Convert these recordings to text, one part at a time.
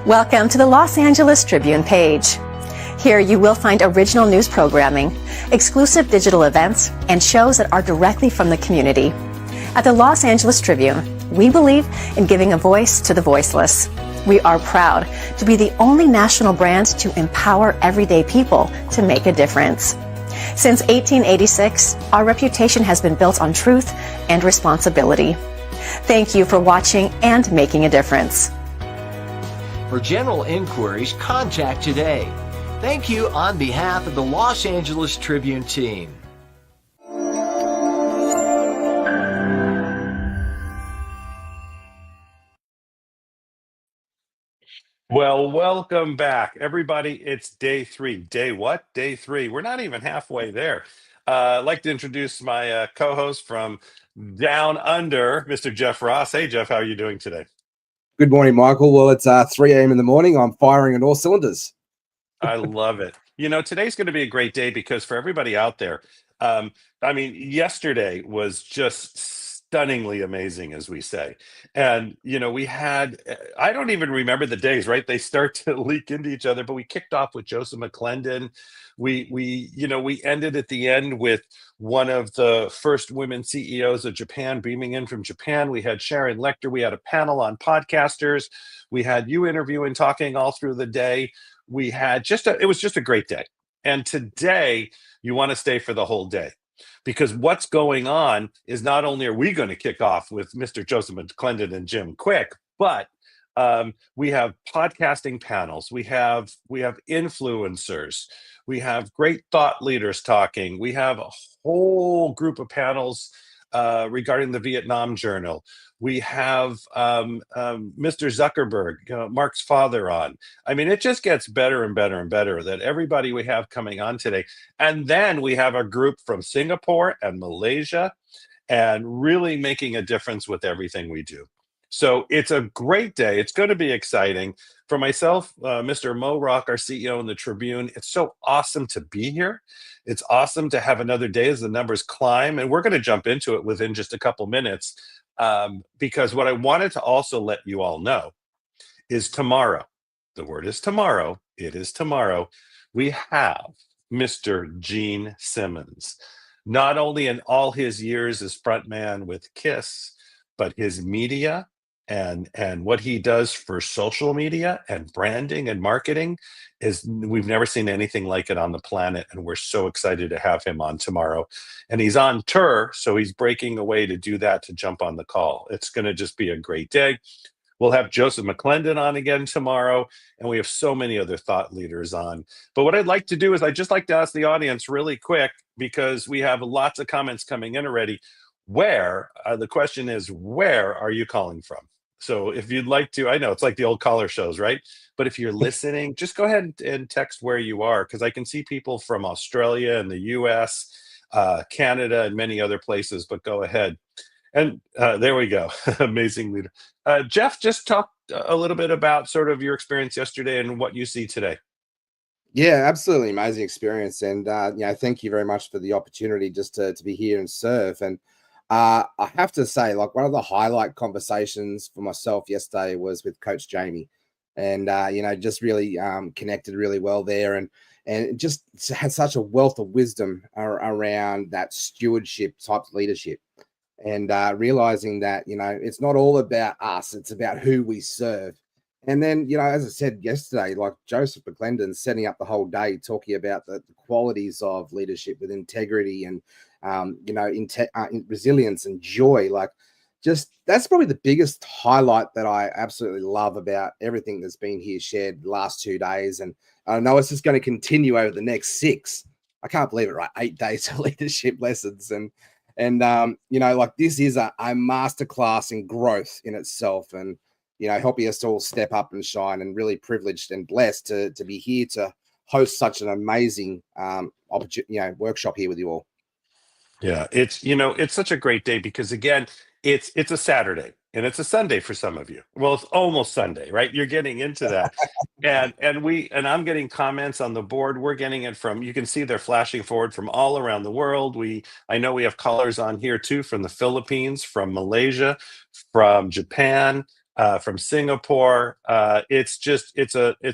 Welcome to the Los Angeles Tribune page. Here you will find original news programming, exclusive digital events, and shows that are directly from the community. At the Los Angeles Tribune, we believe in giving a voice to the voiceless. We are proud to be the only national brand to empower everyday people to make a difference. Since 1886, our reputation has been built on truth and responsibility. Thank you for watching and making a difference. For general inquiries, contact today. Thank you on behalf of the Los Angeles Tribune team. Well, welcome back, everybody. It's day three. Day what? Day three. We're not even halfway there. I'd like to introduce my co-host from down under, Mr. Jeff Ross. Hey, Jeff, how are you doing today? Good morning, Michael. Well, it's 3 a.m. in the morning. I'm firing on all cylinders. I love it. You know, today's going to be a great day because for everybody out there, yesterday was just stunningly amazing, as we say. And, you know, we had, I don't even remember the days, right? They start to leak into each other, but we kicked off with Joseph McClendon. We ended at the end with one of the first women CEOs of Japan beaming in from Japan. We had Sharon Lecter. We had a panel on podcasters. We had you interviewing, talking all through the day. We had it was just a great day. And today you want to stay for the whole day because what's going on is not only are we going to kick off with Mr. Joseph McClendon and Jim Kwik, but we have podcasting panels. We have influencers. We have great thought leaders talking. We have a whole group of panels regarding the Vietnam Journal. We have Mr. Zuckerberg, Mark's father, on. I mean, it just gets better and better and better that everybody we have coming on today. And then we have a group from Singapore and Malaysia and really making a difference with everything we do. So it's a great day. It's going to be exciting. For myself, Mr. Mo Rock, our CEO in the Tribune, it's so awesome to be here. It's awesome to have another day as the numbers climb. And we're going to jump into it within just a couple minutes because what I wanted to also let you all know is tomorrow. The word is tomorrow. It is tomorrow. We have Mr. Gene Simmons, not only in all his years as frontman with KISS, but his media and what he does for social media and branding and marketing is we've never seen anything like it on the planet, and we're so excited to have him on tomorrow. And he's on tour, so he's breaking away to do that, to jump on the call. It's going to just be a great day. We'll have Joseph McClendon on again tomorrow, and we have so many other thought leaders on. But what I'd like to do is I'd just like to ask the audience really quick, because we have lots of comments coming in already. The question is, where are you calling from? So if you'd like to, I know it's like the old caller shows, right? But if you're listening, just go ahead and text where you are, because I can see people from Australia and the US, Canada, and many other places, but go ahead. And there we go. Amazing leader. Jeff, just talk a little bit about sort of your experience yesterday and what you see today. Yeah, absolutely amazing experience. And, thank you very much for the opportunity just to be here and serve. And I have to say, like, one of the highlight conversations for myself yesterday was with Coach Jamie, and just really connected really well there, and just had such a wealth of wisdom around that stewardship type leadership, and realizing that it's not all about us; it's about who we serve. And then, as I said yesterday, like Joseph McClendon setting up the whole day talking about the qualities of leadership with integrity and resilience and joy. Like, just that's probably the biggest highlight that I absolutely love about everything that's been here shared the last 2 days. And I know it's just going to continue over the next 6. I can't believe it, right? 8 days of leadership lessons. And like, this is a masterclass in growth in itself. And, helping us all step up and shine, and really privileged and blessed to be here to host such an amazing workshop here with you all. Yeah, it's such a great day because, again, it's a Saturday and it's a Sunday for some of you. Well, it's almost Sunday, right? You're getting into that. and I'm getting comments on the board. We're getting it from, you can see they're flashing forward from all around the world. I know we have callers on here too, from the Philippines, from Malaysia, from Japan, from Singapore. It's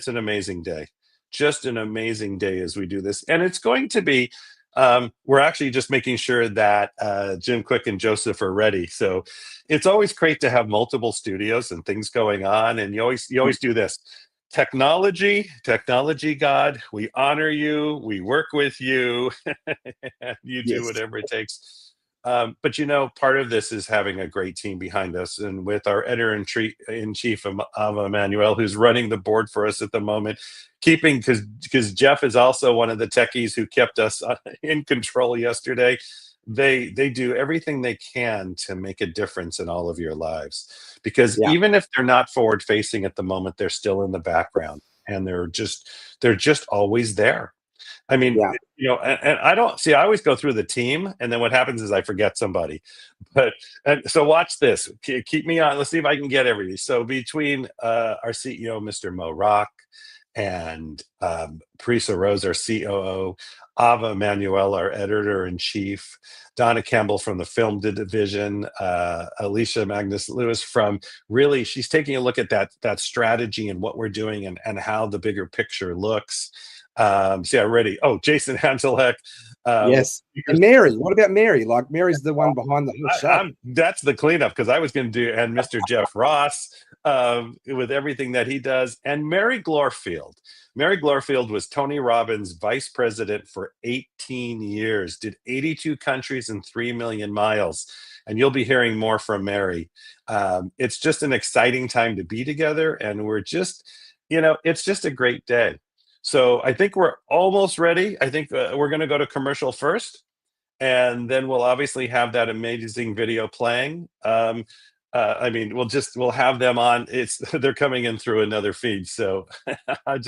an amazing day, just an amazing day as we do this. And it's going to be, we're actually just making sure that Jim Kwik and Joseph are ready. So it's always great to have multiple studios and things going on. And you always do this. Technology God, we honor you, we work with you, and you do whatever it takes. But part of this is having a great team behind us, and with our editor-in-chief, Ava Emanuel, who's running the board for us at the moment, because Jeff is also one of the techies who kept us in control yesterday. They do everything they can to make a difference in all of your lives, because even if they're not forward facing at the moment, they're still in the background, and they're just always there. I mean, and I always go through the team, and then what happens is I forget somebody. And so watch this. Keep me on. Let's see if I can get everything. So between our CEO, Mr. Mo Rock, and Parisa Rose, our COO, Ava Emanuel, our editor-in-chief, Donna Campbell from the film division, Alicia Magnus Lewis from she's taking a look at that strategy and what we're doing and how the bigger picture looks. Ready. Oh, Jason Hanselheck. Yes. And Mary. What about Mary? Like, Mary's the one behind the whole show. That's the cleanup, because I was going to do, and Mr. Jeff Ross, with everything that he does. And Mary Glorfield. Mary Glorfield was Tony Robbins' vice president for 18 years, did 82 countries and 3 million miles. And you'll be hearing more from Mary. It's just an exciting time to be together. And we're just, it's just a great day. So I think we're almost ready. I think we're going to go to commercial first, and then we'll obviously have that amazing video playing. We'll have them on. They're coming in through another feed, so I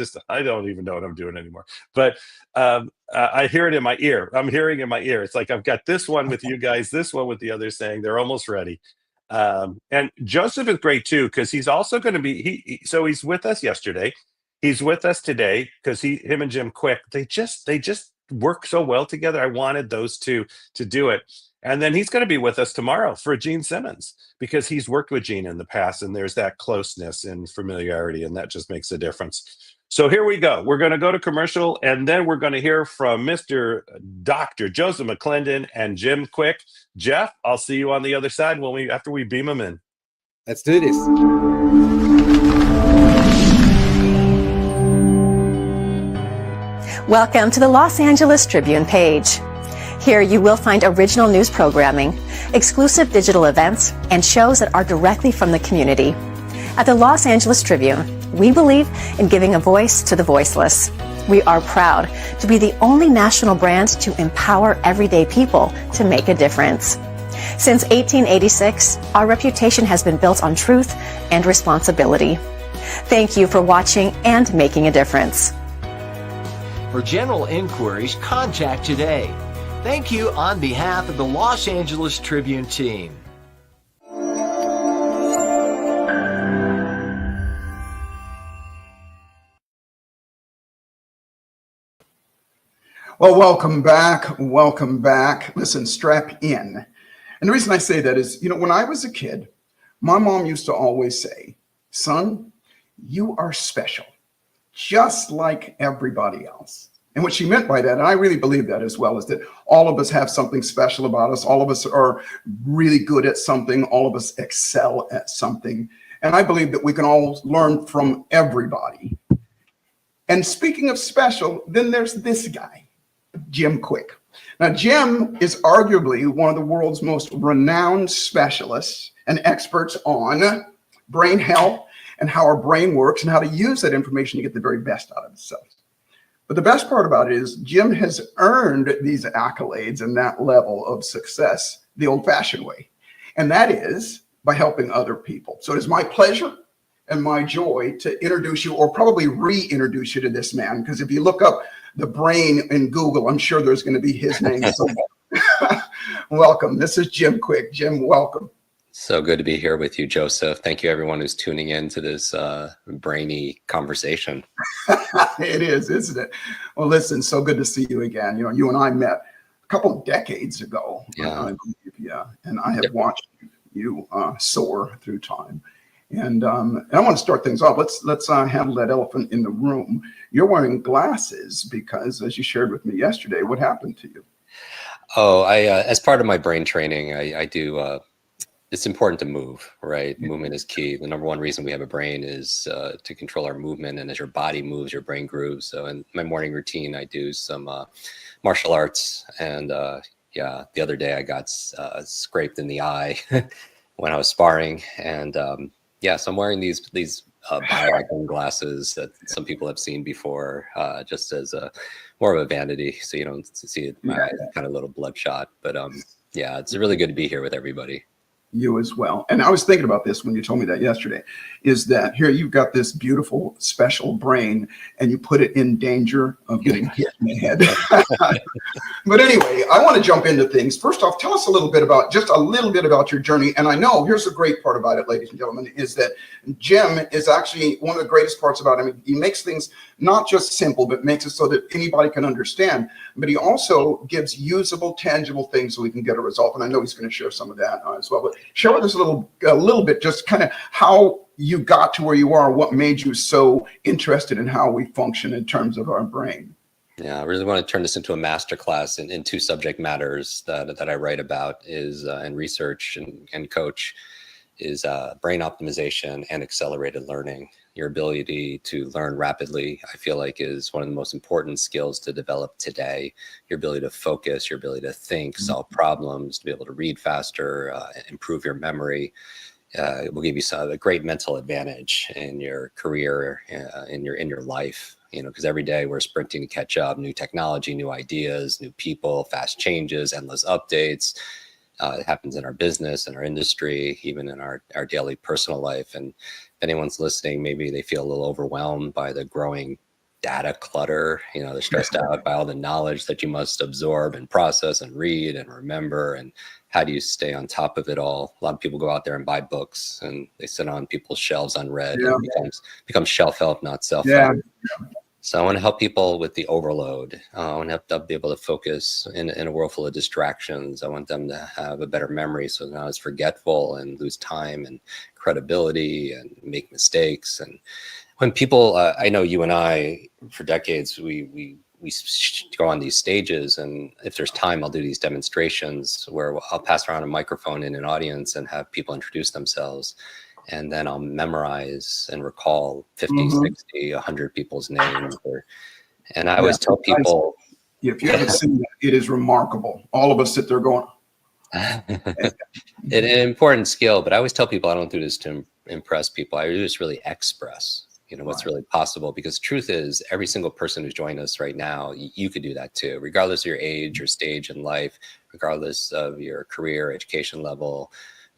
don't even know what I'm doing anymore. But I hear it in my ear. I'm hearing in my ear. It's like I've got this one with you guys, this one with the others, saying they're almost ready. And Joseph is great too, because he's also going to be. So he's with us yesterday. He's with us today because him and Jim Kwik, they just work so well together. I wanted those two to do it. And then he's going to be with us tomorrow for Gene Simmons, because he's worked with Gene in the past, and there's that closeness and familiarity, and that just makes a difference. So here we go. We're going to go to commercial, and then we're going to hear from Mr. Dr. Joseph McClendon and Jim Kwik. Jeff, I'll see you on the other side after we beam them in. Let's do this. Welcome to the Los Angeles Tribune page. Here you will find original news programming, exclusive digital events, and shows that are directly from the community. At the Los Angeles Tribune, we believe in giving a voice to the voiceless. We are proud to be the only national brand to empower everyday people to make a difference. Since 1886, our reputation has been built on truth and responsibility. Thank you for watching and making a difference. For general inquiries, contact today. Thank you on behalf of the Los Angeles Tribune team. Well, welcome back. Welcome back. Listen, strap in. And the reason I say that is, when I was a kid, my mom used to always say, son, you are special, just like everybody else. And what she meant by that, and I really believe that as well, is that all of us have something special about us. All of us are really good at something. All of us excel at something. And I believe that we can all learn from everybody. And speaking of special, then there's this guy, Jim Kwik. Now, Jim is arguably one of the world's most renowned specialists and experts on brain health and how our brain works and how to use that information to get the very best out of itself. But the best part about it is Jim has earned these accolades and that level of success the old-fashioned way, and that is by helping other people. So it is my pleasure and my joy to introduce you, or probably reintroduce you to this man, because if you look up the brain in Google, I'm sure there's going to be his name. So welcome. This is Jim Kwik. Jim, welcome. So good to be here with you, Joseph. Thank you, everyone who's tuning in to this brainy conversation. It is, isn't it? Well, listen, so good to see you again. You and I met a couple of decades ago. Yeah. And I have watched you soar through time. And I want to start things off. Let's handle that elephant in the room. You're wearing glasses because, as you shared with me yesterday, what happened to you? Oh, I as part of my brain training, I do. It's important to move, right? Movement is key. The number one reason we have a brain is to control our movement, and as your body moves, your brain grooves. So in my morning routine, I do some martial arts, and yeah, the other day I got scraped in the eye when I was sparring, and yeah, so I'm wearing these biohacking glasses that some people have seen before, just as more of a vanity, so you don't see my eyes kind of a little bloodshot. But yeah, it's really good to be here with everybody. You as well. And I was thinking about this when you told me that yesterday, is that here you've got this beautiful special brain and you put it in danger of getting hit in the head. But anyway, I want to jump into things. First off, tell us just a little bit about your journey. And I know here's the great part about it, ladies and gentlemen, is that Jim is actually one of the greatest parts about him. He makes things not just simple, but makes it so that anybody can understand. But he also gives usable, tangible things so we can get a result. And I know he's going to share some of that as well. But share with us a little bit, just kind of how you got to where you are, what made you so interested in how we function in terms of our brain. Yeah, I really want to turn this into a masterclass in two subject matters that I write about is and research and coach is brain optimization and accelerated learning. Your ability to learn rapidly, I feel like, is one of the most important skills to develop today. Your ability to focus, your ability to think, solve problems, to be able to read faster, improve your memory. It will give you a great mental advantage in your career, in your life. You know, because every day we're sprinting to catch up, new technology, new ideas, new people, fast changes, endless updates. It happens in our business, in our industry, even in our daily personal life. And if anyone's listening, maybe they feel a little overwhelmed by the growing data clutter. You know, they're stressed out by all the knowledge that you must absorb and process and read and remember. And how do you stay on top of it all? A lot of people go out there and buy books and they sit on people's shelves unread. Yeah. And becomes shelf help, not self help. Yeah. So I want to help people with the overload. I want to help them be able to focus in a world full of distractions. I want them to have a better memory so they're not as forgetful and lose time and credibility and make mistakes. And when people, I know you and I, for decades, we go on these stages, and if there's time, I'll do these demonstrations where I'll pass around a microphone in an audience and have people introduce themselves. And then I'll memorize and recall 50, 60, 100 people's names. And I always tell people, if you haven't seen that, it is remarkable. All of us sit there going, an important skill, but I always tell people I don't do this to impress people. I do this really express, you know, what's really possible, because truth is every single person who's joined us right now, you could do that too, regardless of your age or stage in life, regardless of your career, education level,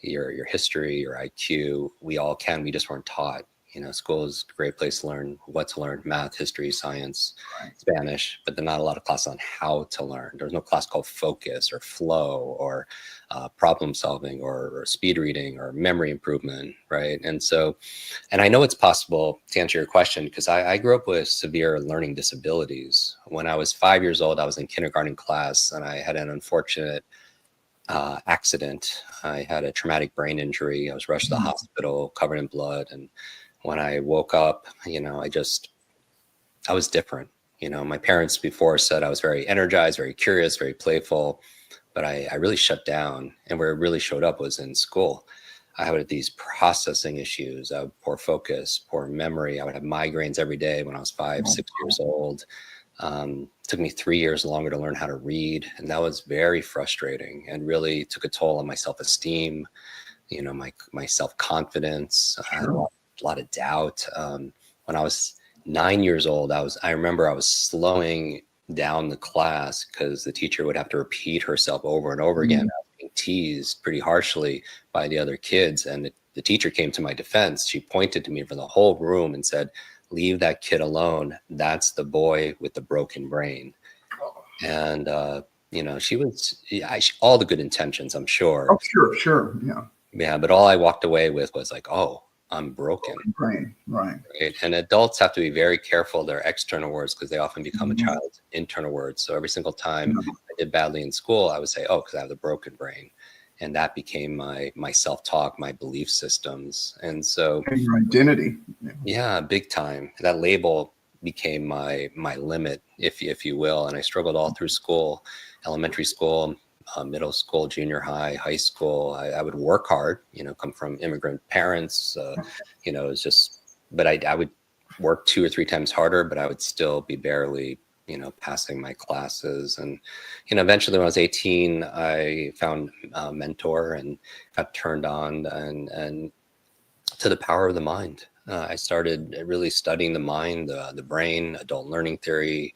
your history, your IQ. We all can. We just weren't taught. You know, school is a great place to learn what to learn: math, history, science, Spanish, but there's not a lot of classes on how to learn. There's no class called focus or flow or problem solving or speed reading or memory improvement, right? And so, and I know it's possible, to answer your question, because I grew up with severe learning disabilities. When I was 5 years old, I was in kindergarten class and I had an unfortunate accident. I had a traumatic brain injury. I was rushed to the hospital covered in blood. And when I woke up, you know, I was different. You know, my parents before said I was very energized, very curious, very playful, but I really shut down. And where it really showed up was in school. I had these processing issues. I would poor focus, poor memory. I would have migraines every day when I was 5, 6 years old. Took me 3 years longer to learn how to read. And that was very frustrating and really took a toll on my self-esteem, you know, my self-confidence. I had a lot of doubt. When I was 9 years old, I remember I was slowing down the class because the teacher would have to repeat herself over and over again. I was being teased pretty harshly by the other kids. And the teacher came to my defense. She pointed to me from the whole room and said, "Leave that kid alone. That's the boy with the broken brain." And, you know, she was all the good intentions, I'm sure. Oh, sure. Yeah. Yeah. But all I walked away with was like, oh, I'm broken. Brain, right. And adults have to be very careful of their external words because they often become a child's internal words. So every single time I did badly in school, I would say, oh, because I have the broken brain. And that became my self-talk, my belief systems. And so And your identity. yeah, big time. That label became my limit, if you will. And I struggled all through school, elementary school, middle school, junior high, high school. I would work hard, come from immigrant parents. It was just, but I would work 2 or 3 times harder, but I would still be barely, passing my classes. And, eventually when I was 18, I found a mentor and got turned on and to the power of the mind. I started really studying the mind, the brain, adult learning theory,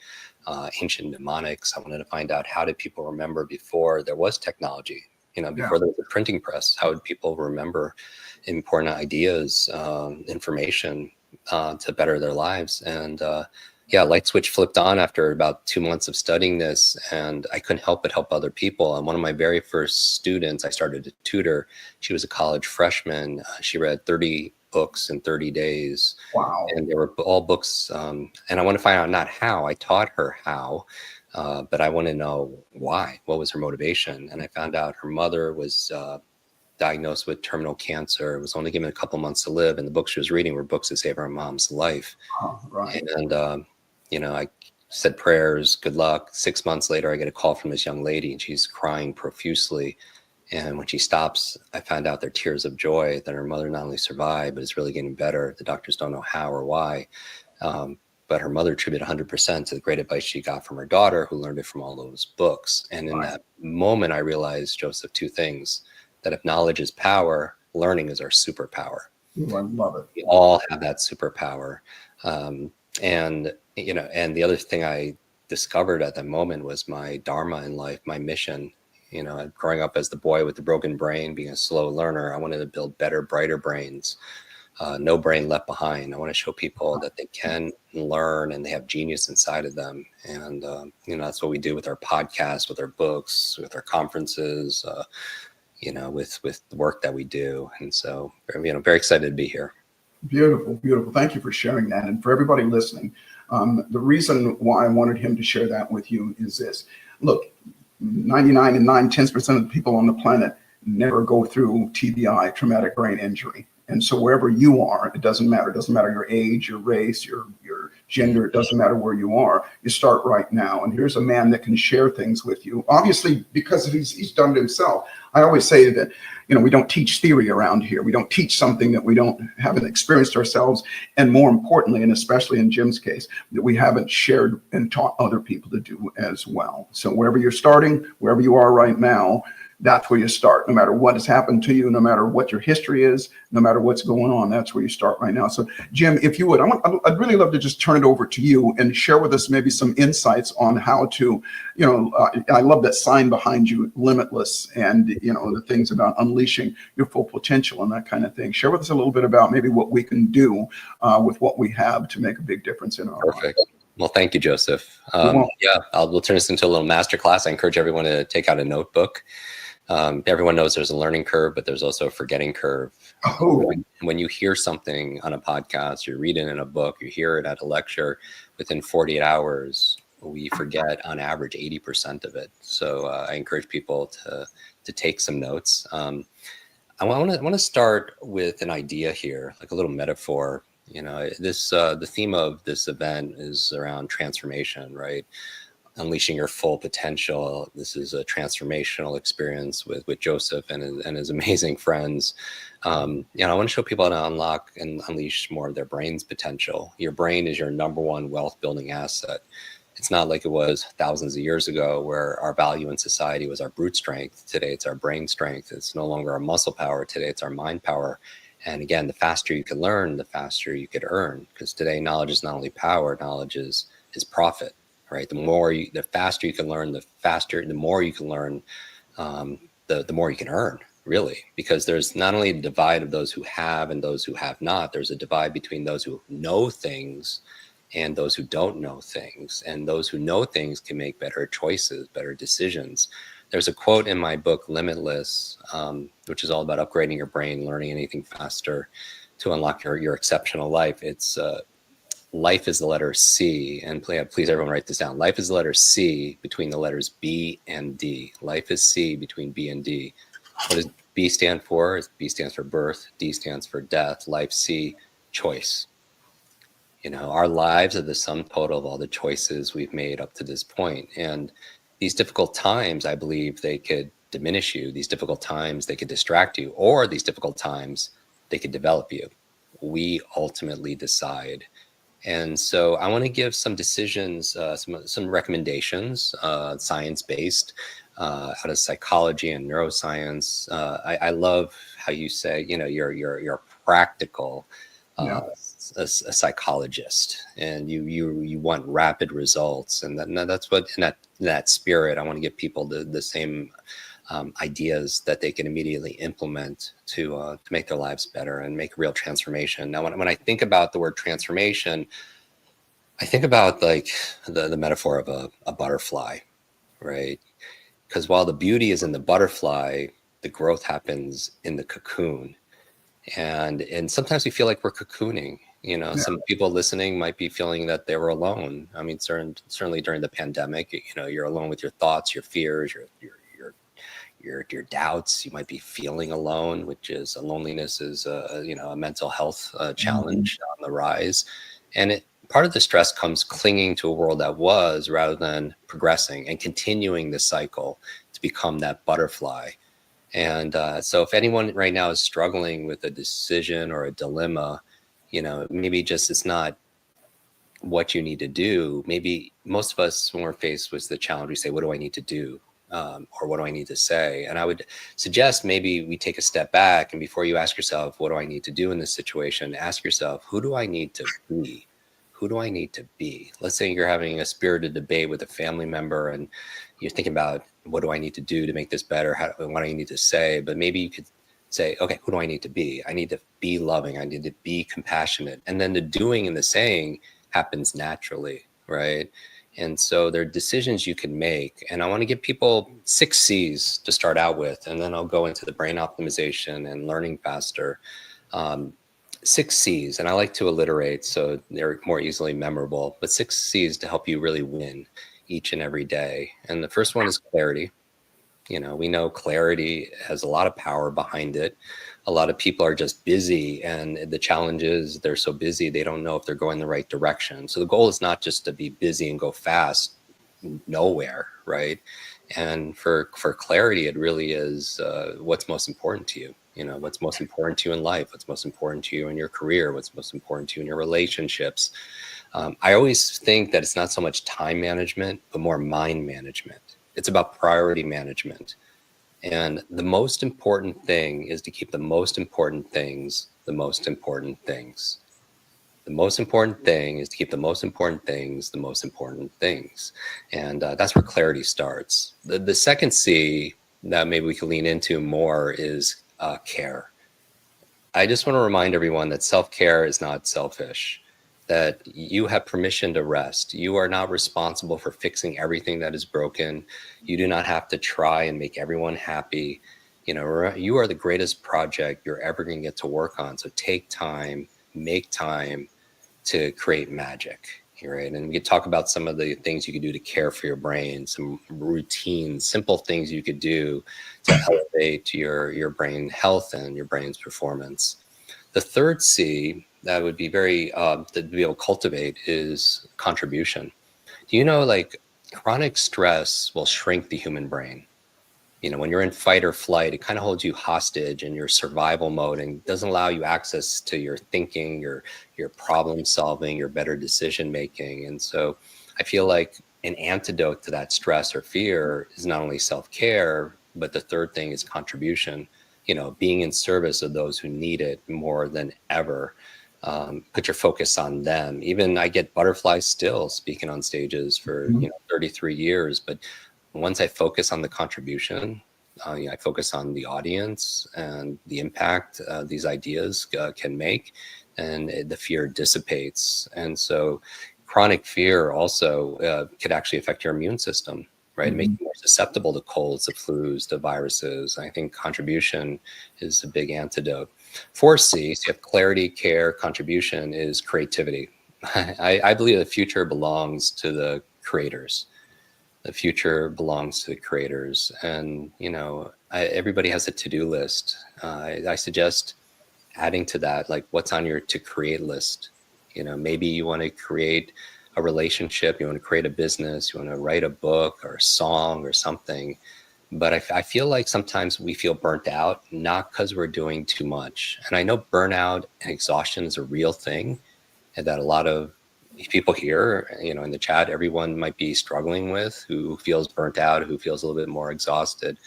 ancient mnemonics. I wanted to find out, how did people remember before there was technology? Before there was a printing press, how would people remember important ideas, information to better their lives? And light switch flipped on after about 2 months of studying this, and I couldn't help but help other people. And one of my very first students I started to tutor, she was a college freshman. She read 30 books in 30 days. Wow. And they were all books. And I want to find out not how. I taught her how, but I want to know why. What was her motivation? And I found out her mother was diagnosed with terminal cancer, was only given a couple months to live. And the books she was reading were books to save her mom's life. Oh, right. And, I said prayers, good luck. 6 months later, I get a call from this young lady, and she's crying profusely. And when she stops, I found out they're tears of joy that her mother not only survived, but is really getting better. The doctors don't know how or why. But her mother attributed 100% to the great advice she got from her daughter, who learned it from all those books. And in that moment, I realized, Joseph, 2 things: that if knowledge is power, learning is our superpower. Ooh, I love it. We all have that superpower. And the other thing I discovered at that moment was my dharma in life, my mission. Growing up as the boy with the broken brain, being a slow learner, I wanted to build better, brighter brains. No brain left behind. I want to show people that they can learn and they have genius inside of them. And, that's what we do with our podcasts, with our books, with our conferences, with the work that we do. And so, very excited to be here. Beautiful, beautiful. Thank you for sharing that. And for everybody listening, the reason why I wanted him to share that with you is this. Look, 99 and 9/10% of the people on the planet never go through TBI, traumatic brain injury. And so wherever you are, it doesn't matter. It doesn't matter your age, your race, your gender. It doesn't matter where you are. You start right now. And here's a man that can share things with you. Obviously, because he's done it himself. I always say that, we don't teach theory around here. We don't teach something that we haven't experienced ourselves. And more importantly, and especially in Jim's case, that we haven't shared and taught other people to do as well. So wherever you're starting, wherever you are right now, that's where you start. No matter what has happened to you, no matter what your history is, no matter what's going on, that's where you start right now. So Jim, if you would, I'd really love to just turn it over to you and share with us maybe some insights on how to, I love that sign behind you, Limitless, and, the things about unleashing your full potential and that kind of thing. Share with us a little bit about maybe what we can do with what we have to make a big difference in our Perfect. lives. Well, thank you, Joseph. We'll turn this into a little masterclass. I encourage everyone to take out a notebook. Everyone knows there's a learning curve, but there's also a forgetting curve. Oh. When you hear something on a podcast, you read it in a book, you hear it at a lecture, within 48 hours, we forget on average 80% of it. So I encourage people to take some notes. I want to start with an idea here, like a little metaphor. The theme of this event is around transformation, right? Unleashing your full potential. This is a transformational experience with Joseph and his amazing friends. I want to show people how to unlock and unleash more of their brain's potential. Your brain is your number one wealth building asset. It's not like it was thousands of years ago where our value in society was our brute strength. Today, it's our brain strength. It's no longer our muscle power. Today, it's our mind power. And again, the faster you can learn, the faster you could earn. Because today, knowledge is not only power, knowledge is profit. Right. The faster you can learn, the more you can learn, the more you can earn, really, because there's not only a divide of those who have and those who have not. There's a divide between those who know things and those who don't know things. And those who know things can make better choices, better decisions. There's a quote in my book, Limitless, which is all about upgrading your brain, learning anything faster to unlock your exceptional life. It's life is the letter C, and please everyone write this down. Life is the letter C between the letters B and D. Life is C between B and D. What does B stand for? B stands for birth, D stands for death, life, C, choice. You know, our lives are the sum total of all the choices we've made up to this point. And these difficult times, I believe they could diminish you. These difficult times, they could distract you, or these difficult times, they could develop you. We ultimately decide. And so I want to give some decisions, some recommendations, science-based, out of psychology and neuroscience. I love how you say, you know, you're practical, a psychologist, and you want rapid results, and that's what in that spirit I want to give people the same ideas that they can immediately implement to make their lives better and make real transformation. Now, when I think about the word transformation, I think about like the metaphor of a butterfly, right? Because while the beauty is in the butterfly, the growth happens in the cocoon. And sometimes we feel like we're cocooning. You know, some people listening might be feeling that they were alone. I mean, certainly during the pandemic, you know, you're alone with your thoughts, your fears, your doubts. You might be feeling alone, which is loneliness is a mental health challenge on the rise. And part of the stress comes clinging to a world that was, rather than progressing and continuing the cycle to become that butterfly. And so if anyone right now is struggling with a decision or a dilemma, you know, maybe just it's not what you need to do. Maybe most of us, when we're faced with the challenge, we say, what do I need to do? Or what do I need to say? And I would suggest maybe we take a step back, and before you ask yourself, what do I need to do in this situation? Ask yourself, who do I need to be? Who do I need to be? Let's say you're having a spirited debate with a family member and you're thinking about, what do I need to do to make this better? What do I need to say? But maybe you could say, okay, who do I need to be? I need to be loving. I need to be compassionate. And then the doing and the saying happens naturally, right? And so there are decisions you can make. And I want to give people 6 C's to start out with, and then I'll go into the brain optimization and learning faster. 6 C's, and I like to alliterate so they're more easily memorable, but 6 C's to help you really win each and every day. And the first one is clarity. You know, we know clarity has a lot of power behind it. A lot of people are just busy, and the challenge is they're so busy, they don't know if they're going the right direction. So the goal is not just to be busy and go fast nowhere, right? And for clarity, it really is what's most important to you. You know, what's most important to you in life, what's most important to you in your career, what's most important to you in your relationships. I always think that it's not so much time management, but more mind management. It's about priority management. And the most important thing is to keep the most important things the most important things. The most important thing is to keep the most important things the most important things. And that's where clarity starts. The second C that maybe we can lean into more is care. I just want to remind everyone that self-care is not selfish, that you have permission to rest. You are not responsible for fixing everything that is broken. You do not have to try and make everyone happy. You know, you are the greatest project you're ever going to get to work on. So take time, make time to create magic. Right? And we could talk about some of the things you could do to care for your brain, some routines, simple things you could do to elevate your brain health and your brain's performance. The third C that would be very to be able to cultivate is contribution. Do you know, like, chronic stress will shrink the human brain? You know, when you're in fight or flight, it kind of holds you hostage in your survival mode and doesn't allow you access to your thinking, your problem solving, your better decision making. And so I feel like an antidote to that stress or fear is not only self-care, but the third thing is contribution. You know, being in service of those who need it more than ever. Put your focus on them. Even I get butterflies still speaking on stages for 33 years, but once I focus on the contribution, I focus on the audience and the impact these ideas can make, and the fear dissipates. And so chronic fear also could actually affect your immune system, right? Make you more susceptible to colds, to flus, to viruses. I think contribution is a big antidote. 4 C's, you have clarity, care, contribution, is creativity. I believe the future belongs to the creators. The future belongs to the creators. And, you know, everybody has a to-do list. I suggest adding to that, like what's on your to create list. Maybe you want to create a relationship, you want to create a business, you want to write a book or a song or something. But I feel like sometimes we feel burnt out, not because we're doing too much. And I know burnout and exhaustion is a real thing, and that a lot of people here, in the chat, everyone might be struggling with, who feels burnt out, who feels a little bit more exhausted.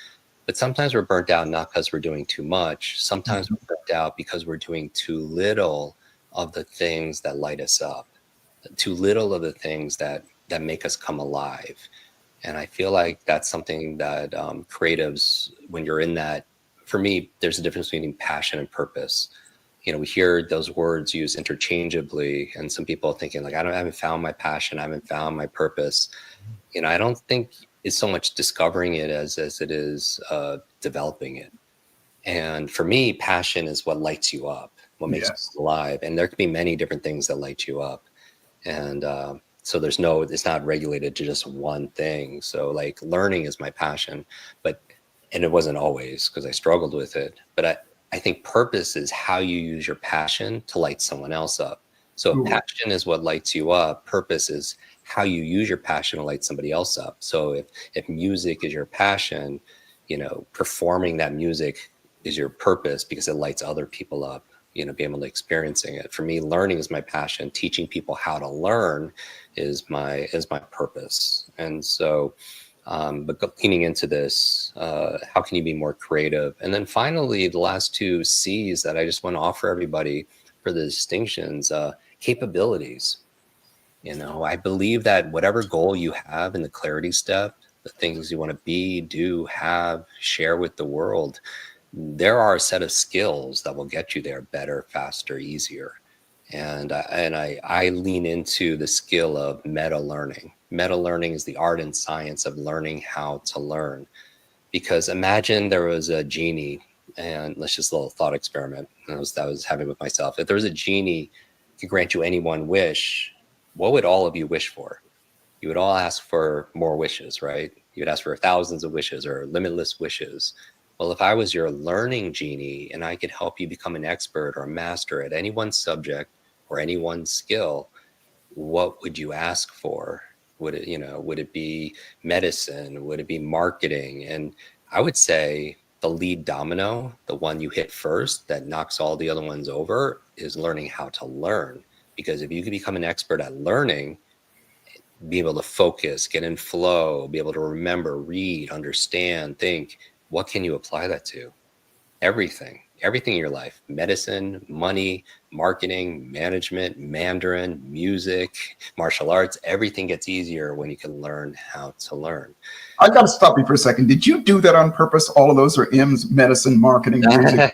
But sometimes we're burnt out not because we're doing too much. Sometimes we're burnt out because we're doing too little of the things that light us up, too little of the things that make us come alive. And I feel like that's something that creatives, when you're in that, for me, there's a difference between passion and purpose. We hear those words used interchangeably, and some people are thinking like, I haven't found my passion, I haven't found my purpose. I don't think it's so much discovering it as it is developing it. And for me, passion is what lights you up, what makes you alive. And there could be many different things that light you up. And so it's not regulated to just one thing. So like learning is my passion, and it wasn't always, because I struggled with it. But I think purpose is how you use your passion to light someone else up. So passion is what lights you up. Purpose is how you use your passion to light somebody else up. So if music is your passion, performing that music is your purpose because it lights other people up, being able to experiencing it. For me, learning is my passion. Teaching people how to learn is my purpose. And so, but leaning into this, how can you be more creative? And then finally, the last two C's that I just want to offer everybody for the distinctions, capabilities. I believe that whatever goal you have in the clarity step, the things you want to be, do, have, share with the world, there are a set of skills that will get you there better, faster, easier. And I lean into the skill of meta learning. Meta learning is the art and science of learning how to learn. Because imagine there was a genie, and let's just a little thought experiment that I was having with myself. If there was a genie who could grant you any one wish, what would all of you wish for? You would all ask for more wishes, right? You would ask for thousands of wishes or limitless wishes. Well, if I was your learning genie and I could help you become an expert or a master at any one subject or any one skill, what would you ask for? Would it be medicine? Would it be marketing? And I would say the lead domino, the one you hit first that knocks all the other ones over, is learning how to learn. Because if you can become an expert at learning, be able to focus, get in flow, be able to remember, read, understand, think, what can you apply that to? Everything in your life: medicine, money, marketing, management, Mandarin, music, martial arts. Everything gets easier when you can learn how to learn. I got to stop you for a second. Did you do that on purpose? All of those are M's: medicine, marketing, music.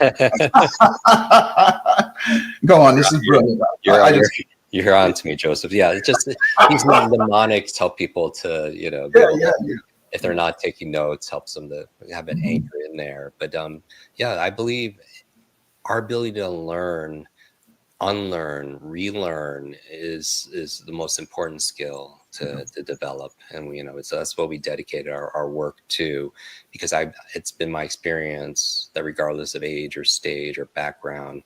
Go on. This is brilliant. You're on to me, Joseph. Yeah, it's just these mnemonics help people to, if they're not taking notes, helps them to have an anchor in there. But I believe our ability to learn, unlearn, relearn is the most important skill to develop. And so that's what we dedicate our work to, because it's been my experience that regardless of age or stage or background,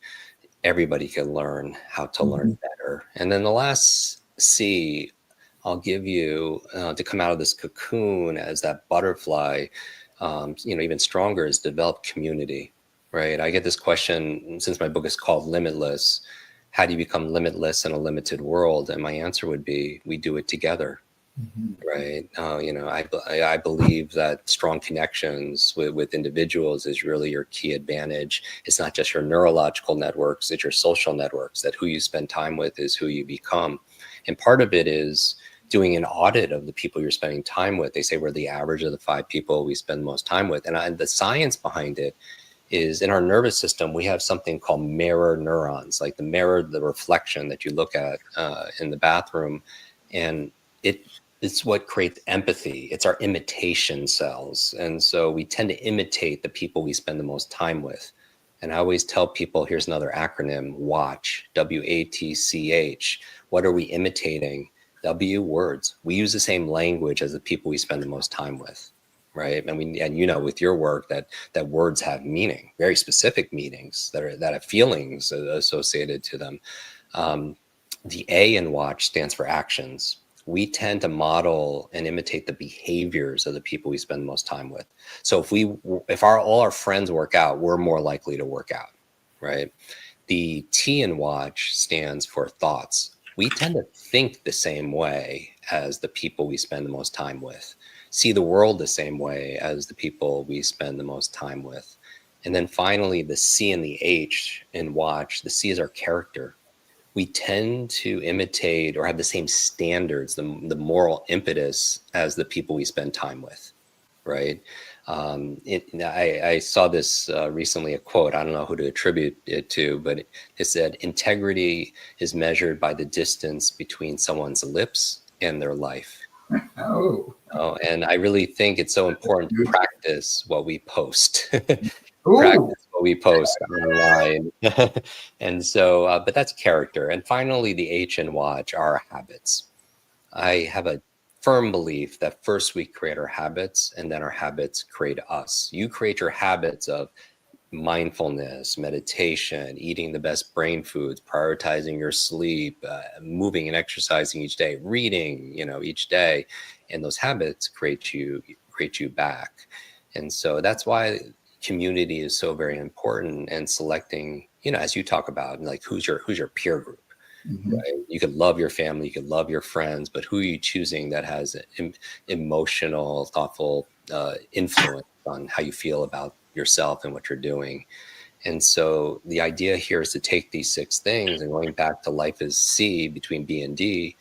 everybody can learn how to learn better. And then the last C I'll give you to come out of this cocoon as that butterfly, even stronger, is develop community, right? I get this question, since my book is called Limitless: how do you become limitless in a limited world? And my answer would be, we do it together. Right. I believe that strong connections with individuals is really your key advantage. It's not just your neurological networks, it's your social networks, that who you spend time with is who you become. And part of it is doing an audit of the people you're spending time with. They say we're the average of the 5 people we spend most time with. And the science behind it is, in our nervous system, we have something called mirror neurons, like the reflection that you look at in the bathroom. And it's what creates empathy. It's our imitation cells. And so we tend to imitate the people we spend the most time with. And I always tell people, here's another acronym: WATCH, WATCH. What are we imitating? W, words. We use the same language as the people we spend the most time with. right? And you know, with your work that words have meaning, very specific meanings that have feelings associated to them. The A in watch stands for actions. We tend to model and imitate the behaviors of the people we spend the most time with. So if all our friends work out, we're more likely to work out, right? The T in watch stands for thoughts. We tend to think the same way as the people we spend the most time with, see the world the same way as the people we spend the most time with. And then finally, the C and the H in watch, the C is our character. We tend to imitate or have the same standards, the moral impetus as the people we spend time with, right? I saw this recently, a quote, I don't know who to attribute it to, but it said, integrity is measured by the distance between someone's lips and their life. Oh, and I really think it's so important to practice what we post. Ooh. Practice what we post online. And so, but that's character. And finally, the H in watch are our habits. I have a firm belief that first we create our habits and then our habits create us. You create your habits of mindfulness, meditation, eating the best brain foods, prioritizing your sleep, moving and exercising each day, reading, each day. And those habits create you back. And so that's why community is so very important, and selecting, as you talk about, like who's your peer group. Mm-hmm. Right? You could love your family, you could love your friends, but who are you choosing that has emotional, thoughtful influence on how you feel about yourself and what you're doing? And so the idea here is to take these 6 things, and going back to life is C between B and D,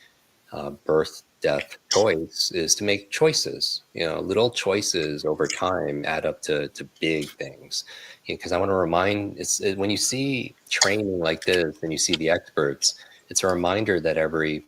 birth, death, choice, is to make choices. Little choices over time add up to big things. Because I want to remind, when you see training like this and you see the experts, it's a reminder that every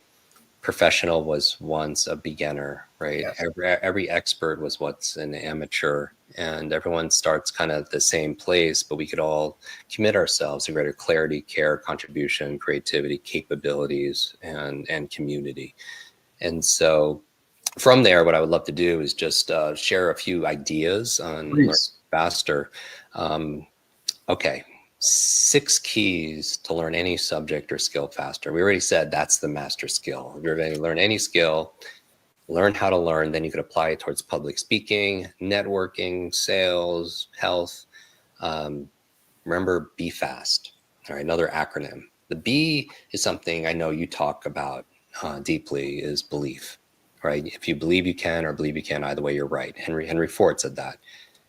professional was once a beginner, right? Yes. Every expert was once an amateur, and everyone starts kind of at the same place, but we could all commit ourselves to greater clarity, care, contribution, creativity, capabilities, and community. And so from there, what I would love to do is just share a few ideas on learning faster. Okay. 6 keys to learn any subject or skill faster. We already said that's the master skill. If you're going to learn any skill, learn how to learn, then you could apply it towards public speaking, networking, sales, health. Remember, be fast. All right, another acronym. The B is something I know you talk about deeply, is belief, right? If you believe you can or believe you can, either way, you're right. Henry Ford said that.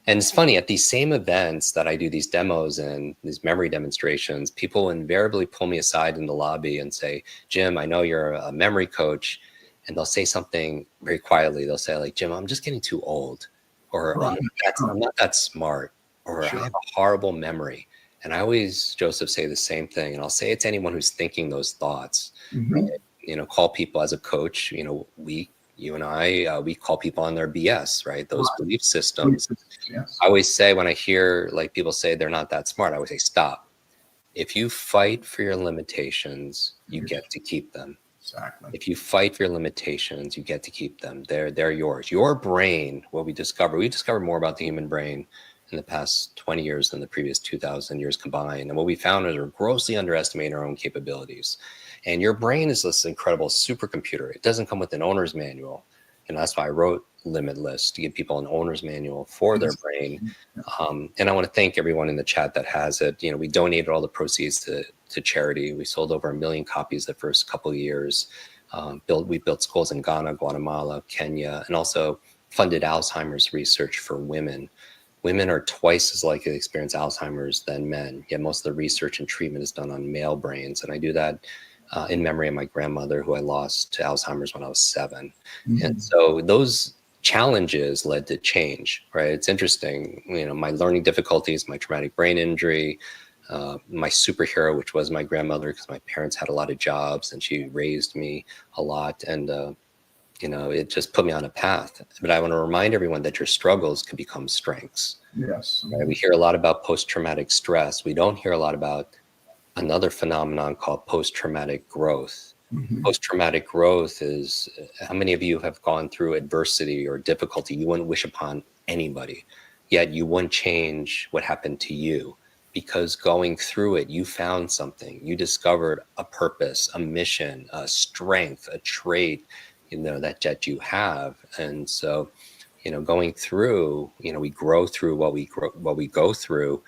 And it's funny, at these same events that I do these demos and these memory demonstrations, people invariably pull me aside in the lobby and say, Jim, I know you're a memory coach. And they'll say something very quietly. They'll say, like, Jim, I'm just getting too old, or I'm not that smart, or I have a horrible memory. And I always, Joseph, say the same thing. And I'll say it to anyone who's thinking those thoughts. Mm-hmm. Right? Call people as a coach, you and I, we call people on their BS, right? Those belief systems. Yes. I always say, when I hear like people say they're not that smart, I always say, stop. If you fight for your limitations, you get to keep them. Exactly. If you fight for your limitations, you get to keep them. They're yours. Your brain, we discovered more about the human brain in the past 20 years than the previous 2,000 years combined. And what we found is we're grossly underestimating our own capabilities. And your brain is this incredible supercomputer. It doesn't come with an owner's manual. And that's why I wrote Limitless, to give people an owner's manual for their brain. And I want to thank everyone in the chat that has it. We donated all the proceeds to charity. We sold over 1 million copies the first couple of years. We built schools in Ghana, Guatemala, Kenya, and also funded Alzheimer's research for women. Women are twice as likely to experience Alzheimer's than men, yet most of the research and treatment is done on male brains. And I do that in memory of my grandmother, who I lost to Alzheimer's when I was 7. Mm-hmm. And so those challenges led to change, right? It's interesting, my learning difficulties, my traumatic brain injury, my superhero, which was my grandmother, because my parents had a lot of jobs and she raised me a lot. And, it just put me on a path. But I want to remind everyone that your struggles can become strengths. Yes. Right? We hear a lot about post-traumatic stress. We don't hear a lot about another phenomenon called post-traumatic growth. Mm-hmm. Post-traumatic growth is, how many of you have gone through adversity or difficulty you wouldn't wish upon anybody, yet you wouldn't change what happened to you, because going through it, you found something, you discovered a purpose, a mission, a strength, a trait, that you have. And so, going through, we grow through what we go through.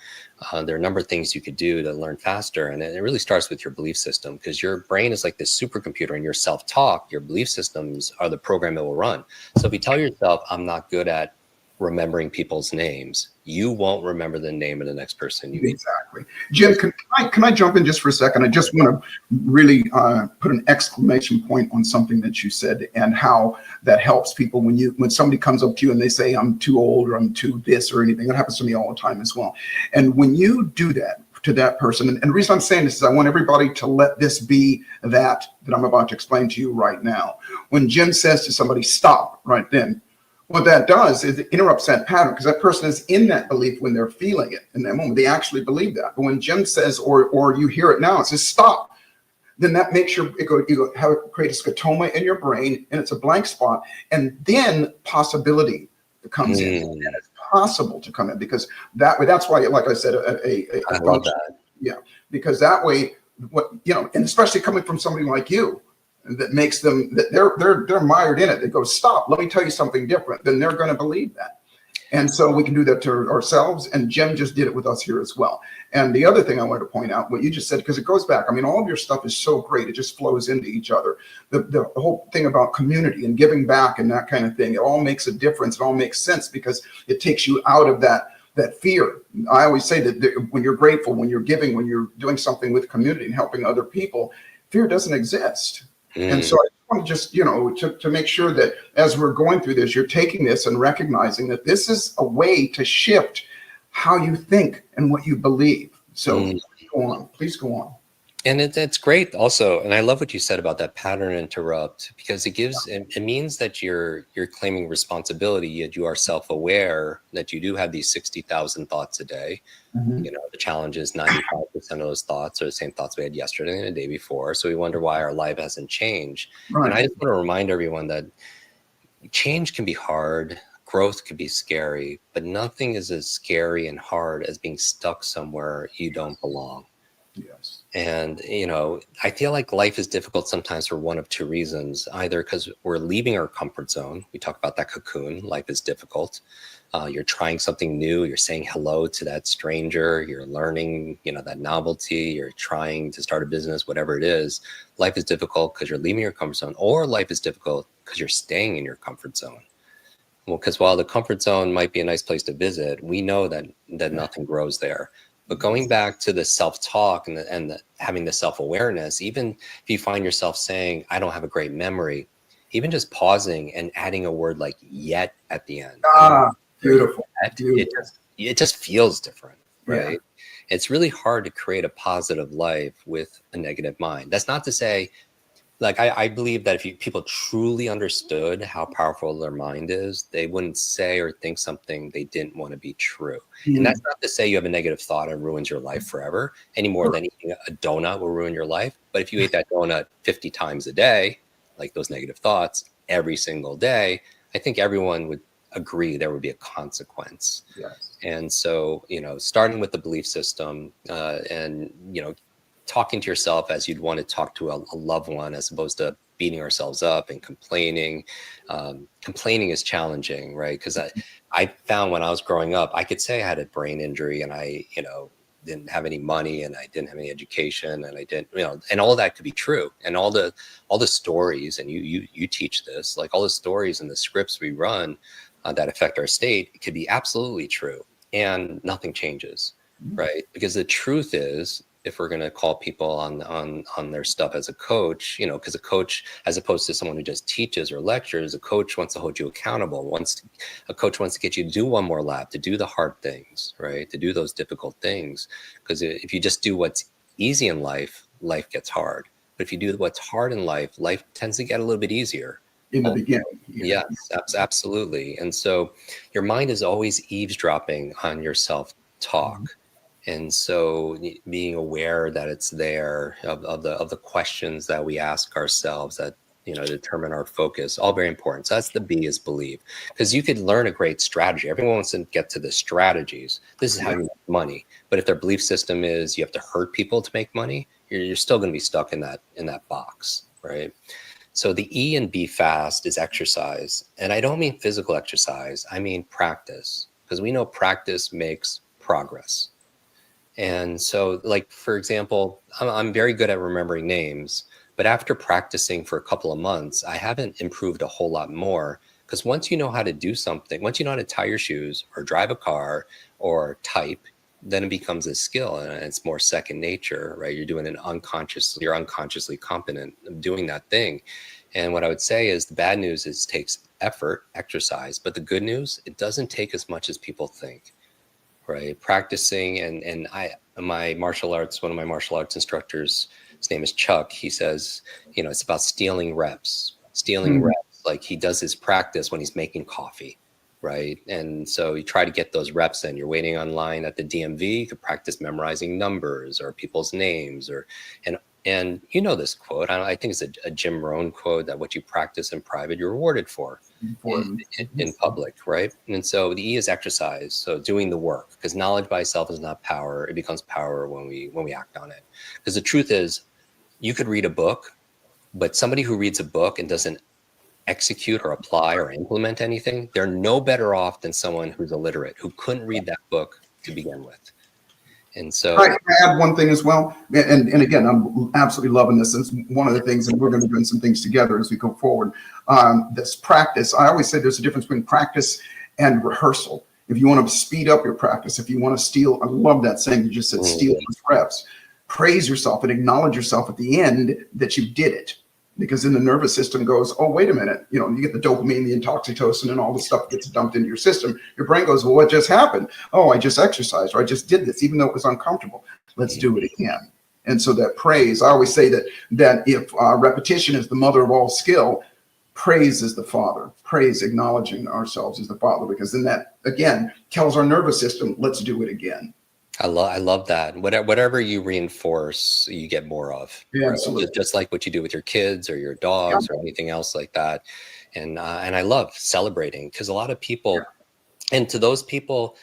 There are a number of things you could do to learn faster. And it really starts with your belief system, because your brain is like this supercomputer, and your self-talk, your belief systems are the program it will run. So if you tell yourself, I'm not good at remembering people's names, you won't remember the name of the next person you meet. Exactly. Jim, can I jump in just for a second? I just want to really put an exclamation point on something that you said, and how that helps people when somebody comes up to you and they say, I'm too old, or I'm too this or anything. That happens to me all the time as well. And when you do that to that person, and the reason I'm saying this is I want everybody to let this be that I'm about to explain to you right now. When Jim says to somebody, stop right then, what that does is it interrupts that pattern, because that person is in that belief when they're feeling it in that moment. They actually believe that. But when Jim says, or you hear it now, it says stop, then that makes you have it create a scotoma in your brain, and it's a blank spot. And then possibility comes in, and it's possible to come in, because that's why, like I said, I love that. Yeah, because that way, and especially coming from somebody like you, that makes them, that they're mired in it. They go, stop, let me tell you something different. Then they're going to believe that. And so we can do that to ourselves. And Jim just did it with us here as well. And the other thing I wanted to point out, what you just said, because it goes back, I mean, all of your stuff is so great. It just flows into each other. The whole thing about community and giving back and that kind of thing, it all makes a difference. It all makes sense, because it takes you out of that fear. I always say that when you're grateful, when you're giving, when you're doing something with community and helping other people, fear doesn't exist. And so I want to just, to make sure that as we're going through this, you're taking this and recognizing that this is a way to shift how you think and what you believe. So please go on. And it's great also. And I love what you said about that pattern interrupt, because it means that you're claiming responsibility, yet you are self-aware that you do have these 60,000 thoughts a day. Mm-hmm. The challenge is 95% of those thoughts are the same thoughts we had yesterday and the day before. So we wonder why our life hasn't changed. Right. And I just want to remind everyone that change can be hard. Growth could be scary, but nothing is as scary and hard as being stuck somewhere you don't belong. Yes. And, I feel like life is difficult sometimes for one of two reasons, either because we're leaving our comfort zone. We talk about that cocoon. Life is difficult. You're trying something new. You're saying hello to that stranger. You're learning, that novelty. You're trying to start a business, whatever it is. Life is difficult because you're leaving your comfort zone, or life is difficult because you're staying in your comfort zone. Well, because while the comfort zone might be a nice place to visit, we know that nothing grows there. But going back to the self-talk and having the self-awareness, even if you find yourself saying, I don't have a great memory, even just pausing and adding a word like yet at the end. Beautiful. It just feels different, right? Yeah. It's really hard to create a positive life with a negative mind. That's not to say, like, I believe that if people truly understood how powerful their mind is, they wouldn't say or think something they didn't want to be true. Mm-hmm. And that's not to say you have a negative thought and ruins your life forever, any more than eating a donut will ruin your life. But if you ate that donut 50 times a day, like those negative thoughts every single day, I think everyone would agree there would be a consequence. Yes. And so, starting with the belief system and, talking to yourself as you'd want to talk to a loved one, as opposed to beating ourselves up and complaining. Complaining is challenging, right? Because I found when I was growing up, I could say I had a brain injury and I, didn't have any money and I didn't have any education and I didn't, and all that could be true. And all the stories, and you teach this, like all the stories and the scripts we run that affect our state could be absolutely true, and nothing changes, right? Because the truth is, if we're going to call people on their stuff as a coach, because a coach, as opposed to someone who just teaches or lectures, a coach wants to hold you accountable. A coach wants to get you to do one more lap, to do the hard things, right? To do those difficult things. Because if you just do what's easy in life, life gets hard. But if you do what's hard in life, life tends to get a little bit easier. In the beginning. Yes, absolutely. And so your mind is always eavesdropping on your self-talk. Mm-hmm. And so being aware that it's there, of the questions that we ask ourselves that determine our focus. All very important. So that's the B, is believe, because you could learn a great strategy. Everyone wants to get to the strategies. This is how you make money. But if their belief system is you have to hurt people to make money, you're still going to be stuck in that box, right? So the E and B fast is exercise. And I don't mean physical exercise. I mean practice, because we know practice makes progress. And so, like, for example, I'm very good at remembering names, but after practicing for a couple of months, I haven't improved a whole lot more, because once you know how to do something, once you know how to tie your shoes or drive a car or type, then it becomes a skill and it's more second nature, right? You're doing you're unconsciously competent of doing that thing. And what I would say is the bad news is it takes effort, exercise, but the good news, it doesn't take as much as people think. Right, practicing, and one of my martial arts instructors, his name is Chuck. He says, it's about stealing reps. Like, he does his practice when he's making coffee, right? And so you try to get those reps in. You're waiting online at the DMV, you could practice memorizing numbers or people's names, and this quote. I think it's a Jim Rohn quote, that what you practice in private, you're rewarded for in public, right? And so the E is exercise. So doing the work, because knowledge by itself is not power. It becomes power when we act on it. Because the truth is, you could read a book, but somebody who reads a book and doesn't execute or apply or implement anything, they're no better off than someone who's illiterate, who couldn't read that book to begin with. And so I add one thing as well. And again, I'm absolutely loving this. It's one of the things, and we're going to be doing some things together as we go forward. This practice, I always say there's a difference between practice and rehearsal. If you want to speed up your practice, if you want to steal, I love that saying you just said, steal those reps. Praise yourself and acknowledge yourself at the end that you did it. Because then the nervous system goes, oh, wait a minute. You get the dopamine, the intoxytocin, and all the stuff that gets dumped into your system. Your brain goes, well, what just happened? Oh, I just exercised, or I just did this, even though it was uncomfortable. Let's do it again. And so that praise, I always say that if repetition is the mother of all skill, praise is the father. Praise, acknowledging ourselves, is the father, because then that, again, tells our nervous system, let's do it again. I love that. Whatever you reinforce, you get more of. Yeah, right? absolutely. Just like what you do with your kids or your dogs or anything else like that. And I love celebrating, because a lot of people, and to those people,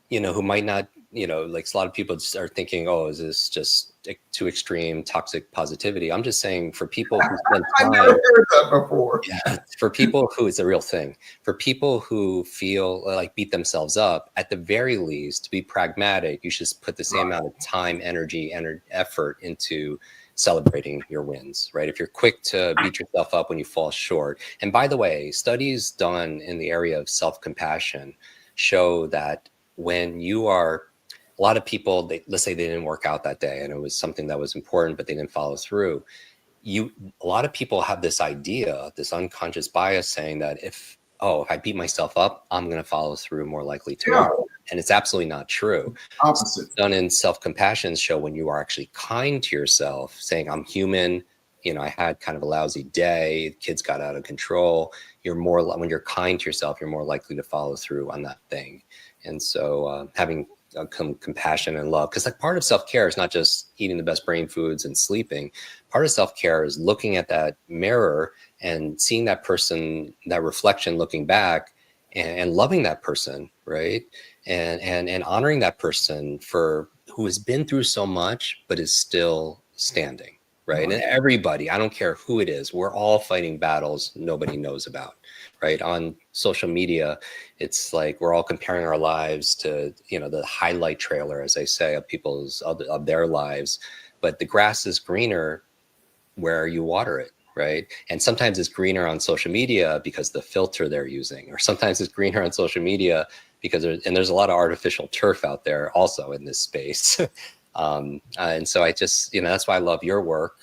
who might not, like, a lot of people are thinking, oh, is this just too extreme toxic positivity? I'm just saying, for people who spend time, I've never heard that before. for people who, it's a real thing, for people who feel like beat themselves up, at the very least, to be pragmatic, you should put the same amount of time, energy, and effort into celebrating your wins, right? If you're quick to beat yourself up when you fall short. And by the way, studies done in the area of self-compassion show that when you are, a lot of people, let's say they didn't work out that day and it was something that was important, but they didn't follow through. A lot of people have this idea, this unconscious bias, saying that if I beat myself up, I'm going to follow through more likely tomorrow. And it's absolutely not true. Opposite. Done in self-compassion show when you are actually kind to yourself, saying, I'm human, I had kind of a lousy day, kids got out of control. When you're kind to yourself, you're more likely to follow through on that thing. And so having compassion and love, because, like, part of self-care is not just eating the best brain foods and sleeping. Part of self-care is looking at that mirror and seeing that person, that reflection, looking back and loving that person, right? And honoring that person for who has been through so much but is still standing, right? And everybody, I don't care who it is, we're all fighting battles nobody knows about, right? On social media, it's like we're all comparing our lives to, the highlight trailer, as I say, of their lives. But the grass is greener where you water it, right? And sometimes it's greener on social media because the filter they're using, or sometimes it's greener on social media because there's a lot of artificial turf out there also in this space. And so I just, that's why I love your work.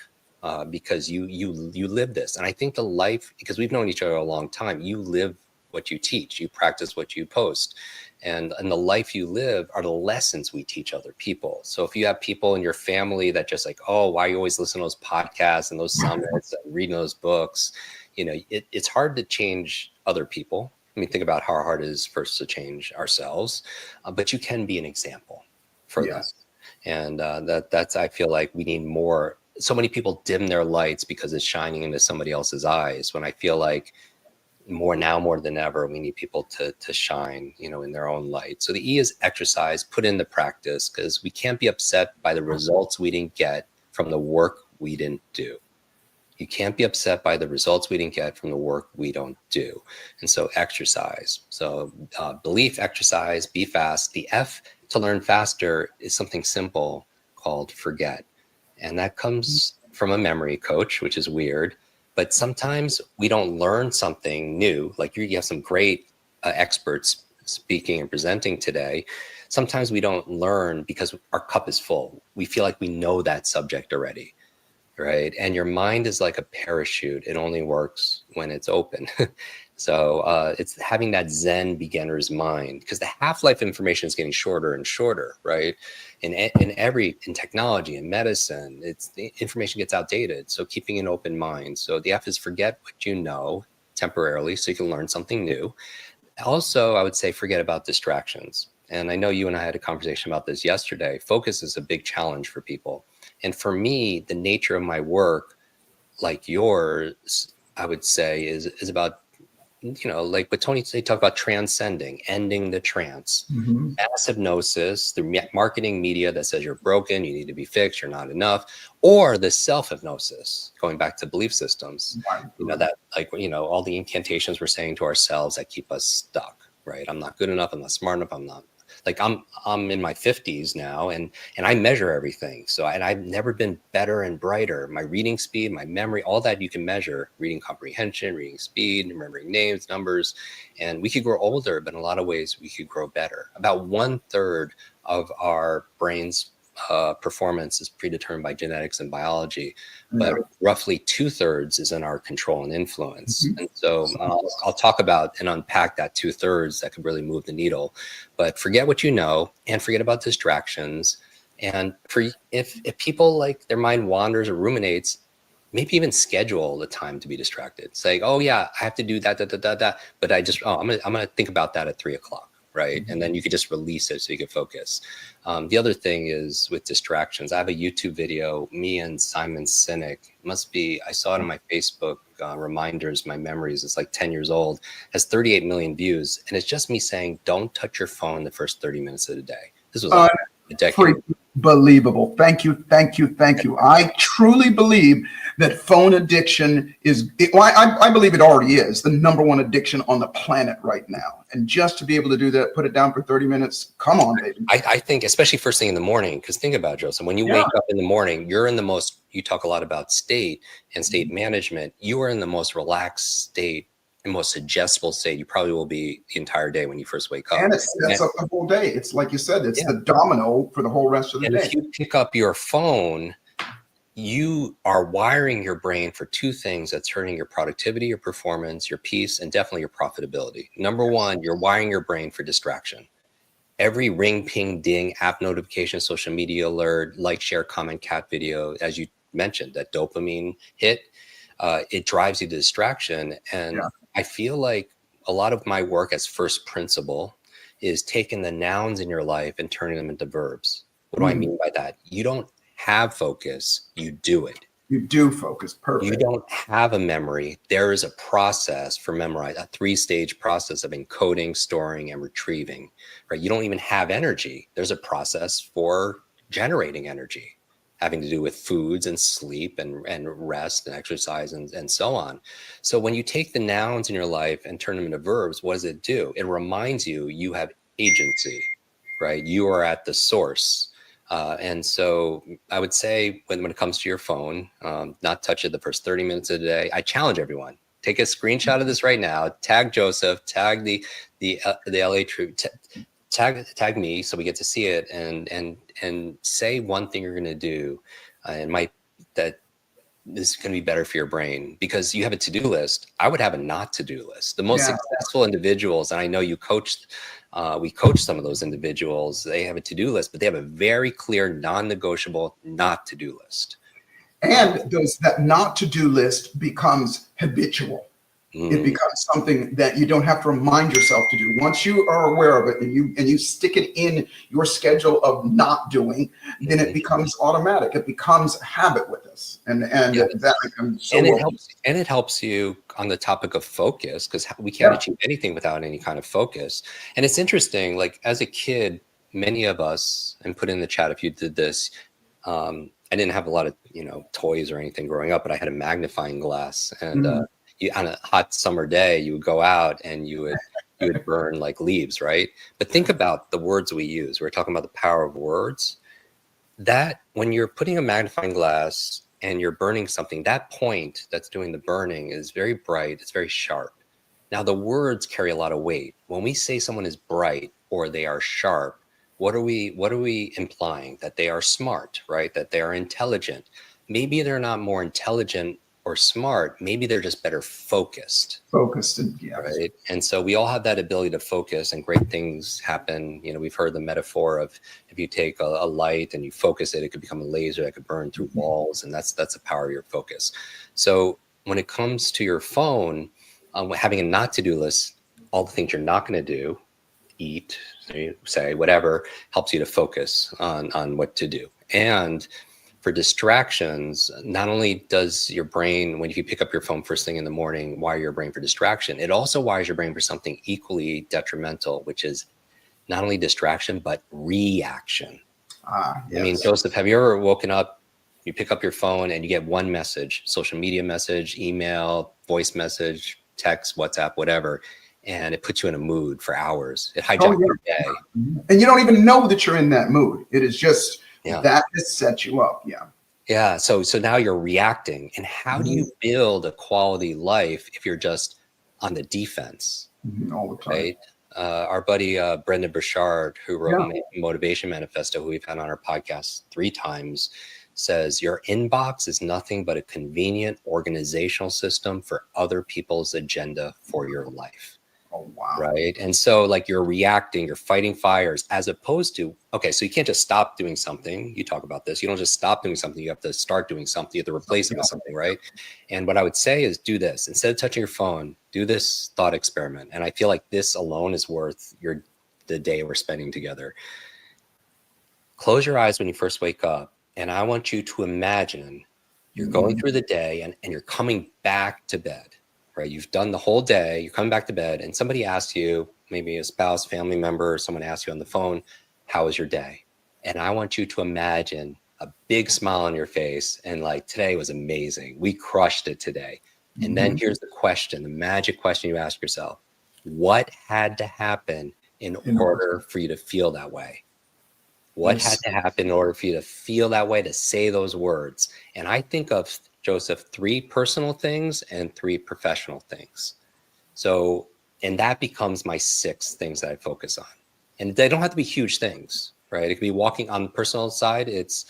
Because you live this. And I think the life, because we've known each other a long time, you live what you teach, you practice what you post. And the life you live are the lessons we teach other people. So if you have people in your family that just like, oh, why are you always listening to those podcasts and those summits and reading those books? It's hard to change other people. I mean, think about how hard it is first to change ourselves, but you can be an example for them. And that's, I feel like we need more so many people dim their lights because it's shining into somebody else's eyes, when I feel like more than ever, we need people to shine, in their own light. So the E is exercise, put into practice, because we can't be upset by the results we didn't get from the work we didn't do. You can't be upset by the results we didn't get from the work we don't do. And so exercise. So belief, exercise, be fast. The F to learn faster is something simple called forget. And that comes from a memory coach, which is weird. But sometimes we don't learn something new. Like you have some great experts speaking and presenting today. Sometimes we don't learn because our cup is full. We feel like we know that subject already, right? And your mind is like a parachute. It only works when it's open. So it's having that Zen beginner's mind, because the half-life information is getting shorter and shorter, right? In technology and medicine, the information gets outdated. So keeping an open mind. So the F is forget what you know temporarily so you can learn something new. Also, I would say forget about distractions. And I know you and I had a conversation about this yesterday. Focus is a big challenge for people. And for me, the nature of my work, like yours, I would say is about, like what Tony, they talk about transcending, ending the trance. Mass hypnosis, the marketing media that says you're broken, you need to be fixed, you're not enough, or the self-hypnosis, going back to belief systems, that all the incantations we're saying to ourselves that keep us stuck, right? I'm not good enough, I'm not smart enough, I'm in my 50s now, and I measure everything. So, and I've never been better and brighter. My reading speed, my memory, all that you can measure, reading comprehension, reading speed, remembering names, numbers, and we could grow older, but in a lot of ways we could grow better. About 1/3 of our brain's performance is predetermined by genetics and biology, but roughly 2/3 is in our control and influence. And so I'll talk about and unpack that 2/3 that could really move the needle. But forget what you know and forget about distractions. And if people, like, their mind wanders or ruminates, maybe even schedule the time to be distracted. Say, oh yeah, I have to do that, but I'm gonna think about that at 3:00. Right. And then you could just release it so you can focus. The other thing is with distractions. I have a YouTube video, me and Simon Sinek. I saw it on my Facebook reminders, my memories. It's like 10 years old, has 38 million views. And it's just me saying, don't touch your phone the first 30 minutes of the day. This was like a decade. Unbelievable. Thank you. I truly believe that phone addiction I believe it already is the #1 addiction on the planet right now. And just to be able to do that, put it down for 30 minutes. Come on, baby. I think, especially first thing in the morning, because think about it, Joseph, when you wake up in the morning, you're in the most, you talk a lot about state and state management. You are in the most relaxed state and most suggestible state you probably will be the entire day when you first wake up. And that's a whole day. It's like you said, it's the domino for the whole rest of the day. If you pick up your phone, you are wiring your brain for two things that's hurting your productivity, your performance, your peace, and definitely your profitability. #1, you're wiring your brain for distraction. Every ring, ping, ding, app notification, social media alert, like, share, comment, cat video, as you mentioned, that dopamine hit, it drives you to distraction. And I feel like a lot of my work as first principle is taking the nouns in your life and turning them into verbs. What do I mean by that? You don't have focus, you do it. You do focus. Perfect. You don't have a memory. There is a process for memorize, a 3-stage process of encoding, storing, and retrieving, right? You don't even have energy. There's a process for generating energy, having to do with foods and sleep and rest and exercise and so on. So when you take the nouns in your life and turn them into verbs, what does it do? It reminds you have agency, right? You are at the source. And so I would say when it comes to your phone, not touch it the first 30 minutes of the day. I challenge everyone, take a screenshot of this right now, tag Joseph, tag the LA Tribune, tag me so we get to see it, and say one thing you're going to do. That this is going to be better for your brain, because you have a to-do list. I would have a not to-do list. The most successful individuals, and I know you coached, we coach some of those individuals, they have a to-do list, but they have a very clear non-negotiable not to-do list. And that not to-do list becomes habitual. It becomes something that you don't have to remind yourself to do. Once you are aware of it and you stick it in your schedule of not doing, then it becomes automatic. It becomes a habit with us, and that becomes so. And it helps you on the topic of focus, because we can't achieve anything without any kind of focus. And it's interesting, like as a kid, many of us, and put in the chat if you did this. I didn't have a lot of toys or anything growing up, but I had a magnifying glass, and on a hot summer day, you would go out and you would burn like leaves, right? But think about the words we use. We're talking about the power of words. That when you're putting a magnifying glass and you're burning something, that point that's doing the burning is very bright. It's very sharp. Now the words carry a lot of weight. When we say someone is bright or they are sharp, what are we implying? That they are smart, right? That they are intelligent. Maybe they're not more intelligent or smart, maybe they're just better focused. Right? And so we all have that ability to focus, and great things happen. We've heard the metaphor of if you take a light and you focus it, it could become a laser that could burn through walls, and that's the power of your focus. So when it comes to your phone, having a not to-do list, all the things you're not going to do, eat, say, whatever, helps you to focus on what to do. And for distractions, not only does your brain, if you pick up your phone first thing in the morning, wire your brain for distraction, it also wires your brain for something equally detrimental, which is not only distraction, but reaction. Yes. I mean, Joseph, have you ever woken up, you pick up your phone and you get one message, social media message, email, voice message, text, WhatsApp, whatever, and it puts you in a mood for hours. It hijacks your day. And you don't even know that you're in that mood. It is just that has set you up. Yeah. So now you're reacting. And how do you build a quality life if you're just on the defense? All the time. Right. Our buddy Brendan Burchard, who wrote Motivation Manifesto, who we've had on our podcast 3 times, says your inbox is nothing but a convenient organizational system for other people's agenda for your life. Oh, wow. Right. And so like you're reacting, you're fighting fires, as opposed to, okay, so you can't just stop doing something. You talk about this. You don't just stop doing something. You have to start doing something. You have to replace it with something. Right. And what I would say is do this. Instead of touching your phone, do this thought experiment. And I feel like this alone is worth the day we're spending together. Close your eyes when you first wake up. And I want you to imagine you're going through the day and you're coming back to bed. Right, you've done the whole day, you're coming back to bed, and somebody asks you, maybe a spouse, family member, someone asks you on the phone, how was your day? And I want you to imagine a big smile on your face and like, today was amazing. We crushed it today. And then here's the question, the magic question you ask yourself. What had to happen in order for you to feel that way? What had to happen in order for you to feel that way, to say those words? And I think of, Joseph, 3 personal things and 3 professional things. So, and that becomes my 6 things that I focus on. And they don't have to be huge things, right? It could be walking on the personal side. It's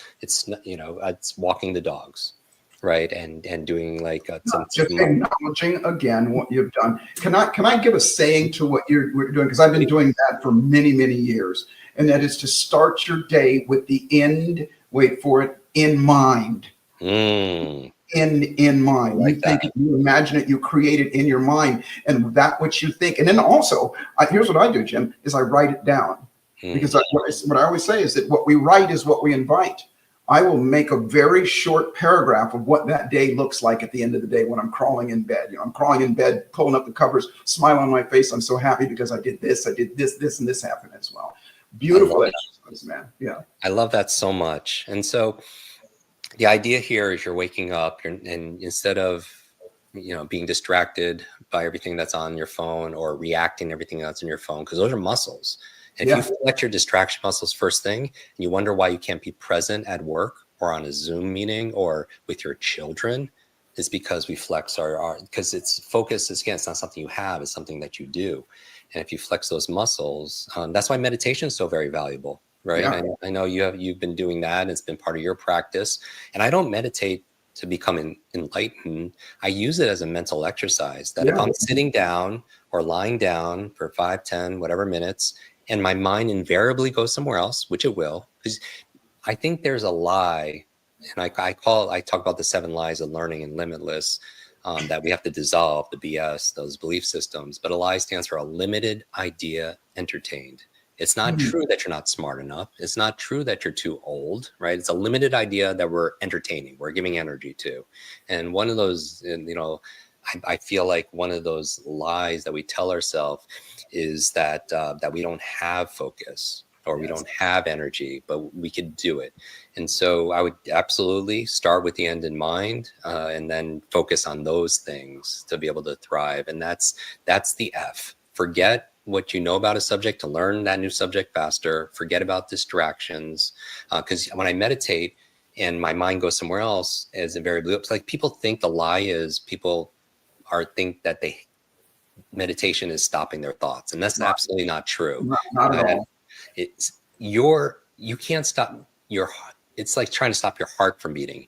walking the dogs, right? And doing like just acknowledging again what you've done. Can I give a saying to what you're doing? Because I've been doing that for many, many years. And that is to start your day with the end, wait for it, in mind. In mind. Like you think it, you imagine it, you create it in your mind, and that what you think. And then also, here's what I do, Jim, is I write it down. Because what I always say is that what we write is what we invite. I will make a very short paragraph of what that day looks like at the end of the day when I'm crawling in bed. I'm crawling in bed, pulling up the covers, smile on my face. I'm so happy because I did this, and this happened as well. Beautiful exercise, man. Yeah. I love that so much. And so the idea here is you're waking up and instead of, being distracted by everything that's on your phone or reacting to everything that's on your phone, because those are muscles. And if you flex your distraction muscles first thing, and you wonder why you can't be present at work or on a Zoom meeting or with your children, is because we flex because it's focus is, again, it's not something you have, it's something that you do. And if you flex those muscles, that's why meditation is so very valuable. Right. Yeah. I know you've been doing that, and it's been part of your practice. And I don't meditate to become enlightened. I use it as a mental exercise that if I'm sitting down or lying down for 5, 10, whatever minutes, and my mind invariably goes somewhere else, which it will, because I think there's a lie. And I talk about the 7 lies of learning in Limitless. that we have to dissolve the BS, those belief systems. But ALI stands for a limited idea entertained. It's not true that you're not smart enough. It's not true that you're too old, right? It's a limited idea that we're entertaining, we're giving energy to. And one of those, I feel like one of those lies that we tell ourselves is that that we don't have focus, or we don't have energy, but we could do it. And so I would absolutely start with the end in mind, and then focus on those things to be able to thrive. And that's the F. Forget what you know about a subject to learn that new subject faster. Forget about distractions. Because when I meditate and my mind goes somewhere else, as invariably, it's like people think the lie is people think that meditation is stopping their thoughts. And that's absolutely not true. Not at all. You can't stop it's like trying to stop your heart from beating.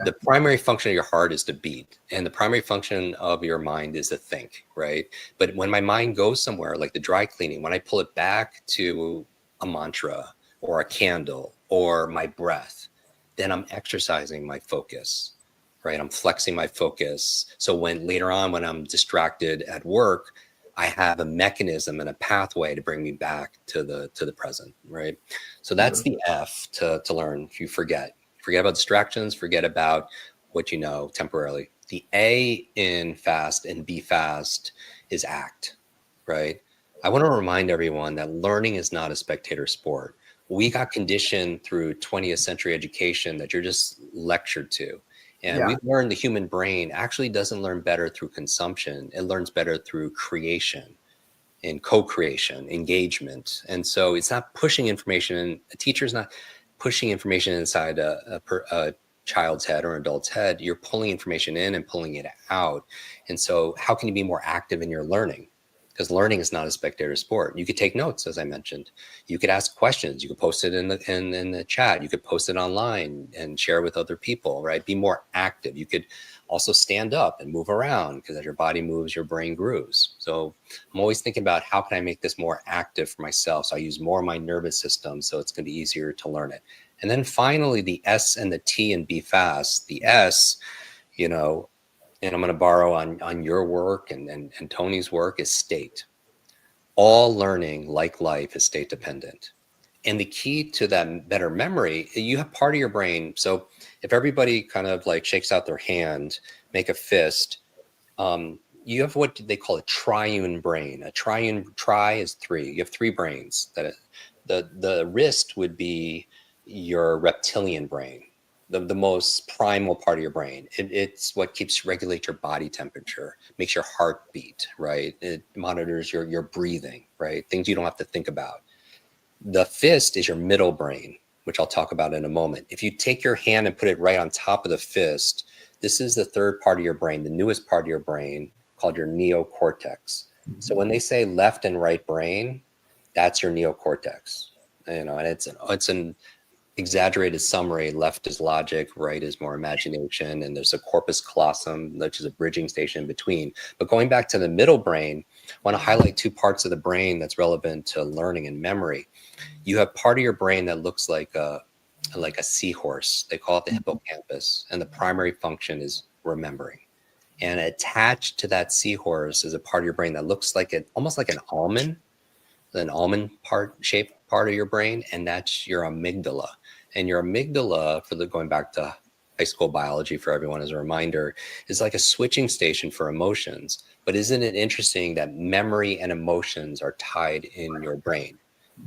The primary function of your heart is to beat, and the primary function of your mind is to think, right? But when my mind goes somewhere, like the dry cleaning, when I pull it back to a mantra or a candle or my breath, then I'm exercising my focus, right? I'm flexing my focus. So when later on, when I'm distracted at work, I have a mechanism and a pathway to bring me back to the present, right? So that's the F to learn. If you forget about distractions, forget about what you know temporarily. The A in fast and be fast is act, right? I want to remind everyone that learning is not a spectator sport. We got conditioned through 20th century education that you're just lectured to. And we've learned the human brain actually doesn't learn better through consumption. It learns better through creation and co-creation, engagement. And so it's not pushing information. A teacher's not pushing information inside a child's head or an adult's head. You're pulling information in and pulling it out. And so how can you be more active in your learning? Because learning is not a spectator sport. You could take notes, as I mentioned. You could ask questions. You could post it in the chat. You could post it online and share with other people, right? Be more active. You could also stand up and move around, because as your body moves, your brain grooves. So I'm always thinking about how can I make this more active for myself? So I use more of my nervous system, so it's going to be easier to learn it. And then finally, the S and the T and be fast. The S, and I'm going to borrow on your work and Tony's work, is state. All learning, like life, is state dependent. And the key to that better memory, you have part of your brain. So if everybody kind of like shakes out their hand, make a fist, you have what they call a triune brain. A tri is three. You have three brains. The wrist would be your reptilian brain. The most primal part of your brain. It's what regulates your body temperature, makes your heart beat, right? It monitors your breathing, right? Things you don't have to think about. The fist is your middle brain, which I'll talk about in a moment. If you take your hand and put it right on top of the fist, this is the third part of your brain, the newest part of your brain, called your neocortex. So when they say left and right brain, that's your neocortex. And it's an exaggerated summary. Left is logic, right is more imagination, and there's a corpus callosum, which is a bridging station in between. But going back to the middle brain, I want to highlight two parts of the brain that's relevant to learning and memory. You have part of your brain that looks like a seahorse. They call it the hippocampus, and the primary function is remembering. And attached to that seahorse is a part of your brain that looks like almost like an almond shaped part of your brain, and that's your amygdala. And your amygdala, going back to high school biology for everyone as a reminder, is like a switching station for emotions. But isn't it interesting that memory and emotions are tied in your brain?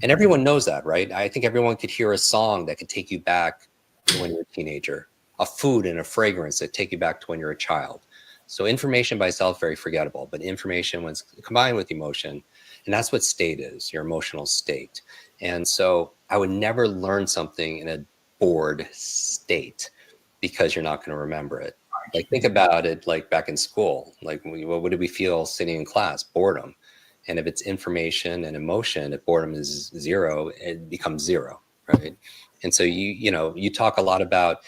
And everyone knows that, right? I think everyone could hear a song that could take you back to when you're a teenager, a food and a fragrance that take you back to when you're a child. So information by itself, very forgettable, but information when it's combined with emotion, and that's what state is, your emotional state. And so I would never learn something in a bored state, because you're not going to remember it. Like, think about it like back in school. Like, what did we feel sitting in class? Boredom. And if it's information and emotion, if boredom is zero, it becomes zero, right? And so you talk a lot about,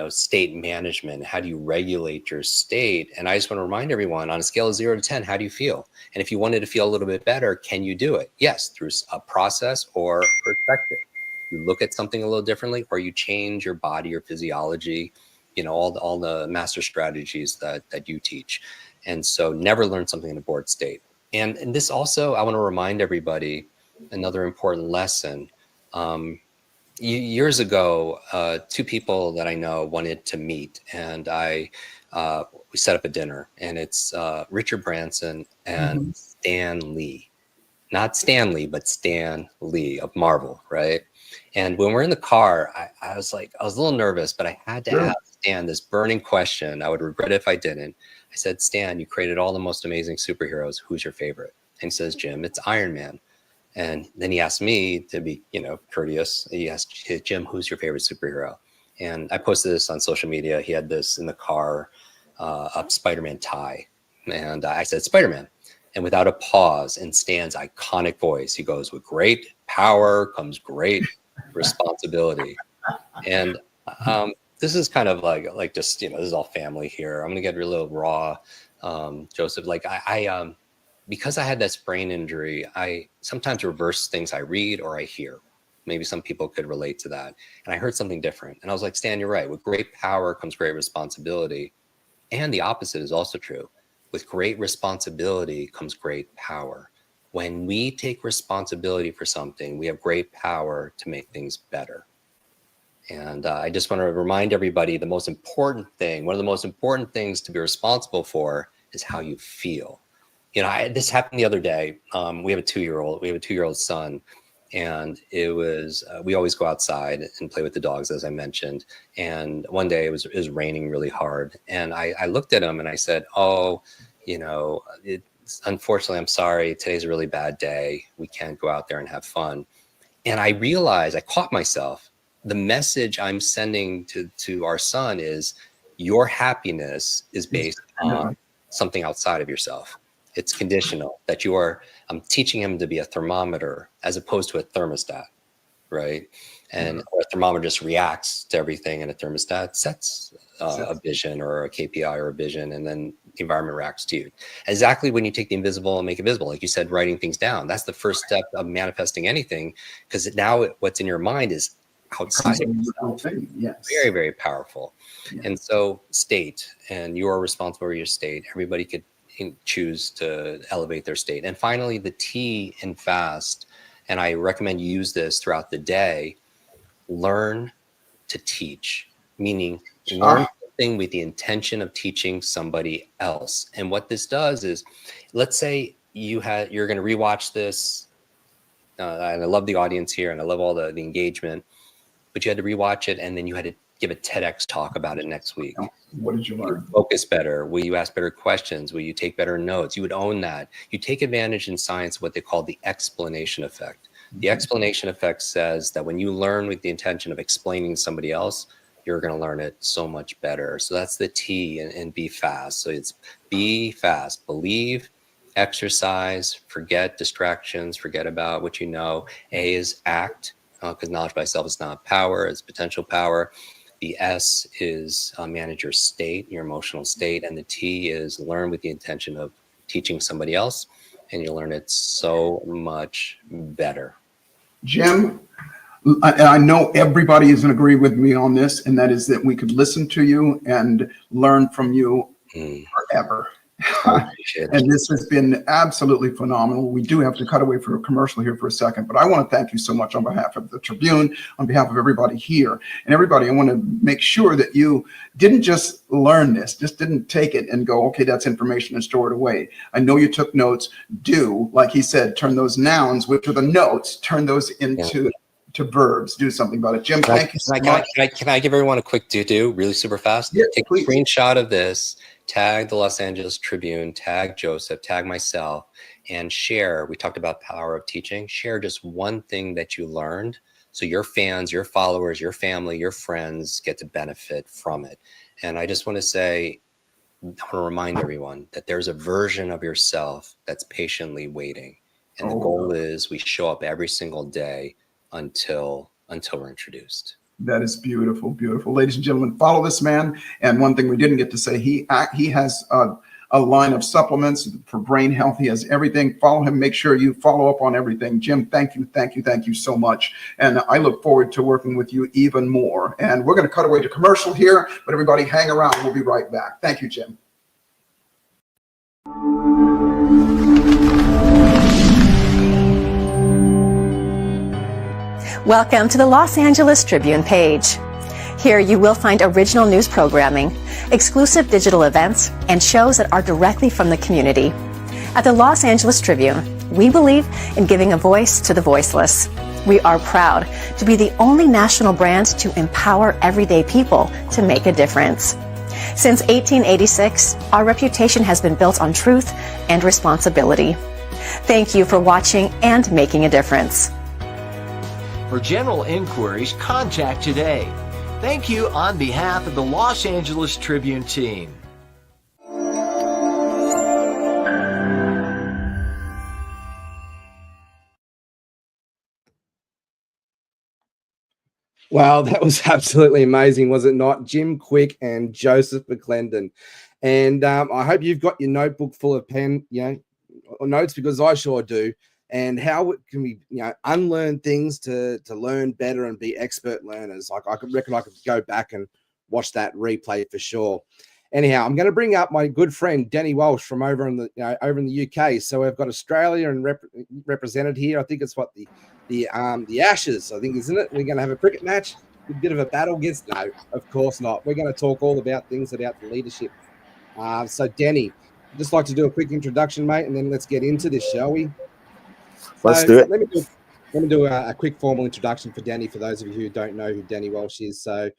state management. How do you regulate your state? And I just want to remind everyone, on a scale of 0 to 10, how do you feel? And if you wanted to feel a little bit better, can you do it? Yes, through a process or perspective. You look at something a little differently, or you change your body or physiology, you know, all the master strategies that you teach. And so never learn something in a bored state. And this also, I want to remind everybody, another important lesson. Years ago, two people that I know wanted to meet, and we set up a dinner, and it's Richard Branson and Stan Lee. Not Stan Lee, but Stan Lee of Marvel, right? And when we're in the car, I was a little nervous, but I had to ask Stan this burning question. I would regret it if I didn't. I said, Stan, you created all the most amazing superheroes. Who's your favorite? And he says, Jim, it's Iron Man. And then he asked me to be, you know, courteous. He asked, Jim, who's your favorite superhero? And I posted this on social media. He had this in the car, a Spider-Man tie. And I said, Spider-Man. And without a pause, in Stan's iconic voice, he goes, with great power comes great responsibility. And this is kind of like just, you know, this is all family here. I'm going to get a little raw, Joseph. Like I because I had this brain injury, I sometimes reverse things I read or I hear. Maybe some people could relate to that. And I heard something different. And I was like, Stan, you're right. With great power comes great responsibility. And the opposite is also true. With great responsibility comes great power. When we take responsibility for something, we have great power to make things better. And I just want to remind everybody, the most important thing, one of the most important things to be responsible for is how you feel. You know, this happened the other day. We have a 2-year-old son, and it was, we always go outside and play with the dogs, as I mentioned. And one day it was raining really hard. And I looked at him and I said, oh, you know, unfortunately, I'm sorry, today's a really bad day. We can't go out there and have fun. And I realized, I caught myself, the message I'm sending to our son is your happiness is based on something outside of yourself. It's conditional, that I'm teaching him to be a thermometer as opposed to a thermostat, right? And a thermometer just reacts to everything, and a thermostat sets a vision or a KPI or a vision, and then the environment reacts to you. Exactly when you take the invisible and make it visible, like you said, writing things down. That's the first step of manifesting anything, because now what's in your mind is outside of yourself. Yes. Very, very powerful. Yeah. And so state, and you are responsible for your state. Everybody could choose to elevate their state. And finally, the T in FAST, and I recommend you use this throughout the day, learn to teach, meaning learn something with the intention of teaching somebody else. And what this does is, let's say you're going to rewatch this, and I love the audience here, and I love all the engagement, but you had to rewatch it, and then you had to give a TEDx talk about it next week. What did you learn? Focus better. Will you ask better questions? Will you take better notes? You would own that. You take advantage in science of what they call the explanation effect. The explanation effect says that when you learn with the intention of explaining to somebody else, you're going to learn it so much better. So that's the T in be fast. So it's be fast. Believe, exercise, forget distractions, forget about what you know. A is act, because knowledge by itself is not power, it's potential power. The S is manage your state, your emotional state. And the T is learn with the intention of teaching somebody else, and you'll learn it so much better. Jim, I know everybody is going to agree with me on this, and that is that we could listen to you and learn from you forever. And this has been absolutely phenomenal. We do have to cut away for a commercial here for a second, but I want to thank you so much on behalf of the Tribune, on behalf of everybody here. And everybody, I want to make sure that you didn't just learn this, just didn't take it and go, okay, that's information, and store it away. I know you took notes. Do, like he said, turn those nouns, which are the notes, turn those into to verbs. Do something about it. Jim, thank you so much. Can I give everyone a quick do really super fast? Yeah, take please. A screenshot of this, tag the Los Angeles Tribune, tag Joseph, tag myself, and share. We talked about power of teaching. Share just one thing that you learned, so your fans, your followers, your family, your friends get to benefit from it. And I just want to say, I want to remind everyone that there's a version of yourself that's patiently waiting. And the goal is we show up every single day until we're introduced. That is beautiful, beautiful. Ladies and gentlemen, follow this man. And one thing we didn't get to say, he has a line of supplements for brain health. He has everything. Follow him. Make sure you follow up on everything. Jim, thank you so much. And I look forward to working with you even more. And we're going to cut away to commercial here, but everybody hang around. We'll be right back. Thank you, Jim. Welcome to the Los Angeles Tribune page. Here you will find original news programming, exclusive digital events, and shows that are directly from the community. At the Los Angeles Tribune, we believe in giving a voice to the voiceless. We are proud to be the only national brand to empower everyday people to make a difference. Since 1886, our reputation has been built on truth and responsibility. Thank you for watching and making a difference. For general inquiries, contact today. Thank you on behalf of the Los Angeles Tribune team. Wow, that was absolutely amazing, was it not? Jim Kwik and Joseph McClendon. And I hope you've got your notebook full of notes, because I sure do. And how can we, unlearn things to learn better and be expert learners? Like, I reckon I could go back and watch that replay for sure. Anyhow, I'm going to bring up my good friend Denny Walsh from over in the UK. So we've got Australia and represented here. I think it's what the Ashes, I think, isn't it? We're going to have a cricket match, a bit of a battle against. No, of course not. We're going to talk all about things about the leadership. So Denny, I'd just like to do a quick introduction, mate, and then let's get into this, shall we? Let's do it. Let me do a quick formal introduction for Denny, for those of you who don't know who Denny Walsh is. So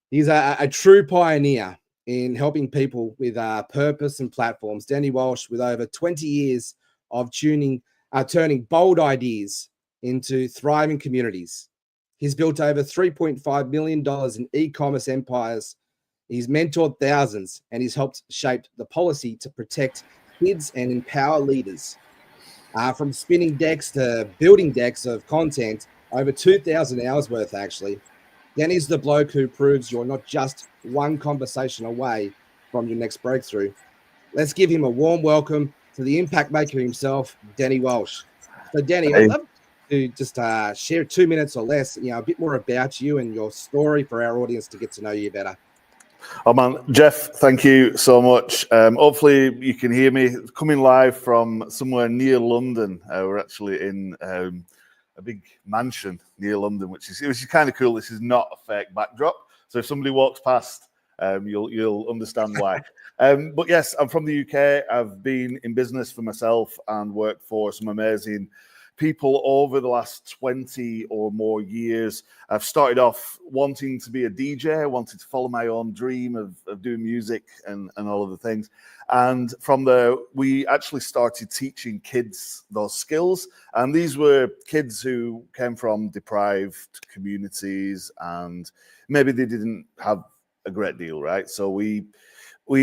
he's a true pioneer in helping people with purpose and platforms. Denny Walsh, with over 20 years of turning bold ideas into thriving communities. He's built over $3.5 million in e-commerce empires. He's mentored thousands, and he's helped shape the policy to protect kids and empower leaders. From spinning decks to building decks of content, over 2,000 hours worth, actually. Denny's the bloke who proves you're not just one conversation away from your next breakthrough. Let's give him a warm welcome to the impact maker himself, Denny Walsh. So, Denny, I'd love to just share 2 minutes or less, a bit more about you and your story for our audience to get to know you better. Oh man, Jeff, thank you so much. Hopefully you can hear me coming live from somewhere near London. We're actually in a big mansion near London, which is kind of cool. This is not a fake backdrop. So if somebody walks past, you'll understand why. But yes, I'm from the UK. I've been in business for myself and worked for some amazing people over the last 20 or more years. I've started off wanting to be a DJ, wanted to follow my own dream of doing music and all of the things. And from there, we actually started teaching kids those skills. And these were kids who came from deprived communities and maybe they didn't have a great deal, right? So we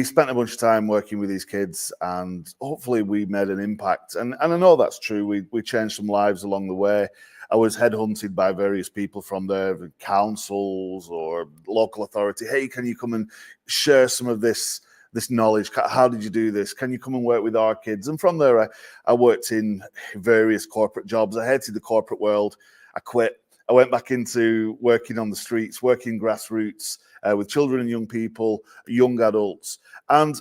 spent a bunch of time working with these kids and hopefully we made an impact. And I know that's true. We changed some lives along the way. I was headhunted by various people from the councils or local authority. Hey, can you come and share some of this knowledge? How did you do this? Can you come and work with our kids? And from there, I worked in various corporate jobs. I hated the corporate world. I quit. I went back into working on the streets, working grassroots with children and young people, young adults. And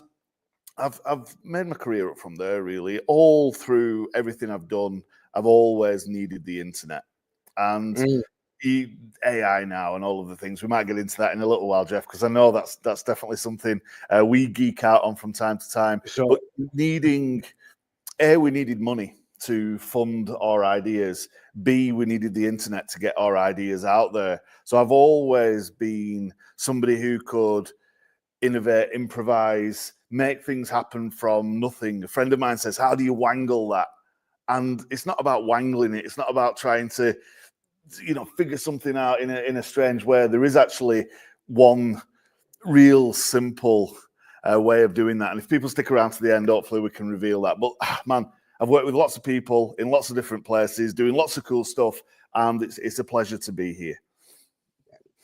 I've made my career up from there, really. All through everything I've done, I've always needed the internet. And AI now and all of the things. We might get into that in a little while, Jeff, because I know that's definitely something we geek out on from time to time. Sure. But we needed money to fund our ideas. B, we needed the internet to get our ideas out there. So I've always been somebody who could innovate, improvise, make things happen from nothing. A friend of mine says, how do you wangle that? And it's not about wangling it. It's not about trying to, figure something out in a strange way. There is actually one real simple way of doing that. And if people stick around to the end, hopefully we can reveal that. But man, I've worked with lots of people in lots of different places, doing lots of cool stuff, and it's a pleasure to be here.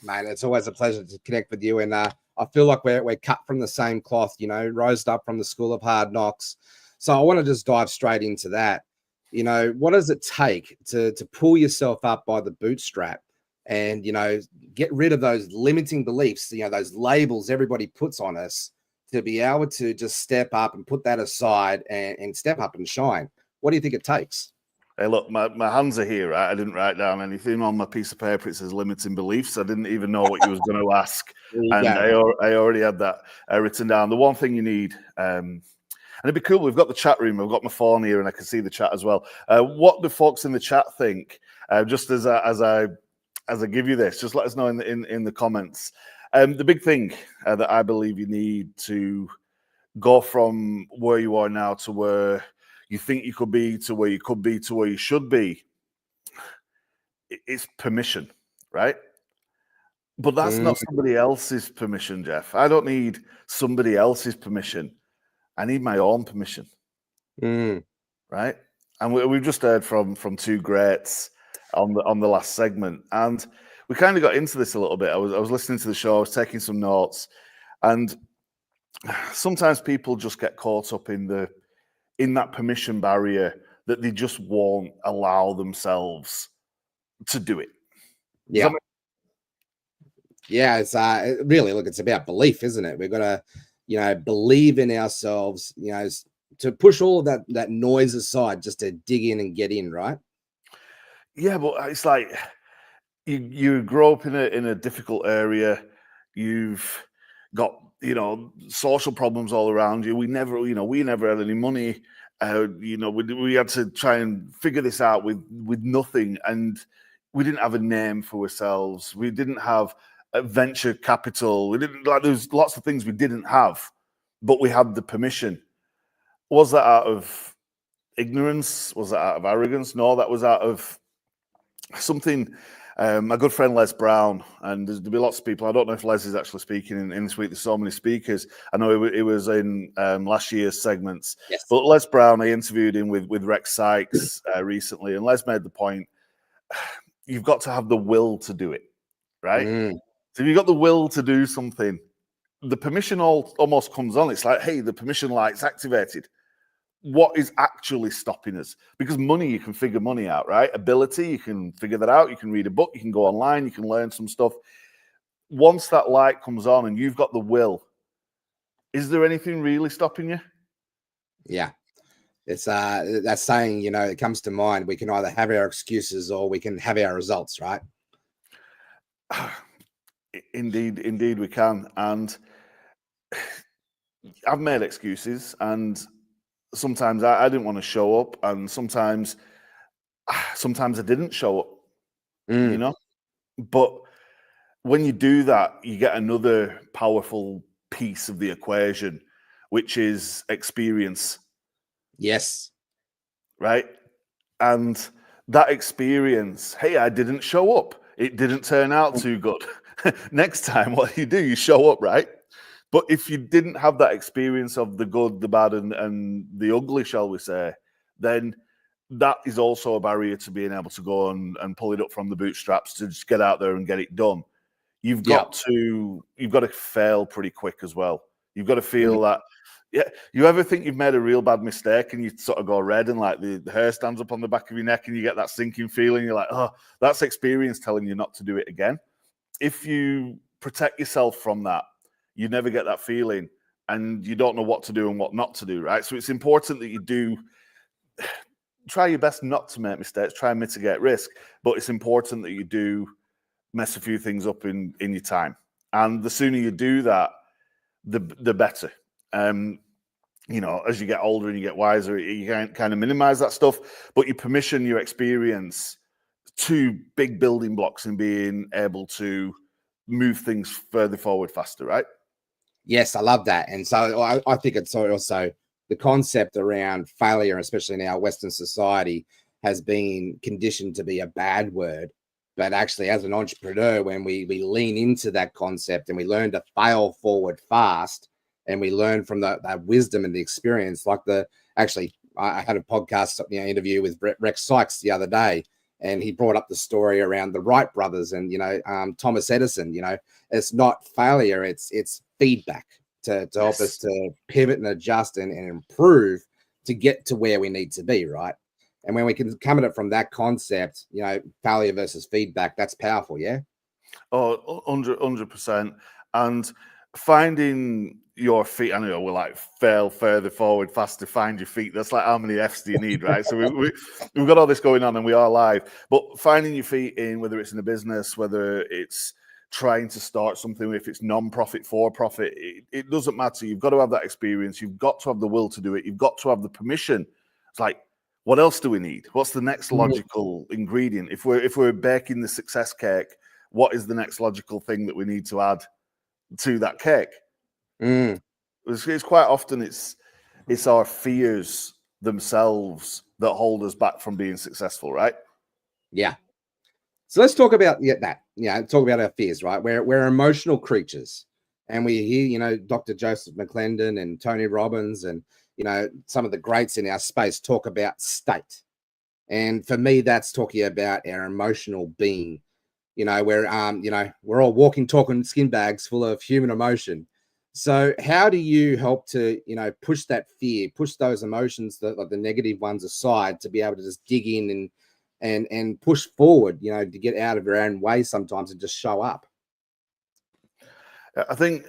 Man, it's always a pleasure to connect with you. And I feel like we're cut from the same cloth, you know, rose up from the school of hard knocks. So I want to just dive straight into that. You know, what does it take to pull yourself up by the bootstrap and, you know, get rid of those limiting beliefs, you know, those labels everybody puts on us, to be able to just step up and put that aside and step up and shine? What do you think it takes? Hey, look, my hands are here, right? I didn't write down anything on my piece of paper. It says limiting beliefs. I didn't even know what you was going to ask. And I already had that written down. The one thing you need, and it'd be cool, we've got the chat room. I've got my phone here and I can see the chat as well. What do folks in the chat think? Just as I give you this, just let us know in the comments. The big thing that I believe you need to go from where you are now to where you think you could be, to where you could be, to where you should be, it's permission, right? But that's not somebody else's permission, Jeff. I don't need somebody else's permission. I need my own permission, right? And we've just heard from two greats on the last segment, and we kind of got into this a little bit. I was listening to the show, I was taking some notes, and sometimes people just get caught up in that permission barrier that they just won't allow themselves to do it. Yeah. Yeah, it's really, look, it's about belief, isn't it? We've got to, you know, believe in ourselves, you know, to push all of that noise aside, just to dig in and get in, right? Yeah, but it's like you grow up in a difficult area. You've got, you know, social problems all around you. We never had any money. You know, we had to try and figure this out with nothing, and we didn't have a name for ourselves. We didn't have venture capital. We didn't, like, there's lots of things we didn't have, but we had the permission. Was that out of ignorance? Was that out of arrogance? No, that was out of something. My good friend Les Brown, and there'll be lots of people. I don't know if Les is actually speaking in this week. There's so many speakers. I know it was in last year's segments. Yes. But Les Brown, I interviewed him with Rex Sykes recently, and Les made the point: you've got to have the will to do it, right? So if you've got the will to do something, the permission almost comes on. It's like, hey, the permission light's activated. What is actually stopping us? Because money, you can figure money out, right? Ability, you can figure that out. You can read a book, you can go online, you can learn some stuff. Once that light comes on and you've got the will, is there anything really stopping you? Yeah. It's that saying, you know, it comes to mind. We can either have our excuses or we can have our results, right? Indeed we can. And I've made excuses, and sometimes I didn't want to show up, and sometimes I didn't show up, you know. But when you do that, you get another powerful piece of the equation, which is experience. Yes. Right? And that experience, hey, I didn't show up. It didn't turn out too good. Next time, what do? You show up, right? But if you didn't have that experience of the good, the bad, and the ugly, shall we say, then that is also a barrier to being able to go and pull it up from the bootstraps, to just get out there and get it done. You've got to fail pretty quick as well. You've got to feel that. Yeah, you ever think you've made a real bad mistake and you sort of go red and like the hair stands up on the back of your neck and you get that sinking feeling? You're like, oh, that's experience telling you not to do it again. If you protect yourself from that, you never get that feeling, and you don't know what to do and what not to do, right? So it's important that you do try your best not to make mistakes, try and mitigate risk, but it's important that you do mess a few things up in your time. And the sooner you do that, the better. You know, as you get older and you get wiser, you can kind of minimize that stuff, but you permission your experience, two big building blocks in being able to move things further forward faster, right? Yes, I love that. And so I think it's also the concept around failure, especially in our Western society, has been conditioned to be a bad word. But actually, as an entrepreneur, when we lean into that concept and we learn to fail forward fast, and we learn from that wisdom and the experience, like I had a podcast interview with Rex Sykes the other day, and he brought up the story around the Wright brothers and, Thomas Edison. It's not failure, it's feedback to help us to pivot and adjust and improve to get to where we need to be, right? And when we can come at it from that concept, you know, failure versus feedback, that's powerful, yeah? Oh, 100%. And finding your feet, I know we're like fail further forward, faster, find your feet. That's like how many F's do you need, right? So we've got all this going on and we are live. But finding your feet in, whether it's in a business, whether it's trying to start something, if it's non-profit, for-profit, it doesn't matter. You've got to have that experience. You've got to have the will to do it. You've got to have the permission. It's like, what else do we need? What's the next logical ingredient? If we're baking the success cake, what is the next logical thing that we need to add to that cake? It's quite often it's our fears themselves that hold us back from being successful, right? Yeah. So let's talk about that. Yeah, talk about our fears, right? We're emotional creatures, and we hear, you know, Dr. Joseph McClendon and Tony Robbins and, you know, some of the greats in our space talk about state. And for me, that's talking about our emotional being. You know, we're all walking, talking skin bags full of human emotion. So how do you help to, you know, push that fear, push those emotions, like the negative ones aside, to be able to just dig in and push forward, you know, to get out of your own way sometimes and just show up? I think,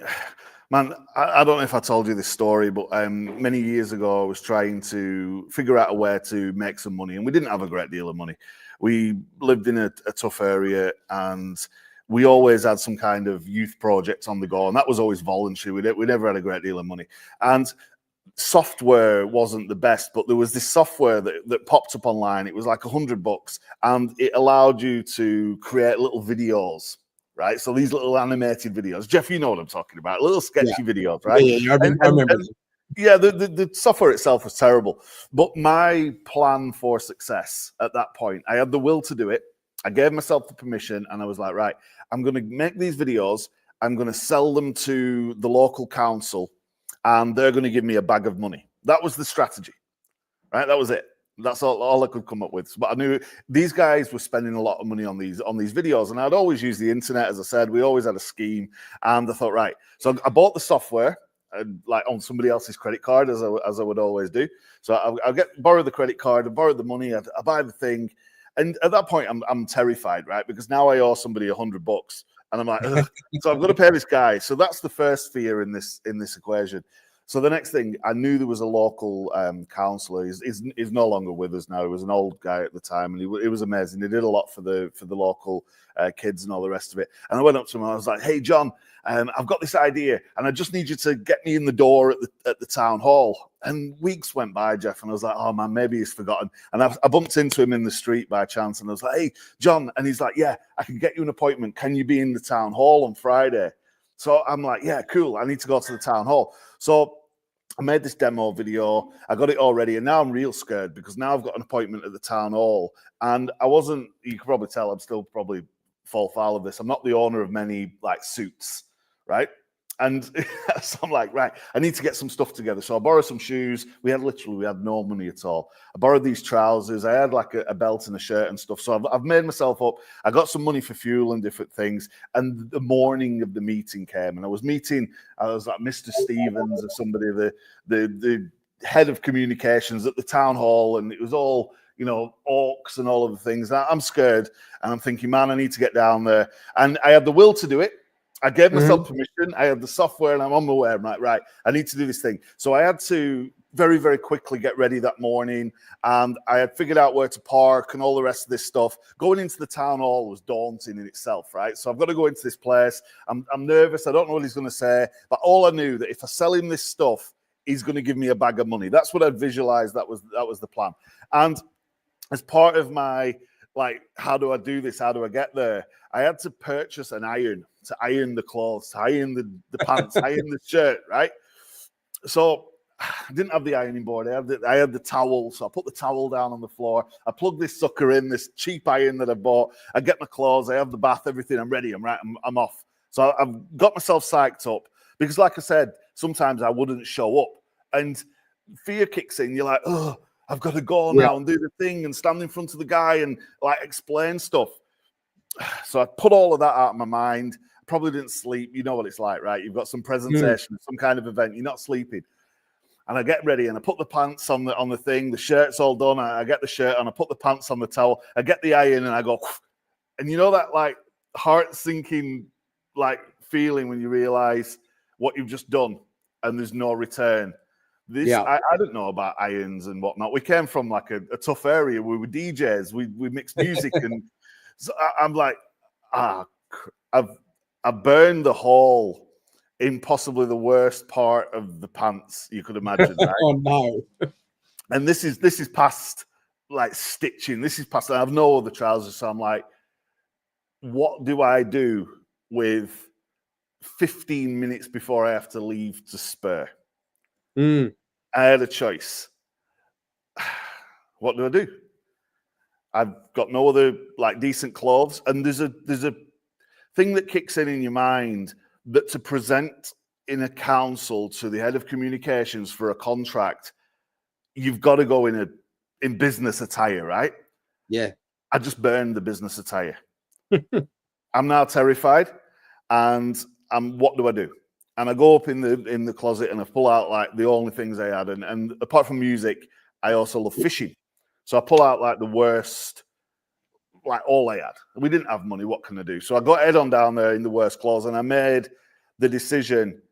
man, I don't know if I told you this story, but many years ago, I was trying to figure out a way to make some money, and we didn't have a great deal of money. We lived in a tough area, and we always had some kind of youth project on the go, and that was always voluntary. We never had a great deal of money. And software wasn't the best, but there was this software that popped up online. It was like $100, and it allowed you to create little videos. Right, so these little animated videos, Jeff, you know what I'm talking about, little sketchy videos, right? Yeah, I remember. Yeah, the software itself was terrible, but my plan for success at that point, I had the will to do it. I gave myself the permission, and I was like, right, I'm going to make these videos. I'm going to sell them to the local council, and they're going to give me a bag of money. That was the strategy, right? That was it. That's all I could come up with. But I knew these guys were spending a lot of money on these videos, and I'd always use the internet. As I said, we always had a scheme, and I thought, right. So I bought the software, like on somebody else's credit card, as I would always do. So I'll borrow the credit card, I borrow the money, I buy the thing, and at that point I'm terrified, right? Because now I owe somebody $100, and I'm like, so I've got to pay this guy. So that's the first fear in this equation. So the next thing, I knew there was a local councillor. He's no longer with us now. He was an old guy at the time, and he was amazing. He did a lot for the local kids and all the rest of it. And I went up to him and I was like, "Hey, John, I've got this idea, and I just need you to get me in the door at the town hall." And weeks went by, Jeff, and I was like, "Oh man, maybe he's forgotten." And I bumped into him in the street by chance, and I was like, "Hey, John," and he's like, "Yeah, I can get you an appointment. Can you be in the town hall on Friday?" So I'm like, "Yeah, cool. I need to go to the town hall." So I made this demo video. I got it all ready, and now I'm real scared because now I've got an appointment at the town hall, and I wasn't. You can probably tell I'm still probably fall foul of this. I'm not the owner of many like suits, right? And so I'm like, right, I need to get some stuff together. So I borrowed some shoes. We had no money at all. I borrowed these trousers. I had like a belt and a shirt and stuff. So I've made myself up. I got some money for fuel and different things. And the morning of the meeting came, and I was like Mr. Stevens or somebody, the head of communications at the town hall, and it was all, you know, orcs and all of the things. I'm scared, and I'm thinking, man, I need to get down there. And I had the will to do it. I gave myself permission. I had the software, and I'm on my way. I'm like, right, I need to do this thing. So I had to very, very quickly get ready that morning, and I had figured out where to park and all the rest of this stuff. Going into the town hall was daunting in itself, right? So I've got to go into this place. I'm nervous. I don't know what he's going to say, but all I knew that if I sell him this stuff, he's going to give me a bag of money. That's what I visualized. That was the plan. And as part of my, like, how do I do this? How do I get there? I had to purchase an iron to iron the clothes, to iron the pants, iron the shirt, right? So I didn't have the ironing board. I had the towel. So I put the towel down on the floor. I plugged this sucker in, this cheap iron that I bought. I get my clothes. I have the bath, everything. I'm ready. I'm off. So I've got myself psyched up because, like I said, sometimes I wouldn't show up, and fear kicks in. You're like, oh, I've got to go now and do the thing and stand in front of the guy and like explain stuff. So I put all of that out of my mind, probably didn't sleep. You know what it's like, right? You've got some presentation, some kind of event. You're not sleeping. And I get ready and I put the pants on the thing. The shirt's all done. I get the shirt on. I put the pants on the towel. I get the iron and I go, and you know that like heart sinking like feeling when you realize what you've just done and there's no return. I didn't know about irons and whatnot. We came from like a tough area. We were DJs. We mixed music, and so I'm like, I burned the hole in possibly the worst part of the pants you could imagine. Right? Oh no! And this is past like stitching. This is past. I have no other trousers, so I'm like, what do I do with 15 minutes before I have to leave to spur? I had a choice. What do I do? I've got no other like decent clothes, and there's a thing that kicks in your mind that to present in a council to the head of communications for a contract, you've got to go in business attire, right? Yeah. I just burned the business attire. I'm now terrified, and what do I do? And I go up in the closet and I pull out like the only things I had, and apart from music, I also love fishing. So I pull out like the worst, like all I had. We didn't have money. What can I do? So I got head on down there in the worst clothes, and I made the decision: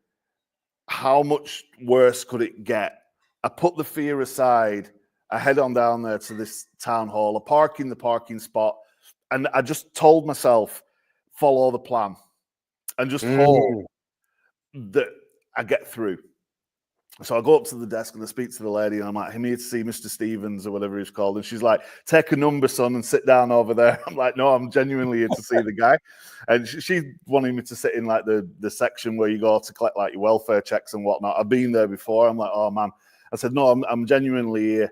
how much worse could it get? I put the fear aside. I head on down there to this town hall. I park in the parking spot, and I just told myself, follow the plan, and just hope that I get through. So I go up to the desk and I speak to the lady, and I'm like, I'm here to see Mr. Stevens or whatever he's called. And she's like, take a number, son, and sit down over there. I'm like, no, I'm genuinely here to see the guy. And she's wanting me to sit in like the section where you go to collect like your welfare checks and whatnot. I've been there before. I'm like, oh man. I said, no, I'm genuinely here.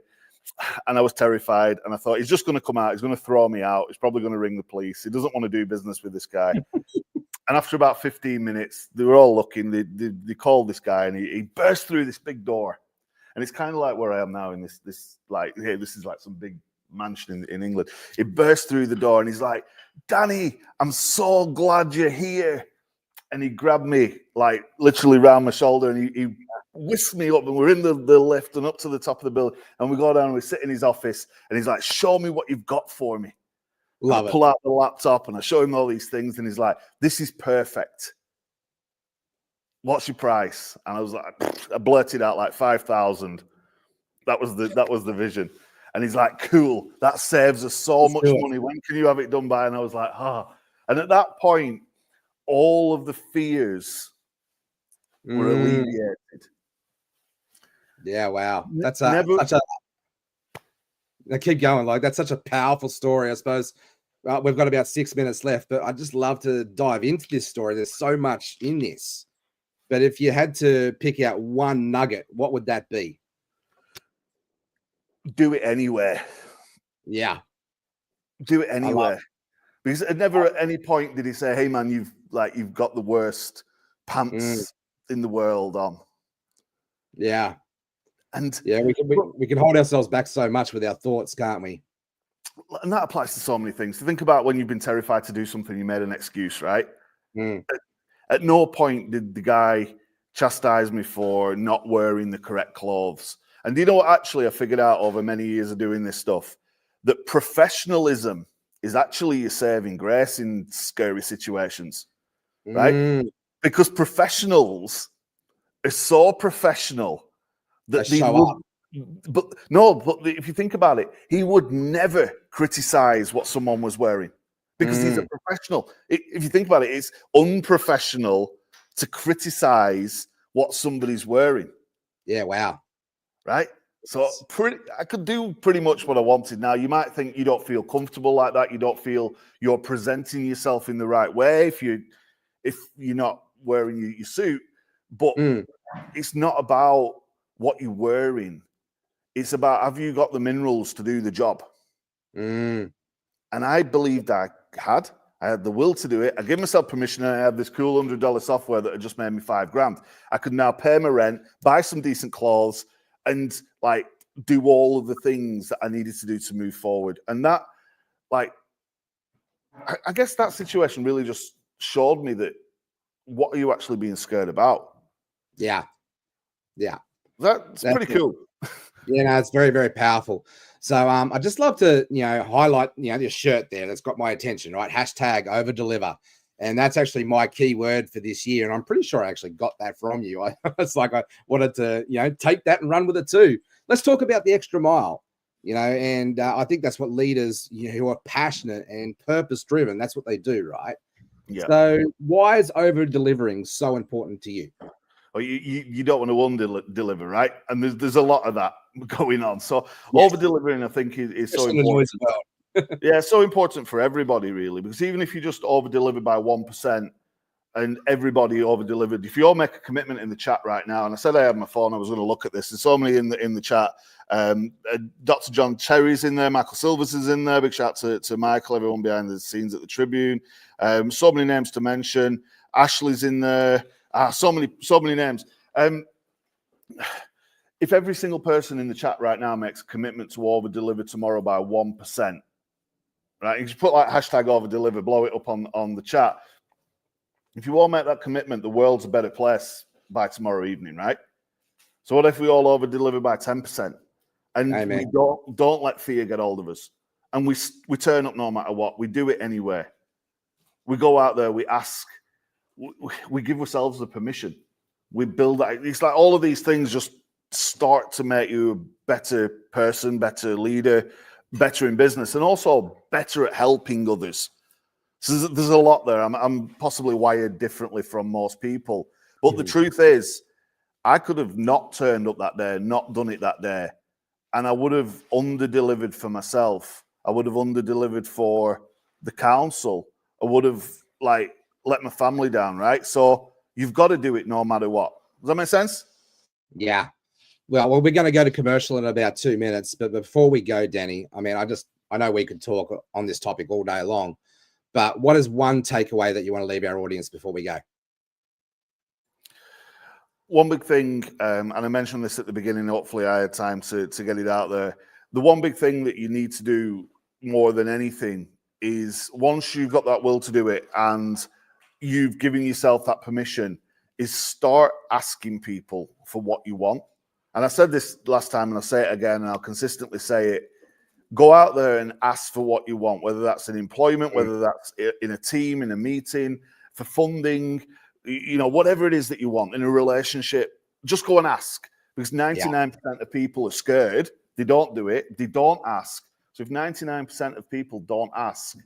And I was terrified. And I thought, he's just going to come out. He's going to throw me out. He's probably going to ring the police. He doesn't want to do business with this guy. And after about 15 minutes, they were all looking. They called this guy, and he burst through this big door. And it's kind of like where I am now in this like, hey, this is like some big mansion in England. He burst through the door, and he's like, Danny, I'm so glad you're here. And he grabbed me like literally around my shoulder, and he whisked me up, and we're in the lift and up to the top of the building. And we go down and we sit in his office, and he's like, show me what you've got for me. I pull out the laptop and I show him all these things, and he's like, this is perfect. What's your price? And I was like, I blurted out like 5,000. That was the vision. And he's like, cool, that saves us so much money. When can you have it done by? And I was like, And at that point, all of the fears were alleviated. Yeah, wow. I keep going. Like, that's such a powerful story. I suppose we've got about 6 minutes left, but I'd just love to dive into this story. There's so much in this. But if you had to pick out one nugget, what would that be? Do it anywhere. Yeah. Do it anywhere. Because at never at any point did he say, hey man, you've got the worst pants in the world on. Yeah. And yeah, we can hold ourselves back so much with our thoughts, can't we? And that applies to so many things. Think about when you've been terrified to do something, you made an excuse, right? At no point did the guy chastise me for not wearing the correct clothes. And do you know what actually I figured out over many years of doing this stuff? That professionalism is actually your saving grace in scary situations, right? Because professionals are so professional that they would, but if you think about it, he would never criticize what someone was wearing because he's a professional. If you think about it, it's unprofessional to criticize what somebody's wearing. Yeah, wow. Right? So I could do pretty much what I wanted. Now, you might think you don't feel comfortable like that. You don't feel you're presenting yourself in the right way if you're not wearing your suit. But it's not about what you're wearing. It's about, have you got the minerals to do the job? And I believed I had the will to do it. I gave myself permission, and I had this cool $100 software that had just made me $5,000. I could now pay my rent, buy some decent clothes, and like do all of the things that I needed to do to move forward. And that, like, I guess that situation really just showed me that what are you actually being scared about? Yeah. That's pretty cool. Yeah, no, it's very, very powerful. So I'd just love to, highlight, your shirt there that's got my attention, right? Hashtag over deliver. And that's actually my key word for this year. And I'm pretty sure I actually got that from you. It's like I wanted to, take that and run with it too. Let's talk about the extra mile, and I think that's what leaders, who are passionate and purpose driven, that's what they do, right? Yeah. So why is over delivering so important to you? Well, you don't want to under-deliver, right? And there's a lot of that going on. So Yes. over-delivering, I think, is so important. Yeah, so important for everybody, really, because even if you just over-deliver by 1% and everybody over-delivered, if you all make a commitment in the chat right now, and I said I had my phone, I was going to look at this. There's so many in the chat. Dr. John Terry's in there, Michael Silvers is in there. Big shout to Michael, everyone behind the scenes at the Tribune. So many names to mention. Ashley's in there. So many names. If every single person in the chat right now makes a commitment to over-deliver tomorrow by 1%, right? You just put like hashtag over-deliver, blow it up on the chat. If you all make that commitment, the world's a better place by tomorrow evening, right? So what if we all over-deliver by 10%? And Amen. we don't let fear get hold of us. And we turn up no matter what. We do it anyway. We go out there, we ask, we give ourselves the permission. We build that. It's like all of these things just start to make you a better person, better leader, better in business, and also better at helping others. So there's a lot there. I'm possibly wired differently from most people. But the truth is, I could have not turned up that day, not done it that day, and I would have under-delivered for myself. I would have under-delivered for the council. I would have let my family down, right? So you've got to do it no matter what. Does that make sense? Yeah. Well, we're going to go to commercial in about 2 minutes, but before we go, Denny, I know we could talk on this topic all day long, but what is one takeaway that you want to leave our audience before we go? One big thing, and I mentioned this at the beginning, hopefully I had time to get it out there. The one big thing that you need to do more than anything is, once you've got that will to do it and you've given yourself that permission, is start asking people for what you want. And I said this last time and I'll say it again and I'll consistently say it. Go out there and ask for what you want, whether that's in employment, whether that's in a team, in a meeting, for funding, whatever it is that you want in a relationship. Just go and ask, because 99% of people are scared. They don't do it. They don't ask. So if 99% of people don't ask,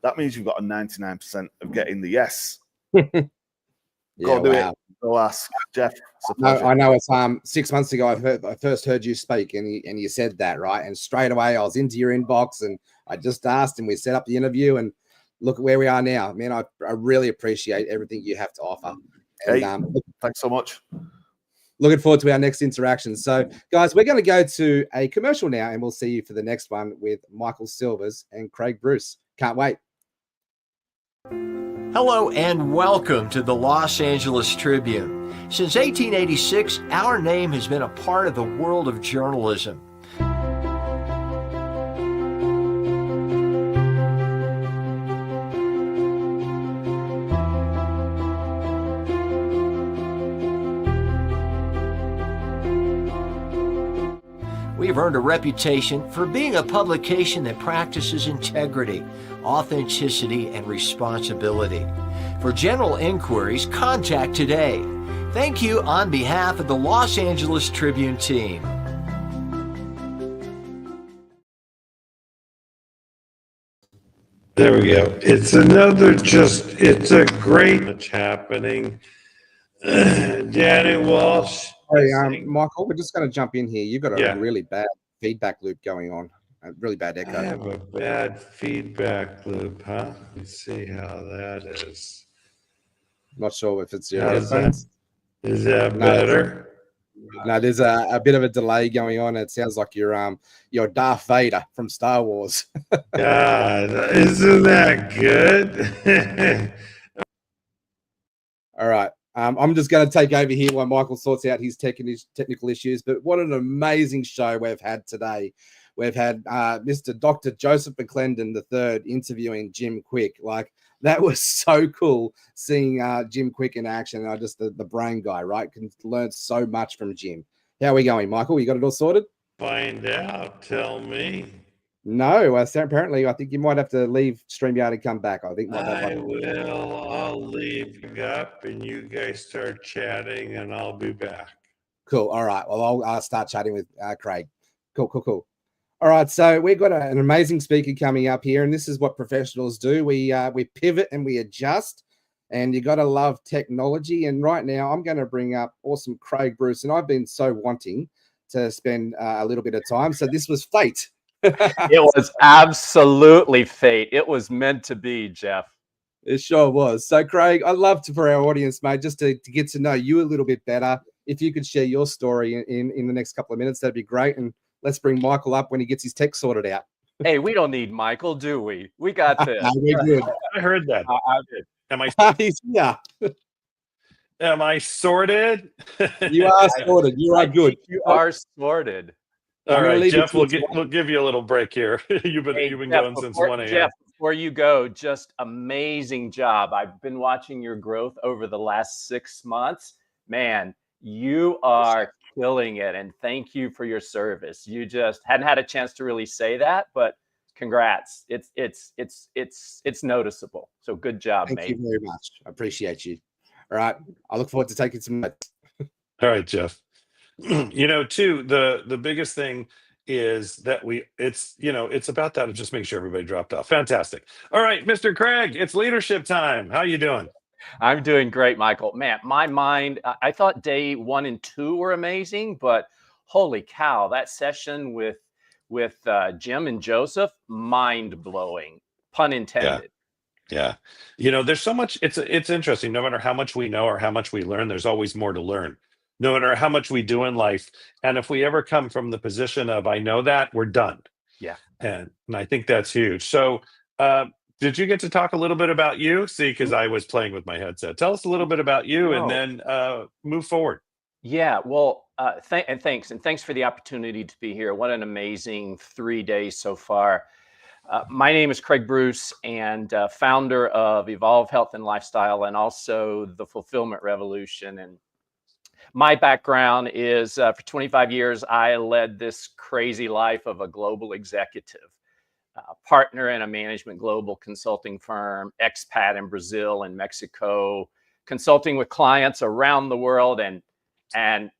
that means you've got a 99% of getting the yes. Go do it. Go ask. Jeff, I know it's 6 months ago I first heard you speak and you said that, right? And straight away I was into your inbox and I just asked and we set up the interview and look at where we are now. Man, I really appreciate everything you have to offer. And, thanks so much. Looking forward to our next interaction. So, guys, we're going to go to a commercial now, and we'll see you for the next one with Michael Silvers and Craig Bruce. Can't wait. Hello and welcome to the Los Angeles Tribune. Since 1886, our name has been a part of the world of journalism. We've earned a reputation for being a publication that practices integrity, authenticity, and responsibility. For general inquiries, contact today. Thank you on behalf of the Los Angeles Tribune team. There we go. It's a great much happening. Danny Walsh. Hey, Michael, we're just going to jump in here. You've got a really bad feedback loop going on, a really bad echo. I have a bad feedback loop, huh? Let's see how that is. Not sure if it's your headphones. Is that better? No, there's a bit of a delay going on. It sounds like you're Darth Vader from Star Wars. God, isn't that good? All right. I'm just going to take over here while Michael sorts out his technical issues. But what an amazing show we've had today. We've had Mr. Dr. Joseph McClendon III interviewing Jim Kwik. Like, that was so cool seeing Jim Kwik in action. I just, the brain guy, right? Can learn so much from Jim. How are we going, Michael? You got it all sorted? Find out. Tell me. No, apparently I think you might have to leave StreamYard and come back. I think I will. I'll leave up and you guys start chatting and I'll be back. Cool. All right. Well, I'll start chatting with Craig. Cool. All right. So we've got an amazing speaker coming up here, and this is what professionals do. We pivot and we adjust, and you got to love technology. And right now I'm going to bring up awesome Craig Bruce, and I've been so wanting to spend a little bit of time. So this was fate. It was absolutely fate. It was meant to be, Jeff. It sure was. So, Craig, I'd love to, for our audience, mate, just to get to know you a little bit better. If you could share your story in the next couple of minutes, that'd be great. And let's bring Michael up when he gets his tech sorted out. Hey, we don't need Michael, do we? We got this. We're good. I heard that. Am I? He's here. Am I sorted? You are sorted. You are good. You are sorted. All right, Jeff, we'll give you a little break here. You've been Jeff, going since 1 a.m. Jeff, before you go, just amazing job. I've been watching your growth over the last 6 months. Man, you are killing it, and thank you for your service. You just hadn't had a chance to really say that, but congrats. It's noticeable. So good job, mate. Thank you very much. I appreciate you. All right, I look forward to taking some notes. All right, Jeff. Too, the biggest thing is that it's about that. Just make sure everybody dropped off. Fantastic. All right, Mr. Craig, it's leadership time. How you doing? I'm doing great, Michael. Man, my mind, I thought day 1 and 2 were amazing, but holy cow, that session with Jim and Joseph, mind blowing, pun intended. Yeah. There's so much, it's interesting. No matter how much we know or how much we learn, there's always more to learn. No matter how much we do in life. And if we ever come from the position of, I know that, we're done. Yeah. And I think that's huge. So did you get to talk a little bit about you? See, because I was playing with my headset. Tell us a little bit about you and then move forward. Yeah, well, thanks for the opportunity to be here. What an amazing 3 days so far. My name is Craig Bruce, and founder of Evolve Health and Lifestyle, and also the Fulfillment Revolution. And my background is for 25 years, I led this crazy life of a global executive, partner in a management global consulting firm, expat in Brazil and Mexico, consulting with clients around the world. And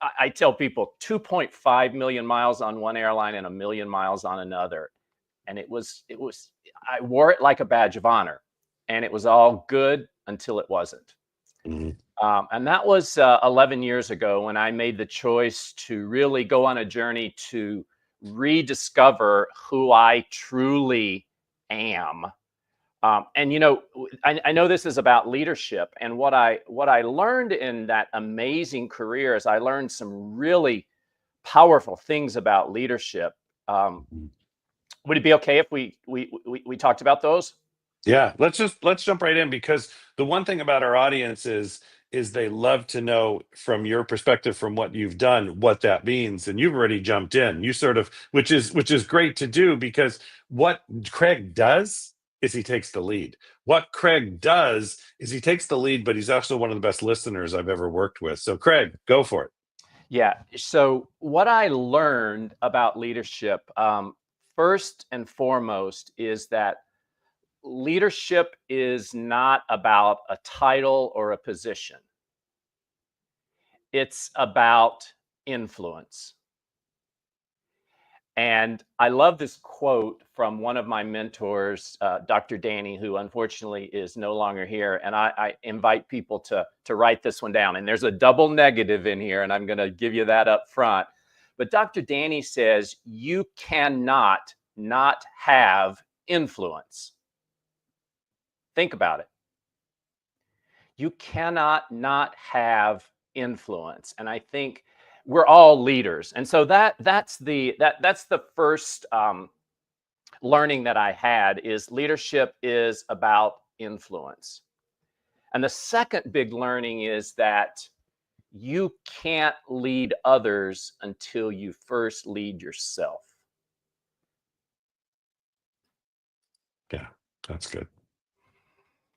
I tell people 2.5 million miles on one airline and 1 million miles on another. And it was, I wore it like a badge of honor, and it was all good until it wasn't. Mm-hmm. And that was 11 years ago when I made the choice to really go on a journey to rediscover who I truly am. And I know this is about leadership, and what I learned in that amazing career is I learned some really powerful things about leadership. Would it be okay if we talked about those? Yeah, let's jump right in, because the one thing about our audience is they love to know from your perspective, from what you've done, what that means. And you've already jumped in. You sort of, which is great to do, because what Craig does is he takes the lead. What Craig does is he takes the lead, but he's also one of the best listeners I've ever worked with. So Craig, go for it. Yeah. So what I learned about leadership, first and foremost, is that leadership is not about a title or a position. It's about influence. And I love this quote from one of my mentors, Dr. Danny, who unfortunately is no longer here. And I invite people to write this one down. And there's a double negative in here, and I'm going to give you that up front. But Dr. Danny says, you cannot not have influence. Think about it. You cannot not have influence. And I think we're all leaders. And so that's the first learning that I had, is leadership is about influence. And the second big learning is that you can't lead others until you first lead yourself. Yeah, that's good.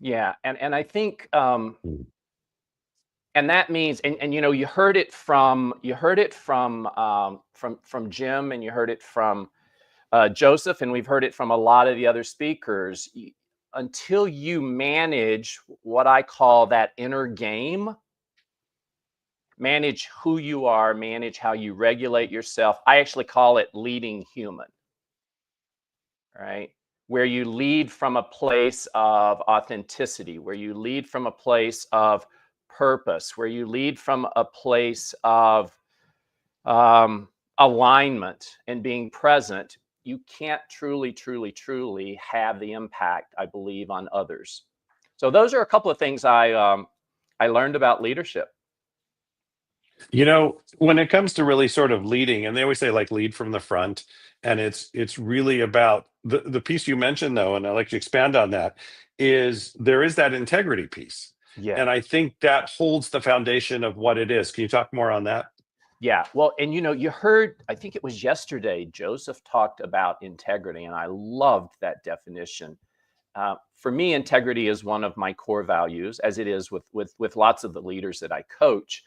Yeah, and I think Mm. and that means, and you know, you heard it from from Jim, and you heard it from Joseph, and we've heard it from a lot of the other speakers. Until you manage what I call that inner game, manage who you are, manage how you regulate yourself. I actually call it leading human, right? Where you lead from a place of authenticity, where you lead from a place of purpose, where you lead from a place of alignment and being present. You can't truly have the impact, I believe, on others. So those are a couple of things I learned about leadership. You know, when it comes to really sort of leading, and they always say like lead from the front, and it's really about the piece you mentioned though, and I'd like to expand on that, is there is that integrity piece. Yeah. And I think that holds the foundation of what it is. Can you talk more on that? Yeah. Well, and you know, you heard, I think it was yesterday, Joseph talked about integrity, and I loved that definition. For me, integrity is one of my core values, as it is with lots of the leaders that I coach.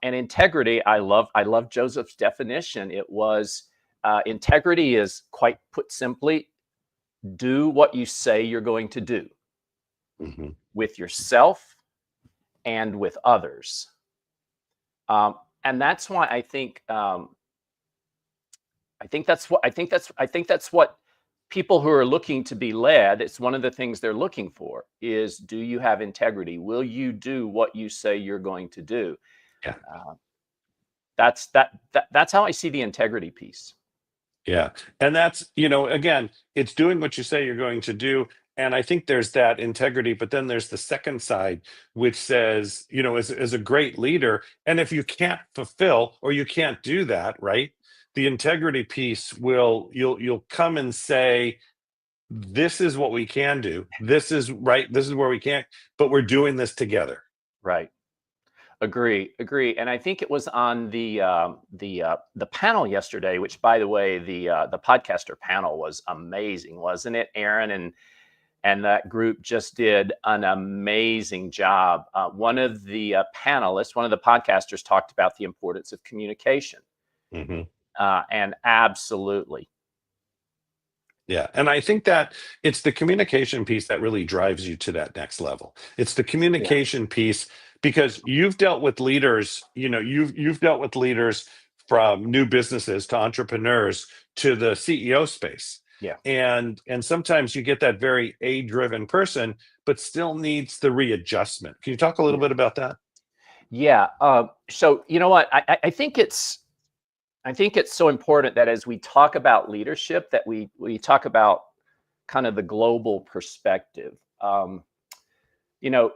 And integrity, I love Joseph's definition. It was integrity is, quite put simply, do what you say you're going to do with yourself and with others. And that's why I think that's what people who are looking to be led, it's one of the things they're looking for is, do you have integrity? Will you do what you say you're going to do? Yeah. That's how I see the integrity piece. Yeah. And that's, you know, again, it's doing what you say you're going to do. And I think there's that integrity, but then there's the second side, which says, you know, as a great leader, and if you can't fulfill or you can't do that, right? The integrity piece you'll come and say, this is what we can do. This is right. This is where we can't, but we're doing this together. Right. Agree. And I think it was on the panel yesterday, which, by the way, the podcaster panel was amazing, wasn't it? Aaron and that group just did an amazing job. One of the panelists, one of the podcasters, talked about the importance of communication, and absolutely. Yeah. And I think that it's the communication piece that really drives you to that next level. It's the communication piece, because you've dealt with leaders, you know, you've dealt with leaders from new businesses to entrepreneurs to the CEO space. Yeah. And sometimes you get that very A-driven person, but still needs the readjustment. Can you talk a little bit about that? Yeah. So you know what? I think it's so important that as we talk about leadership, that we talk about kind of the global perspective. You know,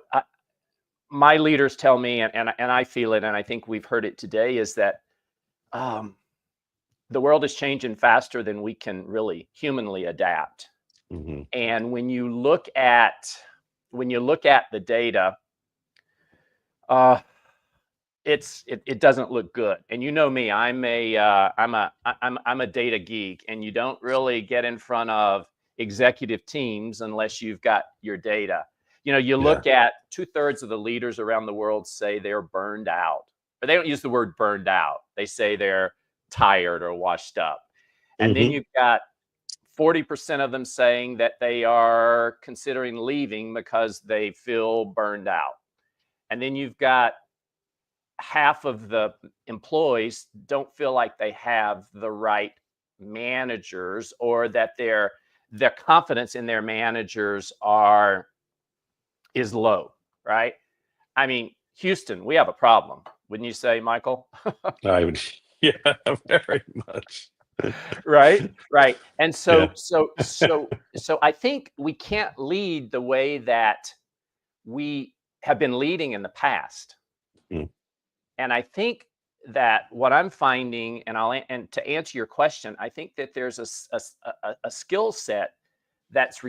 my leaders tell me, and I feel it, and I think we've heard it today, is that the world is changing faster than we can really humanly adapt. And when you look at the data, it doesn't look good. And you know me, I'm a data geek, and you don't really get in front of executive teams unless you've got your data. You know, you look at 2/3 of the leaders around the world say they're burned out, or they don't use the word burned out. They say they're tired or washed up. And then you've got 40% of them saying that they are considering leaving because they feel burned out. And then you've got half of the employees don't feel like they have the right managers, or that their confidence in their managers is low, right? I mean, Houston, we have a problem, wouldn't you say, Michael? I would, yeah, very much. Right. And so I think we can't lead the way that we have been leading in the past. And I think that what I'm finding, and to answer your question, I think that there's a skill set that's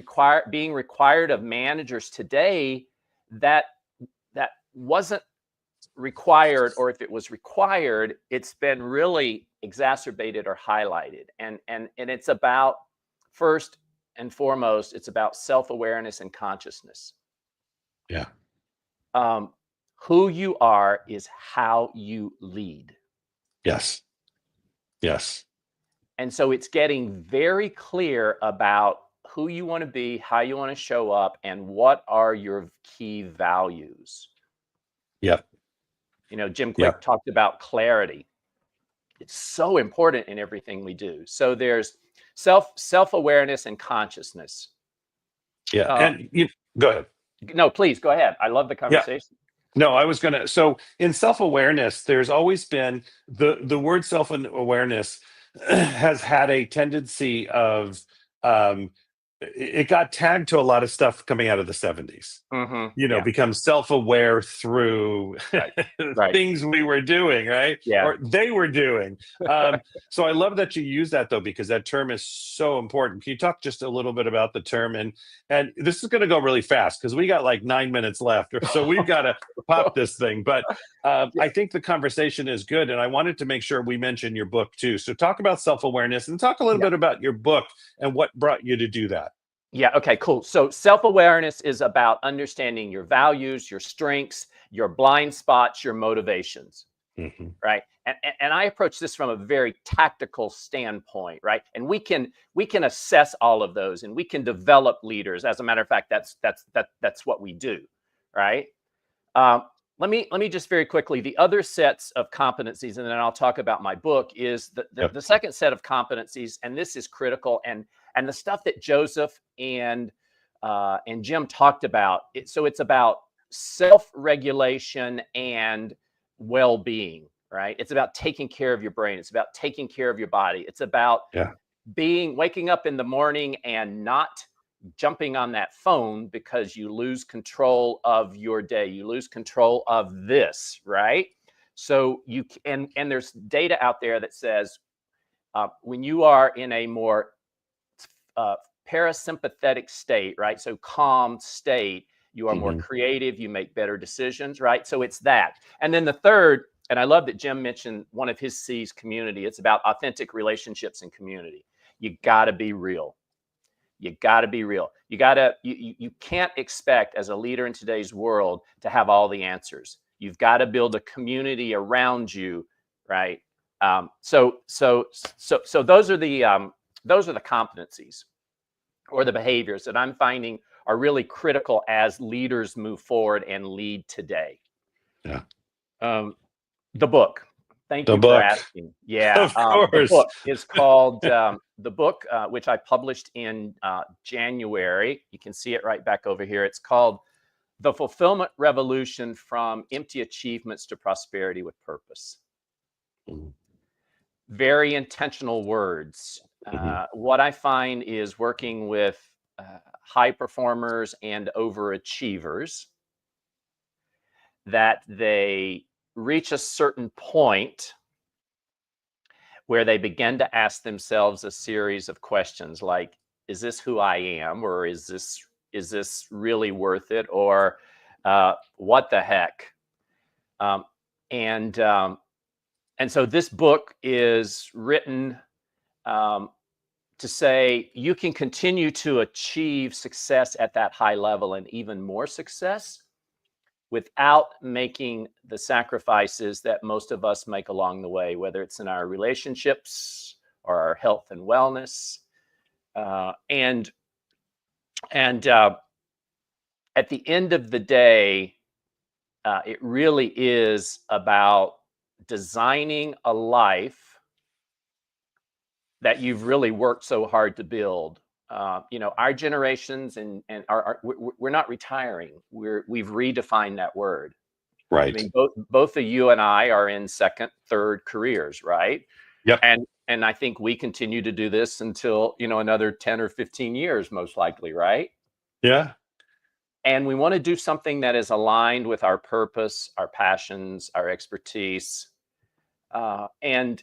being required of managers today that wasn't required, or if it was required, it's been really exacerbated or highlighted. And it's about, first and foremost, it's about self-awareness and consciousness. Yeah. Who you are is how you lead. Yes. Yes. And so it's getting very clear about who you want to be, how you want to show up, and what are your key values. Yep. You know, Jim Kwik Yep. talked about clarity. It's so important in everything we do. So there's self-awareness and consciousness. Yeah. And you go ahead. No, please go ahead. I love the conversation. No, I was gonna. So in self-awareness, there's always been the word self-awareness has had a tendency of it got tagged to a lot of stuff coming out of the 70s. Become self-aware through Right. things we were doing, right? Yeah. Or they were doing. So I love that you use that, though, because that term is so important. Can you talk just a little bit about the term? And this is going to go really fast because we got like 9 minutes left. So we've got to pop this thing. But I think the conversation is good. And I wanted to make sure we mention your book, too. So talk about self-awareness and talk a little bit about your book and what brought you to do that. Yeah. Okay, cool. So self-awareness is about understanding your values, your strengths, your blind spots, your motivations, right? And I approach this from a very tactical standpoint, right? And we can assess all of those, and we can develop leaders. As a matter of fact, that's what we do, right? Let me just very quickly, the other sets of competencies, and then I'll talk about my book, is the second set of competencies, and this is critical, and the stuff that Joseph and Jim talked about. So it's about self-regulation and well-being, right? It's about taking care of your brain. It's about taking care of your body. It's about waking up in the morning and not jumping on that phone because you lose control of your day. You lose control of this, right? So and there's data out there that says when you are in a more parasympathetic state, right? So calm state, you are more creative, you make better decisions, right? So it's that. And then the third, and I love that Jim mentioned one of his C's, community. It's about authentic relationships and community. You got to be real. You got to be real. You can't expect as a leader in today's world to have all the answers. You've got to build a community around you, right? So those are the competencies or the behaviors that I'm finding are really critical as leaders move forward and lead today. Yeah. The book. Thank you for asking. Yeah. Of course. The book is called the book, which I published in January. You can see it right back over here. It's called The Fulfillment Revolution: From Empty Achievements to Prosperity with Purpose. Very intentional words. What I find is working with high performers and overachievers, that they reach a certain point where they begin to ask themselves a series of questions like, is this who I am? Or is this really worth it? Or what the heck? And so this book is written to say you can continue to achieve success at that high level and even more success without making the sacrifices that most of us make along the way, whether it's in our relationships or our health and wellness. And at the end of the day, it really is about designing a life that you've really worked so hard to build. Our generations we're not retiring. We've redefined that word. Right. I mean, both of you and I are in second, third careers, right? Yep. And I think we continue to do this until, another 10 or 15 years, most likely, right? Yeah. And we want to do something that is aligned with our purpose, our passions, our expertise. And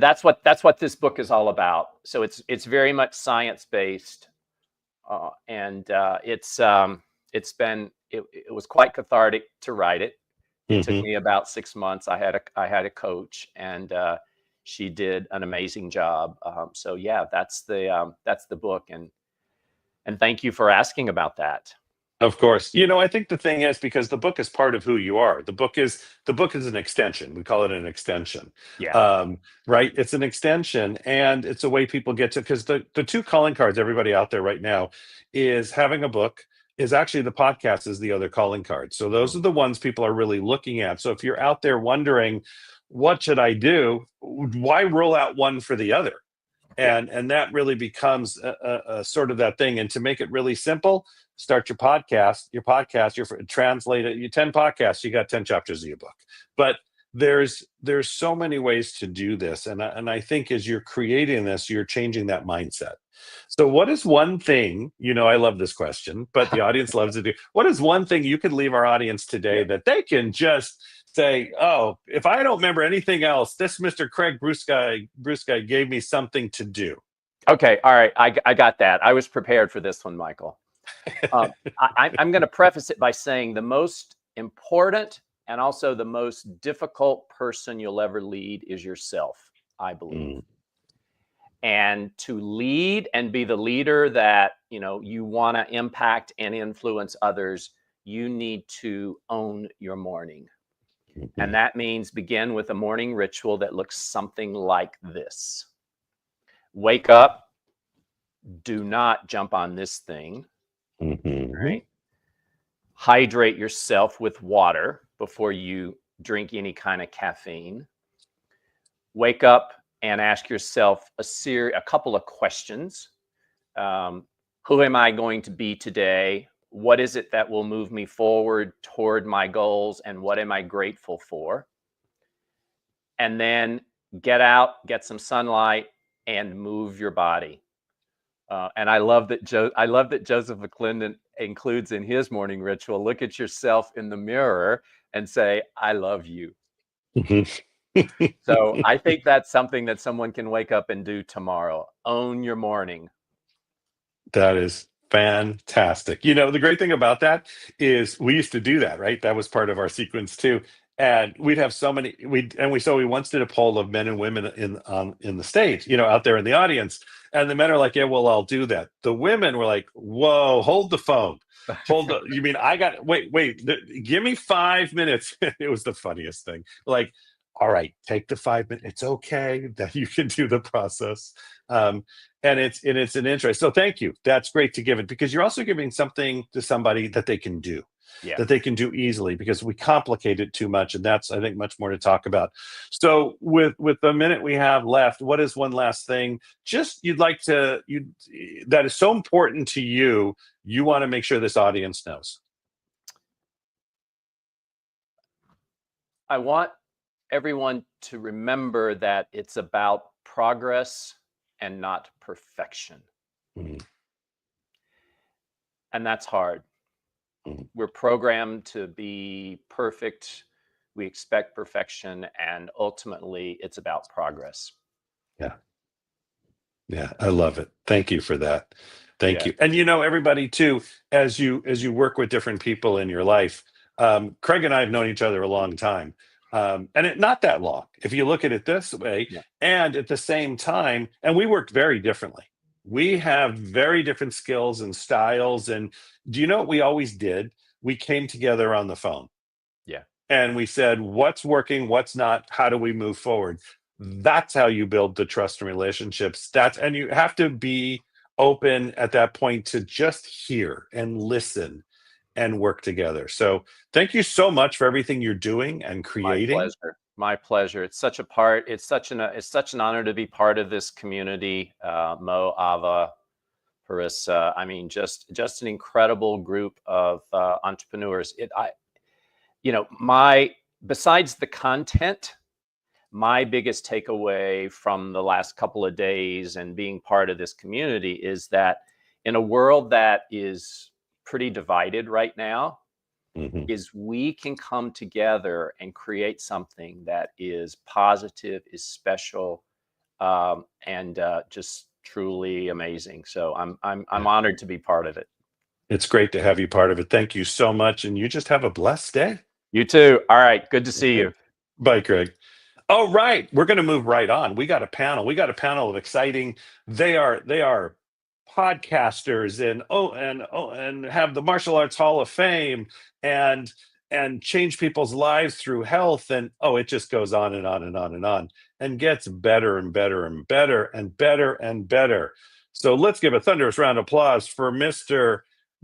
that's what this book is all about. So it's very much science based, and it's been it was quite cathartic to write it. It took Mhm. me about 6 months. I had a coach, and she did an amazing job. So yeah, that's the book, and thank you for asking about that. Of course. I think the thing is, because the book is part of who you are. The book is an extension. We call it an extension. Yeah. Right? It's an extension, and it's a way people get to, because the two calling cards everybody out there right now is having a book, is actually the podcast is the other calling card. So those are the ones people are really looking at. So if you're out there wondering, what should I do? Why rule out one for the other? And that really becomes a sort of that thing. And to make it really simple, start your podcast, translate it, you 10 podcasts, you got 10 chapters of your book. But there's so many ways to do this, and I think as you're creating this, you're changing that mindset. So what is one thing, I love this question, but the audience loves it too. What is one thing you could leave our audience today that they can just say, oh, if I don't remember anything else, this Mr. Craig Bruce guy gave me something to do? Okay. All right. I got that. I was prepared for this one, Michael. I'm going to preface it by saying the most important and also the most difficult person you'll ever lead is yourself, I believe. And to lead and be the leader that, you want to impact and influence others, you need to own your morning. And that means begin with a morning ritual that looks something like this. Wake up. Do not jump on this thing. Right? Hydrate yourself with water before you drink any kind of caffeine. Wake up and ask yourself a couple of questions. Who am I going to be today? What is it that will move me forward toward my goals? And what am I grateful for? And then get out, get some sunlight, and move your body. And I love that Joseph McClendon includes in his morning ritual, look at yourself in the mirror and say, I love you. So I think that's something that someone can wake up and do tomorrow. Own your morning. That is fantastic. The great thing about that is we used to do that, right? That was part of our sequence too. And we'd have so many, we once did a poll of men and women in the stage, out there in the audience. And the men are like, yeah, well, I'll do that. The women were like, whoa, hold the phone. You mean wait, give me 5 minutes. It was the funniest thing. Like, all right, take the 5 minutes. It's okay that you can do the process. And it's an interest. So thank you. That's great to give it, because you're also giving something to somebody that they can do, that they can do easily, because we complicate it too much. And that's, I think, much more to talk about. So with the minute we have left, what is one last thing just that is so important to you want to make sure this audience knows? I want everyone to remember that it's about progress and not perfection. And that's hard. We're programmed to be perfect. We expect perfection, and ultimately it's about progress. Yeah, I love it. Thank you for that. Thank you. And everybody too, as you work with different people in your life, Craig and I have known each other a long time. And not that long, if you look at it this way. And at the same time, and we worked very differently. We have very different skills and styles. And do you know what we always did? We came together on the phone. And we said, what's working, what's not, how do we move forward? That's how you build the trust and relationships. And you have to be open at that point to just hear and listen and work together. So thank you so much for everything you're doing and creating. My pleasure. It's such an honor to be part of this community. Mo, Ava, Parissa. I mean, just an incredible group of entrepreneurs. Besides the content, my biggest takeaway from the last couple of days and being part of this community is that in a world that is pretty divided right now, is we can come together and create something that is positive, is special, and just truly amazing. So I'm honored to be part of it. It's great to have you part of it. Thank you so much. And you just have a blessed day. You too. All right. Good to see you. Bye, Craig. All right, we're going to move right on. We got a panel. We got a panel of exciting. They are podcasters and have the Martial Arts Hall of Fame and change people's lives through health, and it just goes on and on and on and on and gets better and better and better and better and better. So let's give a thunderous round of applause for Mr.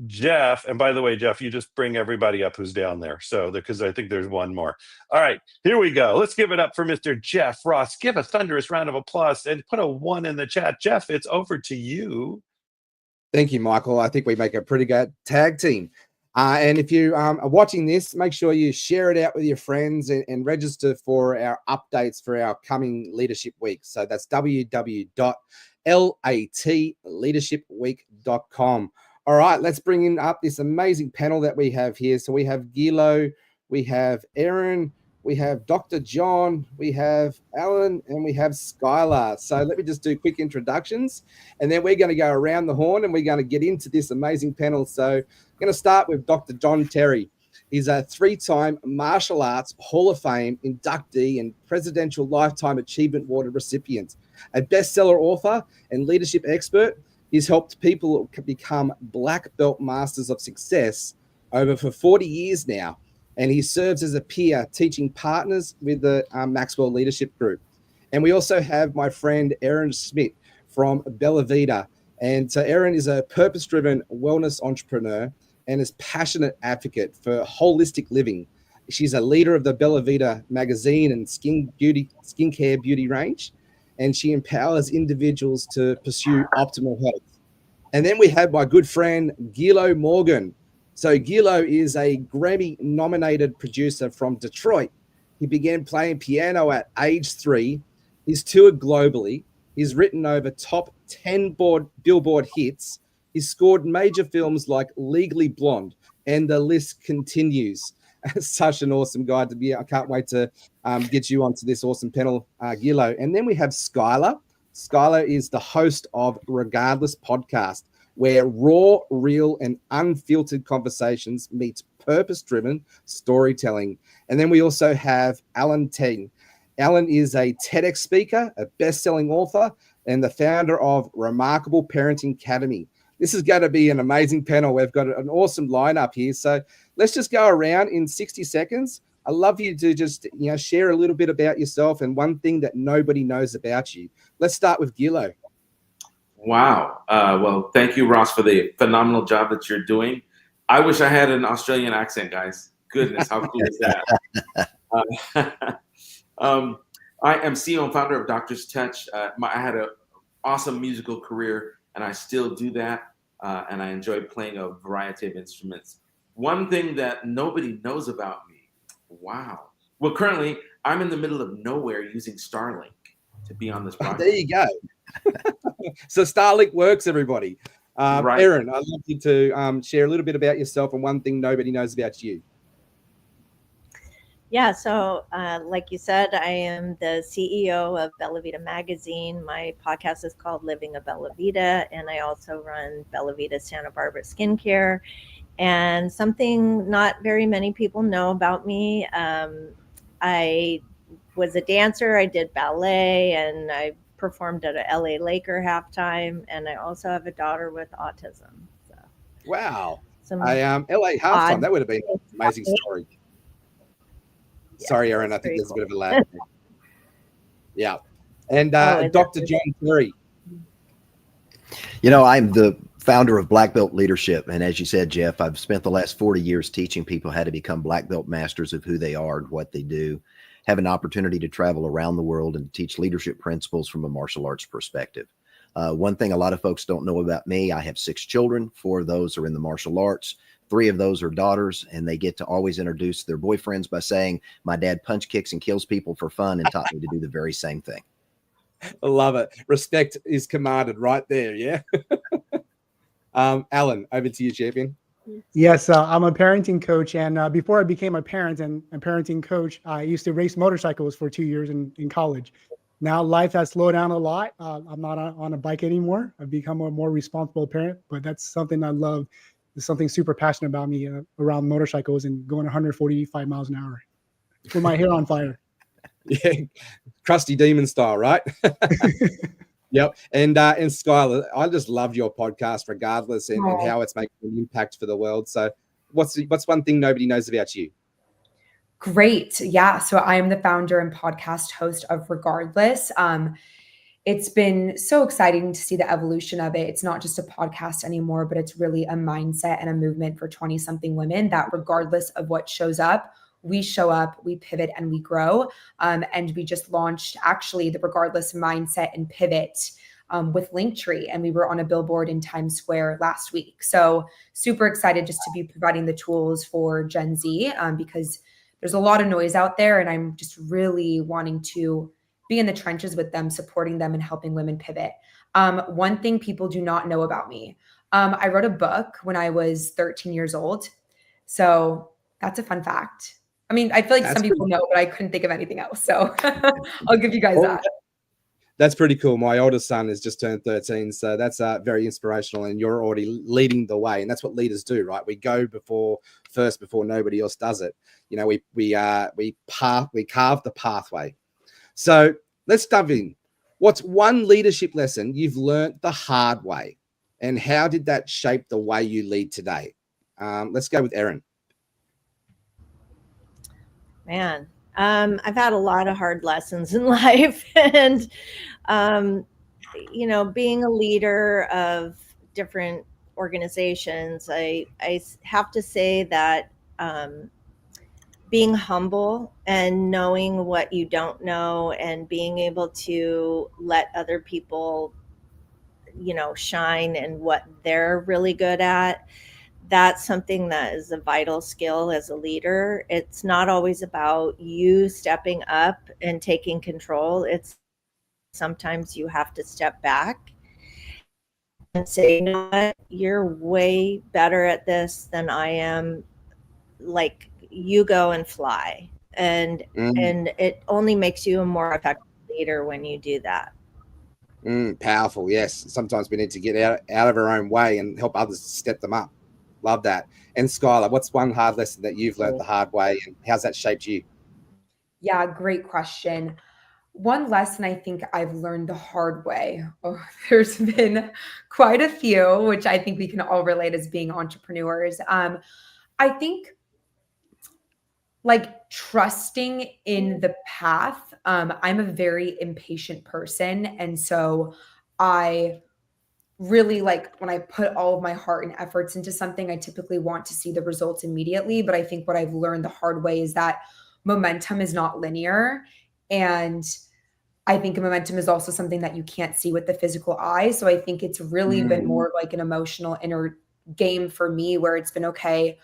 Jeff. And by the way, Jeff, you just bring everybody up who's down there. So because I think there's one more. All right, here we go. Let's give it up for Mr. Jeff Ross. Give a thunderous round of applause and put a 1 in the chat. Jeff, it's over to you. Thank you, Michael. I think we make a pretty good tag team. And if you are watching this, make sure you share it out with your friends and register for our updates for our coming Leadership Week. So that's www.latleadershipweek.com. All right, let's bring in up this amazing panel that we have here. So we have Gilo, we have Aaron, we have Dr. John, we have Alan, and we have Skylar. So let me just do quick introductions, and then we're going to go around the horn and we're going to get into this amazing panel. So I'm going to start with Dr. John Terry. He's a 3-time Martial Arts Hall of Fame inductee and Presidential Lifetime Achievement Award recipient, a bestseller author and leadership expert. He's helped people become black belt masters of success for 40 years now. And he serves as a peer teaching partners with the Maxwell Leadership Group. And we also have my friend Erin Smith from Bella Vita. And so Erin is a purpose-driven wellness entrepreneur and is passionate advocate for holistic living. She's a leader of the Bella Vita magazine and skincare beauty range. And she empowers individuals to pursue optimal health. And then we have my good friend, Gilo Morgan. So Gilo is a Grammy-nominated producer from Detroit. He began playing piano at age 3. He's toured globally. He's written over top 10 Billboard hits. He's scored major films like Legally Blonde, and the list continues. Such an awesome guy to be. I can't wait to get you onto this awesome panel, Gilo. And then we have Skylar. Skylar is the host of Regardless podcast, where raw, real, and unfiltered conversations meet purpose-driven storytelling. And then we also have Alan Ting. Alan is a TEDx speaker, a best-selling author, and the founder of Remarkable Parenting Academy. This is going to be an amazing panel. We've got an awesome lineup here. So let's just go around in 60 seconds. I'd love you to just share a little bit about yourself and one thing that nobody knows about you. Let's start with Gilo. Wow. Well, thank you, Ross, for the phenomenal job that you're doing. I wish I had an Australian accent, guys. Goodness, how cool is that? I am CEO and founder of Doctor's Touch. I had an awesome musical career, and I still do that. And I enjoy playing a variety of instruments. One thing that nobody knows about me. Wow. Well, currently, I'm in the middle of nowhere using Starlink to be on this project. There you go. So Starlink works, everybody. Right. Aaron, I'd love you to share a little bit about yourself and one thing nobody knows about you. Yeah, so like you said, I am the CEO of Bella Vita magazine. My podcast is called Living a Bella Vita, and I also run Bella Vita Santa Barbara Skincare. And something not very many people know about me, I was a dancer. I did ballet, and I performed at a LA Laker halftime, and I also have a daughter with autism. So, wow. LA halftime, that would have been an amazing story. Yeah, sorry, Aaron, I think there's cool. a bit of a lag. Yeah. And Dr. John Terry. I'm the founder of Black Belt Leadership. And as you said, Jeff, I've spent the last 40 years teaching people how to become black belt masters of who they are and what they do. Have an opportunity to travel around the world and teach leadership principles from a martial arts perspective. One thing a lot of folks don't know about me, I have 6 children. 4 of those are in the martial arts. 3 of those are daughters, and they get to always introduce their boyfriends by saying, my dad punch kicks and kills people for fun and taught me to do the very same thing. I love it. Respect is commanded right there. Yeah. Alan, over to you, champion. Yes, I'm a parenting coach. And before I became a parent and a parenting coach, I used to race motorcycles for 2 years in college. Now life has slowed down a lot. I'm not on a bike anymore. I've become a more responsible parent, but that's something I love there's something super passionate about me around motorcycles and going 145 miles an hour with my hair on fire. Yeah, crusty demon style, right? Yep. And Skylar, I just love your podcast regardless and how it's making an impact for the world. So what's one thing nobody knows about you? Great. Yeah. So I am the founder and podcast host of Regardless. It's been so exciting to see the evolution of it. It's not just a podcast anymore, but it's really a mindset and a movement for 20-something women that regardless of what shows up, we show up, we pivot, and we grow. And we just launched actually the Regardless mindset and pivot with Linktree. And we were on a billboard in Times Square last week. So super excited just to be providing the tools for Gen Z because there's a lot of noise out there. And I'm just really wanting to be in the trenches with them, supporting them and helping women pivot. One thing people do not know about me. I wrote a book when I was 13 years old. So that's a fun fact. I mean, I feel like some people know, but I couldn't think of anything else. So I'll give you guys that. That's pretty cool. My oldest son has just turned 13. So that's very inspirational. And you're already leading the way. And that's what leaders do, right? We go before nobody else does it. You know, we carve the pathway. So let's dive in. What's one leadership lesson you've learned the hard way? And how did that shape the way you lead today? Let's go with Erin. Man, I've had a lot of hard lessons in life. And, you know, being a leader of different organizations, I have to say that being humble and knowing what you don't know and being able to let other people, you know, shine in what they're really good at, that's something that is a vital skill as a leader. It's not always about you stepping up and taking control. It's sometimes you have to step back and say, you know what, you're way better at this than I am. Like, you go and fly. And it only makes you a more effective leader when you do that. Powerful. Yes. Sometimes we need to get out of our own way and help others step them up. Love that. And Skylar, what's one hard lesson that you've learned the hard way and how's that shaped you? Yeah, great question. One lesson I think I've learned the hard way. Oh, there's been quite a few, which I think we can all relate as being entrepreneurs. I think like trusting in the path. I'm a very impatient person. And so I really like when I put all of my heart and efforts into something, I typically want to see the results immediately. But I think what I've learned the hard way is that momentum is not linear. And I think momentum is also something that you can't see with the physical eye. So I think it's really been more like an emotional inner game for me where it's been, okay,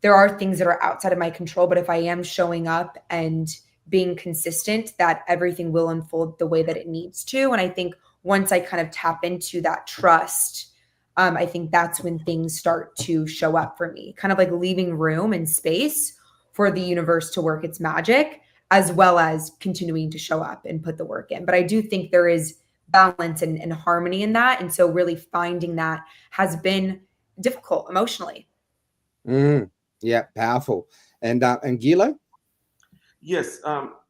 there are things that are outside of my control, but if I am showing up and being consistent, that everything will unfold the way that it needs to. And I think once I kind of tap into that trust, I think that's when things start to show up for me, kind of like leaving room and space for the universe to work its magic, as well as continuing to show up and put the work in. But I do think there is balance and harmony in that. And so really finding that has been difficult emotionally. Yeah, powerful. And Gilo? Yes.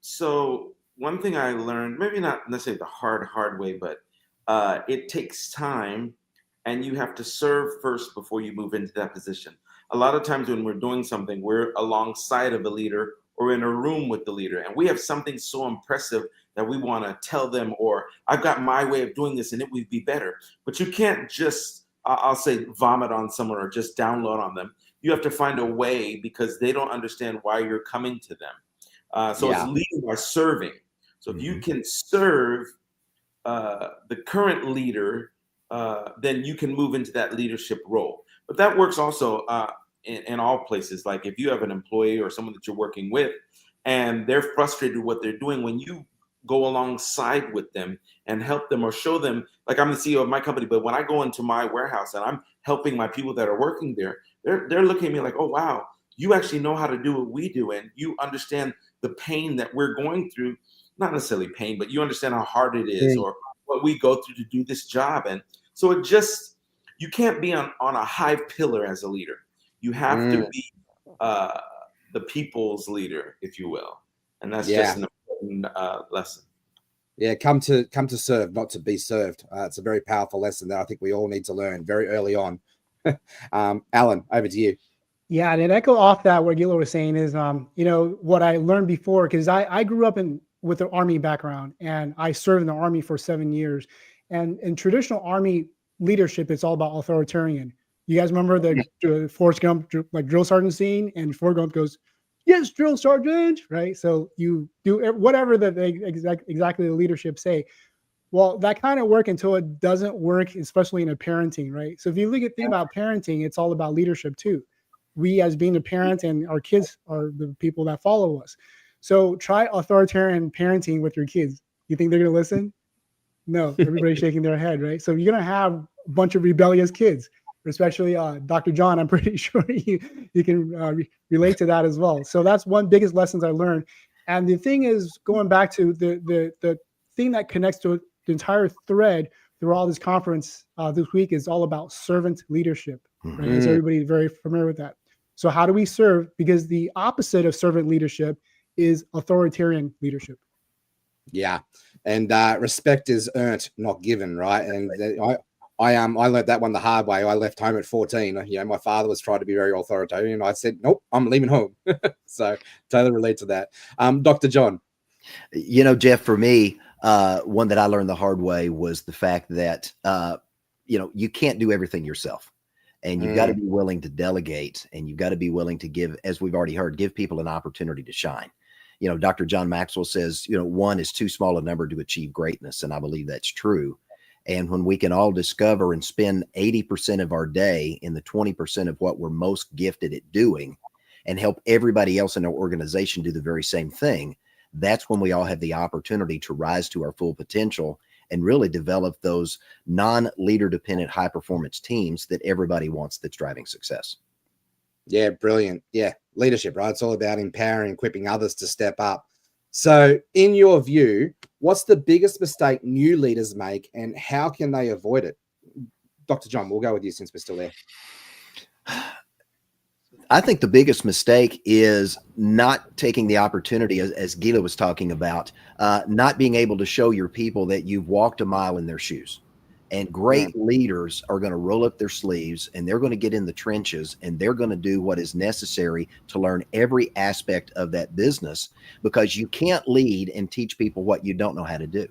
So one thing I learned, maybe not necessarily the hard way, but it takes time and you have to serve first before you move into that position. A lot of times when we're doing something, we're alongside of a leader or in a room with the leader, and we have something so impressive that we want to tell them, or I've got my way of doing this and it would be better. But you can't just, I'll say, vomit on someone or just download on them. You have to find a way because they don't understand why you're coming to them. So it's leading by serving. So if you can serve the current leader, then you can move into that leadership role. But that works also in all places. Like if you have an employee or someone that you're working with and they're frustrated with what they're doing, when you go alongside with them and help them or show them, like I'm the CEO of my company, but when I go into my warehouse and I'm helping my people that are working there, they're looking at me like, oh, wow, you actually know how to do what we do. And you understand the pain that we're going through, not necessarily pain, but you understand how hard it is or what we go through to do this job. And so you can't be on a high pillar as a leader. You have to be the people's leader, if you will. And that's just an important lesson. Yeah, come to serve, not to be served. It's a very powerful lesson that I think we all need to learn very early on. Alan, over to you. Yeah, and echo off that what Gilo was saying is, you know, what I learned before, because I grew up with an Army background, and I served in the Army for 7 years. And in traditional Army leadership, it's all about authoritarian. You guys remember the Forrest Gump like drill sergeant scene, and Forrest Gump goes, "Yes, drill sergeant," right? So you do whatever exactly the leadership say. Well, that kind of work until it doesn't work, especially in a parenting, right? So if you think about parenting, it's all about leadership too. We as being a parent, and our kids are the people that follow us. So try authoritarian parenting with your kids. You think they're going to listen? No, everybody's shaking their head, right? So you're going to have a bunch of rebellious kids, especially Dr. John. I'm pretty sure you can relate to that as well. So that's one biggest lessons I learned. And the thing is, going back to the thing that connects to the entire thread through all this conference this week is all about servant leadership, right? Is everybody very familiar with that? So how do we serve? Because the opposite of servant leadership is authoritarian leadership. Yeah, and respect is earned, not given, right? And I learned that one the hard way. I left home at 14. You know, my father was trying to be very authoritarian. I said, nope, I'm leaving home. So totally relate to that. Dr. John. You know, Jeff, for me, one that I learned the hard way was the fact that, you know, you can't do everything yourself, and you've got to be willing to delegate, and you've got to be willing to give, as we've already heard, give people an opportunity to shine. You know, Dr. John Maxwell says, you know, one is too small a number to achieve greatness. And I believe that's true. And when we can all discover and spend 80% of our day in the 20% of what we're most gifted at doing, and help everybody else in our organization do the very same thing, that's when we all have the opportunity to rise to our full potential and really develop those non-leader dependent high performance teams that everybody wants that's driving success. Yeah, brilliant. Yeah, leadership, right? It's all about empowering, equipping others to step up. So in your view, what's the biggest mistake new leaders make, and how can they avoid it? Dr. John, we'll go with you since we're still there. I think the biggest mistake is not taking the opportunity, as Gila was talking about, not being able to show your people that you've walked a mile in their shoes. And great leaders are going to roll up their sleeves, and they're going to get in the trenches, and they're going to do what is necessary to learn every aspect of that business, because you can't lead and teach people what you don't know how to do.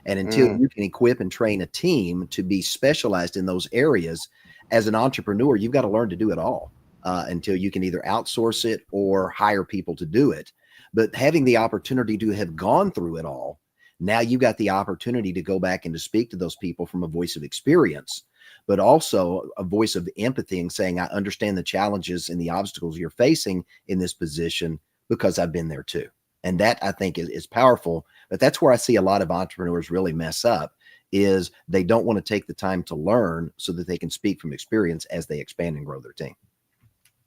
And until you can equip and train a team to be specialized in those areas, as an entrepreneur, you've got to learn to do it all until you can either outsource it or hire people to do it. But having the opportunity to have gone through it all, now you've got the opportunity to go back and to speak to those people from a voice of experience, but also a voice of empathy, and saying, I understand the challenges and the obstacles you're facing in this position because I've been there too. And that, I think, is powerful. But that's where I see a lot of entrepreneurs really mess up, is they don't want to take the time to learn so that they can speak from experience as they expand and grow their team.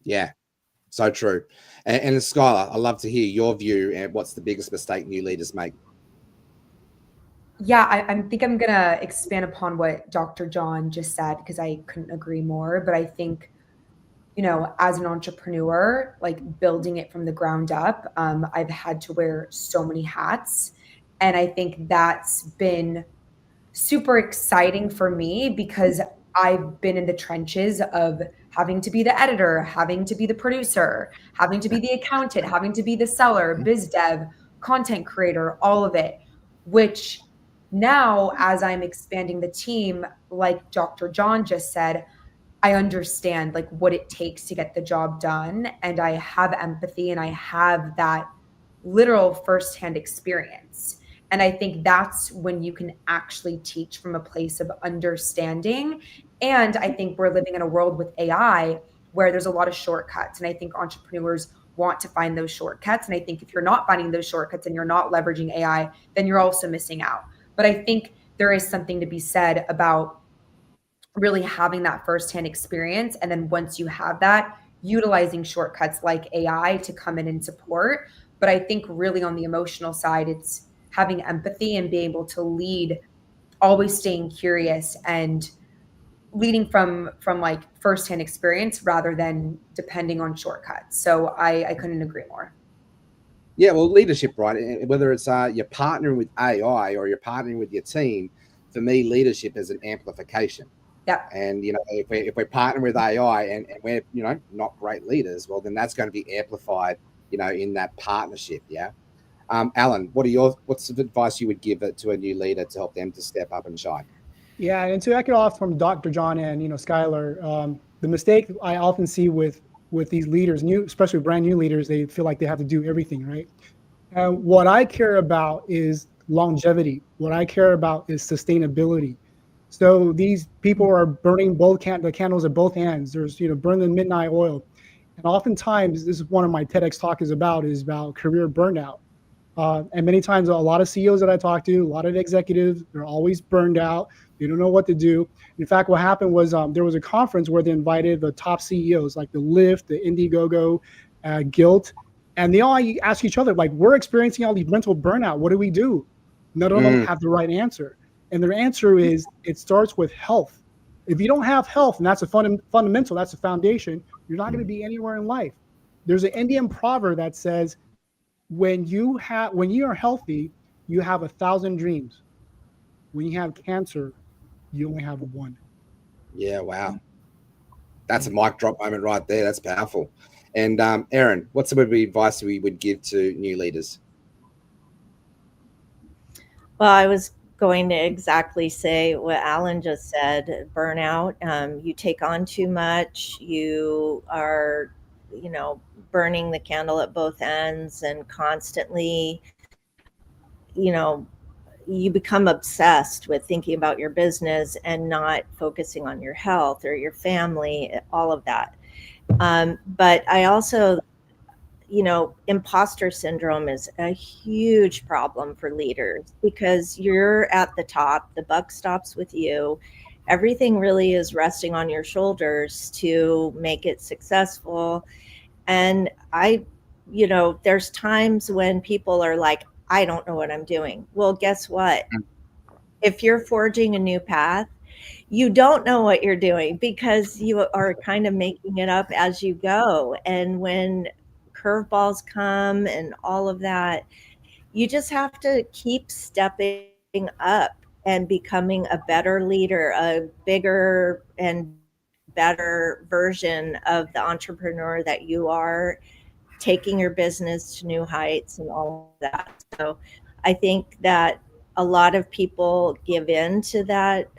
Yeah, so true. And Skylar, I'd love to hear your view and what's the biggest mistake new leaders make. Yeah, I think I'm going to expand upon what Dr. John just said, because I couldn't agree more. But I think, you know, as an entrepreneur, like building it from the ground up, I've had to wear so many hats. And I think that's been super exciting for me, because I've been in the trenches of having to be the editor, having to be the producer, having to be the accountant, having to be the seller, biz dev, content creator, all of it, which now, as I'm expanding the team, like Dr. John just said, I understand like what it takes to get the job done. And I have empathy, and I have that literal firsthand experience. And I think that's when you can actually teach from a place of understanding. And I think we're living in a world with AI where there's a lot of shortcuts. And I think entrepreneurs want to find those shortcuts. And I think if you're not finding those shortcuts and you're not leveraging AI, then you're also missing out. But I think there is something to be said about really having that firsthand experience. And then once you have that, utilizing shortcuts like AI to come in and support. But I think really on the emotional side, it's having empathy and being able to lead, always staying curious, and leading from like firsthand experience rather than depending on shortcuts. So I couldn't agree more. Yeah, well, leadership, right? Whether it's you're partnering with AI or you're partnering with your team, for me, leadership is an amplification. Yeah. And if we're partnering with AI and we're not great leaders, well, then that's going to be amplified, in that partnership. Yeah. Alan, what's the advice you would give to a new leader to help them to step up and shine? Yeah, and to echo off from Dr. John and Skylar, the mistake I often see with these leaders, especially brand new leaders, they feel like they have to do everything, right? What I care about is longevity. What I care about is sustainability. So these people are burning the candles at both ends. There's burn the midnight oil, and oftentimes this is one of my TEDx talk is about career burnout. And many times, a lot of CEOs that I talk to, a lot of executives, they're always burned out. They don't know what to do. In fact, what happened was there was a conference where they invited the top CEOs, like the Lyft, the Indiegogo, Guilt, and they all ask each other, like, we're experiencing all these mental burnout. What do we do? None of them have the right answer. And their answer is, it starts with health. If you don't have health, and that's a fundamental, that's a foundation, you're not going to be anywhere in life. There's an Indian proverb that says, when you are healthy, you have 1,000 dreams. When you have cancer, you only have one. Yeah, wow. That's a mic drop moment right there. That's powerful. And Erin, what's some of the advice we would give to new leaders? Well, I was going to exactly say what Alan just said. Burnout. You take on too much. You are, burning the candle at both ends and constantly, you become obsessed with thinking about your business and not focusing on your health or your family, all of that. But I also, imposter syndrome is a huge problem for leaders because you're at the top, the buck stops with you. Everything really is resting on your shoulders to make it successful. And there's times when people are like, I don't know what I'm doing. Well, guess what? If you're forging a new path, you don't know what you're doing because you are kind of making it up as you go. And when curveballs come and all of that, you just have to keep stepping up and becoming a better leader, a bigger and better version of the entrepreneur that you are, taking your business to new heights and all of that. So I think that a lot of people give in to that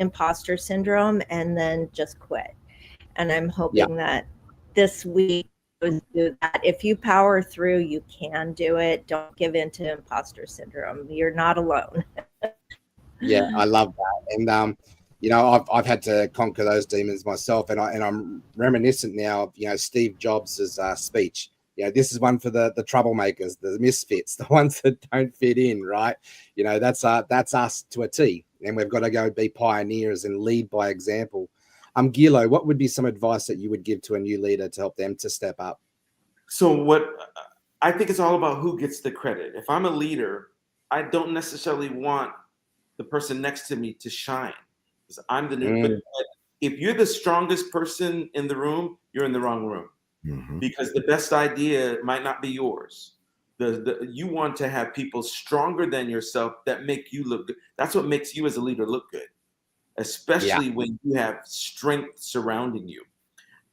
imposter syndrome and then just quit. And I'm hoping that this week do that. If you power through, you can do it. Don't give in to imposter syndrome. You're not alone. Yeah, I love that. And I've had to conquer those demons myself, and I'm reminiscent now of Steve Jobs' speech. This is one for the troublemakers, the misfits, the ones that don't fit in, right? That's us to a T, and we've got to go be pioneers and lead by example. Gilo, what would be some advice that you would give to a new leader to help them to step up? So what I think it's all about who gets the credit. If I'm a leader, I don't necessarily want the person next to me to shine. I'm the new. But if you're the strongest person in the room, you're in the wrong room, because the best idea might not be yours. You want to have people stronger than yourself that make you look good. That's what makes you as a leader look good, especially when you have strength surrounding you.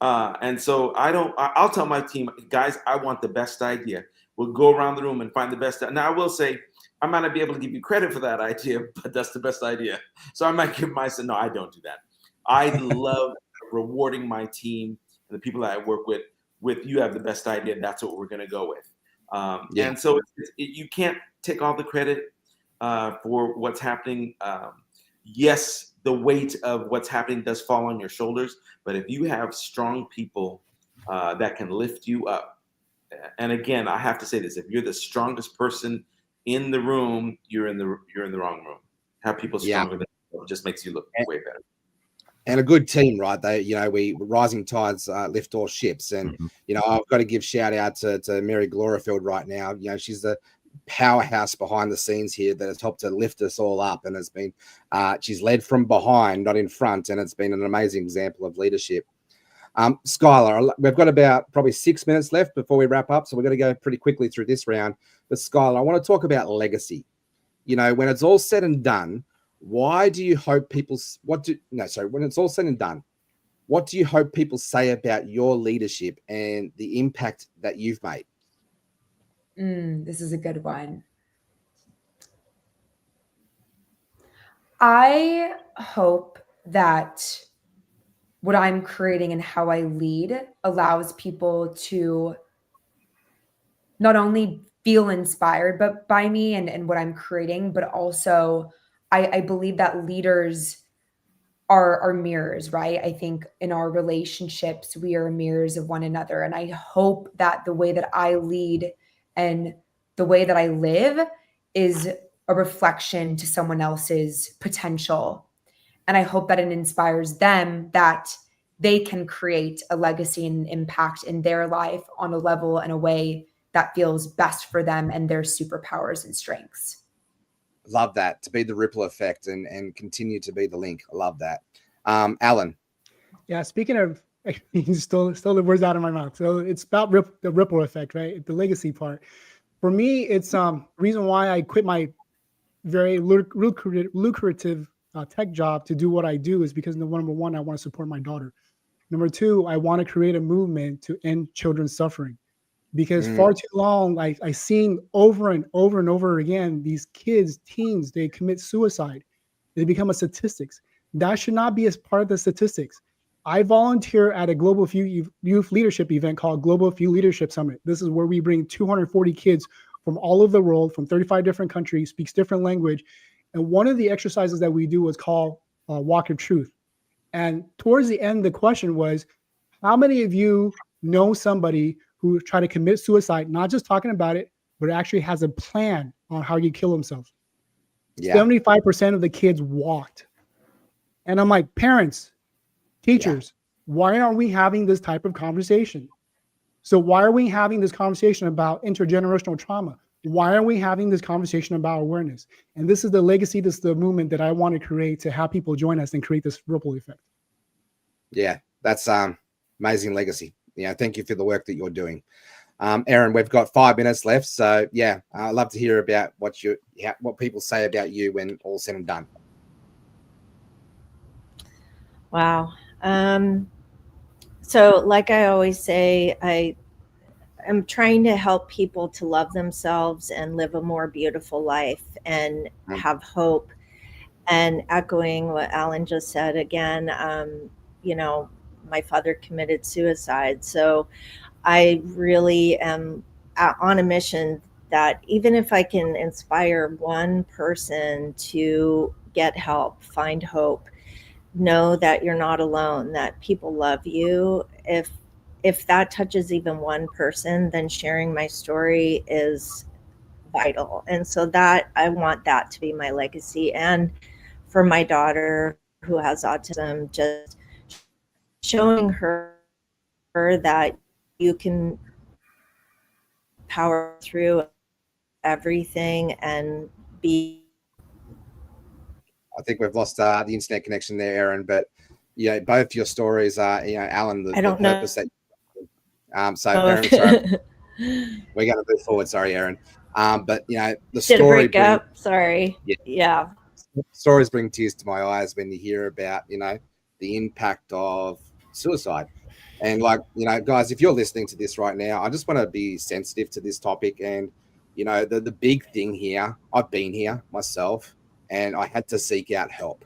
And so I'll tell my team, guys, I want the best idea. We'll go around the room and find the best. Now I will say, I might not be able to give you credit for that idea, but that's the best idea. So I might give myself, no, I don't do that. I love rewarding my team and the people that I work with you have the best idea, and that's what we're going to go with. And so you can't take all the credit for what's happening. Yes, the weight of what's happening does fall on your shoulders, but if you have strong people that can lift you up, and again, I have to say this: if you're the strongest person in the room, you're in the wrong room. Have people stronger than you just makes you look way better. And a good team, right? We rising tides lift all ships. And I've got to give shout out to Mary Glorifield right now. She's the powerhouse behind the scenes here that has helped to lift us all up, and has been she's led from behind, not in front, and it's been an amazing example of leadership. Skylar, we've got about probably 6 minutes left before we wrap up, so we're going to go pretty quickly through this round. But Skylar, I want to talk about legacy. You know, when it's all said and done, why do you hope when it's all said and done, what do you hope people say about your leadership and the impact that you've made? This is a good one. I hope that what I'm creating and how I lead allows people to not only feel inspired by me and what I'm creating, but also I believe that leaders are mirrors, right? I think in our relationships, we are mirrors of one another. And I hope that the way that I lead and the way that I live is a reflection to someone else's potential. And I hope that it inspires them that they can create a legacy and impact in their life on a level and a way that feels best for them and their superpowers and strengths. Love that, to be the ripple effect and continue to be the link. I love that. Alan. Yeah, speaking of, you stole the words out of my mouth. So it's about the ripple effect, right? The legacy part. For me, it's reason why I quit my very lucrative tech job to do what I do is because number one, I want to support my daughter. Number two, I want to create a movement to end children's suffering. Because far too long, I've seen over and over and over again, these kids, teens, they commit suicide. They become a statistics. That should not be as part of the statistics. I volunteer at a global youth leadership event called Global Youth Leadership Summit. This is where we bring 240 kids from all over the world, from 35 different countries, speaks different language. And one of the exercises that we do was called Walk of Truth. And towards the end, the question was, how many of you know somebody who try to commit suicide, not just talking about it, but actually has a plan on how you kill themselves? Yeah. 75% of the kids walked. And I'm like, parents, teachers, why aren't we having this type of conversation? So why are we having this conversation about intergenerational trauma? Why are we having this conversation about awareness? And this is the legacy, this is the movement that I want to create to have people join us and create this ripple effect. Yeah, that's amazing legacy. Yeah, thank you for the work that you're doing. Aaron, we've got 5 minutes left. So yeah, I'd love to hear about what people say about you when all's said and done. Wow. So like I always say, I'm trying to help people to love themselves and live a more beautiful life and have hope. And echoing what Alan just said again, you know, my father committed suicide. So I really am on a mission that even if I can inspire one person to get help, find hope, know that you're not alone, that people love you. If that touches even one person, then sharing my story is vital. And so that I want that to be my legacy. And for my daughter who has autism, just showing her that you can power through everything and be. I think we've lost the internet connection there, Aaron, but yeah, both your stories are, you know, Alan, the purpose that so Aaron, sorry. We're going to move forward. Sorry, Aaron. But you know, the story break up. Sorry. Yeah. Stories bring tears to my eyes when you hear about, you know, the impact of suicide. And like, you know, guys, if you're listening to this right now, I just want to be sensitive to this topic. And, you know, the big thing here, I've been here myself and I had to seek out help.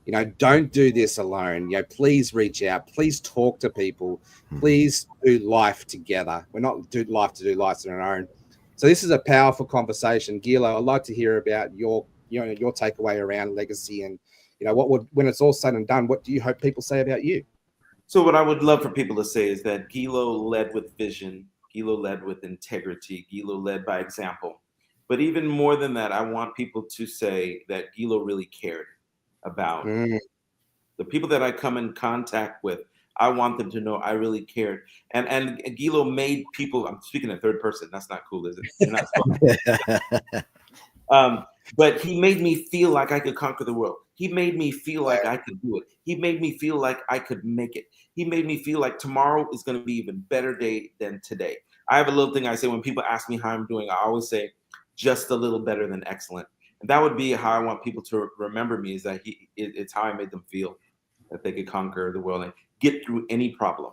You know, don't do this alone. You know, please reach out. Please talk to people. Please do life together. We're not do life to do life on our own. So this is a powerful conversation. Gilo, I'd like to hear about your takeaway around legacy and, you know, when it's all said and done, what do you hope people say about you? So what I would love for people to say is that Gilo led with vision. Gilo led with integrity. Gilo led by example. But even more than that, I want people to say that Gilo really cared about the people that I come in contact with. I want them to know I really cared. And Gilo made people, I'm speaking in third person. That's not cool, is it? You're not but he made me feel like I could conquer the world. He made me feel like I could do it. He made me feel like I could make it. He made me feel like tomorrow is going to be even better day than today. I have a little thing I say when people ask me how I'm doing. I always say, just a little better than excellent. And that would be how I want people to remember me, is that it's how I made them feel, that they could conquer the world and get through any problem.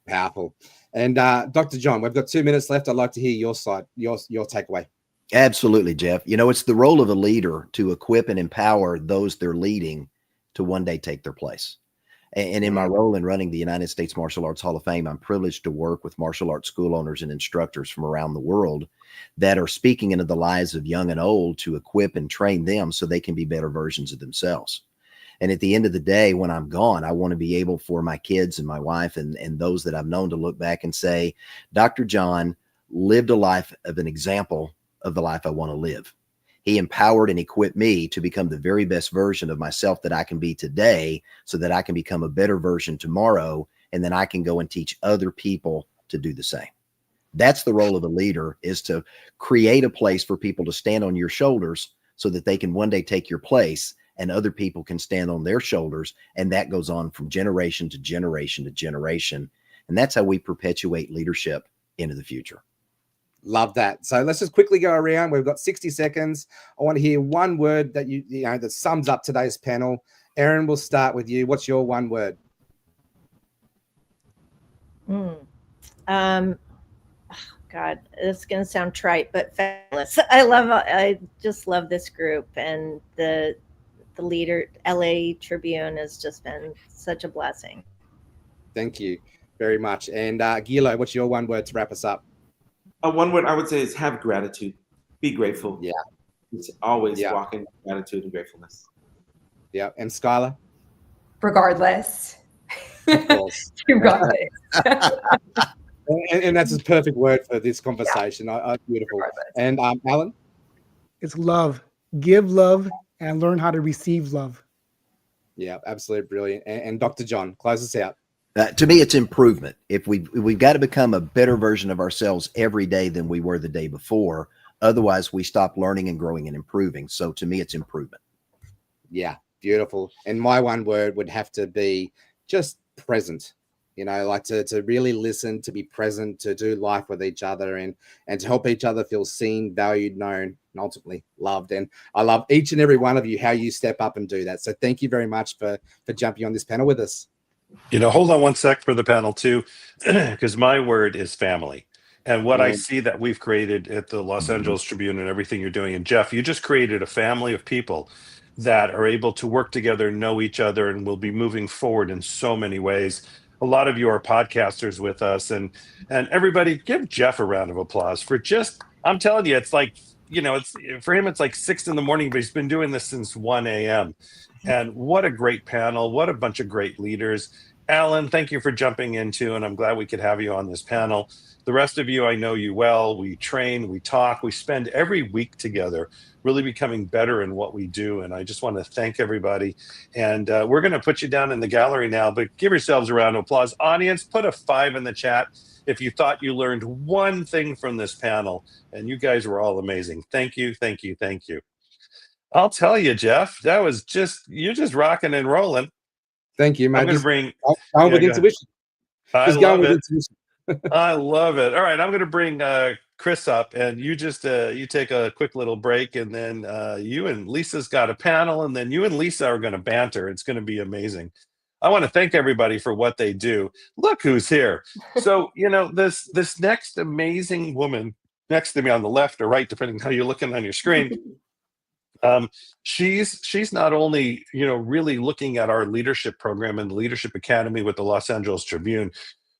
Powerful. And Dr. John, we've got 2 minutes left. I'd like to hear your side, your takeaway. Absolutely, Jeff. You know, it's the role of a leader to equip and empower those they're leading to one day take their place. And in my role in running the United States Martial Arts Hall of Fame, I'm privileged to work with martial arts school owners and instructors from around the world that are speaking into the lives of young and old to equip and train them so they can be better versions of themselves. And at the end of the day, when I'm gone, I want to be able for my kids and my wife and those that I've known to look back and say, Dr. John lived a life of an example of the life I want to live. He empowered and equipped me to become the very best version of myself that I can be today so that I can become a better version tomorrow. And then I can go and teach other people to do the same. That's the role of a leader, is to create a place for people to stand on your shoulders so that they can one day take your place and other people can stand on their shoulders. And that goes on from generation to generation to generation. And that's how we perpetuate leadership into the future. Love that. So let's just quickly go around. We've got 60 seconds. I want to hear one word that you know that sums up today's panel. Erin, we'll start with you. What's your one word? God, this is going to sound trite, but fabulous. I just love this group, and the leader, LA Tribune, has just been such a blessing. Thank you very much. And Gilo, what's your one word to wrap us up? One word I would say is have gratitude. Be grateful. Yeah. It's always walking with gratitude and gratefulness. Yeah. And Skylar? Regardless. Of course. Regardless. and that's a perfect word for this conversation. Beautiful. Regardless. And Alan? It's love. Give love and learn how to receive love. Yeah, absolutely brilliant. And Dr. John, close us out. To me, it's improvement. If we've got to become a better version of ourselves every day than we were the day before. Otherwise, we stop learning and growing and improving. So to me, it's improvement. Yeah, beautiful. And my one word would have to be just present. You know, like to really listen, to be present, to do life with each other and to help each other feel seen, valued, known, and ultimately loved. And I love each and every one of you, how you step up and do that. So thank you very much for jumping on this panel with us. You know, hold on one sec for the panel too, because my word is family. And what I see that we've created at the Los Angeles Tribune and everything you're doing, and Jeff, you just created a family of people that are able to work together, know each other, and will be moving forward in so many ways. A lot of you are podcasters with us, and everybody give Jeff a round of applause for just, I'm telling you, it's like, you know, it's for him, it's like 6 in the morning, but he's been doing this since 1 a.m. And what a great panel. What a bunch of great leaders. Alan, thank you for jumping into, and I'm glad we could have you on this panel. The rest of you, I know you well. We train, we talk, we spend every week together, really becoming better in what we do. And I just want to thank everybody. And we're going to put you down in the gallery now, but give yourselves a round of applause. Audience, put a 5 in the chat if you thought you learned one thing from this panel. And you guys were all amazing. Thank you, thank you, thank you. I'll tell you, Jeff, that was just, you're just rocking and rolling. Thank you, man. I'm going to bring... Going with intuition. I love it. Intuition. I love it. All right, I'm going to bring Chris up, and you just you take a quick little break, and then you and Lisa's got a panel, and then you and Lisa are going to banter. It's going to be amazing. I want to thank everybody for what they do. Look who's here. So, you know, this next amazing woman next to me on the left or right, depending how you're looking on your screen. She's not only, you know, really looking at our leadership program and the Leadership Academy with the Los Angeles Tribune,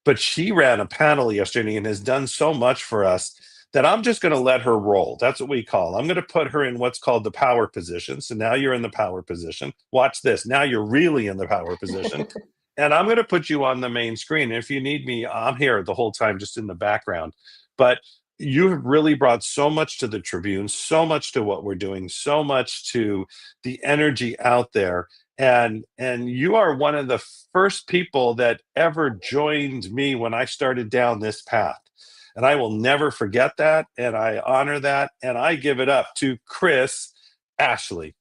but she ran a panel yesterday and has done so much for us that I'm just going to let her roll. That's what we call. I'm going to put her in what's called the power position. So now you're in the power position. Watch this. Now you're really in the power position. And I'm going to put you on the main screen. If you need me, I'm here the whole time, just in the background. But you have really brought so much to the Tribune, so much to what we're doing, so much to the energy out there. And you are one of the first people that ever joined me when I started down this path. And I will never forget that. And I honor that. And I give it up to Chris Ashley.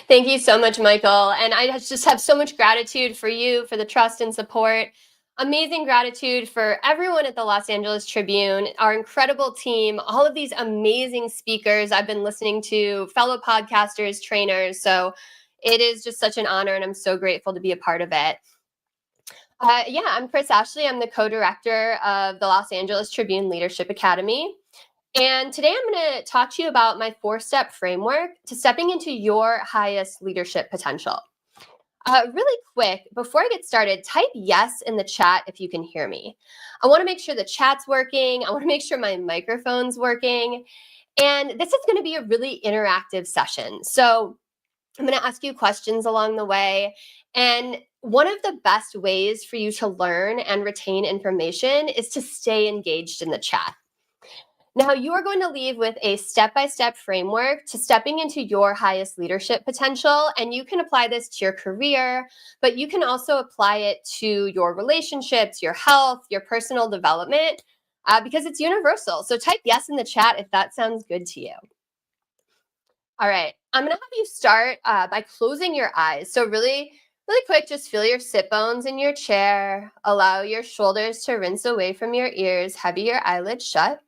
Thank you so much, Michael. And I just have so much gratitude for you, for the trust and support. Amazing gratitude for everyone at the Los Angeles Tribune, our incredible team, all of these amazing speakers I've been listening to, fellow podcasters, trainers. So it is just such an honor, and I'm so grateful to be a part of it. Yeah, I'm Chris Ashley. I'm the co-director of the Los Angeles Tribune Leadership Academy. And today I'm going to talk to you about my 4-step framework to stepping into your highest leadership potential. Really quick, before I get started, type yes in the chat if you can hear me. I want to make sure the chat's working. I want to make sure my microphone's working. And this is going to be a really interactive session. So I'm going to ask you questions along the way. And one of the best ways for you to learn and retain information is to stay engaged in the chat. Now, you are going to leave with a step-by-step framework to stepping into your highest leadership potential, and you can apply this to your career, but you can also apply it to your relationships, your health, your personal development, because it's universal. So type yes in the chat if that sounds good to you. All right, I'm going to have you start by closing your eyes. So really quick, just feel your sit bones in your chair. Allow your shoulders to rinse away from your ears, heavy your eyelids shut.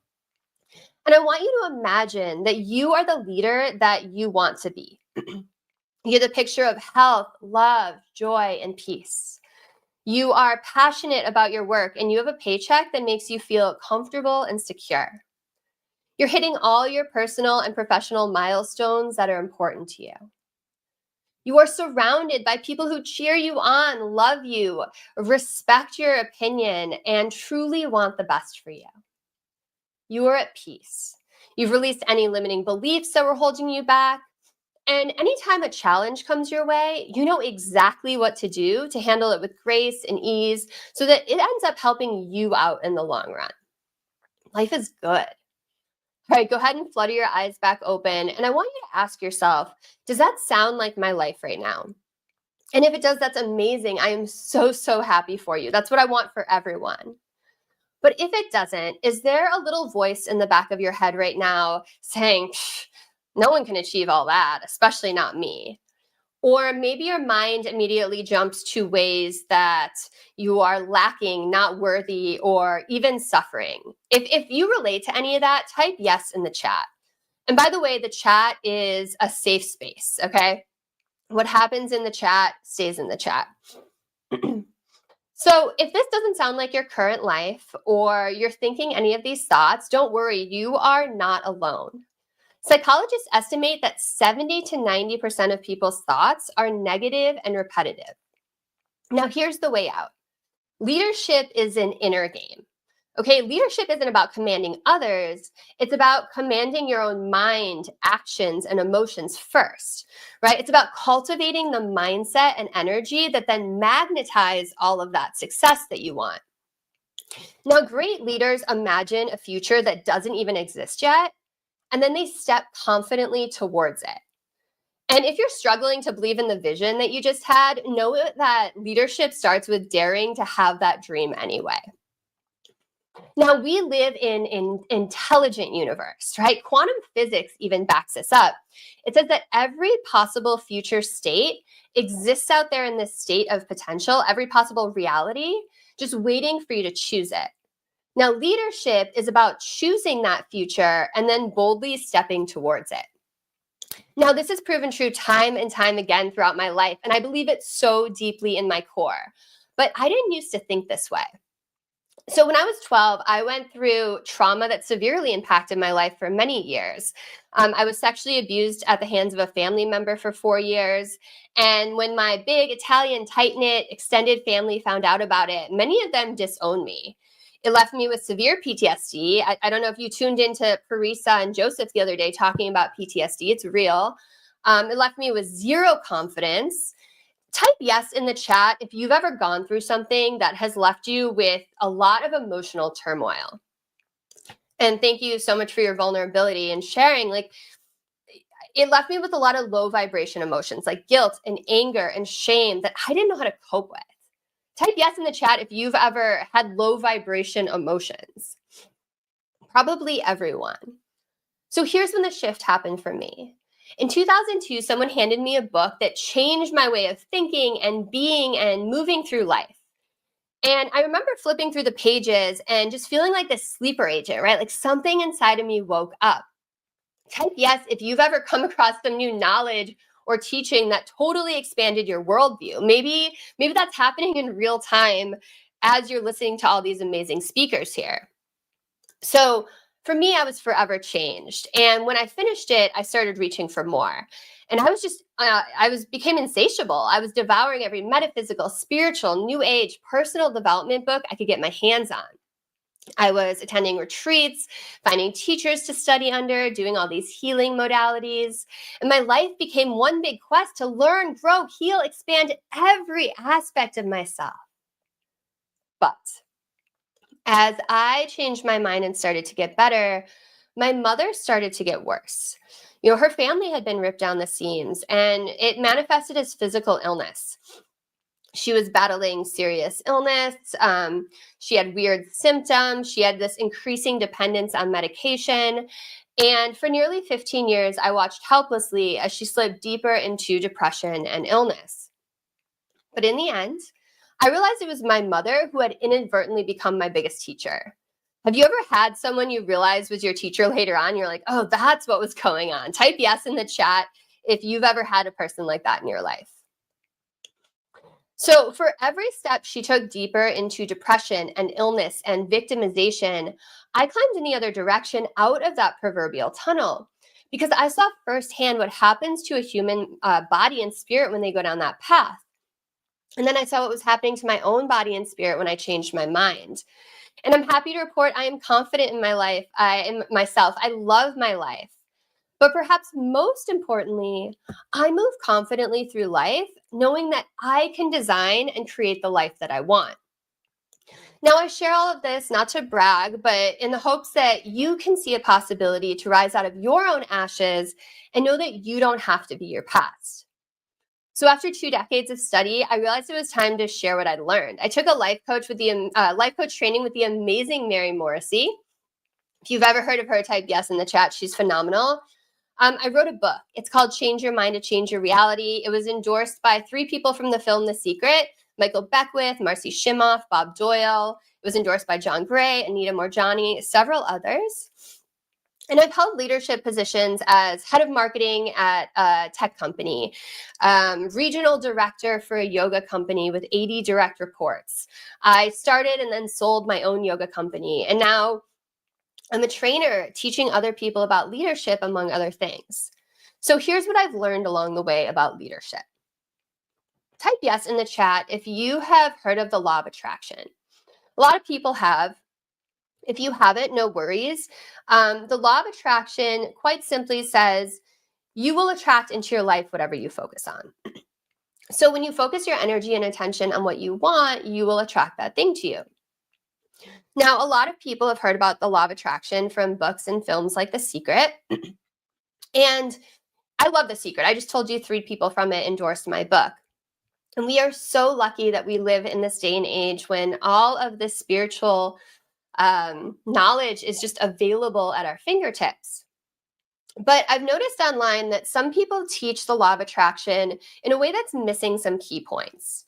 And I want you to imagine that you are the leader that you want to be. You're the picture of health, love, joy, and peace. You are passionate about your work, and you have a paycheck that makes you feel comfortable and secure. You're hitting all your personal and professional milestones that are important to you. You are surrounded by people who cheer you on, love you, respect your opinion, and truly want the best for you. You are at peace. You've released any limiting beliefs that were holding you back. And anytime a challenge comes your way, you know exactly what to do to handle it with grace and ease so that it ends up helping you out in the long run. Life is good. All right, go ahead and flutter your eyes back open. And I want you to ask yourself, does that sound like my life right now? And if it does, that's amazing. I am so, so happy for you. That's what I want for everyone. But if it doesn't, is there a little voice in the back of your head right now saying, no one can achieve all that, especially not me? Or maybe your mind immediately jumps to ways that you are lacking, not worthy, or even suffering. If you relate to any of that, type yes in the chat. And by the way, the chat is a safe space, okay? What happens in the chat stays in the chat. So if this doesn't sound like your current life or you're thinking any of these thoughts, don't worry, you are not alone. Psychologists estimate that 70 to 90% of people's thoughts are negative and repetitive. Now here's the way out. Leadership is an inner game. Okay, leadership isn't about commanding others. It's about commanding your own mind, actions, and emotions first, right? It's about cultivating the mindset and energy that then magnetize all of that success that you want. Now, great leaders imagine a future that doesn't even exist yet, and then they step confidently towards it. And if you're struggling to believe in the vision that you just had, know that leadership starts with daring to have that dream anyway. Now, we live in an intelligent universe, right? Quantum physics even backs this up. It says that every possible future state exists out there in this state of potential, every possible reality, just waiting for you to choose it. Now, leadership is about choosing that future and then boldly stepping towards it. Now, this has proven true time and time again throughout my life, and I believe it so deeply in my core. But I didn't used to think this way. So when I was 12, I went through trauma that severely impacted my life for many years. I was sexually abused at the hands of a family member for 4 years. And when my big Italian, tight-knit, extended family found out about it, many of them disowned me. It left me with severe PTSD. I don't know if you tuned into Parisa and Joseph the other day talking about PTSD. It's real. It left me with zero confidence. Type yes in the chat if you've ever gone through something that has left you with a lot of emotional turmoil. And thank you so much for your vulnerability and sharing. Like, it left me with a lot of low vibration emotions like guilt and anger and shame that I didn't know how to cope with. Type yes in the chat if you've ever had low vibration emotions. Probably everyone. So here's when the shift happened for me. In 2002, someone handed me a book that changed my way of thinking and being and moving through life. And I remember flipping through the pages and just feeling like this sleeper agent, right? Like something inside of me woke up. Type yes if you've ever come across some new knowledge or teaching that totally expanded your worldview. Maybe that's happening in real time as you're listening to all these amazing speakers here. So for me, I was forever changed. And when I finished it, I started reaching for more. And I was just, became insatiable. I was devouring every metaphysical, spiritual, new age, personal development book I could get my hands on. I was attending retreats, finding teachers to study under, doing all these healing modalities. And my life became one big quest to learn, grow, heal, expand every aspect of myself. But as I changed my mind and started to get better, my mother started to get worse. You know, her family had been ripped down the seams, and it manifested as physical illness. She was battling serious illness. She had weird symptoms. She had this increasing dependence on medication. And for nearly 15 years, I watched helplessly as she slipped deeper into depression and illness. But in the end, I realized it was my mother who had inadvertently become my biggest teacher. Have you ever had someone you realized was your teacher later on? You're like, oh, that's what was going on. Type yes in the chat if you've ever had a person like that in your life. So for every step she took deeper into depression and illness and victimization, I climbed in the other direction out of that proverbial tunnel because I saw firsthand what happens to a human body and spirit when they go down that path. And then I saw what was happening to my own body and spirit when I changed my mind. And I'm happy to report I am confident in my life, in myself. I love my life. But perhaps most importantly, I move confidently through life, knowing that I can design and create the life that I want. Now, I share all of this not to brag, but in the hopes that you can see a possibility to rise out of your own ashes and know that you don't have to be your past. So after 2 decades of study, I realized it was time to share what I'd learned. I took a life coach training with the amazing Mary Morrissey. If you've ever heard of her, type yes in the chat. She's phenomenal. I wrote a book. It's called Change Your Mind to Change Your Reality. It was endorsed by 3 people from the film The Secret: Michael Beckwith, Marcy Shimoff, Bob Doyle. It was endorsed by John Gray, Anita Morjani, several others. And I've held leadership positions as head of marketing at a tech company, regional director for a yoga company with 80 direct reports. I started and then sold my own yoga company. And now I'm a trainer teaching other people about leadership, among other things. So here's what I've learned along the way about leadership. Type yes in the chat if you have heard of the law of attraction. A lot of people have. If you haven't, no worries. The law of attraction quite simply says you will attract into your life whatever you focus on. So when you focus your energy and attention on what you want, you will attract that thing to you. Now, a lot of people have heard about the law of attraction from books and films like The Secret. And I love The Secret. I just told you 3 people from it endorsed my book. And we are so lucky that we live in this day and age when all of this spiritual knowledge is just available at our fingertips. But I've noticed online that some people teach the law of attraction in a way that's missing some key points.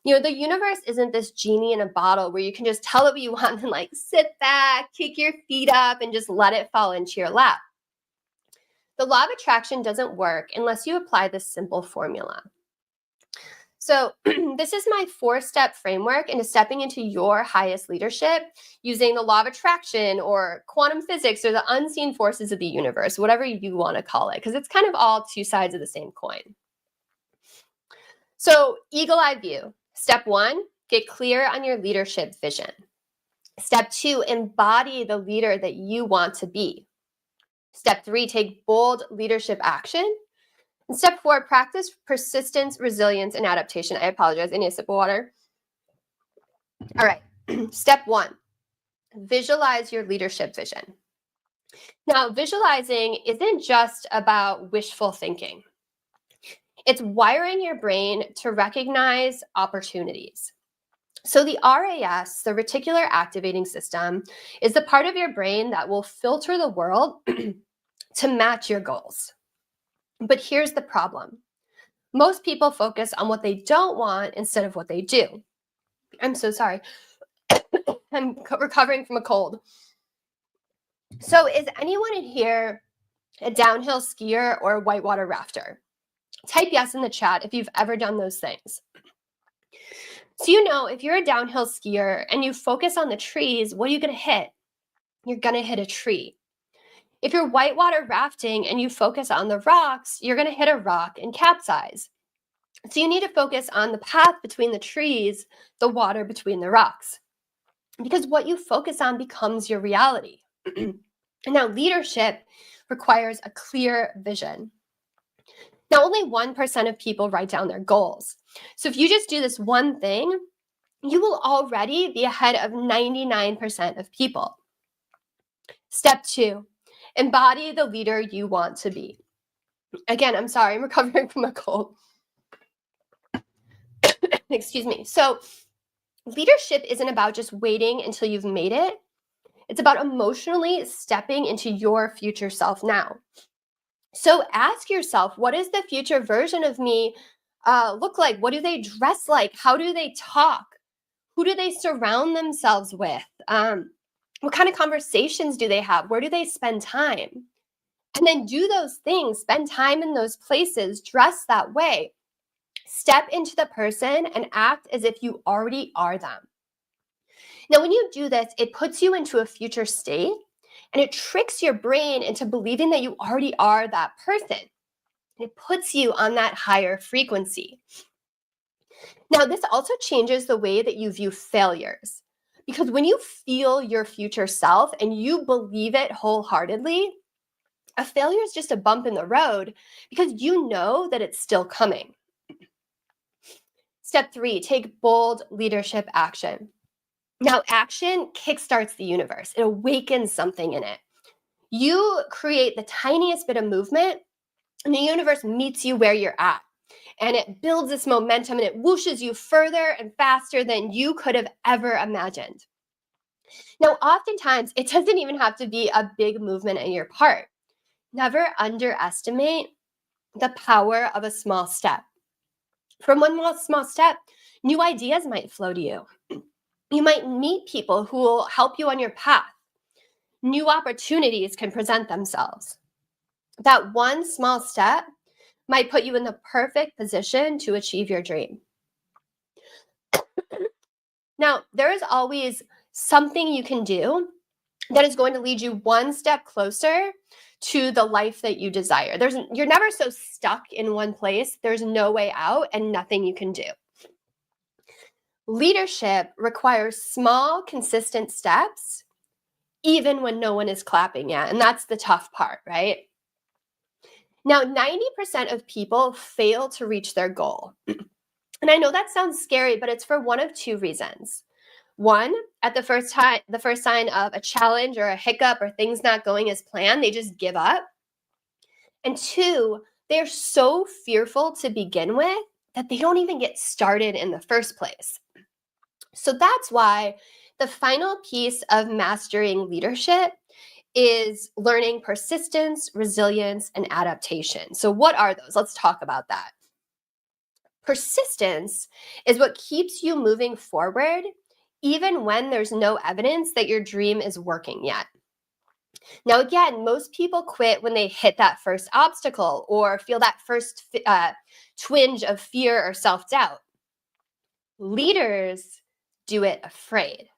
You know, the universe isn't this genie in a bottle where you can just tell it what you want and like sit back, kick your feet up, and just let it fall into your lap. The law of attraction doesn't work unless you apply this simple formula. So this is my 4-step framework into stepping into your highest leadership using the law of attraction or quantum physics or the unseen forces of the universe, whatever you want to call it, because it's kind of all 2 sides of the same coin. So eagle eye view. Step 1, get clear on your leadership vision. Step 2, embody the leader that you want to be. Step 3, take bold leadership action. And step 4, practice persistence, resilience, and adaptation. I apologize, I need a sip of water. All right, step 1, visualize your leadership vision. Now, visualizing isn't just about wishful thinking. It's wiring your brain to recognize opportunities. So the RAS, the reticular activating system, is the part of your brain that will filter the world to match your goals. But here's the problem. Most people focus on what they don't want instead of what they do. I'm so sorry. I'm recovering from a cold. So is anyone in here a downhill skier or a whitewater rafter? Type yes in the chat if you've ever done those things. So if you're a downhill skier and you focus on the trees, what are you going to hit? You're going to hit a tree. If you're whitewater rafting and you focus on the rocks, you're going to hit a rock and capsize. So you need to focus on the path between the trees, the water between the rocks, because what you focus on becomes your reality. Now, leadership requires a clear vision. Now, only 1% of people write down their goals. So if you just do this one thing, you will already be ahead of 99% of people. Step 2, embody the leader you want to be. Again, I'm sorry, I'm recovering from a cold. Excuse me. So leadership isn't about just waiting until you've made it. It's about emotionally stepping into your future self now. So ask yourself, what does the future version of me look like? What do they dress like? How do they talk? Who do they surround themselves with? What kind of conversations do they have? Where do they spend time? And then do those things, spend time in those places, dress that way. Step into the person and act as if you already are them. Now, when you do this, it puts you into a future state and it tricks your brain into believing that you already are that person. It puts you on that higher frequency. Now, this also changes the way that you view failures, because when you feel your future self and you believe it wholeheartedly, a failure is just a bump in the road because you know that it's still coming. Step 3, take bold leadership action. Now, action kickstarts the universe. It awakens something in it. You create the tiniest bit of movement, and the universe meets you where you're at. And it builds this momentum, and it whooshes you further and faster than you could have ever imagined. Now, oftentimes, it doesn't even have to be a big movement on your part. Never underestimate the power of a small step. From one small step, new ideas might flow to you. You might meet people who will help you on your path. New opportunities can present themselves. That one small step might put you in the perfect position to achieve your dream. Now, there is always something you can do that is going to lead you one step closer to the life that you desire. You're never so stuck in one place. There's no way out and nothing you can do. Leadership requires small, consistent steps, even when no one is clapping yet. And that's the tough part, right? Now, 90% of people fail to reach their goal. And I know that sounds scary, but it's for one of two reasons. One, at the first sign of a challenge or a hiccup or things not going as planned, they just give up. And two, they're so fearful to begin with that they don't even get started in the first place. So that's why the final piece of mastering leadership is learning persistence, resilience, and adaptation. So what are those? Let's talk about that. Persistence is what keeps you moving forward even when there's no evidence that your dream is working yet. Now, again, most people quit when they hit that first obstacle or feel that first twinge of fear or self-doubt. Leaders do it afraid.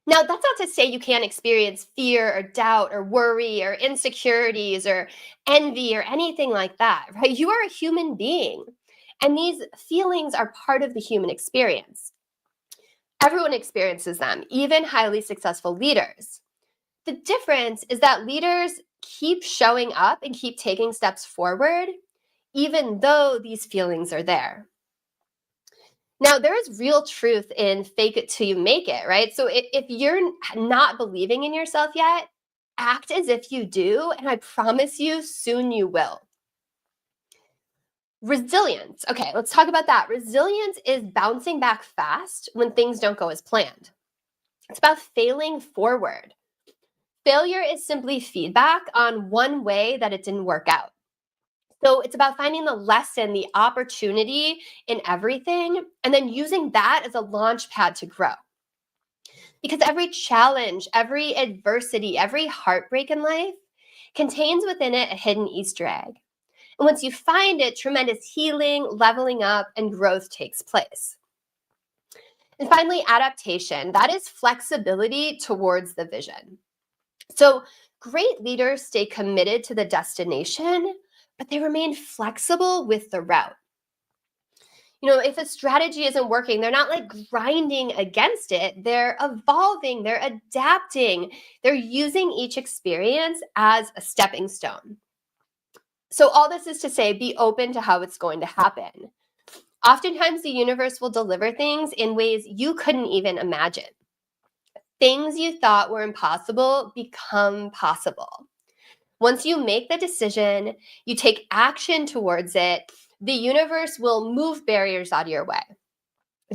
Now, that's not to say you can't experience fear or doubt or worry or insecurities or envy or anything like that, right? You are a human being, and these feelings are part of the human experience. Everyone experiences them, even highly successful leaders. The difference is that leaders keep showing up and keep taking steps forward, even though these feelings are there. Now, there is real truth in fake it till you make it, right? So if you're not believing in yourself yet, act as if you do, and I promise you, soon you will. Resilience. Okay, let's talk about that. Resilience is bouncing back fast when things don't go as planned. It's about failing forward. Failure is simply feedback on one way that it didn't work out. So it's about finding the lesson, the opportunity in everything, and then using that as a launch pad to grow. Because every challenge, every adversity, every heartbreak in life contains within it a hidden Easter egg. And once you find it, tremendous healing, leveling up, and growth takes place. And finally, adaptation. That is flexibility towards the vision. So great leaders stay committed to the destination, but they remain flexible with the route. You know, if a strategy isn't working, they're not like grinding against it. They're evolving, they're adapting, they're using each experience as a stepping stone. So all this is to say, be open to how it's going to happen. Oftentimes, the universe will deliver things in ways you couldn't even imagine. Things you thought were impossible become possible. Once you make the decision, you take action towards it, the universe will move barriers out of your way.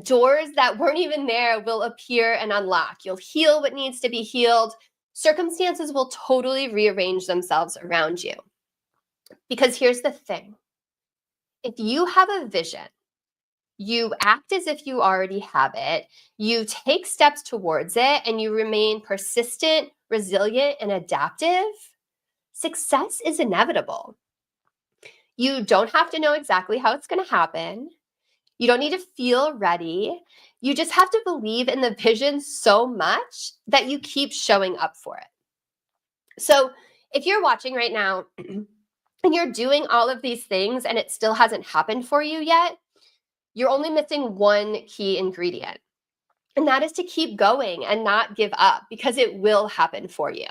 Doors that weren't even there will appear and unlock. You'll heal what needs to be healed. Circumstances will totally rearrange themselves around you. Because here's the thing. If you have a vision, you act as if you already have it, you take steps towards it, and you remain persistent, resilient, and adaptive, success is inevitable. You don't have to know exactly how it's going to happen. You don't need to feel ready. You just have to believe in the vision so much that you keep showing up for it. So if you're watching right now and you're doing all of these things and it still hasn't happened for you yet, you're only missing one key ingredient. And that is to keep going and not give up, because it will happen for you.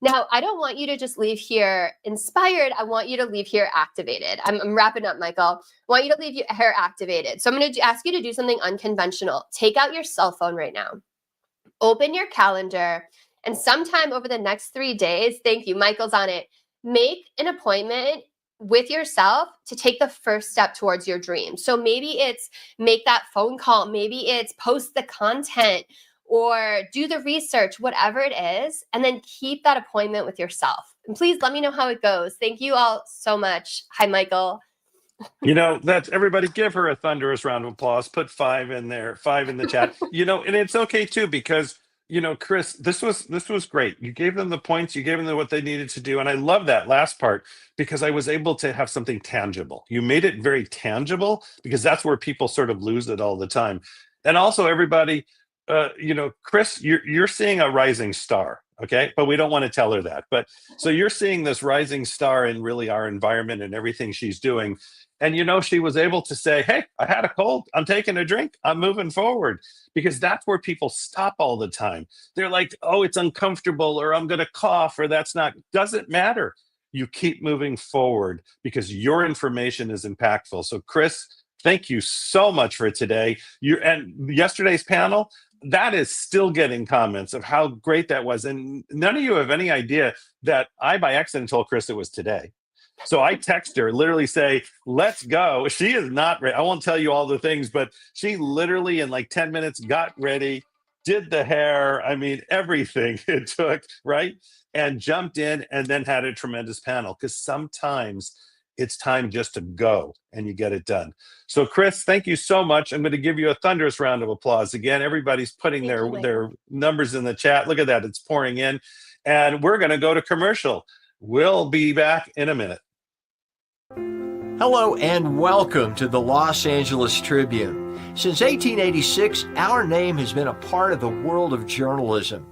Now, I don't want you to just leave here inspired. I want you to leave here activated. I'm wrapping up, Michael. I want you to leave here activated. So I'm going to ask you to do something unconventional. Take out your cell phone right now. Open your calendar. And sometime over the next 3 days, thank you, Michael's on it, make an appointment with yourself to take the first step towards your dream. So maybe it's make that phone call. Maybe it's post the content, or do the research, whatever it is, and then keep that appointment with yourself. And please let me know how it goes. Thank you all so much. Hi, Michael. You know, that's everybody give her a thunderous round of applause. Put 5 in there, 5 in the chat. You know, and it's okay too, because, you know, Chris, this was great. You gave them the points, you gave them what they needed to do. And I love that last part, because I was able to have something tangible. You made it very tangible, because that's where people sort of lose it all the time. And also, everybody, you know, Chris, you're seeing a rising star, okay? But we don't want to tell her that. But so you're seeing this rising star in really our environment and everything she's doing. And, you know, she was able to say, hey, I had a cold. I'm taking a drink. I'm moving forward. Because that's where people stop all the time. They're like, oh, it's uncomfortable, or I'm going to cough, or that's not, doesn't matter. You keep moving forward because your information is impactful. So, Chris, thank you so much for today. And yesterday's panel, that is still getting comments of how great that was. And none of you have any idea that I, by accident, told Chris it was today. So I text her, literally say, let's go. She is not ready. I won't tell you all the things, but she literally in like 10 minutes got ready, did the hair. I mean, everything it took, right? And jumped in and then had a tremendous panel, because sometimes it's time just to go and you get it done. So Chris, thank you so much. I'm going to give you a thunderous round of applause. Again, everybody's putting their numbers in the chat. Look at that. It's pouring in. And we're going to go to commercial. We'll be back in a minute. Hello and welcome to the Los Angeles Tribune. Since 1886, our name has been a part of the world of journalism.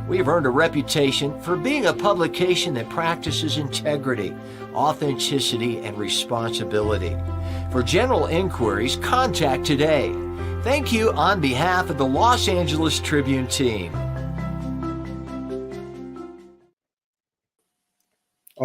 We've earned a reputation for being a publication that practices integrity, authenticity, and responsibility. For general inquiries, contact today. Thank you on behalf of the Los Angeles Tribune team.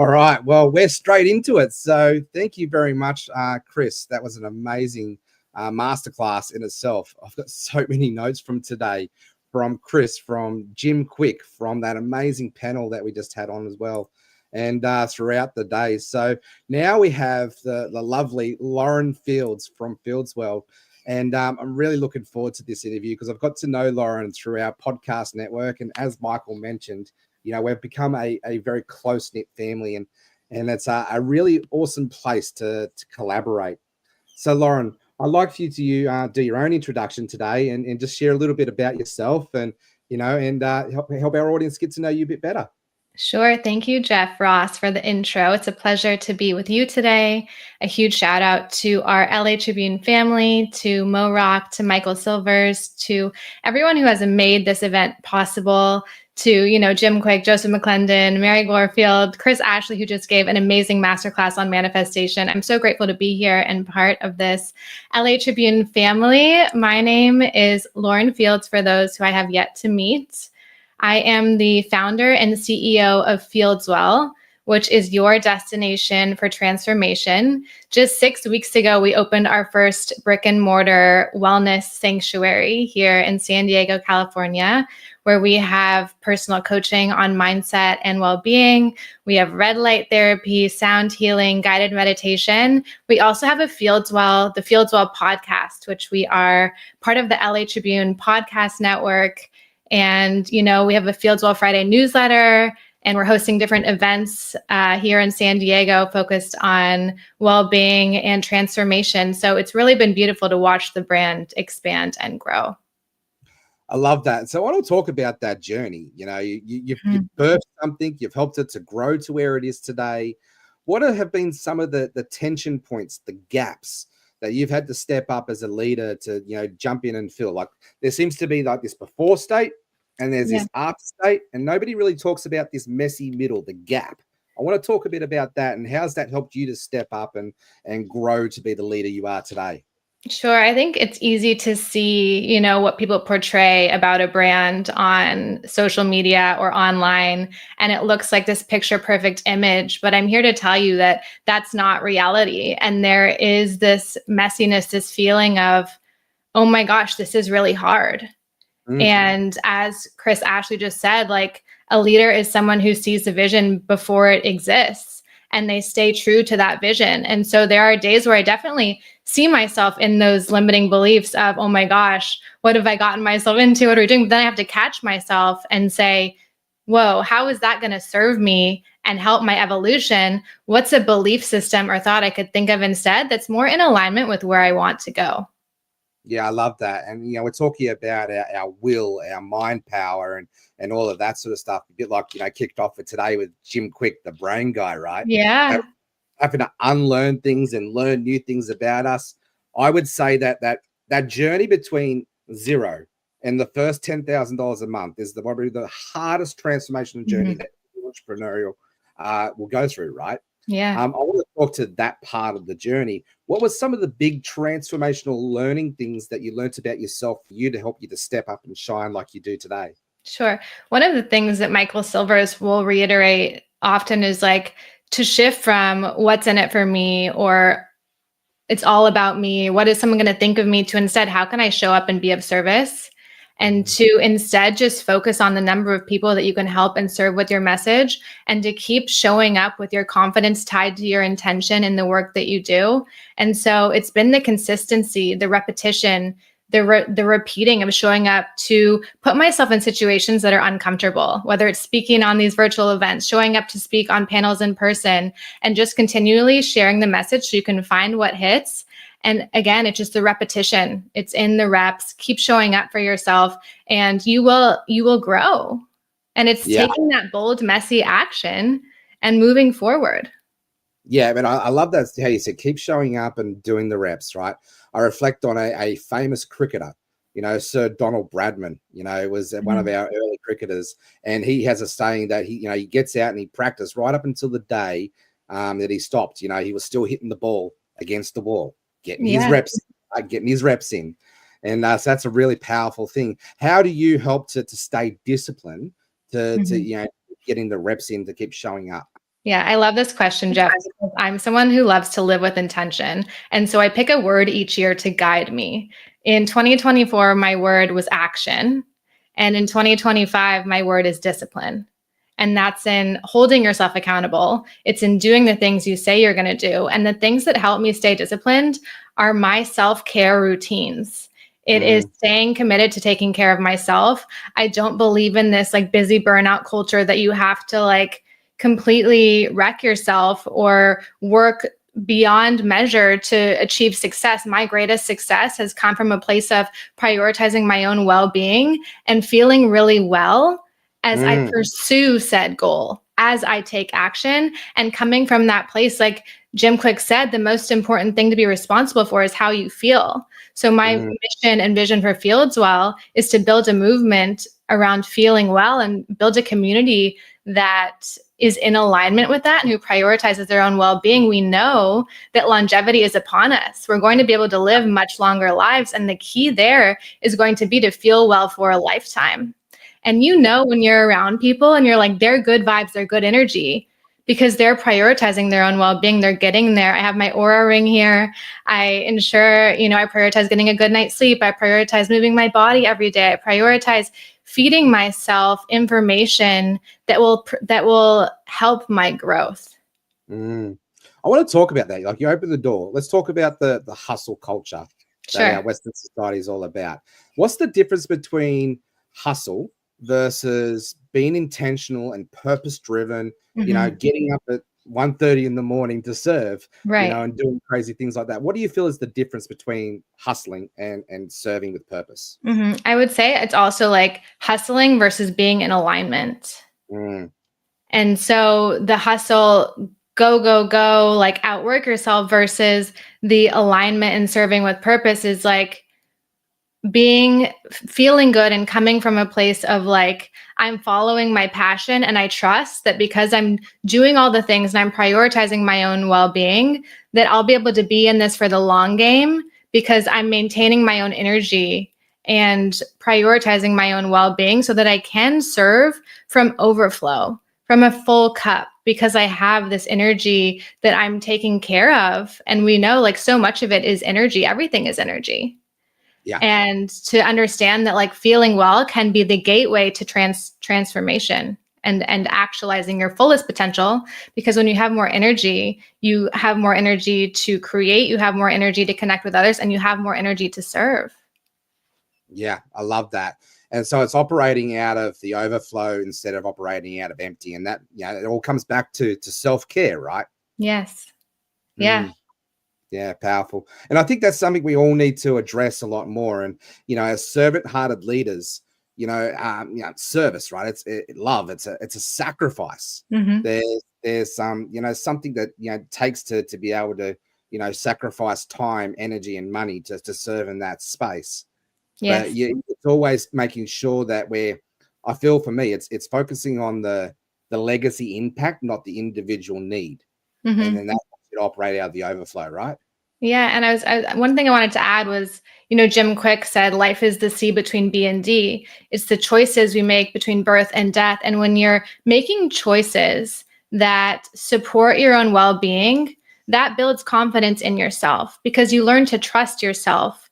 All right. Well, we're straight into it. So thank you very much, Chris. That was an amazing masterclass in itself. I've got so many notes from today from Chris, from Jim Kwik, from that amazing panel that we just had on as well, and throughout the day. So now we have the lovely Lauren Fields from Fieldswell. And I'm really looking forward to this interview because I've got to know Lauren through our podcast network. And as Michael mentioned, you know, we've become a very close-knit family, and it's a really awesome place to collaborate. So, Lauren, I'd like for you to do your own introduction today and just share a little bit about yourself and, you know, and help our audience get to know you a bit better. Sure. Thank you, Jeff Ross, for the intro. It's a pleasure to be with you today. A huge shout out to our LA Tribune family, to Mo Rock, to Michael Silvers, to everyone who has made this event possible, to, you know, Jim Kwik, Joseph McClendon, Mary Glorfield, Chris Ashley, who just gave an amazing masterclass on manifestation. I'm so grateful to be here and part of this LA Tribune family. My name is Lauren Fields, for those who I have yet to meet. I am the founder and CEO of Fieldswell, which is your destination for transformation. Just 6 weeks ago, we opened our first brick and mortar wellness sanctuary here in San Diego, California, where we have personal coaching on mindset and well-being. We have red light therapy, sound healing, guided meditation. We also have the Fieldswell podcast, which we are part of the LA Tribune podcast network. And, you know, we have a Fieldswell Friday newsletter, and we're hosting different events here in San Diego focused on well-being and transformation. So it's really been beautiful to watch the brand expand and grow. I love that. So I want to talk about that journey. You know, you've birthed something, you've helped it to grow to where it is today. What have been some of the tension points, the gaps that you've had to step up as a leader to, you know, jump in and fill? Like, there seems to be like this before state and there's this after state, and nobody really talks about this messy middle, the gap. I want to talk a bit about that, and how's that helped you to step up and grow to be the leader you are today? Sure. I think it's easy to see, you know, what people portray about a brand on social media or online, and it looks like this picture perfect image. But I'm here to tell you that that's not reality. And there is this messiness, this feeling of, oh my gosh, this is really hard. Mm-hmm. And as Chris Ashley just said, like, a leader is someone who sees the vision before it exists, and they stay true to that vision. And so there are days where I definitely see myself in those limiting beliefs of, oh my gosh, what have I gotten myself into? What are we doing? But then I have to catch myself and say, whoa, how is that going to serve me and help my evolution? What's a belief system or thought I could think of instead that's more in alignment with where I want to go? Yeah, I love that. And, you know, we're talking about our will, our mind power, and all of that sort of stuff. A bit like, you know, kicked off for today with Jim Kwik, the brain guy, right? Yeah. Having to unlearn things and learn new things about us. I would say that journey between zero and the first $10,000 a month is probably the hardest transformational journey that entrepreneurial will go through, right? Yeah. I want to talk to that part of the journey. What were some of the big transformational learning things that you learned about yourself for you to help you to step up and shine like you do today? Sure. One of the things that Michael Silvers will reiterate often is like to shift from what's in it for me, or it's all about me, what is someone going to think of me, to instead, how can I show up and be of service? And to instead just focus on the number of people that you can help and serve with your message, and to keep showing up with your confidence tied to your intention in the work that you do. And so it's been the consistency, the repetition, the repeating of showing up to put myself in situations that are uncomfortable, whether it's speaking on these virtual events, showing up to speak on panels in person, and just continually sharing the message so you can find what hits. And again, it's just the repetition. It's in the reps. Keep showing up for yourself, and you will grow. And it's taking that bold, messy action and moving forward. Yeah, but I love that, how you said keep showing up and doing the reps, right? I reflect on a famous cricketer, you know, Sir Donald Bradman, you know, was one of our early cricketers, and he has a saying that he gets out and he practiced right up until the day that he stopped. You know, he was still hitting the ball against the wall, getting his reps in. And so that's a really powerful thing. How do you help to stay disciplined to you know, getting the reps in to keep showing up? Yeah, I love this question, Jeff, because I'm someone who loves to live with intention. And so I pick a word each year to guide me. In 2024, my word was action. And in 2025, my word is discipline. And that's in holding yourself accountable. It's in doing the things you say you're going to do. And the things that help me stay disciplined are my self-care routines. It is staying committed to taking care of myself. I don't believe in this like busy burnout culture that you have to like completely wreck yourself or work beyond measure to achieve success. My greatest success has come from a place of prioritizing my own well-being and feeling really well as I pursue said goal, as I take action, and coming from that place, like Jim Kwik said, the most important thing to be responsible for is how you feel. So my mission and vision for Fields Well is to build a movement around feeling well and build a community that is in alignment with that and who prioritizes their own well-being. We know that longevity is upon us. We're going to be able to live much longer lives. And the key there is going to be to feel well for a lifetime. And you know, when you're around people and you're like, they're good vibes, they're good energy, because they're prioritizing their own well-being, they're getting there. I have my Aura ring here. I ensure, I prioritize getting a good night's sleep. I prioritize moving my body every day. I prioritize feeding myself information that will help my growth. I want to talk about that. Like, you open the door. Let's talk about the hustle culture that our Western society is all about. What's the difference between hustle versus being intentional and purpose-driven, getting up at 1:30 in the morning to serve, and doing crazy things like that? What do you feel is the difference between hustling and serving with purpose? I would say it's also like hustling versus being in alignment. And so the hustle, go, like outwork yourself, versus the alignment and serving with purpose is like feeling good and coming from a place of like, I'm following my passion and I trust that because I'm doing all the things and I'm prioritizing my own well-being, that I'll be able to be in this for the long game because I'm maintaining my own energy and prioritizing my own well-being so that I can serve from overflow, from a full cup, because I have this energy that I'm taking care of. And we know like so much of it is energy. Everything is energy. Yeah. And to understand that like feeling well can be the gateway to transformation and actualizing your fullest potential, because when you have more energy, you have more energy to create, you have more energy to connect with others, and you have more energy to serve. Yeah, I love that. And so it's operating out of the overflow instead of operating out of empty. And that, it all comes back to self-care, right? Yes. Yeah. Yeah, powerful. And I think that's something we all need to address a lot more. And, as servant-hearted leaders, service, right? It's love. It's a sacrifice. There's something that, takes to be able to, sacrifice time, energy, and money to serve in that space. Yes. But it's always making sure that I feel for me, it's focusing on the legacy impact, not the individual need. And then that should operate out of the overflow, right? Yeah. And one thing I wanted to add was, Jim Kwik said, life is the C between B and D. It's the choices we make between birth and death. And when you're making choices that support your own well-being, that builds confidence in yourself, because you learn to trust yourself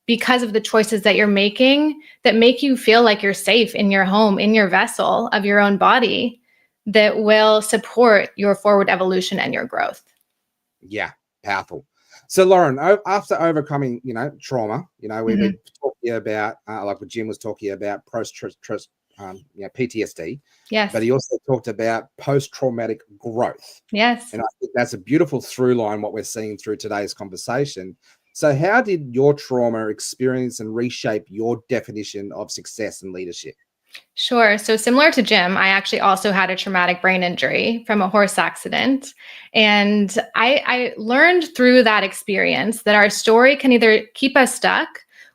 because of the choices that you're making that make you feel like you're safe in your home, in your vessel of your own body, that will support your forward evolution and your growth. Yeah, powerful. So Lauren, after overcoming, trauma, we've been talking about, like what Jim was talking about, PTSD. Yes. But he also talked about post-traumatic growth. Yes. And I think that's a beautiful through line, what we're seeing through today's conversation. So how did your trauma experience and reshape your definition of success and leadership? Sure. So similar to Jim, I actually also had a traumatic brain injury from a horse accident. And I learned through that experience that our story can either keep us stuck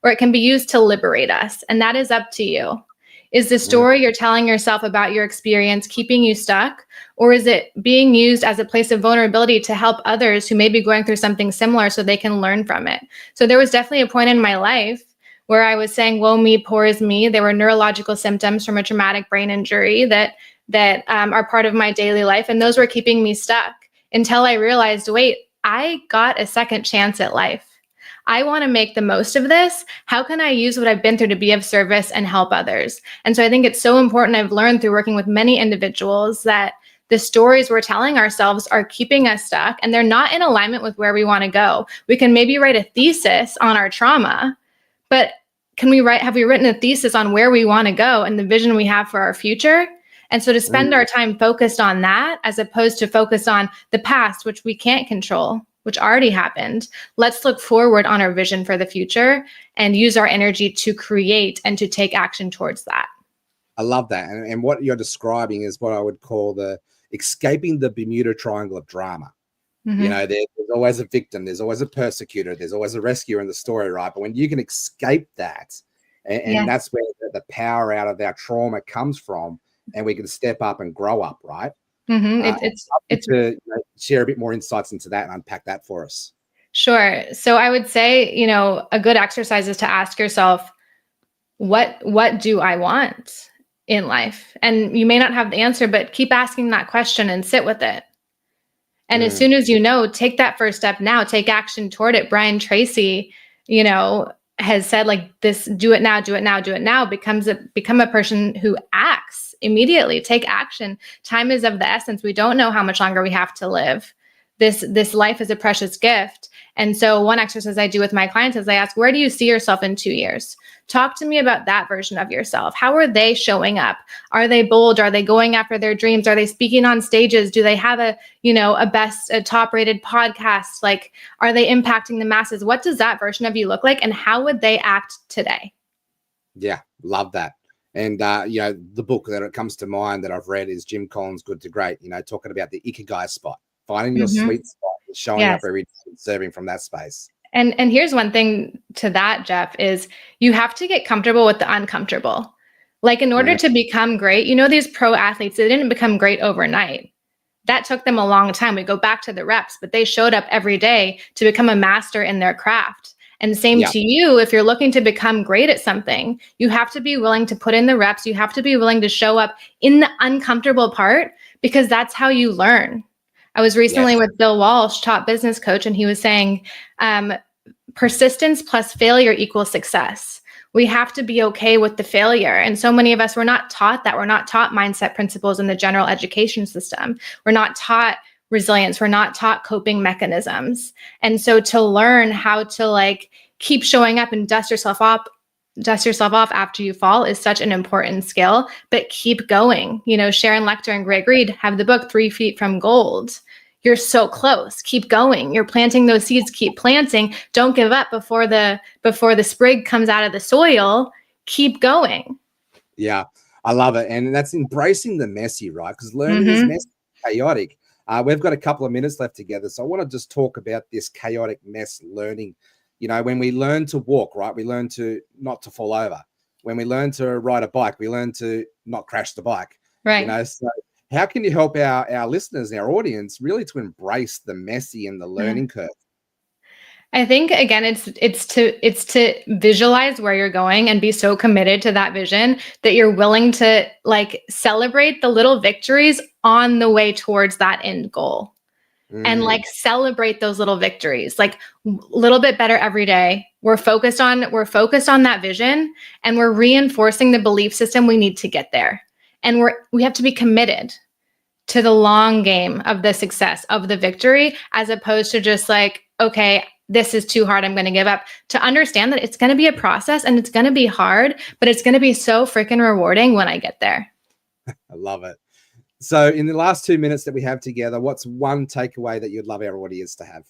or it can be used to liberate us. And that is up to you. Is the story you're telling yourself about your experience keeping you stuck? Or is it being used as a place of vulnerability to help others who may be going through something similar so they can learn from it? So there was definitely a point in my life where I was saying, woe me, poor is me. There were neurological symptoms from a traumatic brain injury that that are part of my daily life. And those were keeping me stuck until I realized, wait, I got a second chance at life. I want to make the most of this. How can I use what I've been through to be of service and help others? And so I think it's so important. I've learned through working with many individuals that the stories we're telling ourselves are keeping us stuck and they're not in alignment with where we want to go. We can maybe write a thesis on our trauma, but have we written a thesis on where we want to go and the vision we have for our future? And so to spend our time focused on that, as opposed to focused on the past, which we can't control, which already happened, let's look forward on our vision for the future and use our energy to create and to take action towards that. I love that. And what you're describing is what I would call the escaping the Bermuda Triangle of drama. You know, there's always a victim, there's always a persecutor, there's always a rescuer in the story, right? But when you can escape that, and that's where the power out of our trauma comes from, and we can step up and grow up, right? It's to share a bit more insights into that and unpack that for us. Sure. So I would say, a good exercise is to ask yourself, what do I want in life? And you may not have the answer, but keep asking that question and sit with it. And as soon as take that first step now, take action toward it. Brian Tracy, has said like this, do it now, become a person who acts immediately, take action. Time is of the essence. We don't know how much longer we have to live. This life is a precious gift. And so one exercise I do with my clients is I ask, where do you see yourself in 2 years? Talk to me about that version of yourself. How are they showing up? Are they bold? Are they going after their dreams? Are they speaking on stages? Do they have a top rated podcast? Like, are they impacting the masses? What does that version of you look like? And how would they act today? Yeah, love that. And, the book that comes to mind that I've read is Jim Collins' Good to Great, talking about the Ikigai spot, finding your sweet spot, showing up every day and serving from that space. And here's one thing to that, Jeff, is you have to get comfortable with the uncomfortable. Like in order to become great, these pro athletes, they didn't become great overnight. That took them a long time. We go back to the reps, but they showed up every day to become a master in their craft. And same to you, if you're looking to become great at something, you have to be willing to put in the reps. You have to be willing to show up in the uncomfortable part, because that's how you learn. I was recently with Bill Walsh, top business coach, and he was saying persistence plus failure equals success. We have to be okay with the failure. And so many of us, we're not taught that. We're not taught mindset principles in the general education system. We're not taught resilience. We're not taught coping mechanisms. And so to learn how to keep showing up and dust yourself off after you fall is such an important skill, but keep going. Sharon Lecter and Greg Reed have the book 3 Feet from Gold. You're so close. Keep going. You're planting those seeds. Keep planting. Don't give up before the sprig comes out of the soil. Keep going. Yeah, I love it. And that's embracing the messy, right? Because learning is messy, chaotic. We've got a couple of minutes left together. So I want to just talk about this chaotic mess learning. When we learn to walk, right, we learn to not to fall over. When we learn to ride a bike, we learn to not crash the bike. Right. So how can you help our listeners, our audience, really to embrace the messy and the learning curve? I think again, it's to visualize where you're going and be so committed to that vision that you're willing to celebrate the little victories on the way towards that end goal. And celebrate those little victories, a little bit better every day. We're focused on that vision, and we're reinforcing the belief system we need to get there. And we have to be committed to the long game of the success of the victory, as opposed to just okay, this is too hard, I'm going to give up. To understand that it's going to be a process and it's going to be hard, but it's going to be so freaking rewarding when I get there. I love it. So in the last 2 minutes that we have together, what's one takeaway that you'd love our audience to have?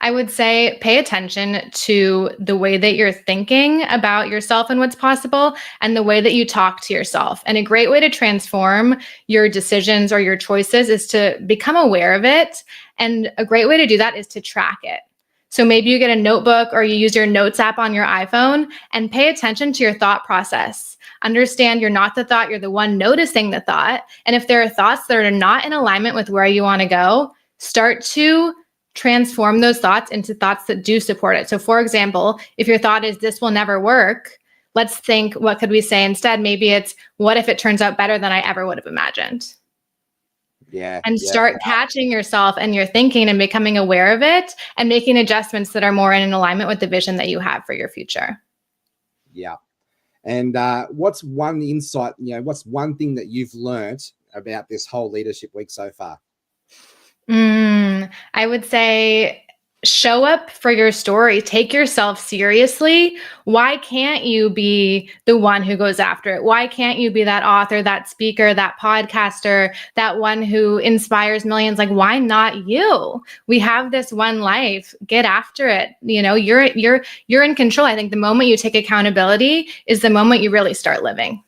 I would say pay attention to the way that you're thinking about yourself and what's possible, and the way that you talk to yourself. And a great way to transform your decisions or your choices is to become aware of it. And a great way to do that is to track it. So maybe you get a notebook or you use your notes app on your iPhone and pay attention to your thought process. Understand you're not the thought, you're the one noticing the thought. And if there are thoughts that are not in alignment with where you want to go, start to transform those thoughts into thoughts that do support it. So for example, if your thought is this will never work, let's think, what could we say instead? Maybe it's, what if it turns out better than I ever would have imagined? And start catching yourself and your thinking and becoming aware of it and making adjustments that are more in alignment with the vision that you have for your future. Yeah. And what's one insight, what's one thing that you've learned about this whole leadership week so far? I would say show up for your story. Take yourself seriously. Why can't you be the one who goes after it? Why can't you be that author, that speaker, that podcaster, that one who inspires millions? Like, why not you? We have this one life. Get after it. You're in control. I think the moment you take accountability is the moment you really start living.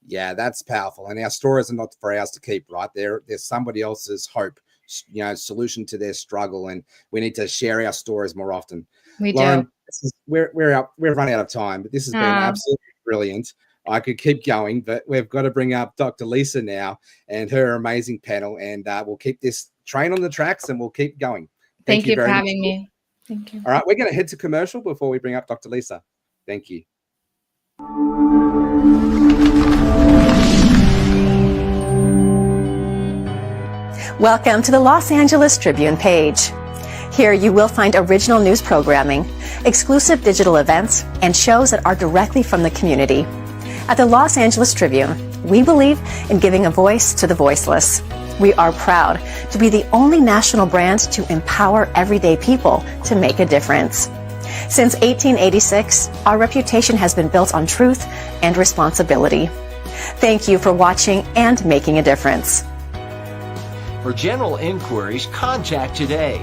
Yeah, that's powerful. And our stories are not for ours to keep, right? There's somebody else's hope, solution to their struggle, and we need to share our stories more often. Lauren, we're running out of time, but this has been absolutely brilliant. I could keep going, but we've got to bring up Dr. Lisa now and her amazing panel, and we'll keep this train on the tracks and we'll keep going. Thank you for having me. Thank you. All right, we're going to head to commercial before we bring up Dr. Lisa. Thank you. Welcome to the Los Angeles Tribune page. Here you will find original news programming, exclusive digital events, and shows that are directly from the community. At the Los Angeles Tribune, we believe in giving a voice to the voiceless. We are proud to be the only national brand to empower everyday people to make a difference. Since 1886, our reputation has been built on truth and responsibility. Thank you for watching and making a difference. For general inquiries, contact today.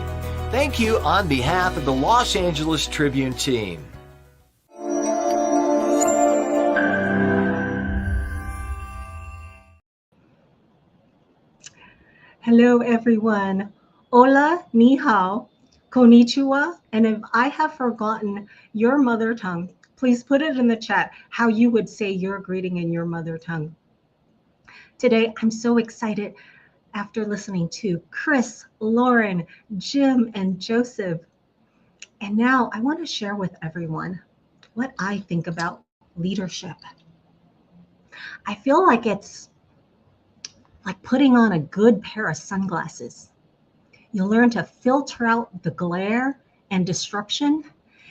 Thank you on behalf of the Los Angeles Tribune team. Hello, everyone. Hola, ni hao, konnichiwa, and if I have forgotten your mother tongue, please put it in the chat how you would say your greeting in your mother tongue. Today, I'm so excited after listening to Chris, Lauren, Jim, and Joseph. And now I want to share with everyone what I think about leadership. I feel like it's like putting on a good pair of sunglasses. You learn to filter out the glare and disruption,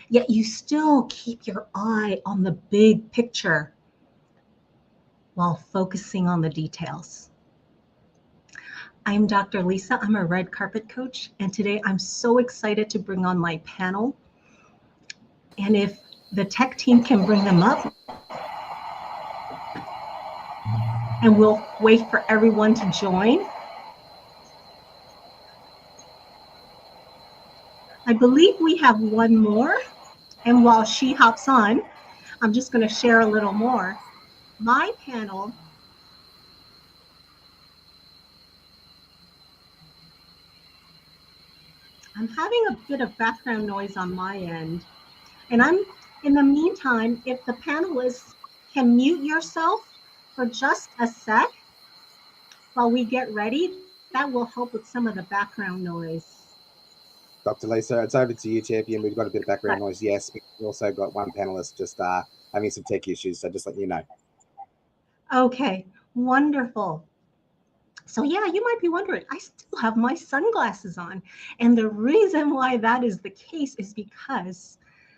yet you still keep your eye on the big picture while focusing on the details. I'm Dr. Lisa. I'm a red carpet coach, and today I'm so excited to bring on my panel. And if the tech team can bring them up, and we'll wait for everyone to join. I believe we have one more, and while she hops on, I'm just going to share a little more. My panel I'm having a bit of background noise on my end. And in the meantime, if the panelists can mute yourself for just a sec while we get ready, that will help with some of the background noise. Dr. Lisa, it's over to you, champion. We've got a bit of background noise, yes. We've also got one panelist just having some tech issues, so just let you know. Okay, wonderful. So yeah, you might be wondering, I still have my sunglasses on. And the reason why that is the case is because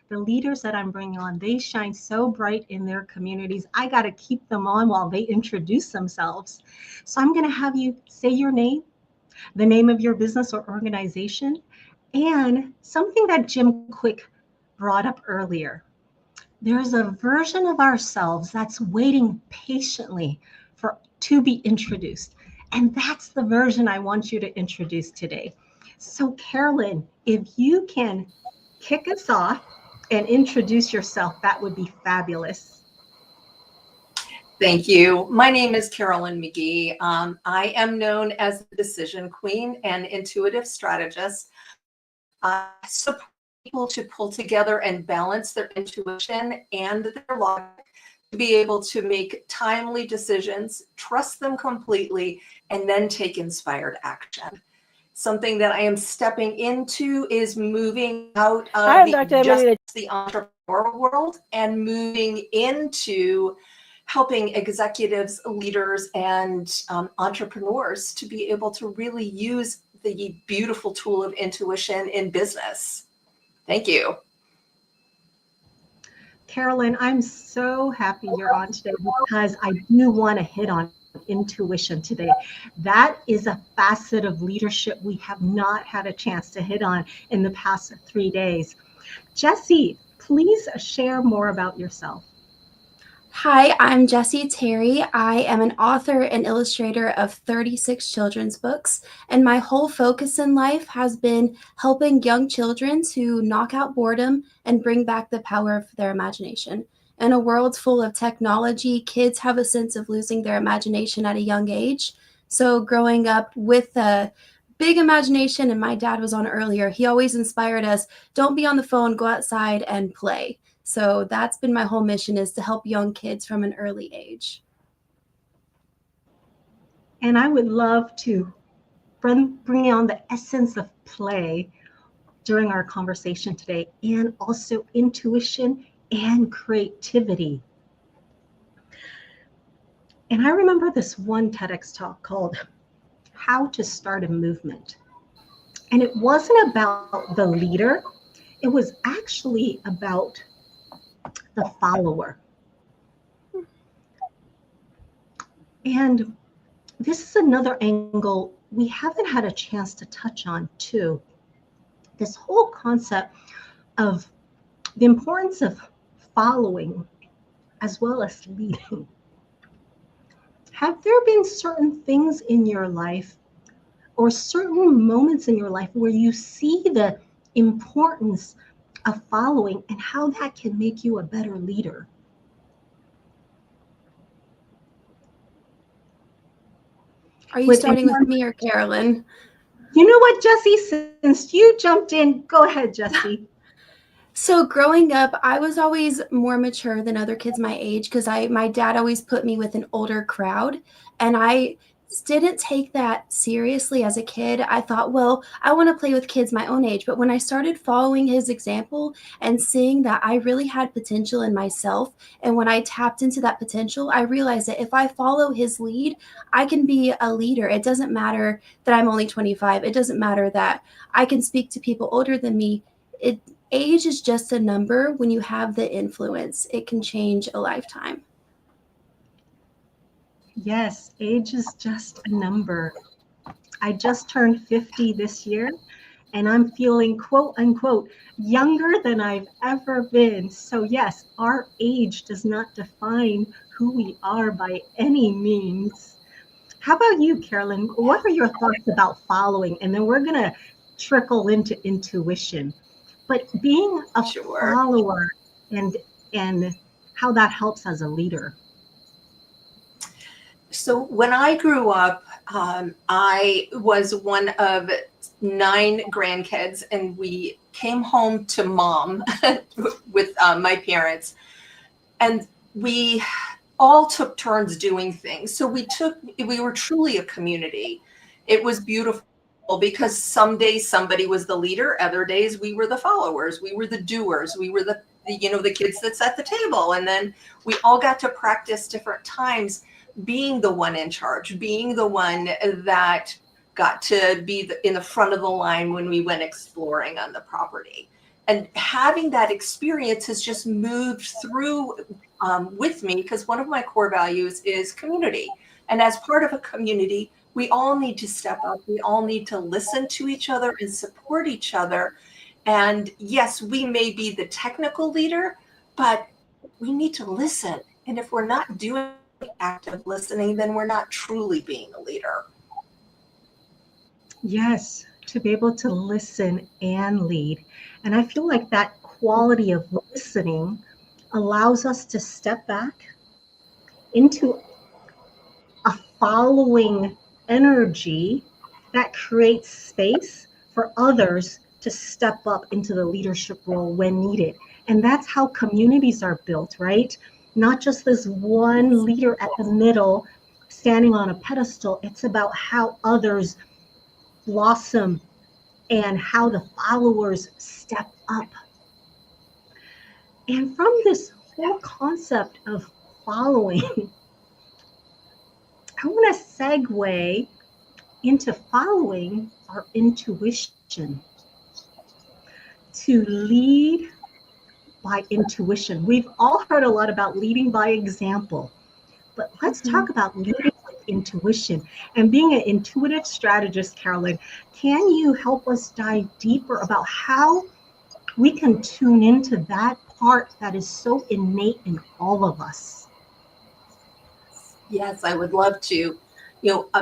the leaders that I'm bringing on, they shine so bright in their communities. I got to keep them on while they introduce themselves. So I'm going to have you say your name, the name of your business or organization, and something that Jim Kwik brought up earlier. There's a version of ourselves that's waiting patiently to be introduced. And that's the version I want you to introduce today. So Carolyn, if you can kick us off and introduce yourself, that would be fabulous. Thank you. My name is Carolyn McGee. I am known as the Decision Queen and Intuitive Strategist. I support people to pull together and balance their intuition and their logic to be able to make timely decisions, trust them completely, and then take inspired action. Something that I am stepping into is moving out of just the entrepreneur world and moving into helping executives, leaders, and entrepreneurs to be able to really use the beautiful tool of intuition in business. Thank you. Carolyn, I'm so happy you're on today because I do want to hit on intuition today. That is a facet of leadership we have not had a chance to hit on in the past 3 days. Jessie, please share more about yourself. Hi, I'm Jessie Terry. I am an author and illustrator of 36 children's books, and my whole focus in life has been helping young children to knock out boredom and bring back the power of their imagination. In a world full of technology, kids have a sense of losing their imagination at a young age. So growing up with a big imagination, and my dad was on earlier, he always inspired us, don't be on the phone, go outside and play. So that's been my whole mission, is to help young kids from an early age. And I would love to bring on the essence of play during our conversation today, and also intuition and creativity. And I remember this one TEDx talk called How to Start a Movement. And it wasn't about the leader. It was actually about the follower. And this is another angle we haven't had a chance to touch on too. This whole concept of the importance of following as well as leading. Have there been certain things in your life or certain moments in your life where you see the importance of following and how that can make you a better leader? Are you starting with me or Carolyn? You know what, Jessie, since you jumped in, go ahead, Jessie. So growing up, I was always more mature than other kids my age because my dad always put me with an older crowd, and I didn't take that seriously as a kid. I thought, well, I want to play with kids my own age. But when I started following his example and seeing that I really had potential in myself, and when I tapped into that potential, I realized that if I follow his lead, I can be a leader. It doesn't matter that I'm only 25. It doesn't matter that I can speak to people older than me. Age is just a number. When you have the influence, it can change a lifetime. Yes, age is just a number. I just turned 50 this year, and I'm feeling, quote unquote, younger than I've ever been. So yes, our age does not define who we are by any means. How about you, Carolyn? What are your thoughts about following? And then we're going to trickle into intuition. But being a follower and how that helps as a leader. So when I grew up, I was one of 9 grandkids, and we came home to mom with my parents, and we all took turns doing things. So we were truly a community. It was beautiful because some days somebody was the leader, other days we were the followers, we were the doers, we were the kids that set the table, and then we all got to practice different times being the one in charge, being the one that got to be in the front of the line when we went exploring on the property. And having that experience has just moved through with me, because one of my core values is community. And as part of a community, we all need to step up. We all need to listen to each other and support each other. And yes, we may be the technical leader, but we need to listen. And if we're not doing active listening, then we're not truly being a leader. Yes, to be able to listen and lead. And I feel like that quality of listening allows us to step back into a following energy that creates space for others to step up into the leadership role when needed. And that's how communities are built, right? Not just this one leader at the middle standing on a pedestal. It's about how others blossom and how the followers step up. And from this whole concept of following, I want to segue into following our intuition, to lead by intuition. We've all heard a lot about leading by example, but let's talk about leading with intuition. And being an intuitive strategist, Carolyn, can you help us dive deeper about how we can tune into that part that is so innate in all of us? Yes, I would love to.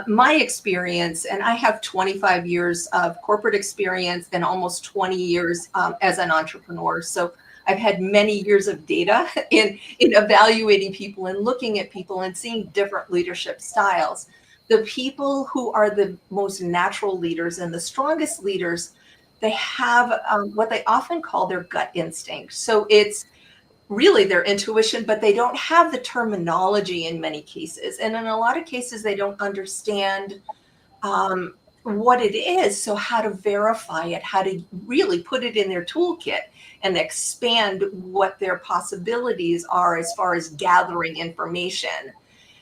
My experience, and I have 25 years of corporate experience and almost 20 years as an entrepreneur. So I've had many years of data in evaluating people and looking at people and seeing different leadership styles. The people who are the most natural leaders and the strongest leaders, they have what they often call their gut instinct. So it's really their intuition, but they don't have the terminology in many cases. And in a lot of cases, they don't understand what it is. So how to verify it, how to really put it in their toolkit and expand what their possibilities are as far as gathering information.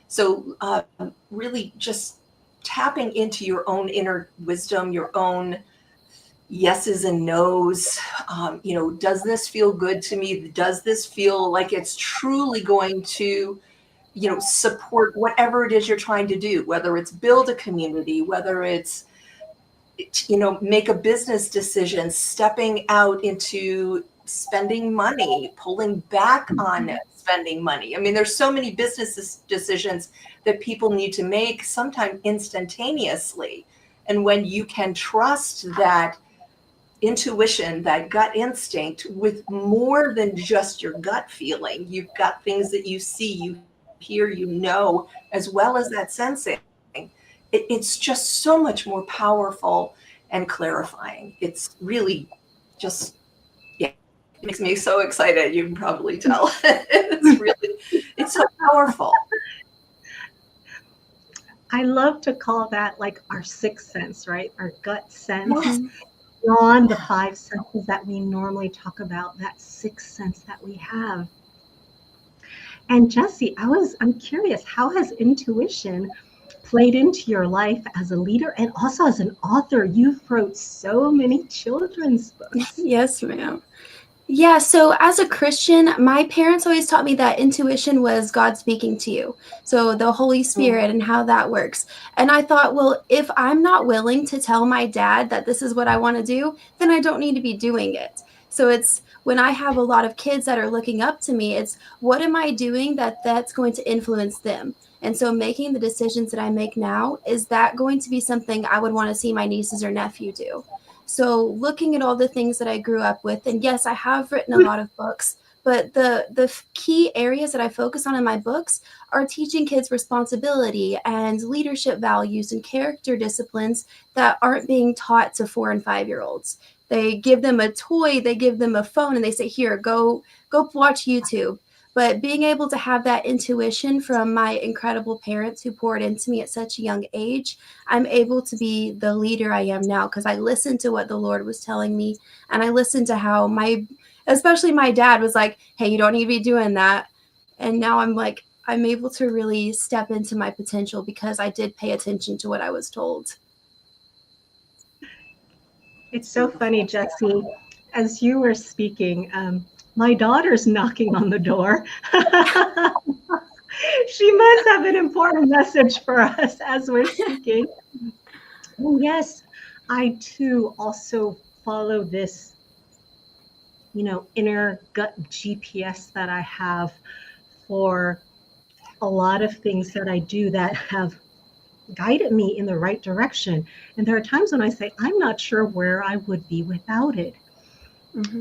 So really just tapping into your own inner wisdom, your own yeses and nos. Does this feel good to me? Does this feel like it's truly going to, support whatever it is you're trying to do, whether it's build a community, whether it's, make a business decision, stepping out into spending money, pulling back on spending money. I mean, there's so many business decisions that people need to make, sometimes instantaneously. And when you can trust that intuition, that gut instinct with more than just your gut feeling, you've got things that you see, you hear, as well as that sensing. It's just so much more powerful and clarifying. It's really just, it makes me so excited. You can probably tell. It's so powerful. I love to call that like our sixth sense, right? Our gut sense. Beyond the five senses that we normally talk about, that sixth sense that we have. And Jesse, I'm curious, how has intuition played into your life as a leader and also as an author? You've wrote so many children's books. Yes, ma'am. Yeah, so as a Christian, my parents always taught me that intuition was God speaking to you. So the Holy Spirit and how that works. And I thought, well, if I'm not willing to tell my dad that this is what I want to do, then I don't need to be doing it. So it's when I have a lot of kids that are looking up to me, it's what am I doing that's going to influence them? And so making the decisions that I make now, is that going to be something I would want to see my nieces or nephew do? So looking at all the things that I grew up with, and yes, I have written a lot of books, but the key areas that I focus on in my books are teaching kids responsibility and leadership values and character disciplines that aren't being taught to 4 and 5-year-olds. They give them a toy, they give them a phone, and they say, here, go watch YouTube. But being able to have that intuition from my incredible parents who poured into me at such a young age, I'm able to be the leader I am now because I listened to what the Lord was telling me. And I listened to how especially my dad was like, hey, you don't need to be doing that. And now I'm able to really step into my potential because I did pay attention to what I was told. It's so funny, Jesse, as you were speaking, my daughter's knocking on the door. She must have an important message for us as we're speaking. Oh, yes, I too also follow this, inner gut GPS that I have for a lot of things that I do that have guided me in the right direction. And there are times when I say, I'm not sure where I would be without it.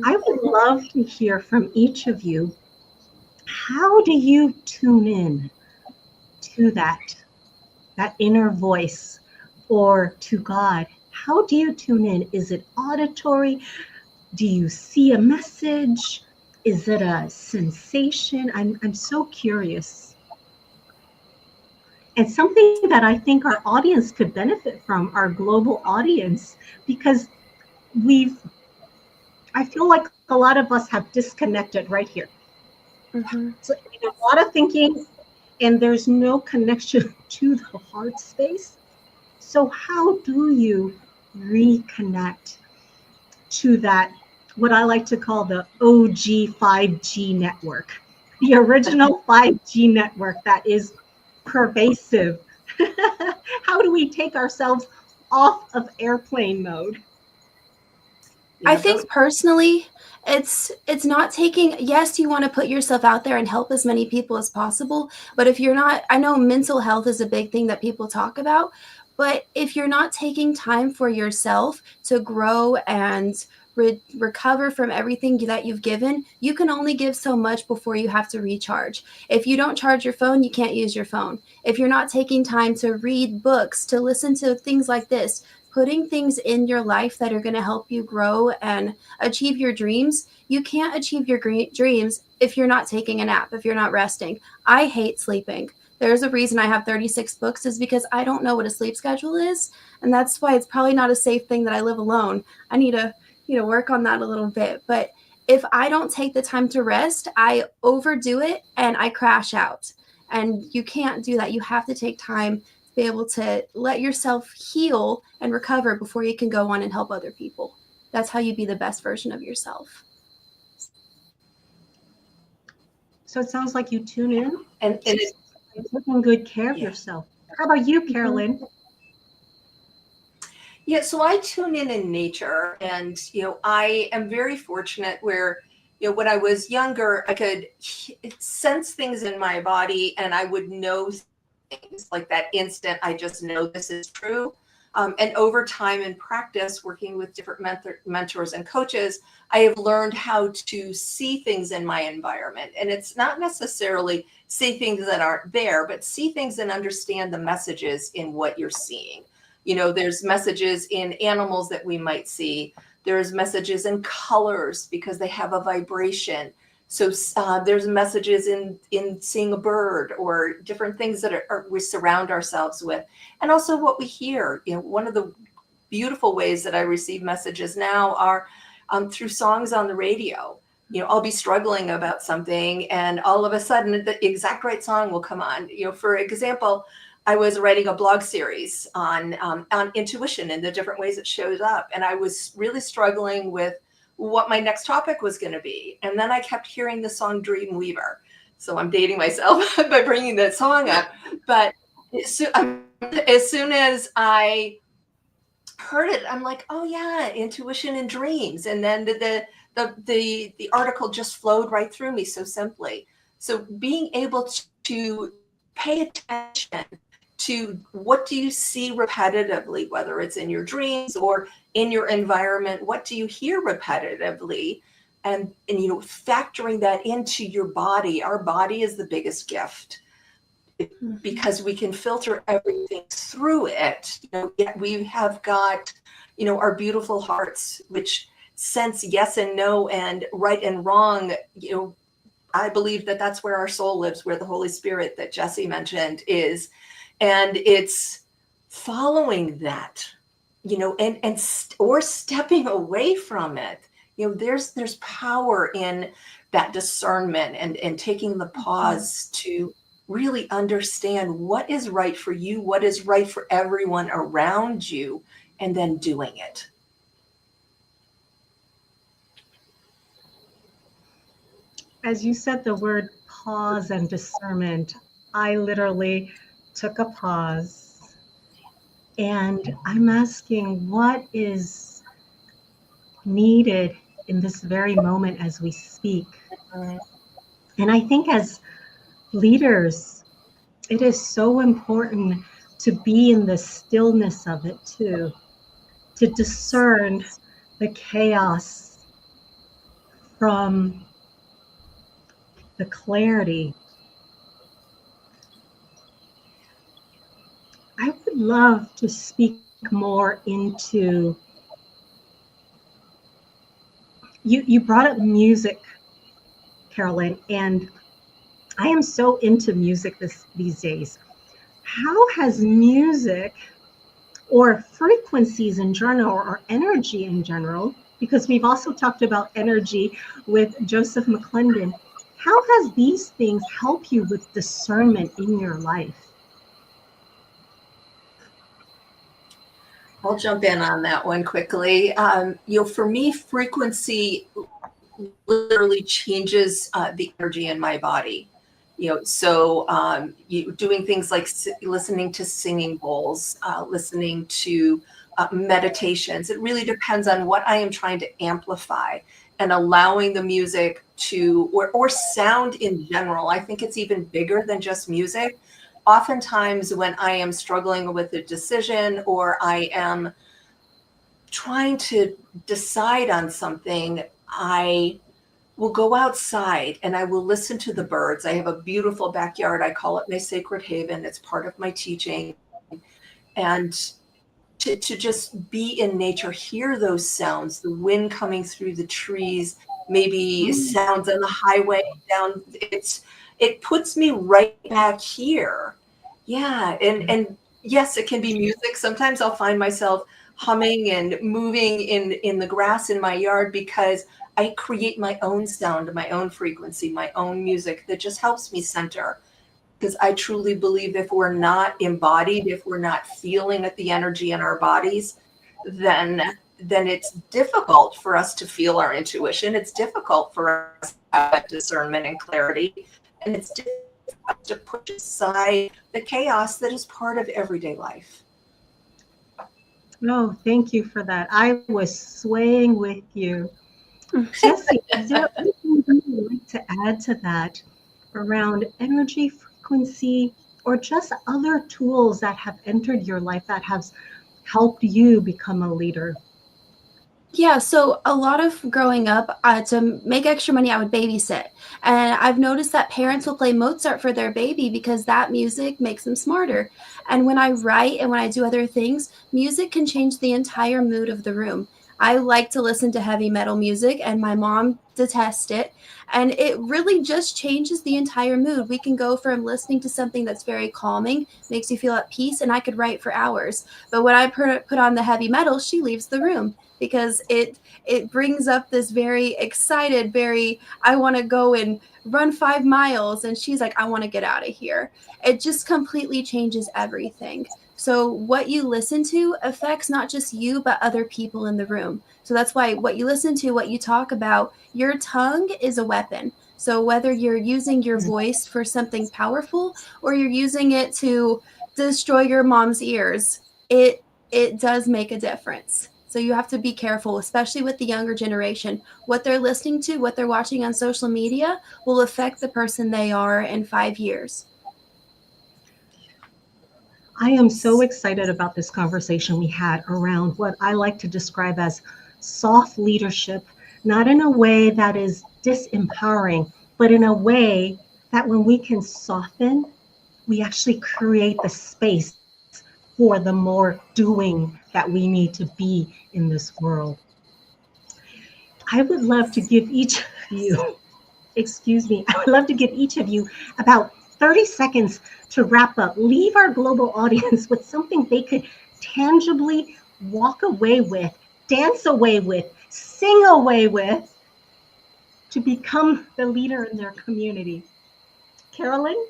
I would love to hear from each of you. How do you tune in to that inner voice or to God? How do you tune in? Is it auditory? Do you see a message? Is it a sensation? I'm so curious. And something that I think our audience could benefit from, our global audience, because I feel like a lot of us have disconnected right here. So there's a lot of thinking and there's no connection to the heart space. So how do you reconnect to that, what I like to call the OG 5G network, the original 5G network that is pervasive? How do we take ourselves off of airplane mode? I think personally, it's not taking, yes, you want to put yourself out there and help as many people as possible. But if you're not, I know mental health is a big thing that people talk about, but if you're not taking time for yourself to grow and recover from everything that you've given, you can only give so much before you have to recharge. If you don't charge your phone, you can't use your phone. If you're not taking time to read books, to listen to things like this, putting things in your life that are going to help you grow and achieve your dreams, you can't achieve your dreams if you're not taking a nap, if you're not resting. I hate sleeping. There's a reason I have 36 books, is because I don't know what a sleep schedule is. And that's why it's probably not a safe thing that I live alone. I need to work on that a little bit. But if I don't take the time to rest, I overdo it and I crash out. And you can't do that. You have to take time to be able to let yourself heal and recover before you can go on and help other people. That's how you be the best version of yourself. So it sounds like you tune in and it's taking good care of yourself. How about you, Carolyn? Yeah, so I tune in nature, and I am very fortunate where when I was younger, I could sense things in my body, and I would know things like that instant. I just know this is true. And over time in practice, working with different mentors and coaches, I have learned how to see things in my environment. And it's not necessarily see things that aren't there, but see things and understand the messages in what you're seeing. There's messages in animals that we might see. There's messages in colors because they have a vibration. So there's messages in seeing a bird or different things that we surround ourselves with. And also what we hear. One of the beautiful ways that I receive messages now are through songs on the radio. I'll be struggling about something and all of a sudden the exact right song will come on. For example, I was writing a blog series on intuition and the different ways it shows up. And I was really struggling with what my next topic was going to be. And then I kept hearing the song Dreamweaver. So I'm dating myself by bringing that song up. But as soon as I heard it, I'm like, oh yeah, intuition and dreams. And then the article just flowed right through me so simply. So being able to pay attention to what do you see repetitively, whether it's in your dreams or in your environment, what do you hear repetitively? And factoring that into your body. Our body is the biggest gift because we can filter everything through it. Yet we have got, our beautiful hearts, which sense yes and no and right and wrong. I believe that that's where our soul lives, where the Holy Spirit that Jesse mentioned is. And it's following that, or stepping away from it. There's power in that discernment and taking the pause to really understand what is right for you, what is right for everyone around you, and then doing it. As you said the word pause and discernment, I literally took a pause and I'm asking what is needed in this very moment as we speak. And I think as leaders, it is so important to be in the stillness of it too, to discern the chaos from the clarity. I would love to speak more into, you brought up music, Carolyn, and I am so into music these days. How has music or frequencies in general or energy in general because we've also talked about energy with Joseph McClendon. How has these things helped you with discernment in your life? I'll jump in on that one quickly. For me, frequency literally changes the energy in my body. Doing things like listening to singing bowls, listening to meditations. It really depends on what I am trying to amplify, and allowing the music to, or sound in general. I think it's even bigger than just music. Oftentimes when I am struggling with a decision, or I am trying to decide on something, I will go outside and I will listen to the birds. I have a beautiful backyard. I call it my sacred haven. It's part of my teaching. And to just be in nature, hear those sounds, the wind coming through the trees, maybe sounds on the highway down. It puts me right back here. Yeah. And yes, it can be music. Sometimes I'll find myself humming and moving in the grass in my yard, because I create my own sound, my own frequency, my own music that just helps me center. Because I truly believe if we're not embodied, if we're not feeling at the energy in our bodies, then it's difficult for us to feel our intuition. It's difficult for us to have discernment and clarity. And it's difficult to push aside the chaos that is part of everyday life. No, thank you for that. I was swaying with you. Jesse, is there anything you would like to add to that around energy, frequency, or just other tools that have entered your life that has helped you become a leader? Yeah, so a lot of growing up, to make extra money, I would babysit. And I've noticed that parents will play Mozart for their baby because that music makes them smarter. And when I write and when I do other things, music can change the entire mood of the room. I like to listen to heavy metal music, and my mom detests it. And it really just changes the entire mood. We can go from listening to something that's very calming, makes you feel at peace, and I could write for hours. But when I put on the heavy metal, she leaves the room, because it brings up this very excited, I want to go and run 5 miles. And she's like, I want to get out of here. It just completely changes everything. So what you listen to affects not just you, but other people in the room. So that's why what you listen to, what you talk about, your tongue is a weapon. So whether you're using your voice for something powerful, or you're using it to destroy your mom's ears, it does make a difference. So you have to be careful, especially with the younger generation. What they're listening to, what they're watching on social media will affect the person they are in 5 years. I am so excited about this conversation we had around what I like to describe as soft leadership, not in a way that is disempowering, but in a way that when we can soften, we actually create the space for the more doing that we need to be in this world. I would love to give each of you, I would love to give each of you about 30 seconds to wrap up. Leave our global audience with something they could tangibly walk away with, dance away with, sing away with, to become the leader in their community. Carolyn?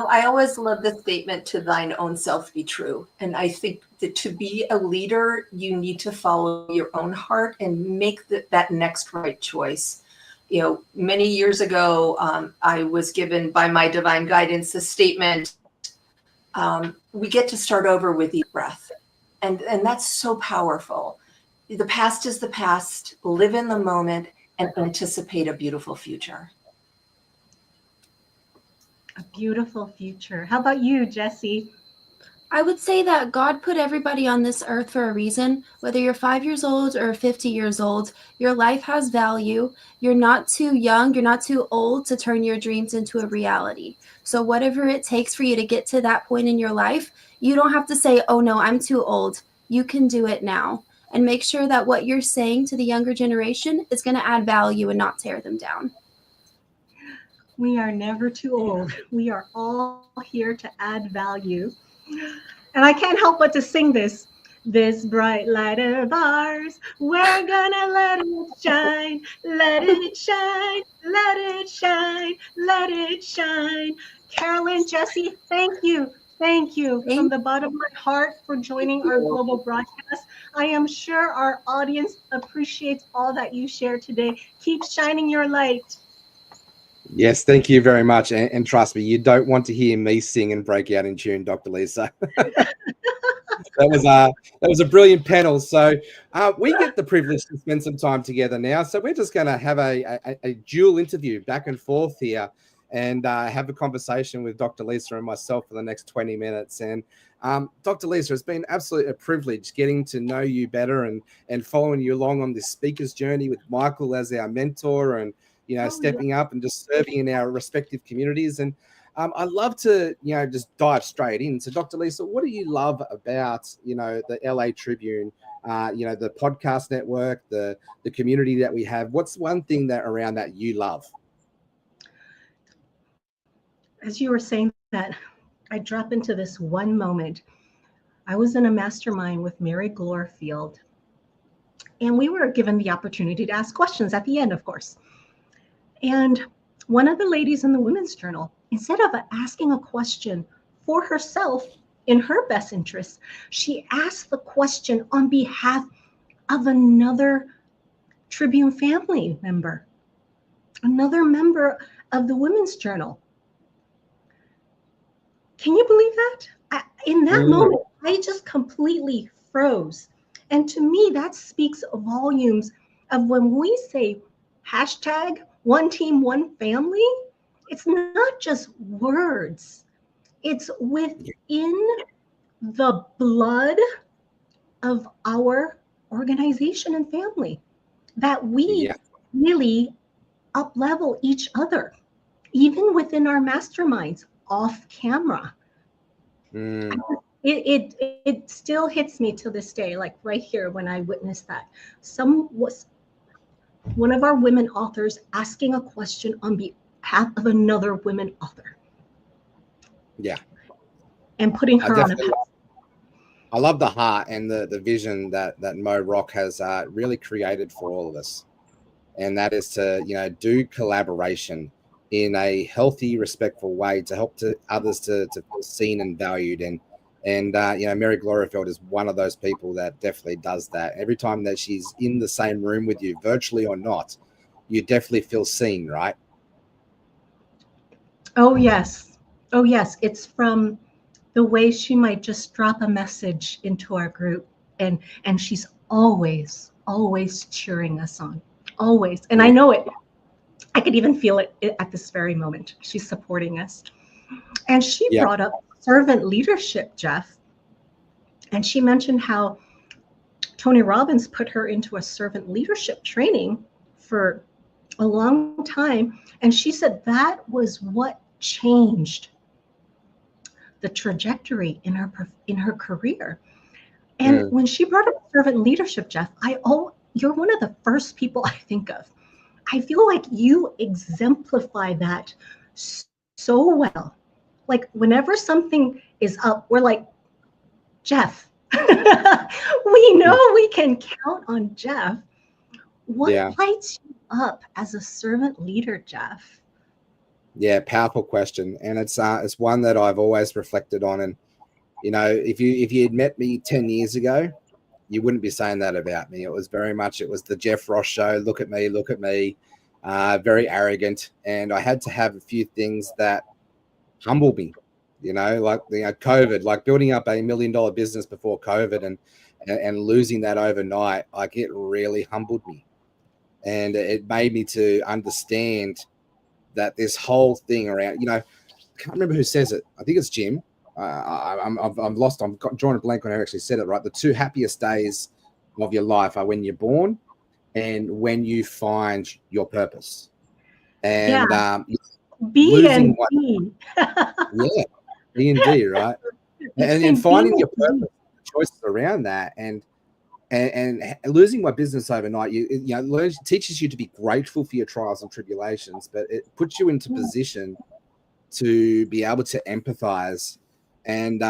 I always love the statement, to thine own self be true. And I think that to be a leader, you need to follow your own heart and make that next right choice. Many years ago, I was given by my divine guidance the statement, we get to start over with each breath. And that's so powerful. The past is the past. Live in the moment and anticipate a beautiful future. A beautiful future. How about you, Jesse? I would say that God put everybody on this earth for a reason. Whether you're 5 years old or 50 years old, your life has value. You're not too young, you're not too old to turn your dreams into a reality. So whatever it takes for you to get to that point in your life, you don't have to say, oh no, I'm too old. You can do it now. And make sure that what you're saying to the younger generation is going to add value and not tear them down. We are never too old. We are all here to add value. And I can't help but to sing this. This bright light of ours, we're gonna let it shine, let it shine, let it shine, let it shine. Carolyn, Jesse, thank you. Thank you from the bottom of my heart for joining our global broadcast. I am sure our audience appreciates all that you share today. Keep shining your light. Yes, thank you very much. And trust me, you don't want to hear me sing and break out in tune, Dr. Lisa. That was a brilliant panel. So we get the privilege to spend some time together now. So we're just going to have a dual interview back and forth here and have a conversation with Dr. Lisa and myself for the next 20 minutes. And Dr. Lisa, it's been absolutely a privilege getting to know you better and following you along on this speaker's journey with Michael as our mentor and, you know, stepping up and just serving in our respective communities. And I'd love to, you know, just dive straight in. So, Dr. Lisa, what do you love about, you know, the LA Tribune, you know, the podcast network, the community that we have? What's one thing that around that you love? As you were saying that, I drop into this one moment. I was in a mastermind with Mary Glorfield, and we were given the opportunity to ask questions at the end, of course. And one of the ladies in the Women's Journal, instead of asking a question for herself in her best interest, she asked the question on behalf of another Tribune family member, another member of the Women's Journal. Can you believe that? In that moment, I just completely froze. And to me, that speaks volumes of when we say hashtag one team, one family, it's not just words. It's within the blood of our organization and family that we really up-level each other, even within our masterminds, off camera. It still hits me to this day, like right here when I witnessed that. One of our women authors asking a question on behalf of another women author. Yeah. And putting her on a path. I love the heart and the vision that Mo Rock has really created for all of us. And that is to, you know, do collaboration in a healthy, respectful way to help others to feel seen and valued. And you know, Mary Glorfield is one of those people that definitely does that. Every time that she's in the same room with you, virtually or not, you definitely feel seen, right? Oh, yes. Oh, yes. It's from the way she might just drop a message into our group. And she's always cheering us on. Always. And I know it. I could even feel it at this very moment. She's supporting us. And she brought up servant leadership, Jeff. And she mentioned how Tony Robbins put her into a servant leadership training for a long time. And she said that was what changed the trajectory in her career. And when she brought up servant leadership, Jeff, you're one of the first people I think of. I feel like you exemplify that so well. Like whenever something is up, we're like, Jeff, we know we can count on Jeff. What lights you up as a servant leader, Jeff? Yeah, powerful question. And it's one that I've always reflected on. And, you know, if you had met me 10 years ago, you wouldn't be saying that about me. It was the Jeff Ross show. Look at me, very arrogant. And I had to have a few things that humbled me, you know, like, you know, COVID, like building up $1 million business before COVID and losing that overnight. Like it really humbled me. And it made me to understand that this whole thing around, you know, I can't remember who says it. I think it's Jim. I'm lost. I'm drawing a blank on who actually said it, right? The two happiest days of your life are when you're born and when you find your purpose. And B and D. Yeah, B and D, right? And finding your purpose, choices around that, and losing my business overnight, you know, teaches you to be grateful for your trials and tribulations, but it puts you into position to be able to empathize. And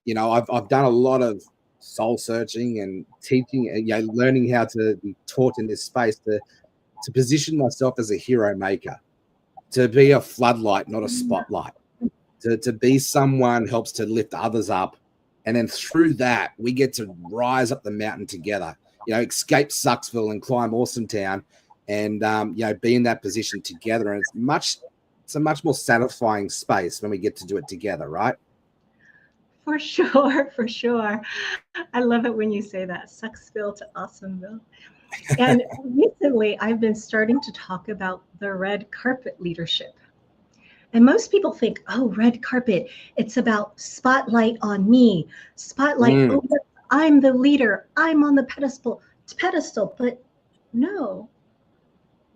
you know, I've done a lot of soul searching and teaching, and learning how to be taught in this space to position myself as a hero maker, to be a floodlight, not a spotlight, to be someone who helps to lift others up. And then through that, we get to rise up the mountain together, escape Sucksville and climb Awesome Town, and, be in that position together. And it's a much more satisfying space when we get to do it together, right? For sure, for sure. I love it when you say that, Sucksville to Awesomeville. And recently, I've been starting to talk about the red carpet leadership. And most people think, oh, red carpet, it's about spotlight on me, spotlight, oh, I'm the leader, I'm on the pedestal. But no,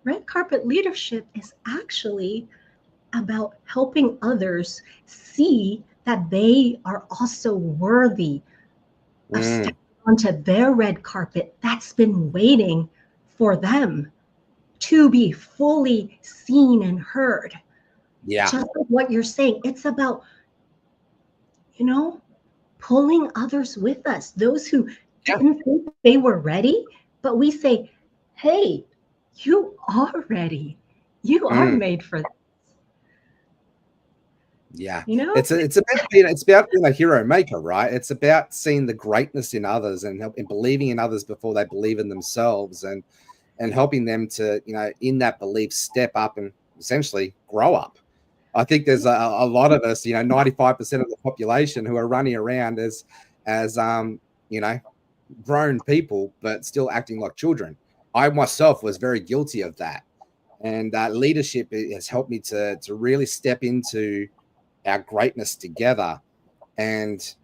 red carpet leadership is actually about helping others see that they are also worthy of stepping onto their red carpet that's been waiting for them to be fully seen and heard. Yeah. Just like what you're saying, it's about, pulling others with us, those who didn't think they were ready, but we say, hey, you are ready. You are made for this. Yeah. It's about being a hero maker, right? It's about seeing the greatness in others and believing in others before they believe in themselves, and helping them to, in that belief, step up and essentially grow up. I think there's a lot of us, 95% of the population who are running around as grown people, but still acting like children. I myself was very guilty of that. And leadership has helped me to really step into our greatness together. And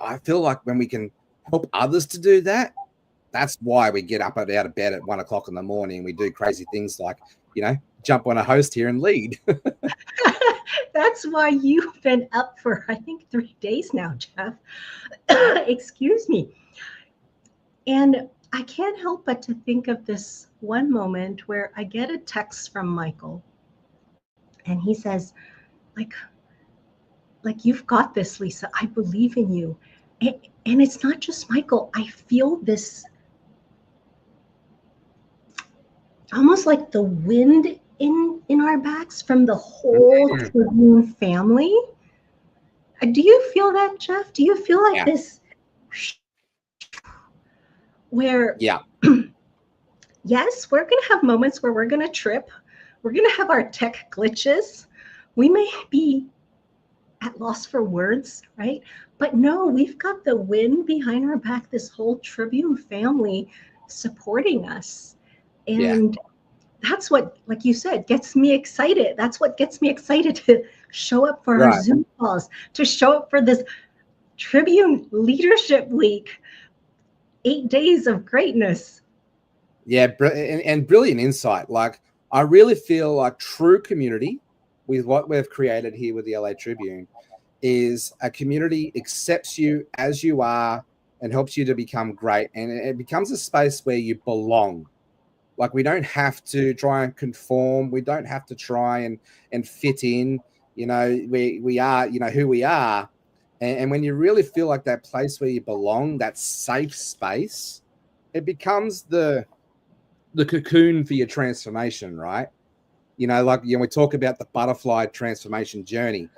I feel like when we can help others to do that, that's why we get up and out of bed at 1 o'clock in the morning. We do crazy things like, jump on a host here and lead. That's why you've been up for, I think, 3 days now, Jeff. Excuse me. And I can't help but to think of this one moment where I get a text from Michael, and he says, like you've got this, Lisa. I believe in you. And it's not just Michael. I feel this almost like the wind in our backs from the whole Tribune family. Do you feel that, Jeff? Do you feel like this where yes, we're going to have moments where we're going to trip. We're going to have our tech glitches. We may be at loss for words, right? But no, we've got the wind behind our back, this whole Tribune family supporting us. And that's what, like you said, gets me excited. That's what gets me excited to show up for our Zoom calls, to show up for this Tribune Leadership Week, 8 days of greatness. Yeah, and brilliant insight. Like, I really feel like true community with what we've created here with the LA Tribune is a community accepts you as you are and helps you to become great. And it becomes a space where you belong. Like, we don't have to try and conform. We don't have to try and fit in. We are, who we are. And when you really feel like that place where you belong, that safe space, it becomes the cocoon for your transformation, right? We talk about the butterfly transformation journey,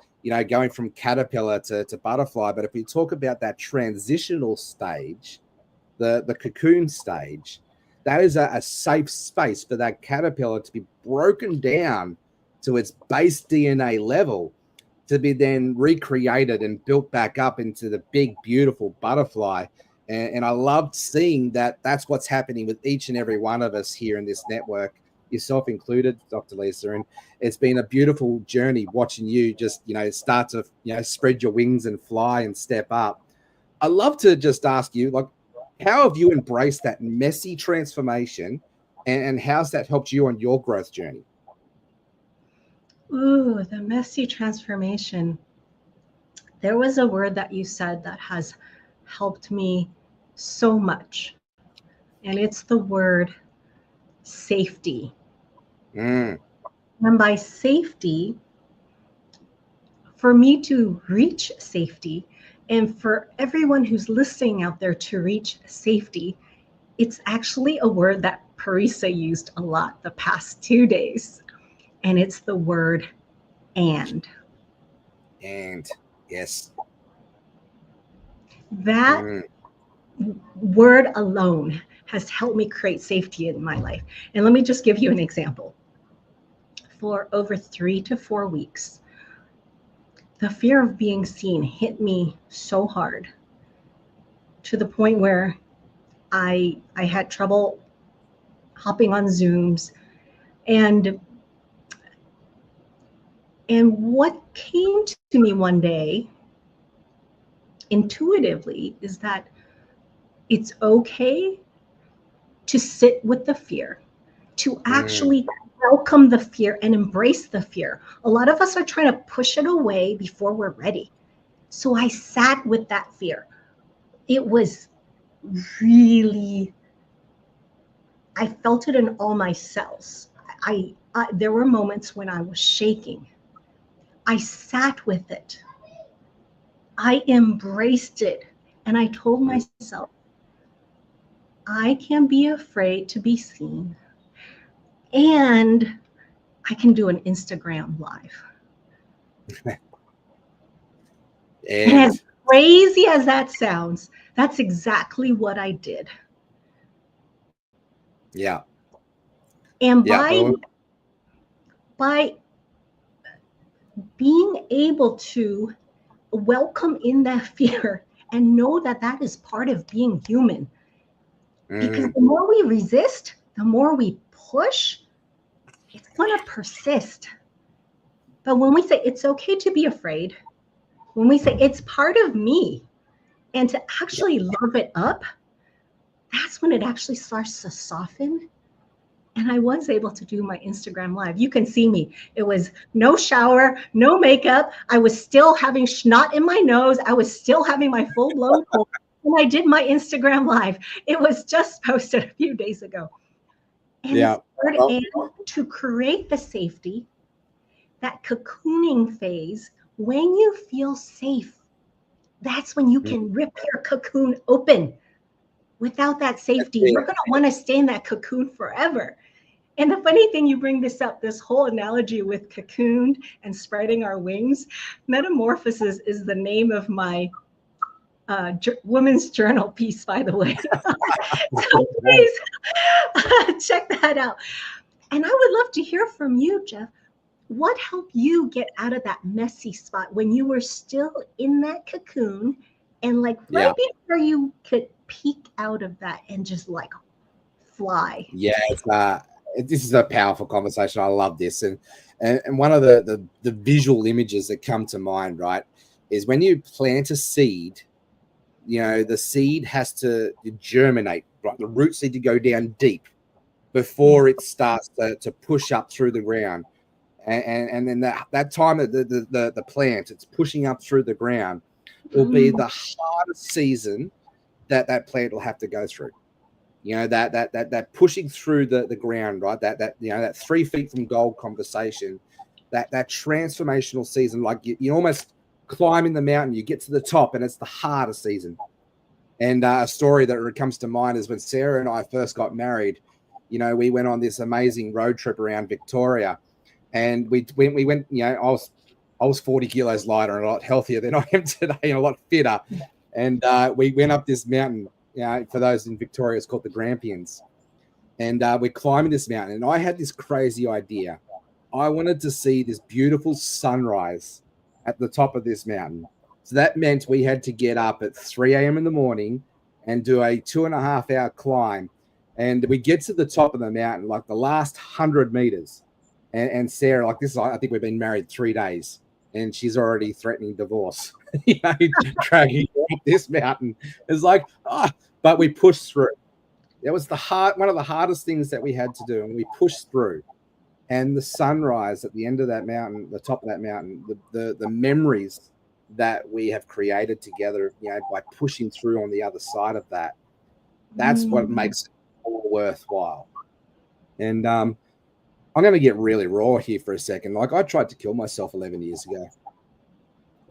going from caterpillar to butterfly. But if we talk about that transitional stage, the cocoon stage, that is a safe space for that caterpillar to be broken down to its base DNA level, to be then recreated and built back up into the big, beautiful butterfly. And I loved seeing that that's what's happening with each and every one of us here in this network, yourself included, Dr. Lisa. And it's been a beautiful journey watching you just, start to, spread your wings and fly and step up. I'd love to just ask you, like, how have you embraced that messy transformation, and how's that helped you on your growth journey? Ooh, the messy transformation. There was a word that you said that has helped me so much, and it's the word safety. And by safety, for me to reach safety, And for everyone who's listening out there to reach safety, it's actually a word that Parisa used a lot the past 2 days. And it's the word and. And yes. That word alone has helped me create safety in my life. And let me just give you an example. For over 3 to 4 weeks, the fear of being seen hit me so hard to the point where I had trouble hopping on Zooms. And what came to me one day intuitively is that it's okay to sit with the fear, to actually welcome the fear and embrace the fear. A lot of us are trying to push it away before we're ready. So I sat with that fear. It was really, I felt it in all my cells. There were moments when I was shaking. I sat with it. I embraced it. And I told myself, I can be afraid to be seen. And I can do an Instagram live. And as crazy as that sounds, that's exactly what I did. Yeah. And by being able to welcome in that fear and know that that is part of being human. Because the more we resist, the more we push, it's going to persist. But when we say it's okay to be afraid, when we say it's part of me, and to actually love it up, that's when it actually starts to soften. And I was able to do my Instagram live. You can see me. It was no shower, no makeup. I was still having snot in my nose. I was still having my full-blown cold. And I did my Instagram live. It was just posted a few days ago. And to create the safety, that cocooning phase, when you feel safe, that's when you can rip your cocoon open. Without that safety, you're going to want to stay in that cocoon forever. And the funny thing, you bring this up, this whole analogy with cocoon and spreading our wings. Metamorphosis is the name of my women's journal piece, by the way. So please check that out. And I would love to hear from you, Jeff. What helped you get out of that messy spot when you were still in that cocoon and like right before you could peek out of that and just like fly? Yeah, this is a powerful conversation. I love this. And one of the visual images that come to mind, right, is when you plant a seed, you know, the seed has to germinate, right? The roots need to go down deep before it starts to push up through the ground. And then that time that the plant, it's pushing up through the ground, will be the hardest season that plant will have to go through. You know, that pushing through the ground, right? That you know, that 3 feet from gold conversation, that transformational season, like you almost climbing the mountain, you get to the top, and it's the hardest season. And a story that comes to mind is when Sarah and I first got married. You know, we went on this amazing road trip around Victoria, and we went. You know, I was 40 kilos lighter and a lot healthier than I am today, and a lot fitter. And we went up this mountain. You know, for those in Victoria, it's called the Grampians. And we're climbing this mountain. And I had this crazy idea. I wanted to see this beautiful sunrise at the top of this mountain. So that meant we had to get up at 3 a.m. in the morning and do a 2.5-hour climb. And we get to the top of the mountain, like the last 100 meters. And Sarah, like this, I think we've been married 3 days. And she's already threatening divorce, you know, dragging up this mountain. It's like, but we pushed through. That was one of the hardest things that we had to do, and we pushed through. And the sunrise at the end of that mountain, the top of that mountain, the memories that we have created together, you know, by pushing through on the other side of that, that's what makes it all worthwhile. And I'm going to get really raw here for a second. Like, I tried to kill myself 11 years ago.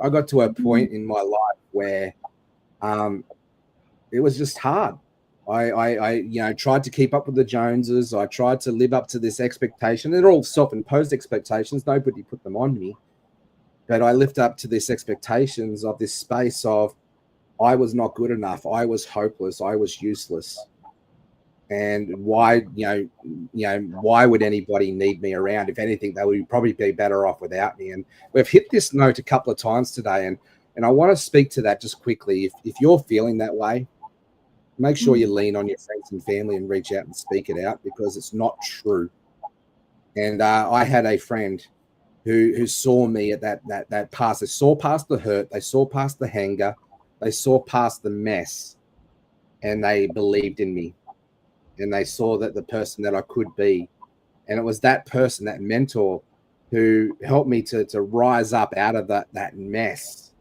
I got to a point in my life where it was just hard. I tried to keep up with the Joneses. I tried to live up to this expectation. They're all self-imposed expectations. Nobody put them on me. But I lived up to these expectations of this space of I was not good enough. I was hopeless. I was useless. And why would anybody need me around? If anything, they would probably be better off without me. And we've hit this note a couple of times today. And I want to speak to that just quickly. If you're feeling that way, make sure you lean on your friends and family and reach out and speak it out, because it's not true. And I had a friend who saw me at that pass. They saw past the hurt. They saw past the anger. They saw past the mess, and they believed in me. And they saw that the person that I could be. And it was that person, that mentor, who helped me to rise up out of that mess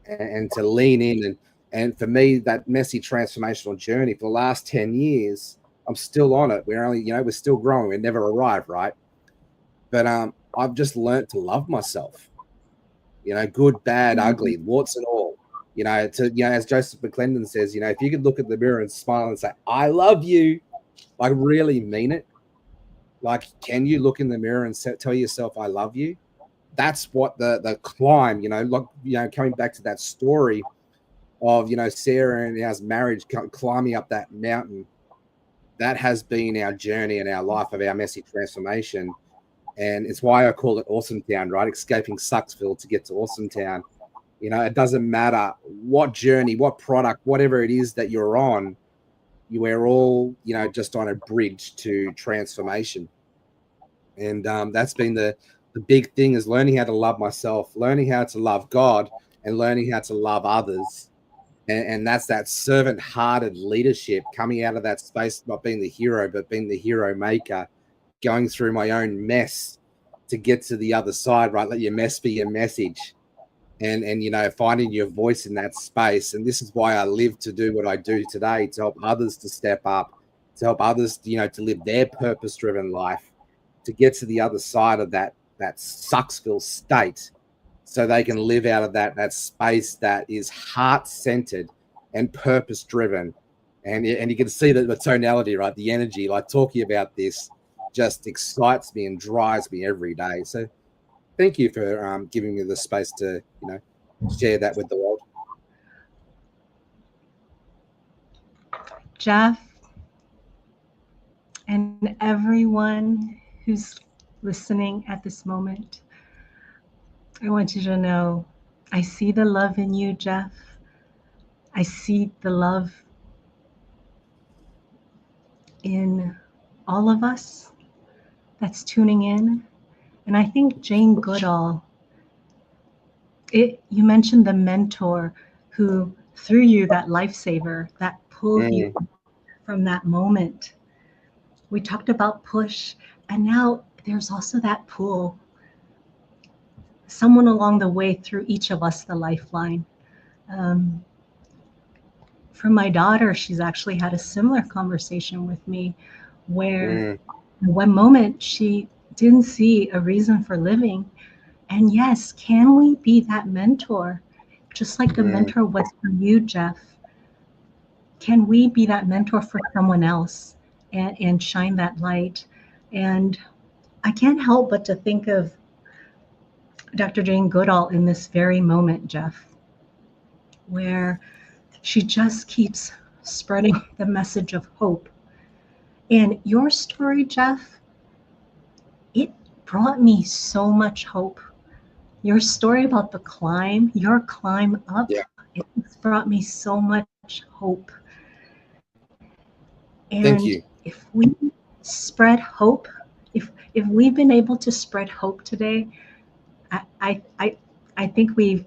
and to lean in. And for me, that messy transformational journey for the last 10 years, I'm still on it. We're still growing. We never arrived, right? But I've just learned to love myself, good, bad, ugly, warts and all. As Joseph McClendon says, if you could look at the mirror and smile and say, I love you, like really mean it. Like, can you look in the mirror and tell yourself, I love you? That's what the climb, coming back to that story of, Sarah and our marriage climbing up that mountain. That has been our journey and our life of our messy transformation. And it's why I call it Awesome Town, right? Escaping Sucksville to get to Awesome Town. It doesn't matter what journey, what product, whatever it is that you're on, we're all, just on a bridge to transformation. And that's been the big thing, is learning how to love myself, learning how to love God, and learning how to love others. And that's that servant-hearted leadership, coming out of that space, not being the hero, but being the hero maker, going through my own mess to get to the other side, right? Let your mess be your message. And finding your voice in that space. And this is why I live to do what I do today, to help others to step up, to help others, to live their purpose-driven life, to get to the other side of that Sucksville state, so they can live out of that space that is heart-centered and purpose-driven. And you can see that the tonality, right? The energy, like talking about this just excites me and drives me every day. So thank you for giving me the space to, share that with the world. Jeff, and everyone who's listening at this moment, I want you to know, I see the love in you, Jeff. I see the love in all of us that's tuning in. And I think Jane Goodall, you mentioned the mentor who threw you that lifesaver, that pulled you from that moment. We talked about push, and now there's also that pull. Someone along the way threw each of us the lifeline. For my daughter, she's actually had a similar conversation with me, where in one moment she didn't see a reason for living. And yes, can we be that mentor? Just like the mentor was for you, Jeff. Can we be that mentor for someone else and shine that light? And I can't help but to think of Dr. Jane Goodall in this very moment, Jeff, where she just keeps spreading the message of hope. And your story, Jeff, it brought me so much hope. Your story about the climb, your climb up, it's brought me so much hope. And thank you. If we spread hope, if we've been able to spread hope today, I think we've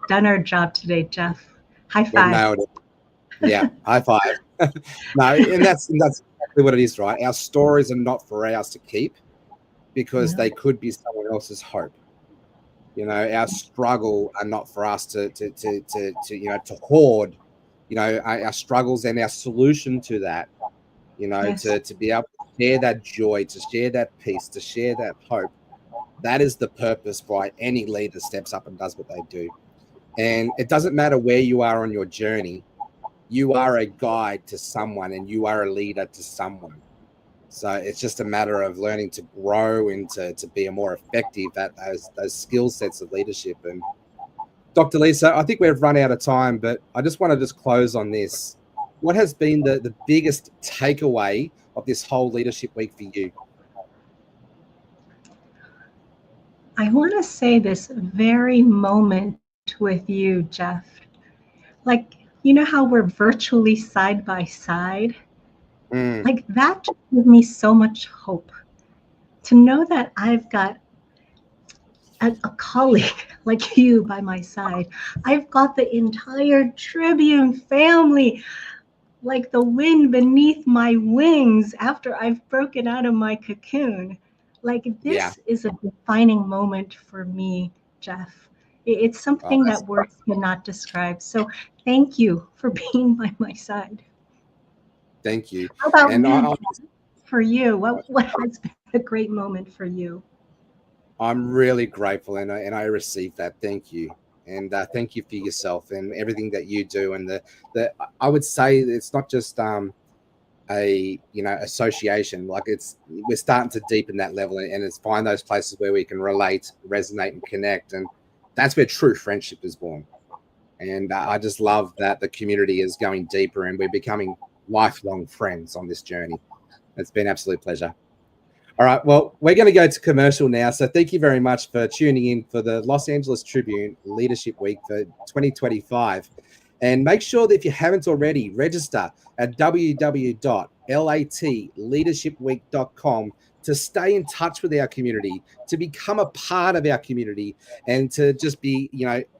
done our job today, Jeff. High five. Nailed it. Yeah, high five. No, and that's exactly what it is, right? Our stories are not for ours to keep, because they could be someone else's hope. Our struggle are not for us to hoard. Our struggles and our solution to that. To be able to share that joy, to share that peace, to share that hope. That is the purpose why any leader steps up and does what they do. And it doesn't matter where you are on your journey. You are a guide to someone and you are a leader to someone. So it's just a matter of learning to grow and to be a more effective at those skill sets of leadership. And Dr. Lisa, I think we've run out of time, but I just want to just close on this. What has been the biggest takeaway of this whole leadership week for you? I want to say this very moment with you, Jeff. Like, you know how we're virtually side by side? Like that just gives me so much hope to know that I've got a colleague like you by my side. I've got the entire Tribune family, like the wind beneath my wings after I've broken out of my cocoon. Like this is a defining moment for me, Jeff. It's something that words cannot describe. So thank you for being by my side. Thank you. How about you, for you? What has been a great moment for you? I'm really grateful, and I received that. Thank you, and thank you for yourself and everything that you do. And the I would say it's not just a association. Like we're starting to deepen that level, and it's find those places where we can relate, resonate, and connect, and that's where true friendship is born. And I just love that the community is going deeper, and we're becoming lifelong friends on this journey. It's been an absolute pleasure. All right, well, we're going to go to commercial now. So thank you very much for tuning in for the Los Angeles Tribune Leadership Week for 2025. And make sure that if you haven't already, register at www.latleadershipweek.com to stay in touch with our community, to become a part of our community, and to just be,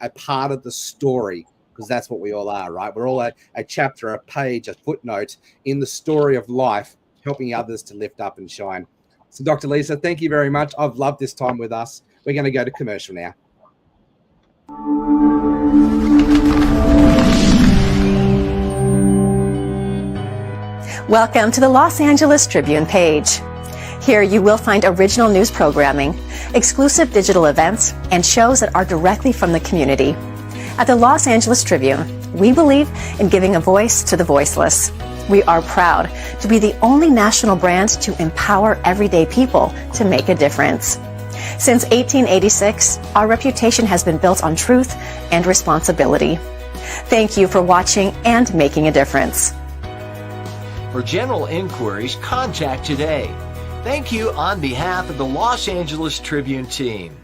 a part of the story, because that's what we all are, right? We're all a chapter, a page, a footnote in the story of life, helping others to lift up and shine. So, Dr. Lisa, thank you very much. I've loved this time with us. We're going to go to commercial now. Welcome to the Los Angeles Tribune page. Here you will find original news programming, exclusive digital events, and shows that are directly from the community. At the Los Angeles Tribune, we believe in giving a voice to the voiceless. We are proud to be the only national brand to empower everyday people to make a difference. Since 1886, our reputation has been built on truth and responsibility. Thank you for watching and making a difference. For general inquiries, contact today. Thank you on behalf of the Los Angeles Tribune team.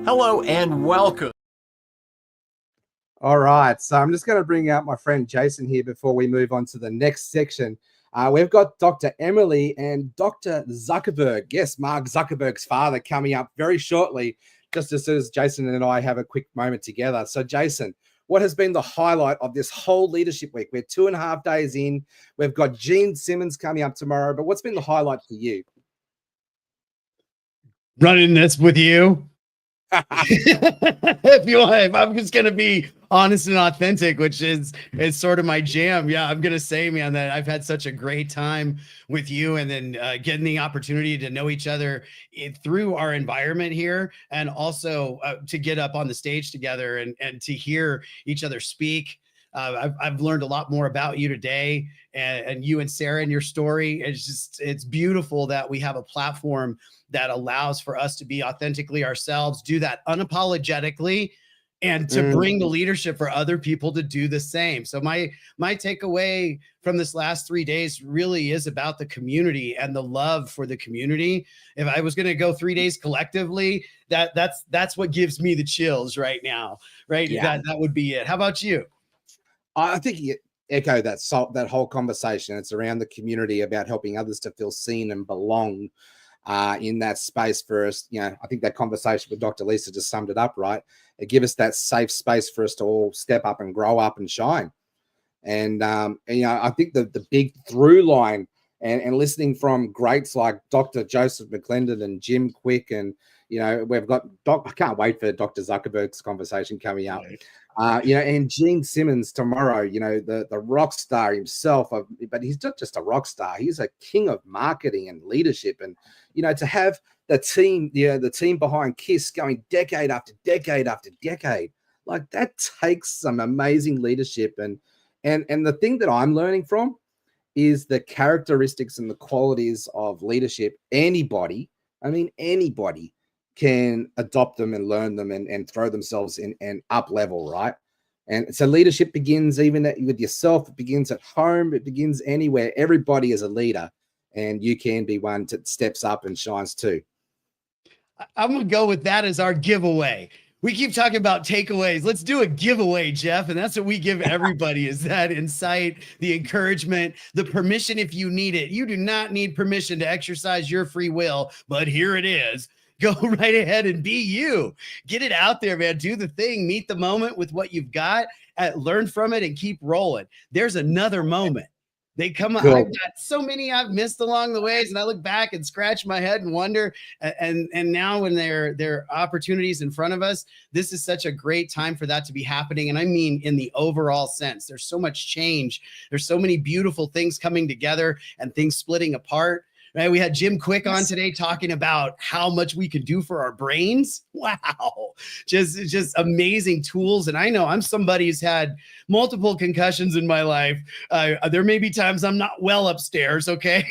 Hello and welcome. All right, so I'm just going to bring out my friend Jason here before we move on to the next section. We've got Dr. Emily and Dr. Zuckerberg, yes, Mark Zuckerberg's father, coming up very shortly, just as soon as Jason and I have a quick moment together. So Jason, what has been the highlight of this whole leadership week? We're 2.5 days in. We've got Gene Simmons coming up tomorrow, but what's been the highlight for you? Running this with you. If I'm just gonna be honest and authentic, which is sort of my jam. Yeah, I'm gonna say, man, that I've had such a great time with you, and then getting the opportunity to know each other through our environment here, and also to get up on the stage together and to hear each other speak. I've learned a lot more about you today, and you and Sarah and your story. It's beautiful that we have a platform that allows for us to be authentically ourselves, do that unapologetically, and to bring the leadership for other people to do the same. So my takeaway from this last 3 days really is about the community and the love for the community. If I was going to go 3 days collectively, that's what gives me the chills right now, right? Yeah. That would be it. How about you? I think you echo that whole conversation. It's around the community, about helping others to feel seen and belong in that space for us. I think that conversation with Dr. Lisa just summed it up, right? It gives us that safe space for us to all step up and grow up and shine. And I think the big through line and listening from greats like Dr. Joseph McClendon and Jim Kwik, and we've got I can't wait for Dr. Zuckerberg's conversation coming up. And Gene Simmons tomorrow, the rock star himself, but he's not just a rock star, he's a king of marketing and leadership. And to have the team behind KISS going decade after decade after decade, like that takes some amazing leadership. And the thing that I'm learning from is the characteristics and the qualities of leadership. Anybody can adopt them and learn them and throw themselves in and up level, right? And so leadership begins even with yourself. It begins at home. It begins anywhere. Everybody is a leader, and you can be one that steps up and shines too. I'm going to go with that as our giveaway. We keep talking about takeaways. Let's do a giveaway, Jeff. And that's what we give everybody is that insight, the encouragement, the permission if you need it. You do not need permission to exercise your free will, but here it is. Go right ahead and be you. Get it out there, man. Do the thing. Meet the moment with what you've got. Learn from it and keep rolling. There's another moment. They come up. I've got so many I've missed along the ways, and I look back and scratch my head and wonder. And now when there are opportunities in front of us, this is such a great time for that to be happening. And I mean, in the overall sense, there's so much change. There's so many beautiful things coming together and things splitting apart. Right? We had Jim Kwik on today talking about how much we can do for our brains. Wow. Just amazing tools. And I know I'm somebody who's had multiple concussions in my life. There may be times I'm not well upstairs. Okay.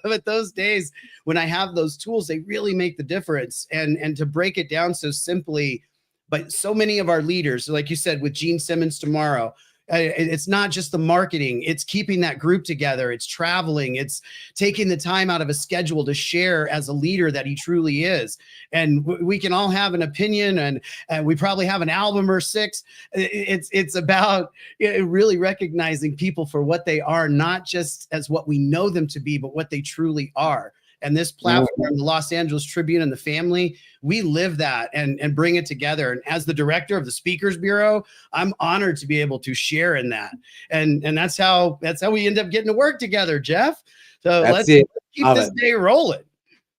But those days when I have those tools, they really make the difference. And to break it down so simply, but so many of our leaders, like you said, with Gene Simmons tomorrow, it's not just the marketing, it's keeping that group together. It's traveling. It's taking the time out of a schedule to share as a leader that he truly is. And we can all have an opinion and we probably have an album or 6. It's about really recognizing people for what they are, not just as what we know them to be, but what they truly are. And this platform, the Los Angeles Tribune and the family, we live that and bring it together. And as the director of the Speakers Bureau, I'm honored to be able to share in that. And that's how we end up getting to work together, Jeff. So let's keep this day rolling.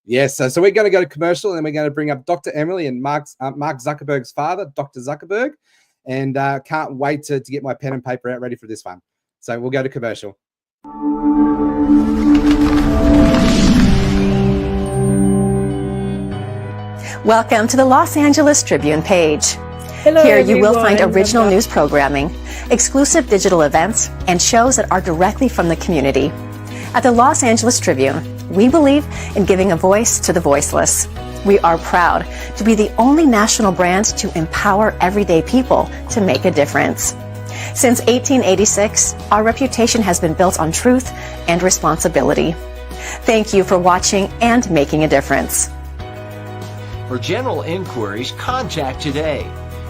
Yes. So we're going to go to commercial, and then we're going to bring up Dr. Emily and Mark Zuckerberg's father, Dr. Zuckerberg. And can't wait to get my pen and paper out ready for this one. So we'll go to commercial. Welcome to the Los Angeles Tribune page. Hello, Here you will find everyone. original news programming, exclusive digital events, and shows that are directly from the community. At the Los Angeles Tribune, we believe in giving a voice to the voiceless. We are proud to be the only national brand to empower everyday people to make a difference. Since 1886, our reputation has been built on truth and responsibility. Thank you for watching and making a difference. For general inquiries, contact today.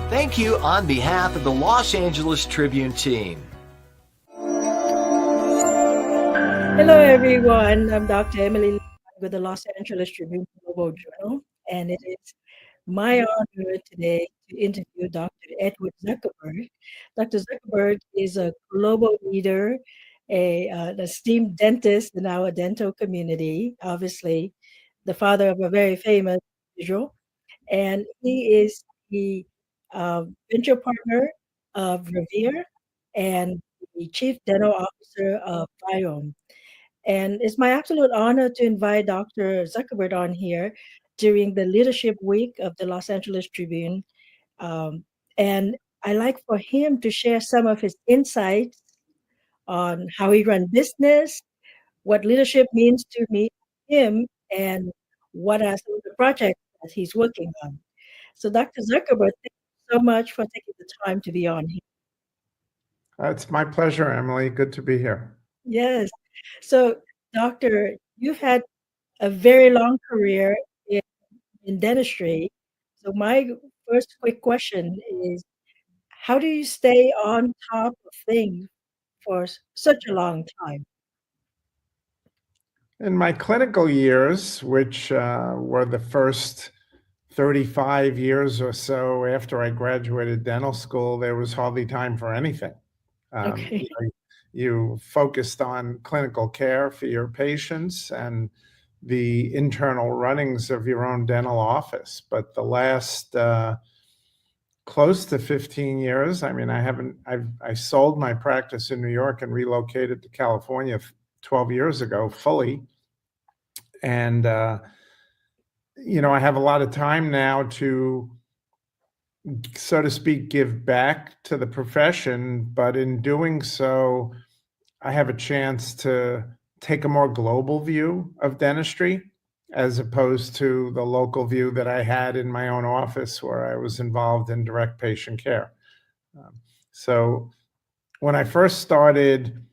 Thank you on behalf of the Los Angeles Tribune team. Hello, everyone. I'm Dr. Emily with the Los Angeles Tribune Global Journal, and it is my honor today to interview Dr. Edward Zuckerberg. Dr. Zuckerberg is a global leader, an esteemed dentist in our dental community, obviously the father of a very famous individual, and he is the venture partner of Revere and the chief dental officer of Biome. And it's my absolute honor to invite Dr. Zuckerberg on here during the Leadership Week of the Los Angeles Tribune. And I like for him to share some of his insights on how he runs business, what leadership means to him, and what are some of the projects that he's working on. So Dr. Zuckerberg, thank you so much for taking the time to be on here. It's my pleasure, Emily. Good to be here. Yes. So, Doctor, you've had a very long career in dentistry. So my first quick question is, how do you stay on top of things for such a long time? In my clinical years, which were the first 35 years or so after I graduated dental school, there was hardly time for anything. Okay. you focused on clinical care for your patients and the internal runnings of your own dental office. But the last close to 15 years, I mean, I sold my practice in New York and relocated to California 12 years ago fully. And, you know, I have a lot of time now to, so to speak, give back to the profession. But in doing so, I have a chance to take a more global view of dentistry as opposed to the local view that I had in my own office where I was involved in direct patient care. So when I first started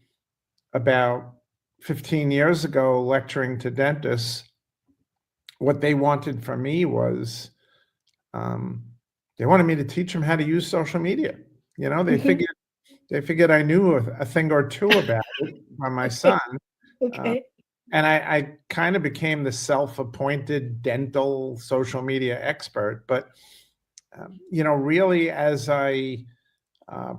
about 15 years ago lecturing to dentists, what they wanted from me was they wanted me to teach them how to use social media. You know, they figured I knew a thing or two about it by my son. Okay. And I kind of became the self-appointed dental social media expert. But, you know, really as I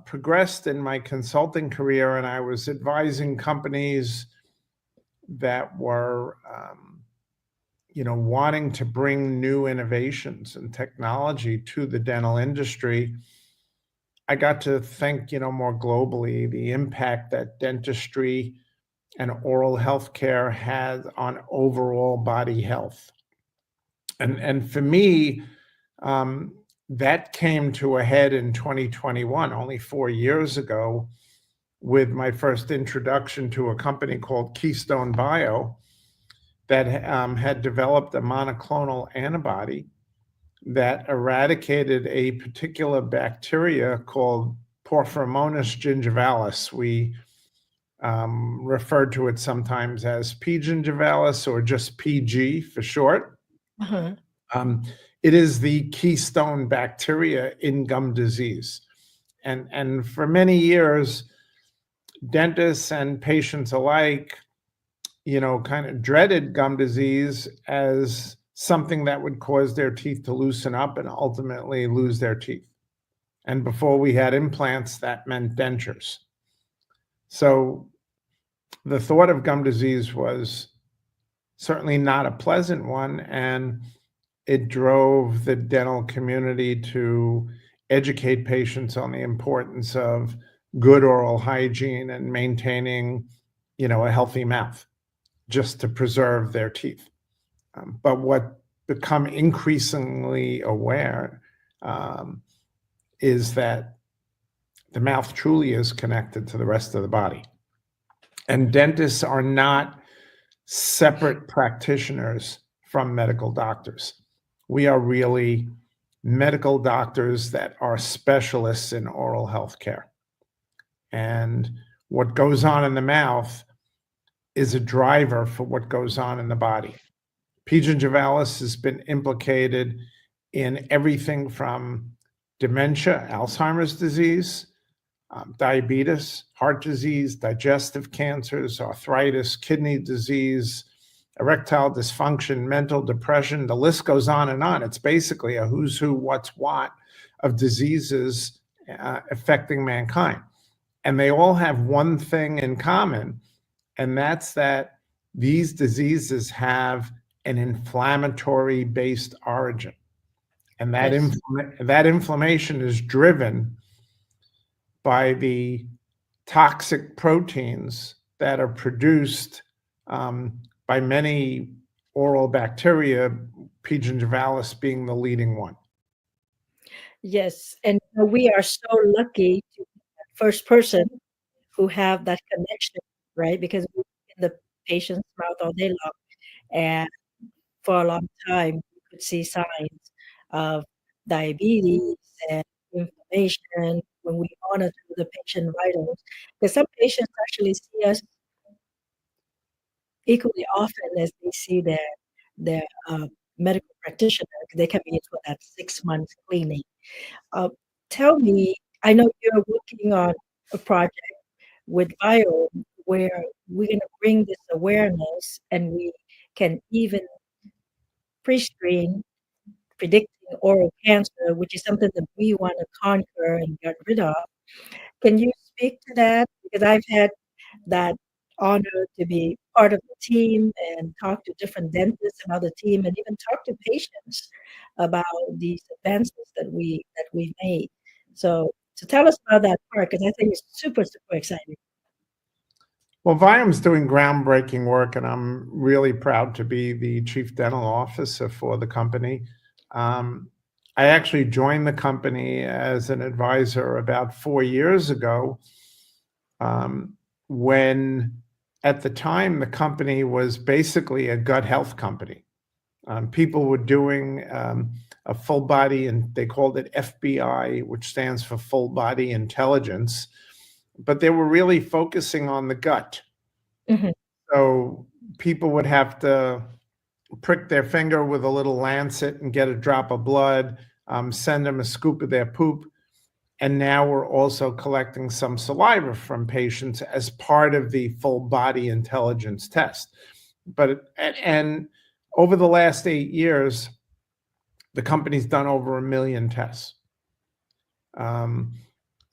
progressed in my consulting career and I was advising companies that were, you know, wanting to bring new innovations and technology to the dental industry, I got to think, you know, more globally, the impact that dentistry and oral health care has on overall body health. And for me, that came to a head in 2021, only 4 years ago, with my first introduction to a company called Keystone Bio that had developed a monoclonal antibody that eradicated a particular bacteria called Porphyromonas gingivalis. We referred to it sometimes as P. gingivalis or just PG for short. Uh-huh. It is the keystone bacteria in gum disease. And for many years, dentists and patients alike, you know, kind of dreaded gum disease as something that would cause their teeth to loosen up and ultimately lose their teeth. And before we had implants, that meant dentures. So the thought of gum disease was certainly not a pleasant one, and it drove the dental community to educate patients on the importance of good oral hygiene and maintaining, you know, a healthy mouth just to preserve their teeth. But what become increasingly aware is that the mouth truly is connected to the rest of the body. And dentists are not separate practitioners from medical doctors. We are really medical doctors that are specialists in oral health care. And what goes on in the mouth is a driver for what goes on in the body. P. gingivalis has been implicated in everything from dementia, Alzheimer's disease, diabetes, heart disease, digestive cancers, arthritis, kidney disease, erectile dysfunction, mental depression. The list goes on and on. It's basically a who's who, what's what of diseases affecting mankind. And they all have one thing in common, and that's that these diseases have an inflammatory based origin. And that, Yes. that inflammation is driven by the toxic proteins that are produced by many oral bacteria, P. gingivalis being the leading one. Yes, and we are so lucky to be the first person who have that connection, right? Because we're in the patient's mouth all day long, and for a long time, we could see signs of diabetes and inflammation when we monitor the patient vitals. Because some patients actually see us equally often as they see their medical practitioner. They come in for that 6 months cleaning. Tell me, I know you're working on a project with Bio where we're going to bring this awareness and we can even pre-screen predicting oral cancer, which is something that we want to conquer and get rid of. Can you speak to that? Because I've had that honor to be part of the team and talk to different dentists about the team and even talk to patients about these advances that we made. So tell us about that part, because I think it's super, super exciting. Well, Viam's doing groundbreaking work, and I'm really proud to be the chief dental officer for the company. I actually joined the company as an advisor about 4 years ago, when at the time the company was basically a gut health company. People were doing a full body, and they called it FBI, which stands for full body intelligence, but they were really focusing on the gut. So people would have to prick their finger with a little lancet and get a drop of blood, send them a scoop of their poop. And now we're also collecting some saliva from patients as part of the full body intelligence test. And over the last 8 years, the company's done over 1 million tests.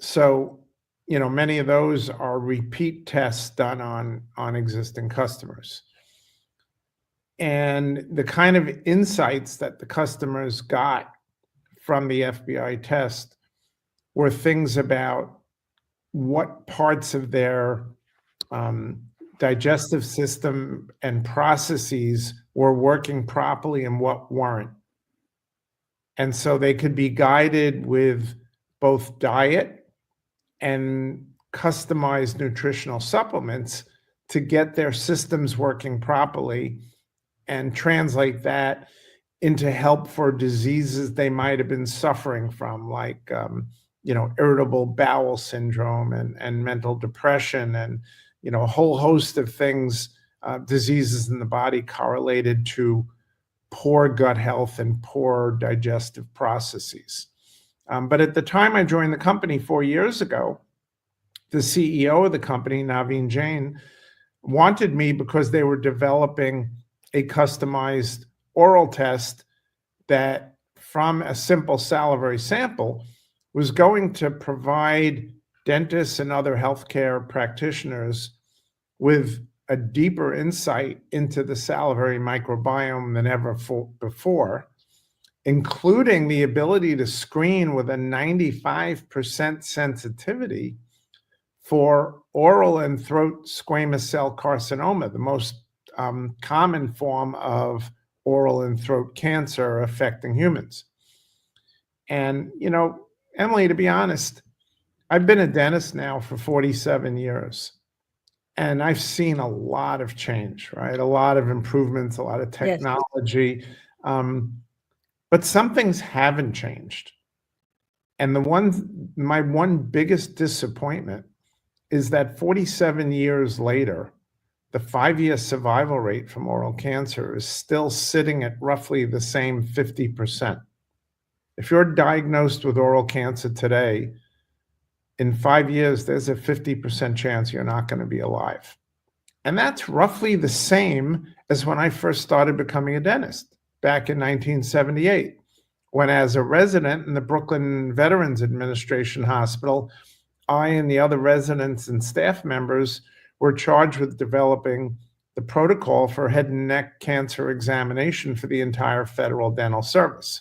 So, you know, many of those are repeat tests done on existing customers. And the kind of insights that the customers got from the FBI test were things about what parts of their digestive system and processes were working properly and what weren't. And so they could be guided with both diet and customized nutritional supplements to get their systems working properly and translate that into help for diseases they might have been suffering from, like you know, irritable bowel syndrome and mental depression, and you know, a whole host of things, diseases in the body correlated to poor gut health and poor digestive processes. But at the time I joined the company 4 years ago, the CEO of the company, Naveen Jain, wanted me because they were developing a customized oral test that, from a simple salivary sample, was going to provide dentists and other healthcare practitioners with a deeper insight into the salivary microbiome than ever before, including the ability to screen with a 95% sensitivity for oral and throat squamous cell carcinoma, the most common form of oral and throat cancer affecting humans. And, you know, Emily, to be honest, I've been a dentist now for 47 years, and I've seen a lot of change, right? A lot of improvements, a lot of technology, but some things haven't changed. And my one biggest disappointment is that 47 years later, the 5-year survival rate from oral cancer is still sitting at roughly the same 50%. If you're diagnosed with oral cancer today, in 5 years, there's a 50% chance you're not going to be alive. And that's roughly the same as when I first started becoming a dentist back in 1978, when, as a resident in the Brooklyn Veterans Administration Hospital, I and the other residents and staff members were charged with developing the protocol for head and neck cancer examination for the entire federal dental service.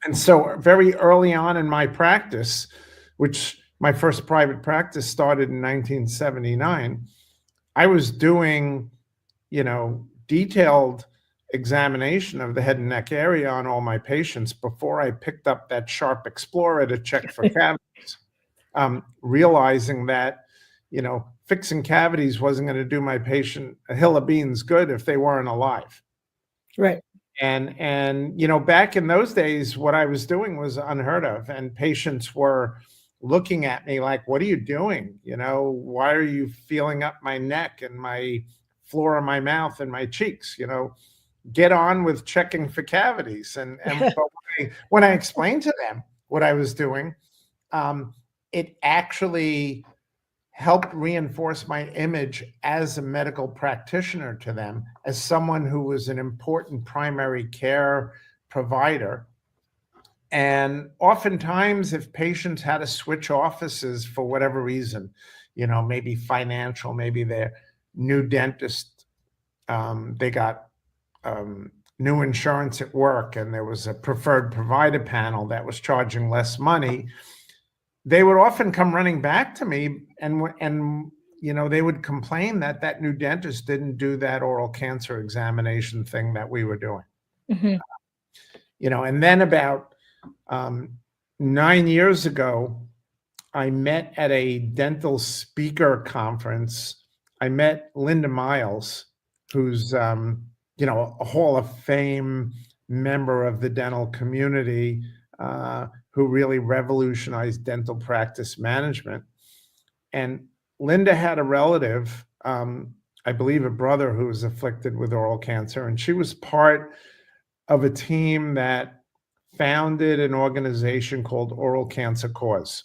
And so very early on in my practice, which my first private practice started in 1979, I was doing, you know, detailed examination of the head and neck area on all my patients before I picked up that Sharp Explorer to check for cavities, realizing that, you know, fixing cavities wasn't going to do my patient a hill of beans good if they weren't alive. Right. And you know, back in those days, what I was doing was unheard of, and patients were looking at me like, "What are you doing? You know, why are you feeling up my neck and my floor of my mouth and my cheeks? You know, get on with checking for cavities." And but when I explained to them what I was doing, it actually helped reinforce my image as a medical practitioner to them, as someone who was an important primary care provider. And oftentimes, if patients had to switch offices for whatever reason, maybe financial, maybe their new dentist, they got new insurance at work, and there was a preferred provider panel that was charging less money. They would often come running back to me, and they would complain that that new dentist didn't do that oral cancer examination thing that we were doing. And then about 9 years ago, I met at a dental speaker conference. I met Linda Miles, who's a Hall of Fame member of the dental community, who really revolutionized dental practice management. And Linda had a relative, I believe a brother, who was afflicted with oral cancer, and she was part of a team that founded an organization called Oral Cancer Cause.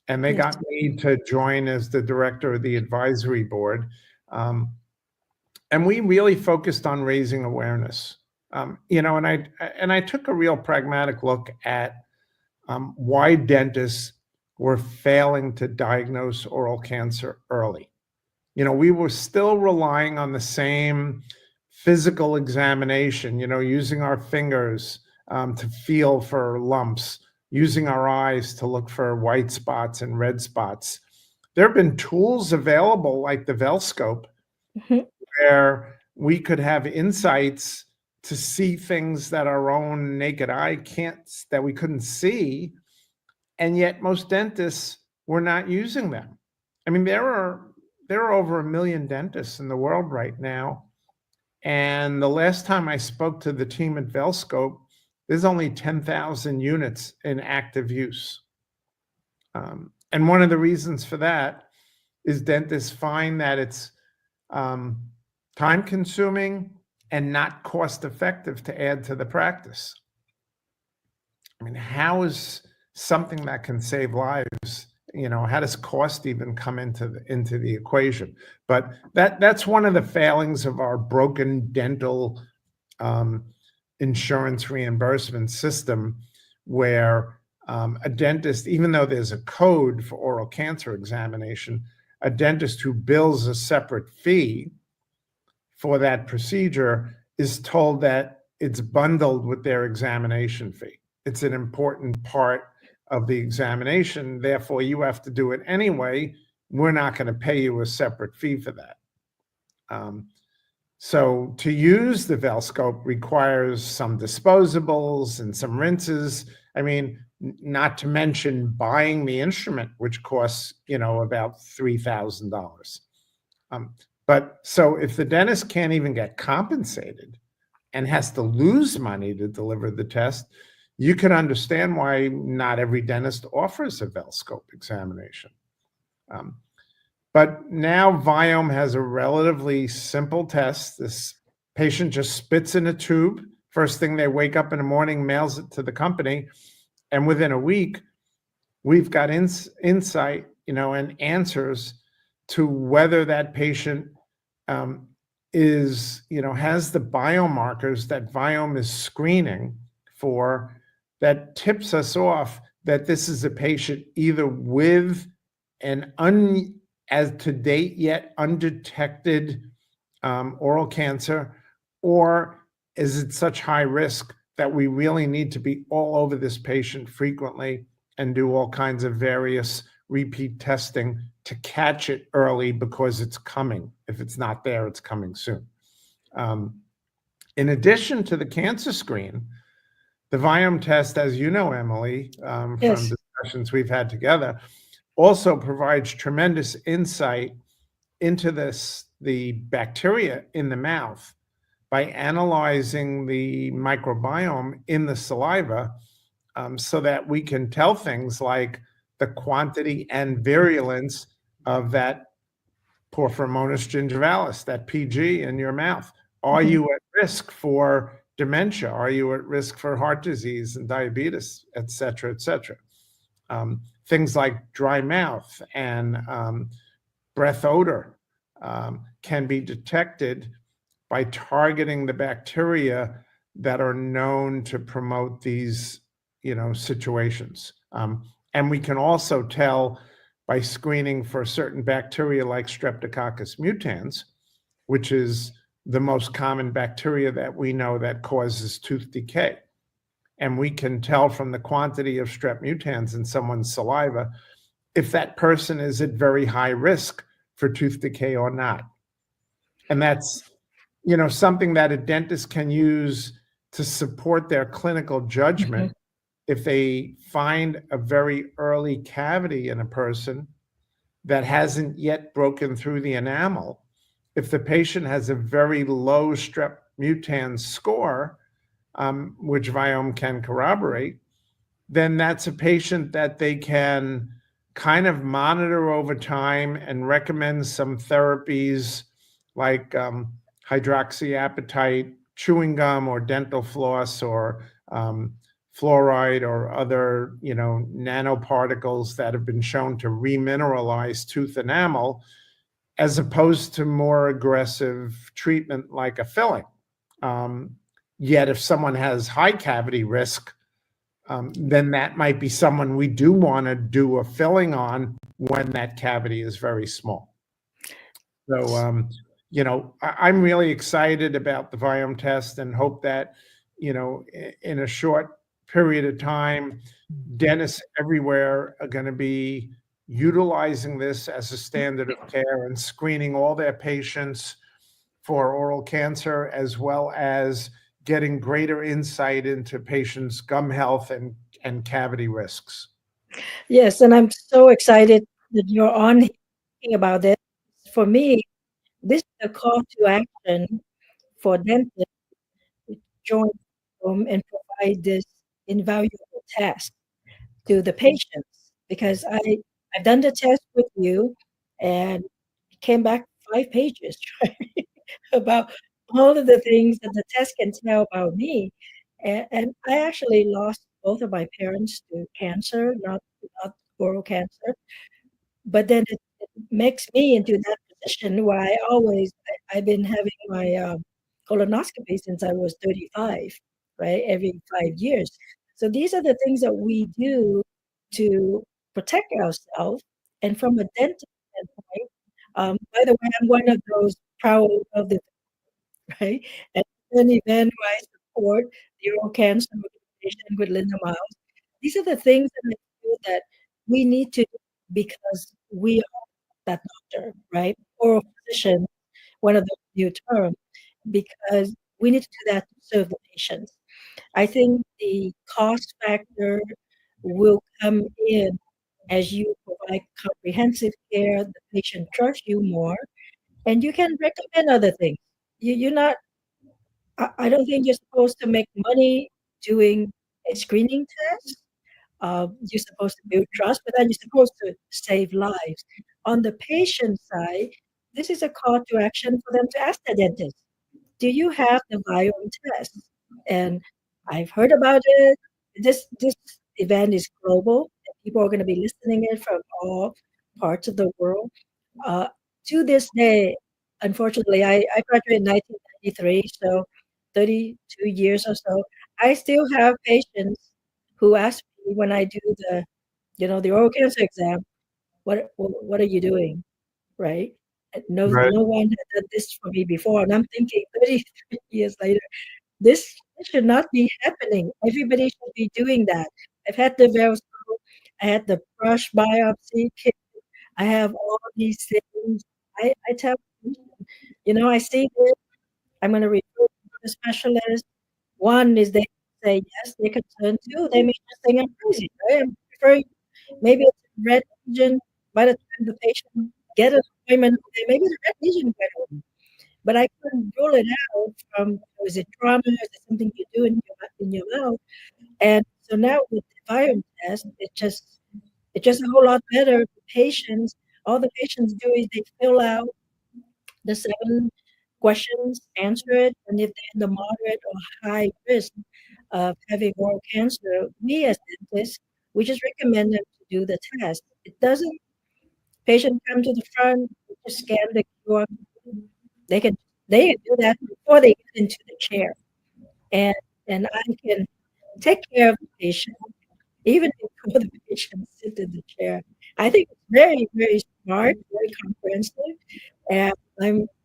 And they got me to join as the director of the advisory board. And we really focused on raising awareness. And I took a real pragmatic look at why dentists were failing to diagnose oral cancer early. We were still relying on the same physical examination, using our fingers to feel for lumps, using our eyes to look for white spots and red spots. There have been tools available like the Velscope, where we could have insights to see things that our own naked eye that we couldn't see. And yet most dentists were not using them. I mean, there are over 1 million dentists in the world right now. And the last time I spoke to the team at Velscope, there's only 10,000 units in active use. And one of the reasons for that is dentists find that it's time consuming and not cost effective to add to the practice. I mean, how is something that can save lives, how does cost even come into the equation? But that's one of the failings of our broken dental insurance reimbursement system, where a dentist, even though there's a code for oral cancer examination, a dentist who bills a separate fee for that procedure is told that it's bundled with their examination fee. It's an important part of the examination, therefore you have to do it anyway. We're not going to pay you a separate fee for that. So to use the Velscope requires some disposables and some rinses. I mean, not to mention buying the instrument, which costs, about $3,000. But so if the dentist can't even get compensated and has to lose money to deliver the test, you can understand why not every dentist offers a Velscope examination. But now Viome has a relatively simple test. This patient just spits in a tube. First thing they wake up in the morning, mails it to the company. And within a week, we've got insight, and answers to whether that patient has the biomarkers that Viome is screening for, that tips us off that this is a patient either with an as to date yet undetected oral cancer, or is it such high risk that we really need to be all over this patient frequently and do all kinds of various repeat testing to catch it early, because it's coming. If it's not there, it's coming soon. In addition to the cancer screen, the Viome test, as you know, Emily, from discussions we've had together, also provides tremendous insight into the bacteria in the mouth by analyzing the microbiome in the saliva, so that we can tell things like the quantity and virulence of that Porphyromonas gingivalis, that PG in your mouth. Are you at risk for dementia? Are you at risk for heart disease and diabetes, et cetera, et cetera? Things like dry mouth and breath odor can be detected by targeting the bacteria that are known to promote these, situations. And we can also tell by screening for certain bacteria like Streptococcus mutans, which is the most common bacteria that we know that causes tooth decay. And we can tell from the quantity of strep mutans in someone's saliva if that person is at very high risk for tooth decay or not. And that's, something that a dentist can use to support their clinical judgment. If they find a very early cavity in a person that hasn't yet broken through the enamel, if the patient has a very low strep mutant score, which Viome can corroborate, then that's a patient that they can kind of monitor over time and recommend some therapies like hydroxyapatite, chewing gum, or dental floss, or fluoride, or other, nanoparticles that have been shown to remineralize tooth enamel, as opposed to more aggressive treatment like a filling. Yet if someone has high cavity risk, then that might be someone we do want to do a filling on when that cavity is very small. So, I'm really excited about the Viome test and hope that, in a short period of time, dentists everywhere are going to be utilizing this as a standard of care and screening all their patients for oral cancer, as well as getting greater insight into patients' gum health and cavity risks. Yes, and I'm so excited that you're on thinking about this. For me, this is a call to action for dentists to join and provide this invaluable test to the patients, because I've done the test with you and it came back 5 pages about all of the things that the test can tell about me. And I actually lost both of my parents to cancer, not oral cancer. But then it makes me into that position where I've been having my colonoscopy since I was 35, right? Every 5 years. So these are the things that we do to protect ourselves. And from a dental standpoint, by the way, I'm one of those proud of the, right? And an event where I support the oral cancer organization with Linda Miles. These are the things that I feel that we need to do because we are that doctor, right? Or physician, one of the new terms, because we need to do that to serve the patients. I think the cost factor will come in as you provide comprehensive care, the patient trusts you more, and you can recommend other things. You're not, I don't think you're supposed to make money doing a screening test. You're supposed to build trust, but then you're supposed to save lives. On the patient side, this is a call to action for them to ask the dentist, do you have the Viome test? And I've heard about it. This event is global. People are going to be listening in from all parts of the world. To this day, unfortunately, I graduated in 1993, so 32 years or so. I still have patients who ask me when I do the oral cancer exam, what are you doing, right? No one had done this for me before, and I'm thinking 33 years later, this should not be happening. Everybody should be doing that. I've had the Veroscope, I had the brush biopsy kit, I have all these things. I tell them, I see this, I'm going to refer to the specialist. One is they say yes, they're concerned. Two, they may just think I'm crazy, right? I'm referring, maybe it's a red lesion. By the time the patient get an appointment, maybe the red lesion went on. But I couldn't rule it out from, is it trauma? Is it something you do in your mouth? And so now with the Viome test, it's just a whole lot better. All the patients do is they fill out the 7 questions, answer it, and if they're in the moderate or high risk of having oral cancer, we as dentists, we just recommend them to do the test. It doesn't, patient come to the front, just scan the QR code. They can do that before they get into the chair. And I can take care of the patient, even before the patient sits in the chair. I think it's very, very smart, very comprehensive, and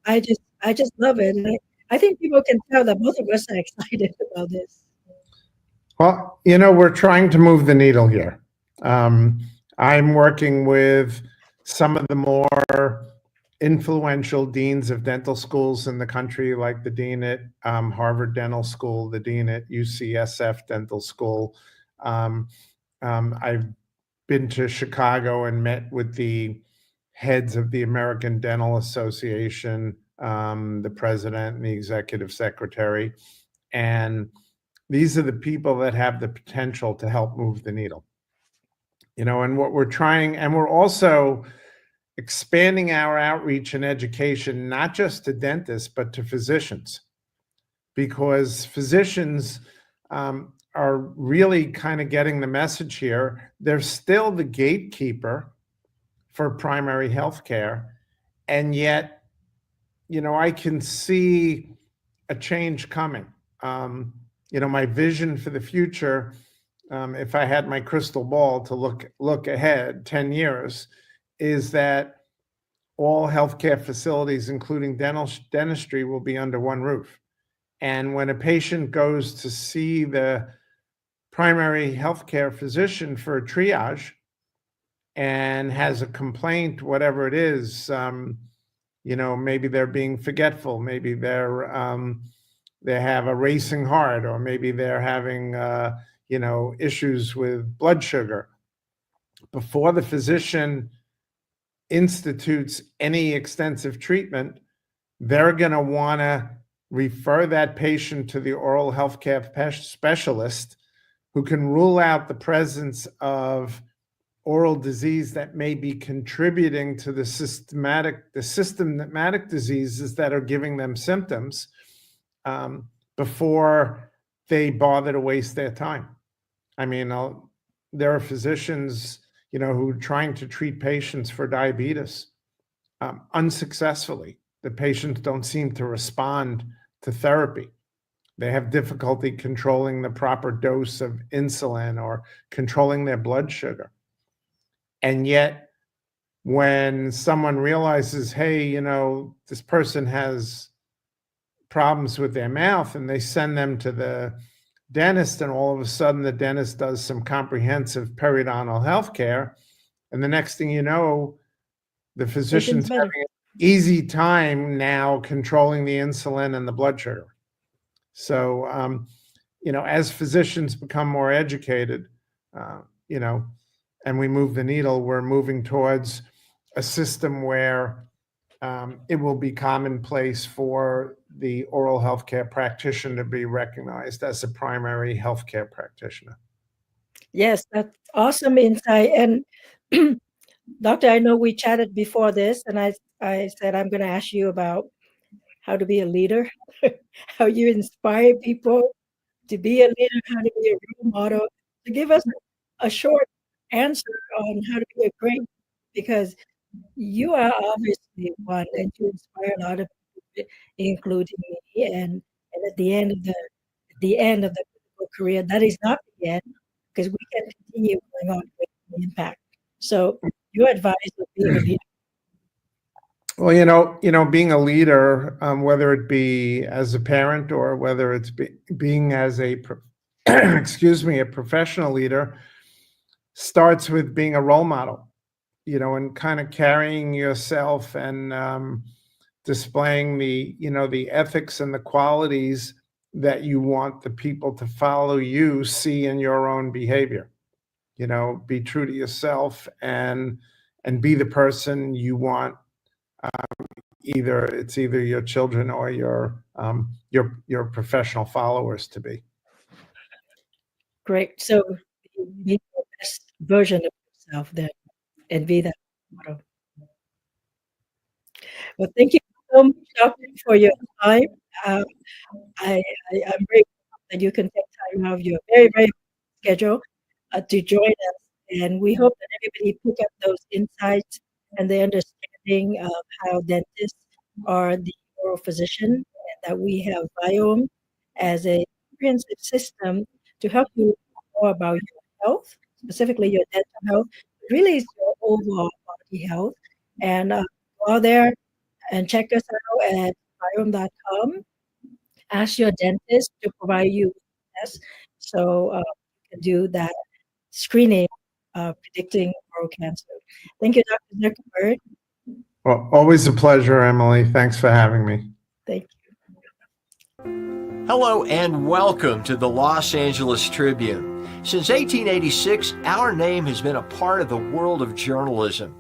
I just love it. And I think people can tell that both of us are excited about this. Well, we're trying to move the needle here. I'm working with some of the more influential deans of dental schools in the country, like the dean at Harvard Dental School, the dean at UCSF Dental School. I've been to Chicago and met with the heads of the American Dental Association, the president and the executive secretary. And these are the people that have the potential to help move the needle. And what we're trying, and we're also expanding our outreach and education, not just to dentists, but to physicians, because physicians are really kind of getting the message here. They're still the gatekeeper for primary health care. And yet, I can see a change coming. My vision for the future, if I had my crystal ball to look ahead 10 years, is that all healthcare facilities, including dentistry, will be under one roof. And when a patient goes to see the primary healthcare physician for a triage and has a complaint, whatever it is, maybe they're being forgetful, maybe they have a racing heart, or maybe they're having issues with blood sugar. Before the physician institutes any extensive treatment, they're going to want to refer that patient to the oral healthcare specialist, who can rule out the presence of oral disease that may be contributing to the systematic diseases that are giving them symptoms, before they bother to waste their time. I mean, there are physicians, who are trying to treat patients for diabetes unsuccessfully. The patients don't seem to respond to therapy. They have difficulty controlling the proper dose of insulin or controlling their blood sugar. And yet, when someone realizes, hey, this person has problems with their mouth, and they send them to the dentist, and all of a sudden the dentist does some comprehensive periodontal health care, and the next thing you know, the physician's having an easy time now controlling the insulin and the blood sugar. So, as physicians become more educated, and we move the needle, we're moving towards a system where it will be commonplace for the oral healthcare practitioner to be recognized as a primary healthcare practitioner. Yes, that's awesome insight. And Doctor, I know we chatted before this, and I said I'm going to ask you about how to be a leader, how you inspire people to be a leader, how to be a role model. To give us a short answer on how to be a great, because you are obviously one, and you inspire a lot of people, including me. And at the end of the political career, that is not the end, because we can continue going on with the impact. So, your advice would be a leader. Well, being a leader, whether it be as a parent or whether it's being as a professional leader, starts with being a role model, and kind of carrying yourself and displaying the ethics and the qualities that you want the people to follow you see in your own behavior. Be true to yourself and be the person you want. Either your children or your professional followers to be. Great. So be the best version of yourself then, and be that model. Well, thank you so much, Doctor, for your time. I'm very grateful that you can take time out of your very, very schedule to join us. And we hope that everybody pick up those insights and the understanding of how dentists are the oral physician, and that we have Biome as a comprehensive system to help you know more about your health, specifically your dental health, really is your overall body health. And go out there and check us out at biome.com. Ask your dentist to provide you with tests so you can do that screening predicting oral cancer. Thank you, Dr. Zuckerberg. Well, always a pleasure, Emily. Thanks for having me. Thank you. Hello and welcome to the Los Angeles Tribune. Since 1886, our name has been a part of the world of journalism.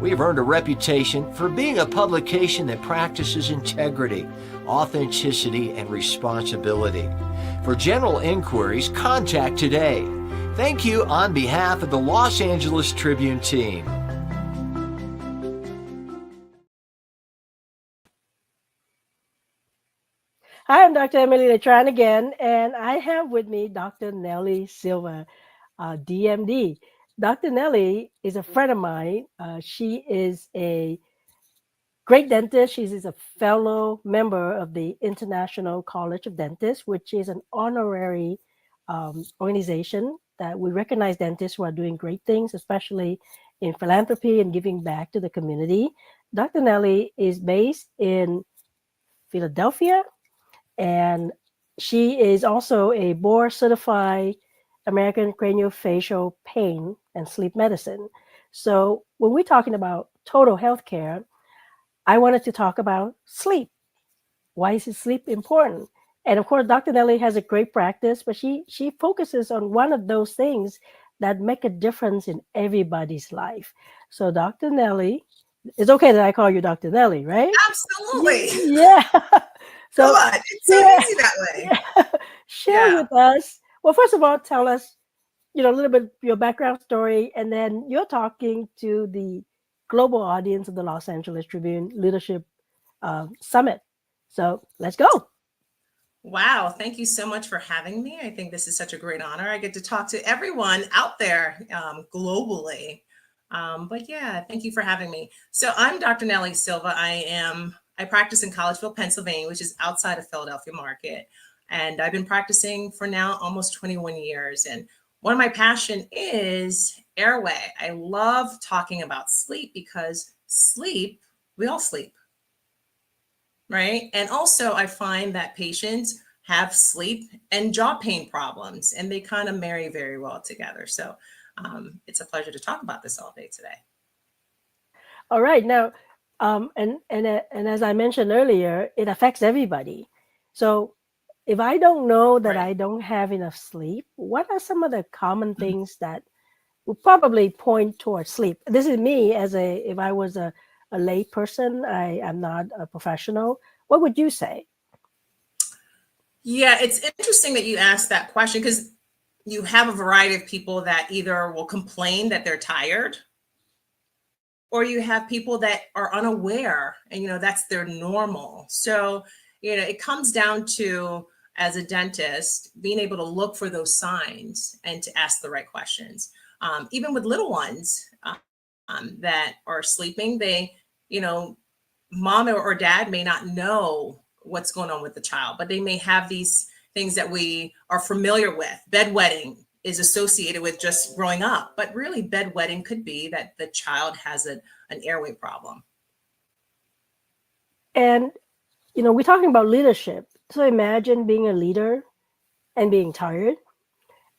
We have earned a reputation for being a publication that practices integrity, authenticity, and responsibility. For general inquiries, contact today. Thank you on behalf of the Los Angeles Tribune team. Hi, I'm Dr. Emily Letran again, and I have with me Dr. Nelly Silva, DMD. Dr. Nelly is a friend of mine. She is a great dentist. She is a fellow member of the International College of Dentists, which is an honorary organization that we recognize dentists who are doing great things, especially in philanthropy and giving back to the community. Dr. Nelly is based in Philadelphia, and she is also a board-certified American craniofacial pain and sleep medicine. So when we're talking about total health care, I wanted to talk about sleep. Why is sleep important? And of course, Dr. Nelly has a great practice, but she focuses on one of those things that make a difference in everybody's life. So Dr. Nelly, it's okay that I call you Dr. Nelly, right? Absolutely. Yeah. So come on, it's so easy that way. Share with us. Well, first of all, tell us, a little bit your background story, and then you're talking to the global audience of the Los Angeles Tribune Leadership Summit. So let's go. Wow, thank you so much for having me. I think this is such a great honor. I get to talk to everyone out there globally. But yeah, thank you for having me. So I'm Dr. Nelly Silva. I practice in Collegeville, Pennsylvania, which is outside of Philadelphia market. And I've been practicing for now almost 21 years. And one of my passion is Airway. I love talking about sleep because sleep, we all sleep, right? And also I find that patients have sleep and jaw pain problems, and they kind of marry very well together. So it's a pleasure to talk about this all day today. All right. Now, and as I mentioned earlier, it affects everybody. So if I don't know that I don't have enough sleep, what are some of the common things that would probably point towards sleep? This is me if I was a lay person, I am not a professional. What would you say? Yeah, it's interesting that you asked that question because you have a variety of people that either will complain that they're tired, or you have people that are unaware and, that's their normal. So, it comes down to, as a dentist, being able to look for those signs and to ask the right questions. Even with little ones that are sleeping, they, mom or dad may not know what's going on with the child, but they may have these things that we are familiar with. Bedwetting is associated with just growing up, but really bedwetting could be that the child has an airway problem. And, we're talking about leadership. So imagine being a leader and being tired.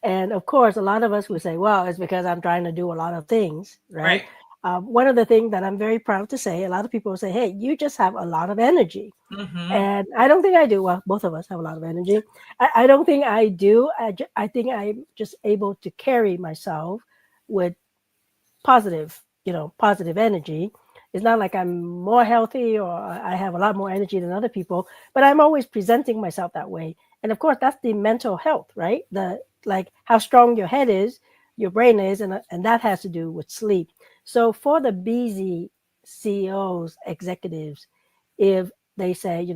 And of course, a lot of us would say, well, it's because I'm trying to do a lot of things, right? One of the things that I'm very proud to say, a lot of people say, hey, you just have a lot of energy. Mm-hmm. And I don't think I do. Well, both of us have a lot of energy. I don't think I do. I think I'm just able to carry myself with positive energy. It's not like I'm more healthy or I have a lot more energy than other people, but I'm always presenting myself that way. And of course, that's the mental health, right? Like how strong your head is, your brain is, and that has to do with sleep. So for the busy CEOs, executives, if they say,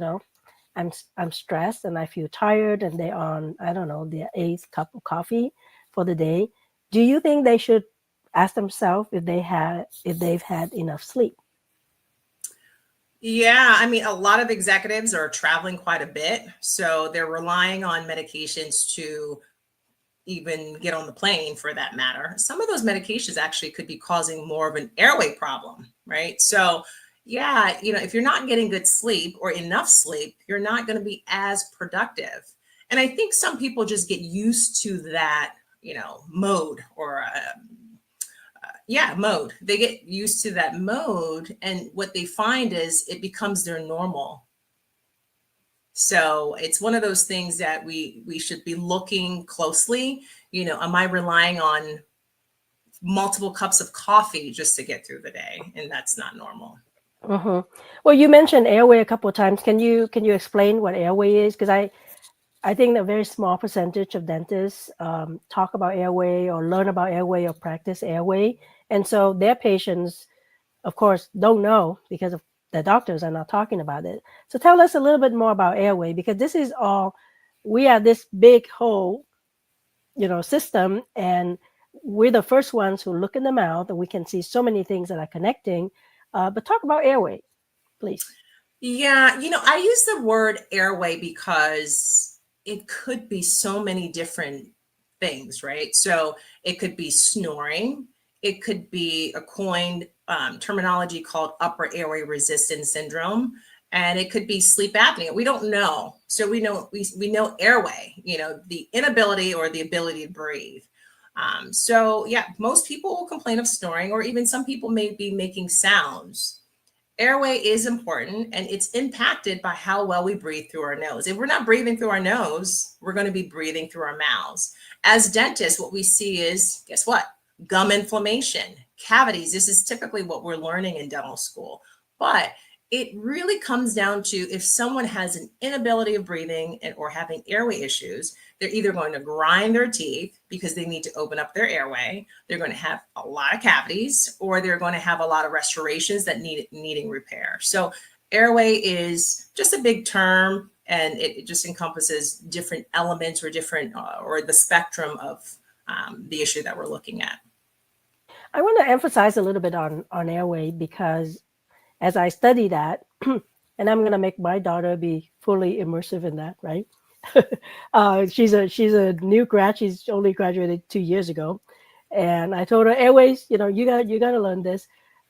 I'm stressed and I feel tired and they're on, I don't know, their 8th cup of coffee for the day, do you think they should ask themselves if they've had enough sleep. Yeah, I mean, a lot of executives are traveling quite a bit, so they're relying on medications to even get on the plane, for that matter. Some of those medications actually could be causing more of an airway problem, right? So yeah, if you're not getting good sleep or enough sleep, you're not going to be as productive. And I think some people just get used to that, mode or mode. They get used to that mode, and what they find is it becomes their normal. So it's one of those things that we should be looking closely. Am I relying on multiple cups of coffee just to get through the day? And that's not normal. Mm-hmm. Well, you mentioned Airway a couple of times. Can you explain what Airway is? Because I think a very small percentage of dentists talk about Airway or learn about Airway or practice Airway. And so their patients, of course, don't know because of the doctors are not talking about it. So tell us a little bit more about Airway, because this is we are this big whole, system, and we're the first ones who look in the mouth, and we can see so many things that are connecting. But talk about Airway, please. Yeah, I use the word airway because it could be so many different things, right? So it could be snoring. It could be a coined terminology called upper airway resistance syndrome, and it could be sleep apnea. We don't know. So we know airway, the inability or the ability to breathe. So yeah, most people will complain of snoring, or even some people may be making sounds. Airway is important, and it's impacted by how well we breathe through our nose. If we're not breathing through our nose, we're going to be breathing through our mouths. As dentists, what we see is, guess what? Gum inflammation, cavities. This is typically what we're learning in dental school. But it really comes down to if someone has an inability of breathing or having airway issues, they're either going to grind their teeth because they need to open up their airway, they're going to have a lot of cavities, or they're going to have a lot of restorations that needing repair. So airway is just a big term, and it just encompasses different elements or different or the spectrum of the issue that we're looking at. I want to emphasize a little bit on airway, because as I study that, and I'm going to make my daughter be fully immersive in that, right? She's a new grad. She's only graduated 2 years ago, and I told her, airways, you got to learn this.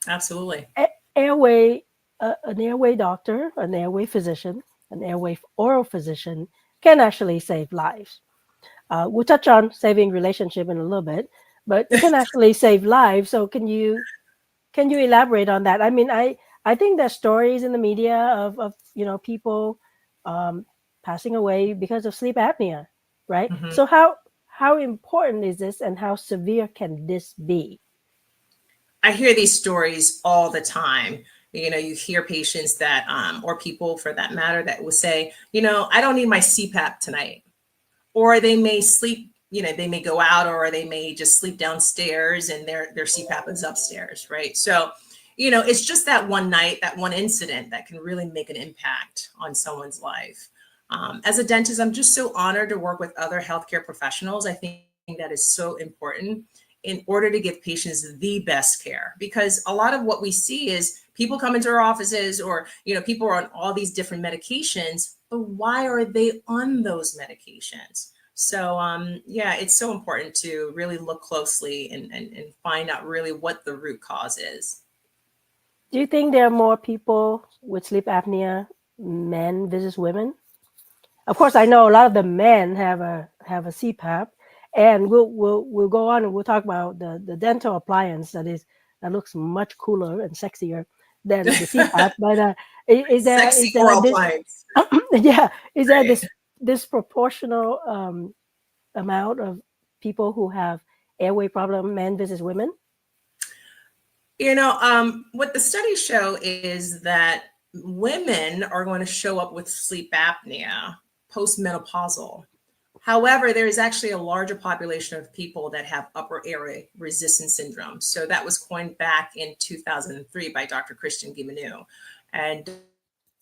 Absolutely. Airway, an airway doctor, an airway physician, an airway oral physician can actually save lives. We'll touch on saving relationship in a little bit, but it can actually save lives. So can you elaborate on that? I mean, I think there's stories in the media of people passing away because of sleep apnea, right? Mm-hmm. So how important is this, and how severe can this be? I hear these stories all the time. You hear patients that, or people for that matter, that will say, I don't need my CPAP tonight. Or they may sleep, they may go out, or they may just sleep downstairs and their CPAP is upstairs, right? So, it's just that one night, that one incident that can really make an impact on someone's life. As a dentist, I'm just so honored to work with other healthcare professionals. I think that is so important in order to give patients the best care, because a lot of what we see is people come into our offices, or, people are on all these different medications, but why are they on those medications? So, it's so important to really look closely and find out really what the root cause is. Do you think there are more people with sleep apnea, men versus women? Of course, I know a lot of the men have a CPAP, and we'll go on and we'll talk about the dental appliance that looks much cooler and sexier than the CPAP. But is there appliance? Yeah, is there this disproportional amount of people who have airway problem, men versus women? What the studies show is that women are going to show up with sleep apnea postmenopausal. However, there is actually a larger population of people that have upper airway resistance syndrome. So that was coined back in 2003 by Dr. Christian Guilleminault. And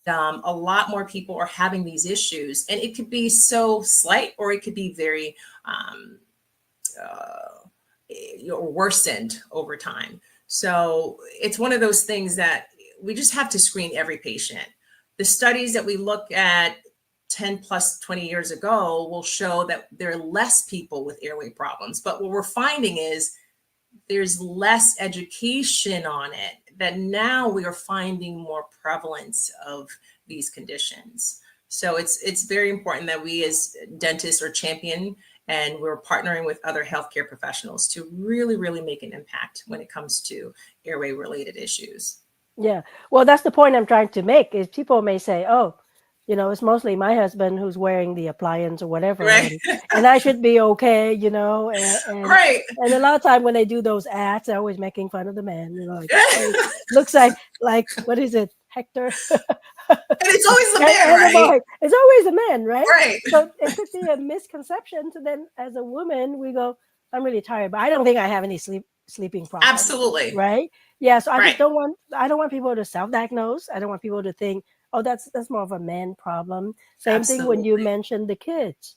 a lot more people are having these issues, and it could be so slight, or it could be very or worsened over time. So it's one of those things that we just have to screen every patient. The studies that we look at 10 plus 20 years ago will show that there are less people with airway problems. But what we're finding is there's less education on it, that now we are finding more prevalence of these conditions. So it's very important that we as dentists are champion, and we're partnering with other healthcare professionals to really, really make an impact when it comes to airway related issues. Yeah. Well, that's the point I'm trying to make is people may say, oh, it's mostly my husband who's wearing the appliance or whatever, Right. and I should be okay, and Right. And a lot of time when they do those ads, they're always making fun of the man, like, hey, looks like what is it, Hector? And it's always the man, right? It's always a man, right? Right. So it could be a misconception. So then as a woman, we go, I'm really tired, but I don't think I have any sleeping problems. Absolutely. Right. Yeah. So I Right. just don't want people to self-diagnose. I don't want people to think, oh, that's more of a man problem. Same thing when you Absolutely. mentioned the kids.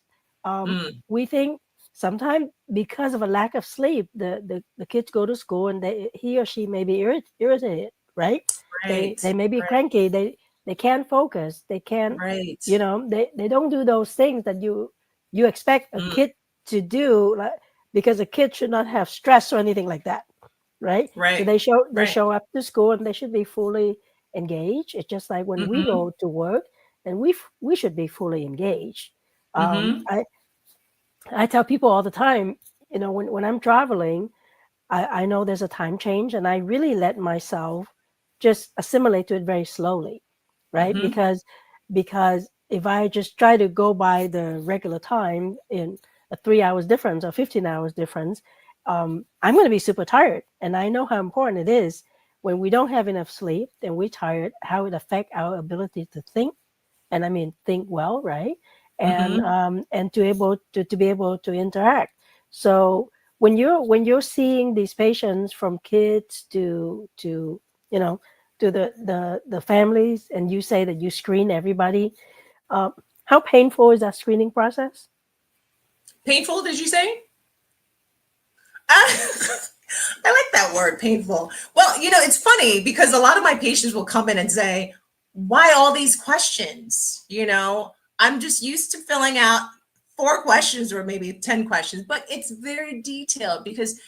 We think sometimes because of a lack of sleep, the kids go to school and he or she may be irritated, right? Right. They may be Right. cranky. They can't focus. They can't, Right. they don't do those things that you expect a kid to do, like, because a kid should not have stress or anything like that, right? Right. So they Right. show up to school and they should be fully engaged. It's just like when we Mhm. go to work, and we should be fully engaged. Mhm. I tell people all the time, when I'm traveling, I know there's a time change, and I really let myself just assimilate to it very slowly, right? Mhm. Because if I just try to go by the regular time in a 3 hours difference or 15 hours difference, I'm going to be super tired. And I know how important it is when we don't have enough sleep and we're tired, how it affects our ability to think. And I mean, think well, right? And Mhm. and to be able to interact. So when you're seeing these patients, from kids to to the families, and you say that you screen everybody, how painful is that screening process? Painful, did you say? I like that word, painful. Well, it's funny because a lot of my patients will come in and say, why all these questions? I'm just used to filling out 4 questions or maybe 10 questions, but it's very detailed because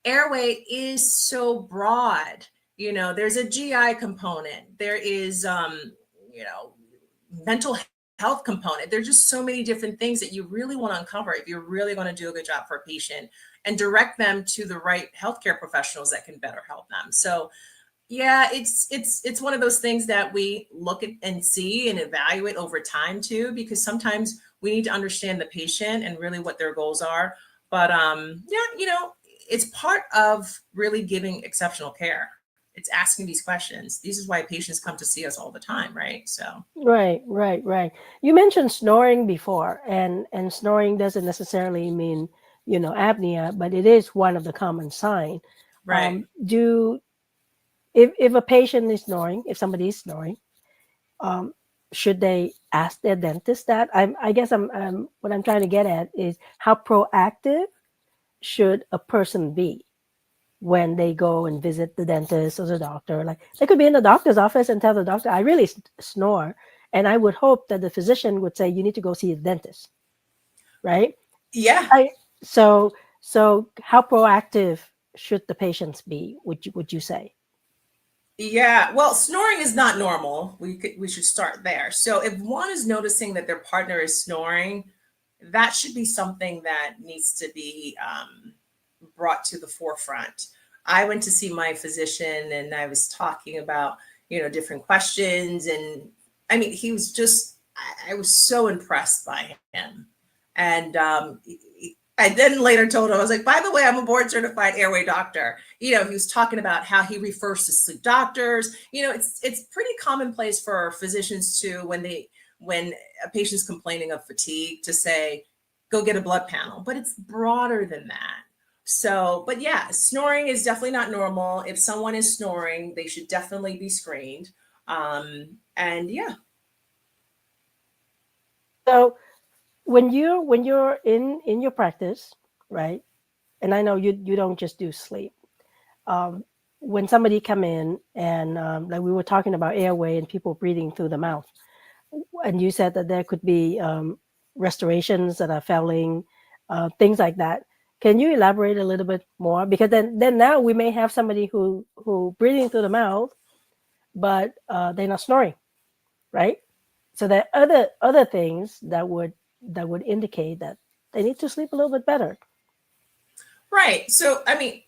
airway is so broad. There's a GI component. There is, mental health component. There's just so many different things that you really want to uncover if you're really going to do a good job for a patient and direct them to the right healthcare professionals that can better help them. So yeah, it's one of those things that we look at and see and evaluate over time too, because sometimes we need to understand the patient and really what their goals are. But yeah, it's part of really giving exceptional care. It's asking these questions. This is why patients come to see us all the time, right? So Right. You mentioned snoring before, and snoring doesn't necessarily mean apnea, but it is one of the common sign. right. Do if a patient is snoring, if somebody is snoring, um, should they ask their dentist that? I guess what I'm trying to get at is how proactive should a person be when they go and visit the dentist or the doctor. Like, they could be in the doctor's office and tell the doctor, I really snore. And I would hope that the physician would say, you need to go see the dentist. Right. Yeah. So how proactive should the patients be? Would you say? Yeah, well, snoring is not normal. We should start there. So if one is noticing that their partner is snoring, that should be something that needs to be brought to the forefront. I went to see my physician and I was talking about, different questions. And I mean, he was just, I was so impressed by him. And I then later told him, I was like, by the way, I'm a board certified airway doctor. He was talking about how he refers to sleep doctors. It's pretty commonplace for physicians to, when a patient's complaining of fatigue, to say, go get a blood panel, but it's broader than that. So, but yeah, snoring is definitely not normal. If someone is snoring, they should definitely be screened. And yeah. So when you're in your practice, right, and I know you don't just do sleep. When somebody come in and like we were talking about airway and people breathing through the mouth, and you said that there could be restorations that are failing, things like that. Can you elaborate a little bit more? Because then now we may have somebody who breathing through the mouth, but they're not snoring, right? So there are other things that would indicate that they need to sleep a little bit better. Right. So, I mean,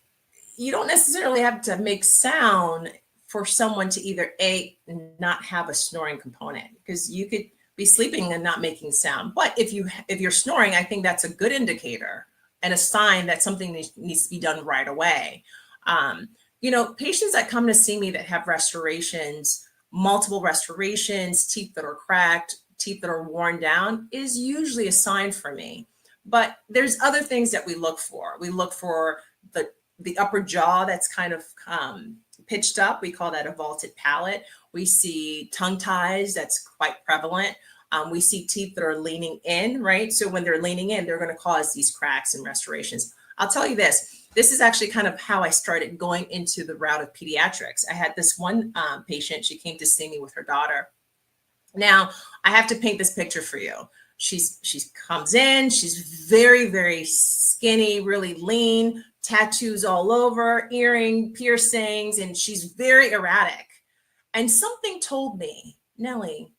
you don't necessarily have to make sound for someone to either not have a snoring component, because you could be sleeping and not making sound. But if you're snoring, I think that's a good indicator and a sign that something needs to be done right away. Patients that come to see me that have restorations, multiple restorations, teeth that are cracked, teeth that are worn down, is usually a sign for me. But there's other things that we look for. We look for the upper jaw that's kind of pitched up. We call that a vaulted palate. We see tongue ties, that's quite prevalent. We see teeth that are leaning in, right? So when they're leaning in, they're going to cause these cracks and restorations. I'll tell you this is actually kind of how I started going into the route of pediatrics. I had this one patient, she came to see me with her daughter. Now, I have to paint this picture for you. She comes in, she's very, very skinny, really lean, tattoos all over, earring, piercings, and she's very erratic. And something told me, Nelly,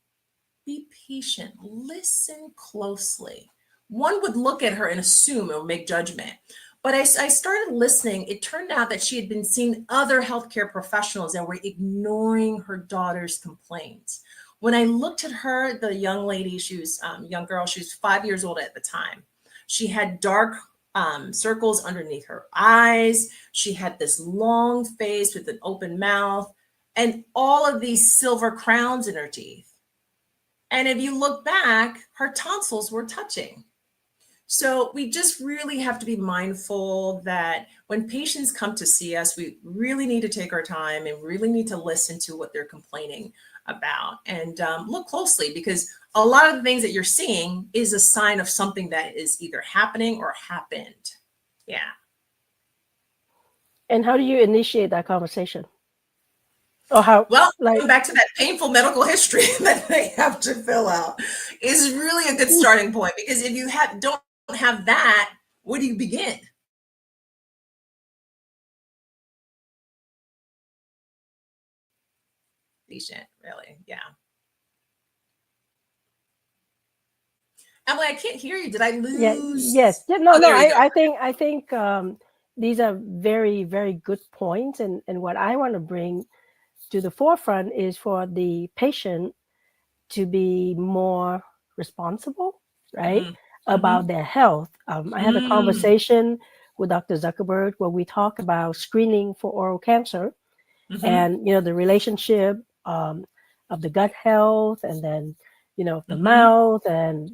be patient, listen closely. One would look at her and assume or make judgment. But I started listening. It turned out that she had been seeing other healthcare professionals and were ignoring her daughter's complaints. When I looked at her, the young lady, she was young girl, she was 5 years old at the time. She had dark circles underneath her eyes. She had this long face with an open mouth and all of these silver crowns in her teeth. And if you look back, her tonsils were touching. So we just really have to be mindful that when patients come to see us, we really need to take our time and really need to listen to what they're complaining about and look closely, because a lot of the things that you're seeing is a sign of something that is either happening or happened. Yeah. And how do you initiate that conversation? Or how? Well, going back to that painful medical history that they have to fill out is really a good starting point, because if you don't have that, where do you begin? Patient, really, yeah. Emily, I can't hear you. Did I lose? Yes. Yeah, no. There you go. I think these are very, very good points. And what I want to bring to the forefront is for the patient to be more responsible, right? About their health. I had a conversation with Dr. Zuckerberg where we talk about screening for oral cancer and, the relationship of the gut health and then, the mouth and,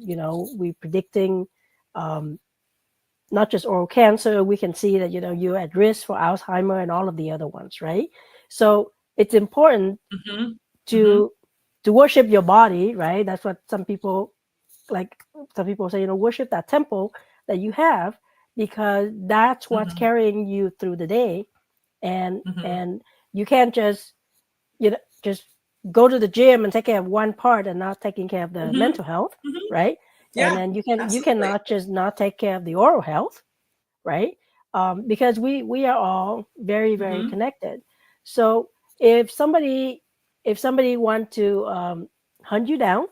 we predicting not just oral cancer, we can see that, you're at risk for Alzheimer and all of the other ones, right? So it's important to worship your body, right? That's what some people say, worship that temple that you have, because that's what's carrying you through the day. And you can't just go to the gym and take care of one part and not taking care of the mental health, right? Yeah, and then you cannot just not take care of the oral health, right? Because we are all very, very connected. So if somebody want to hunt you down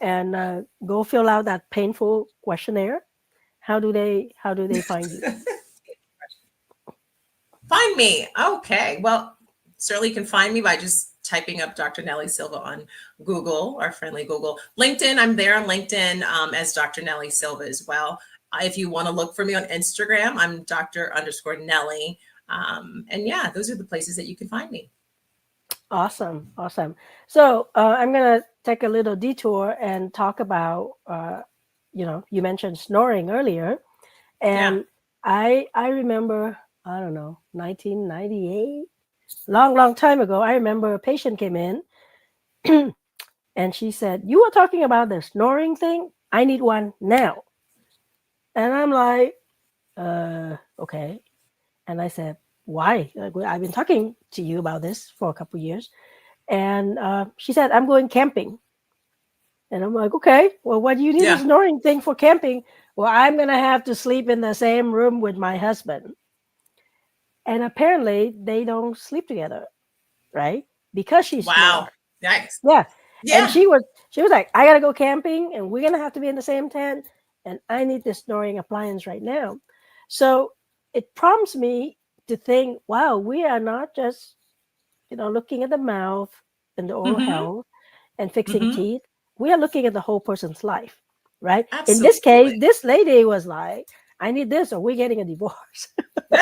and go fill out that painful questionnaire, how do they find you? Find me. Okay. Well, certainly you can find me by just typing up Dr. Nelly Silva on Google, our friendly Google. LinkedIn, I'm there on LinkedIn as Dr. Nelly Silva as well. If you want to look for me on Instagram, I'm Dr._Nelly. And yeah, those are the places that you can find me. Awesome. So I'm going to take a little detour and talk about, you mentioned snoring earlier. And I remember, I don't know, 1998, long time ago, I remember a patient came in and she said, "You were talking about the snoring thing? I need one now." And I'm like, Okay. And I said, why? Like, I've been talking to you about this for a couple of years. And she said, I'm going camping. And I'm like, okay, well, what do you need a snoring thing for camping? Well, I'm going to have to sleep in the same room with my husband. And apparently they don't sleep together, right? Because she's wow. snores. Yikes. Yeah. Yeah. And she was like, I got to go camping and we're going to have to be in the same tent. And I need this snoring appliance right now. So it prompts me to think, wow, we are not just, looking at the mouth and the oral health and fixing teeth. We are looking at the whole person's life, right? Absolutely. In this case, this lady was like, I need this or we're getting a divorce. We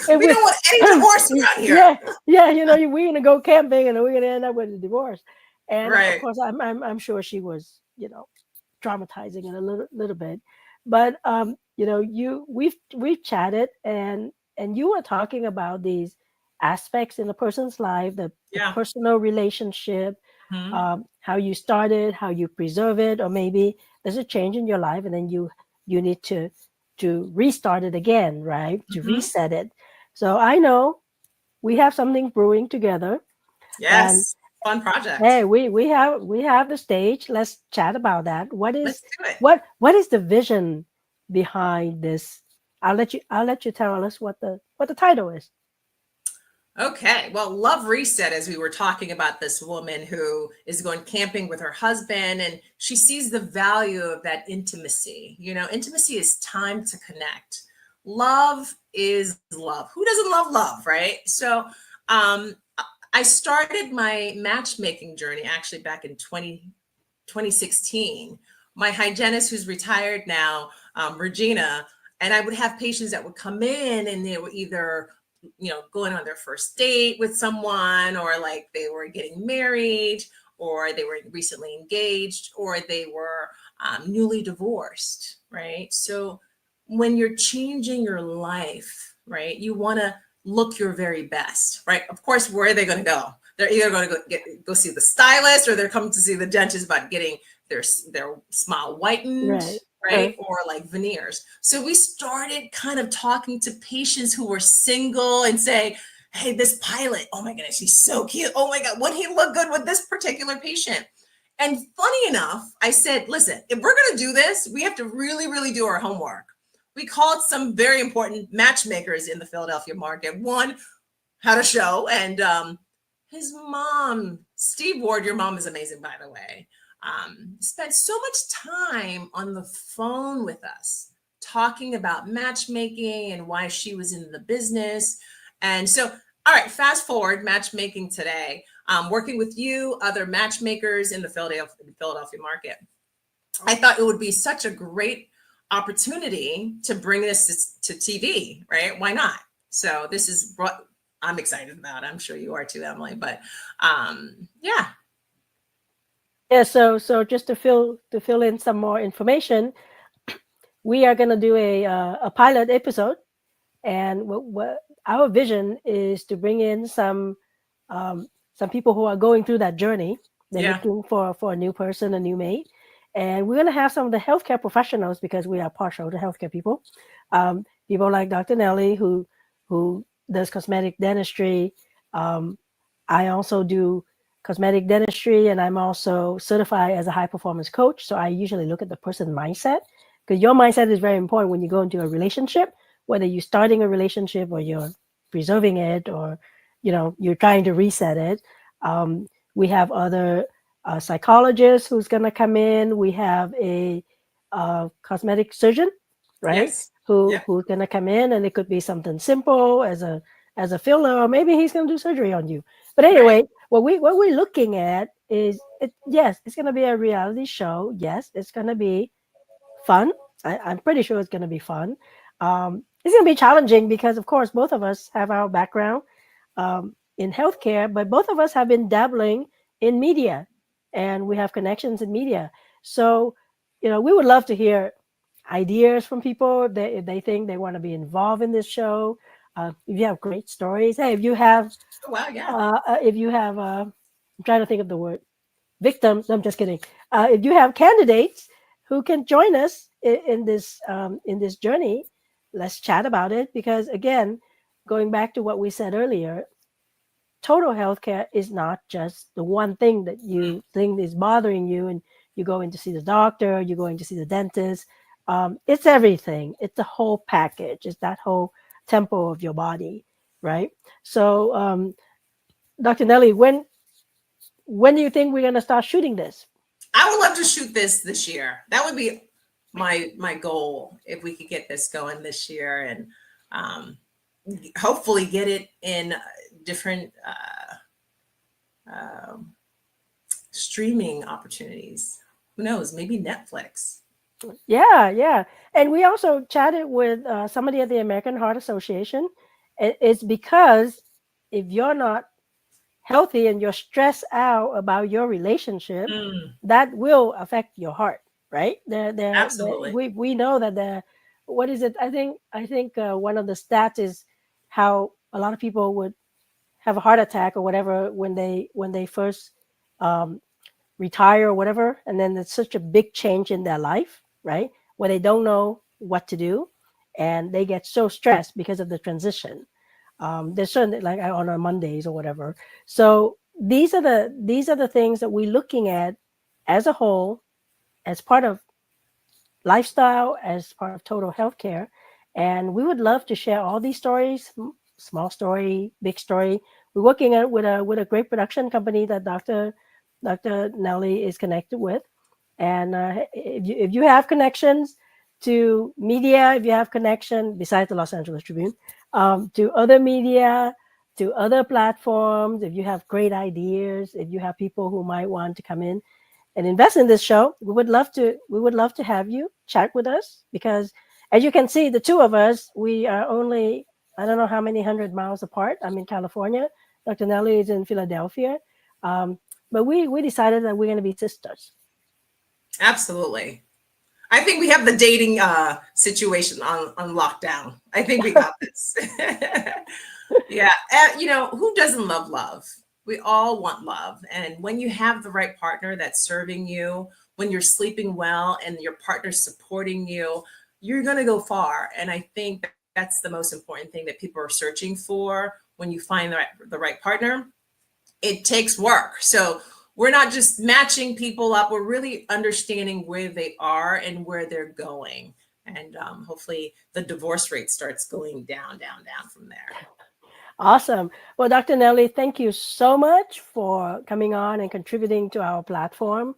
don't want any divorce around here. Yeah, we're going to go camping and we're going to end up with a divorce. And right. Of course, I'm sure she was, traumatizing it a little bit. But we've chatted and you were talking about these aspects in a person's life, the personal relationship, how you started, how you preserve it, or maybe there's a change in your life and then you need to restart it again, right? To reset it. So I know we have something brewing together. Yes. Fun project. Hey, we have the stage. Let's chat about that. Let's do it. What is the vision behind this? I'll let you tell us what the title is. Okay. Well, Love Reset, as we were talking about this woman who is going camping with her husband and she sees the value of that intimacy. Intimacy is time to connect. Love is love. Who doesn't love love, right? So I started my matchmaking journey actually back in 2016. My hygienist, who's retired now, Regina, and I would have patients that would come in and they were either going on their first date with someone, or like they were getting married, or they were recently engaged, or they were newly divorced, right? So when you're changing your life, right, you want to look your very best, right? Of course, where are they going to go? They're either going to go see the stylist, or they're coming to see the dentist about getting their smile whitened, right? Or like veneers. So we started kind of talking to patients who were single and say, hey, this pilot, oh my goodness, he's so cute. Oh my God, would he look good with this particular patient? And funny enough, I said, listen, if we're going to do this, we have to really, really do our homework. We called some very important matchmakers in the Philadelphia market. One had a show, and his mom, Steve Ward, your mom is amazing, by the way, spent so much time on the phone with us talking about matchmaking and why she was in the business. And so, all right, fast forward, matchmaking today, working with you, other matchmakers in the Philadelphia market. I thought it would be such a great opportunity to bring this to TV, right? Why not? So this is what I'm excited about. I'm sure you are too, Emily, but yeah. Yeah, so just to fill in some more information, we are going to do a pilot episode, and what our vision is to bring in some people who are going through that journey. They're looking for a new person, a new mate, and we're going to have some of the healthcare professionals, because we are partial to healthcare people. People like Dr. Nelly, who does cosmetic dentistry. I also do cosmetic dentistry, and I'm also certified as a high performance coach. So I usually look at the person's mindset, because your mindset is very important when you go into a relationship, whether you're starting a relationship or you're preserving it, or you're trying to reset it. We have other psychologists who's going to come in. We have a cosmetic surgeon, right? Yes. Who's going to come in, and it could be something simple as a filler, or maybe he's going to do surgery on you. But anyway, what we're looking at is it's going to be a reality show. Yes, it's going to be fun. I'm pretty sure it's going to be fun. It's going to be challenging because, of course, both of us have our background in healthcare, but both of us have been dabbling in media, and we have connections in media. So, we would love to hear ideas from people if they think they want to be involved in this show. If you have great stories, hey, if you have, I'm trying to think of the word, victims. I'm just kidding. If you have candidates who can join us in this journey, let's chat about it, because again, going back to what we said earlier, total healthcare is not just the one thing that you think is bothering you, and you're going to see the doctor, you're going to see the dentist. It's everything. It's the whole package. It's that whole tempo of your body, right? So, Dr. Nelly, when do you think we're going to start shooting this? I would love to shoot this year. That would be my goal, if we could get this going this year, and hopefully get it in different streaming opportunities. Who knows? Maybe Netflix. Yeah. And we also chatted with somebody at the American Heart Association. It's because if you're not healthy and you're stressed out about your relationship, that will affect your heart, right? Absolutely. We know that what is it? I think one of the stats is how a lot of people would have a heart attack or whatever when they first retire or whatever, and then there's such a big change in their life, right? Where they don't know what to do, and they get so stressed because of the transition. There's certain, like on our Mondays or whatever. So these are the things that we're looking at as a whole, as part of lifestyle, as part of total healthcare. And we would love to share all these stories, small story, big story. We're working with a great production company that Dr. Nelly is connected with. And if you have connections to media, if you have connection besides the Los Angeles Tribune, to other media, to other platforms, if you have great ideas, if you have people who might want to come in and invest in this show, we would love to have you chat with us, because as you can see, the two of us, we are only, I don't know how many 100 miles apart. I'm in California. Dr. Nelly is in Philadelphia. But we decided that we're going to be sisters. Absolutely. I think we have the dating situation on lockdown. I think we got this. Yeah. Who doesn't love love? We all want love. And when you have the right partner that's serving you, when you're sleeping well and your partner's supporting you, you're going to go far. And I think that's the most important thing that people are searching for when you find the right partner. It takes work. So we're not just matching people up. We're really understanding where they are and where they're going. And hopefully the divorce rate starts going down from there. Awesome. Well, Dr. Nelly, thank you so much for coming on and contributing to our platform.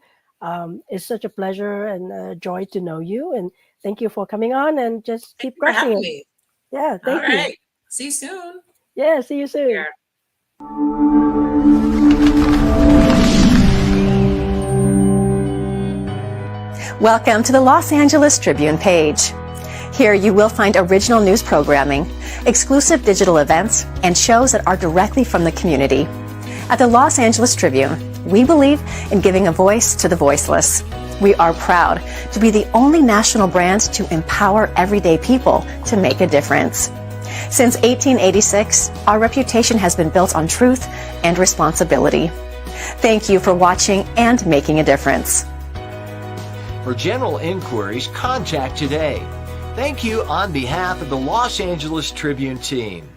It's such a pleasure and a joy to know you. And thank you for coming on, and just keep crushing it. Me. Yeah, thank you. All right. See you soon. Yeah, see you soon. Yeah. Welcome to the Los Angeles Tribune page. Here you will find original news programming, exclusive digital events, and shows that are directly from the community. At the Los Angeles Tribune, we believe in giving a voice to the voiceless. We are proud to be the only national brand to empower everyday people to make a difference. Since 1886, our reputation has been built on truth and responsibility. Thank you for watching and making a difference. For general inquiries, contact today. Thank you on behalf of the Los Angeles Tribune team.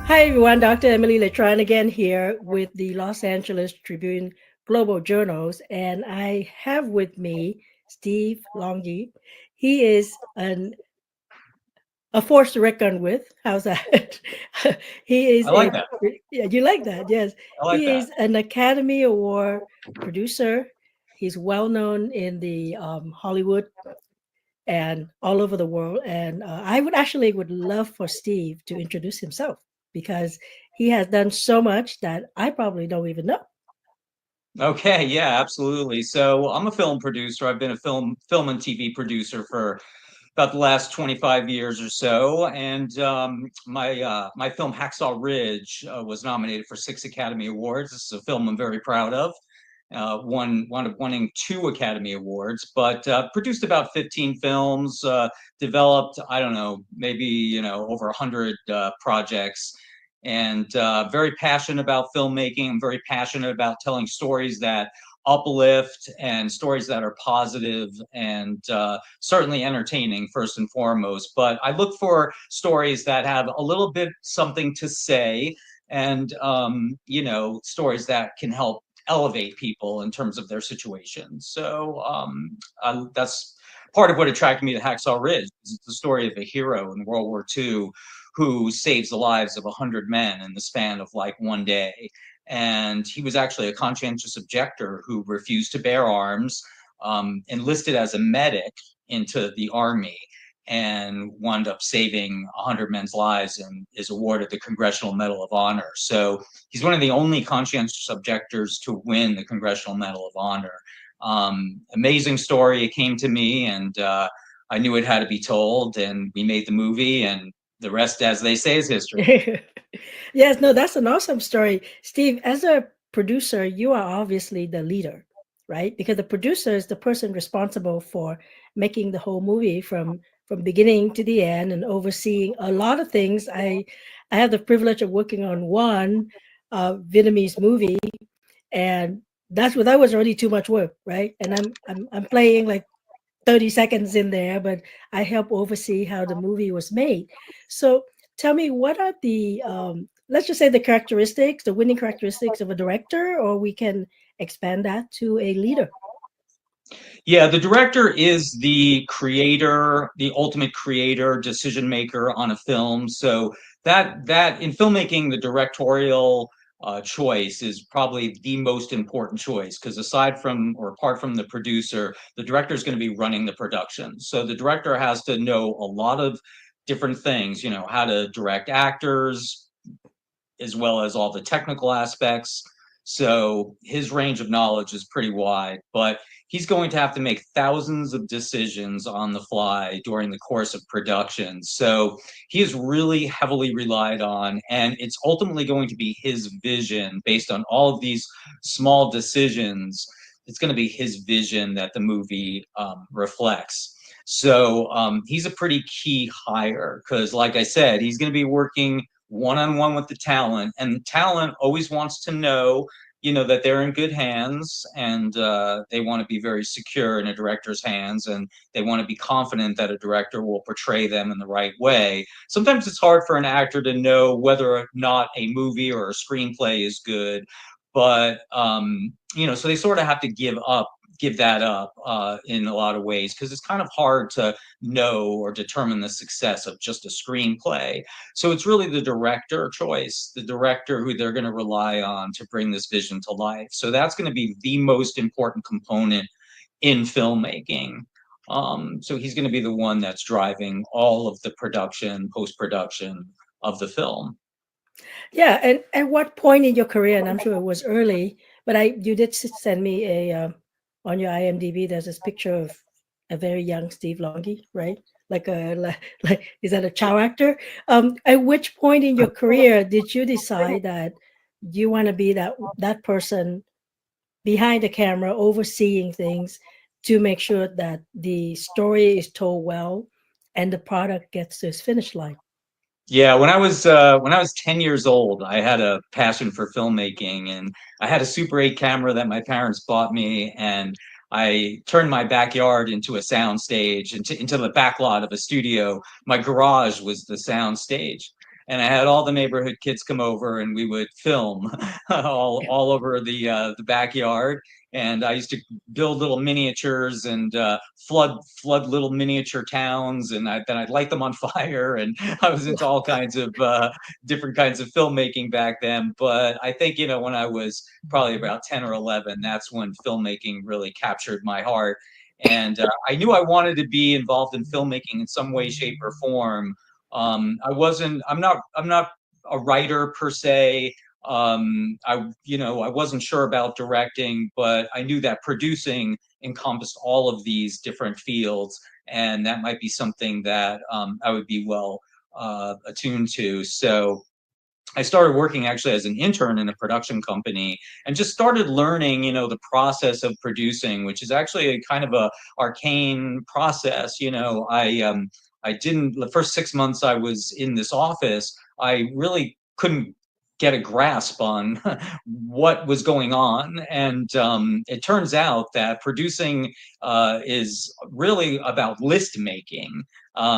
Hi, everyone. Dr. Emily Letran again here with the Los Angeles Tribune Global Journals. And I have with me Steve Longy. He is a force to reckon with. How's that? He is. I like that. Yeah, you like that? Yes. I like he that. is an Academy Award producer. He's well known in the Hollywood and all over the world. And I would love for Steve to introduce himself, because he has done so much that I probably don't even know. Okay, yeah, absolutely. So I'm a film producer. I've been a film and TV producer for about the last 25 years or so. And my film Hacksaw Ridge was nominated for 6 Academy Awards. This is a film I'm very proud of. Wound up winning 2 Academy Awards, but produced about 15 films, developed, I don't know, maybe, over 100 projects, and very passionate about filmmaking. I'm very passionate about telling stories that uplift and stories that are positive and certainly entertaining first and foremost. But I look for stories that have a little bit something to say, and you know, stories that can help elevate people in terms of their situation. So that's part of what attracted me to Hacksaw Ridge. It's the story of a hero in World War II who saves the lives of 100 men in the span of like one day. And he was actually a conscientious objector who refused to bear arms, enlisted as a medic into the army, and wound up saving 100 men's lives and is awarded the Congressional Medal of Honor. So he's one of the only conscientious objectors to win the Congressional Medal of Honor. Amazing story. It came to me, and I knew it had to be told, and we made the movie, and the rest, as they say, is history. Yes, no, that's an awesome story. Steve, as a producer, you are obviously the leader, right? Because the producer is the person responsible for making the whole movie from beginning to the end and overseeing a lot of things. I have the privilege of working on one Vietnamese movie, and that was already too much work, right? And I'm playing like 30 seconds in there, but I help oversee how the movie was made. So tell me, what are the let's just say the characteristics, the winning characteristics of a director, or we can expand that to a leader? Yeah, the director is the creator, the ultimate creator, decision maker on a film. So that in filmmaking, the directorial choice is probably the most important choice, because aside from or apart from the producer, the director is going to be running the production. So the director has to know a lot of different things, you know, how to direct actors, as well as all the technical aspects. So his range of knowledge is pretty wide, but he's going to have to make thousands of decisions on the fly during the course of production. So he is really heavily relied on, and it's ultimately going to be his vision based on all of these small decisions. It's going to be his vision that the movie reflects. So he's a pretty key hire, because like I said, he's going to be working one-on-one with the talent, and the talent always wants to know, you know, that they're in good hands, and they want to be very secure in a director's hands, and they want to be confident that a director will portray them in the right way. Sometimes it's hard for an actor to know whether or not a movie or a screenplay is good, but you know, so they sort of have to give that up in a lot of ways, because it's kind of hard to know or determine the success of just a screenplay. So it's really the director choice, the director who they're going to rely on to bring this vision to life. So that's going to be the most important component in filmmaking. So he's going to be the one that's driving all of the production, post-production of the film. Yeah, and at what point in your career, and I'm sure it was early, but you did send me a on your IMDb, there's this picture of a very young Steve Longi, right? Like is that a child actor? At which point in your career did you decide that you want to be that person behind the camera, overseeing things to make sure that the story is told well and the product gets to its finish line? Yeah, when I was 10 years old, I had a passion for filmmaking, and I had a Super 8 camera that my parents bought me, and I turned my backyard into a sound stage, into the back lot of a studio. My garage was the sound stage, and I had all the neighborhood kids come over, and we would film all over the backyard. And I used to build little miniatures and flood little miniature towns, and then I'd light them on fire. And I was into all kinds of different kinds of filmmaking back then. But I think, you know, when I was probably about 10 or 11, that's when filmmaking really captured my heart. And I knew I wanted to be involved in filmmaking in some way, shape, or form. I'm not a writer per se. I wasn't sure about directing, but I knew that producing encompassed all of these different fields, and that might be something that I would be well attuned to. So I started working actually as an intern in a production company, and just started learning, you know, the process of producing, which is actually a kind of a arcane process. You know, the first 6 months I was in this office, I really couldn't get a grasp on what was going on. And it turns out that producing is really about list making,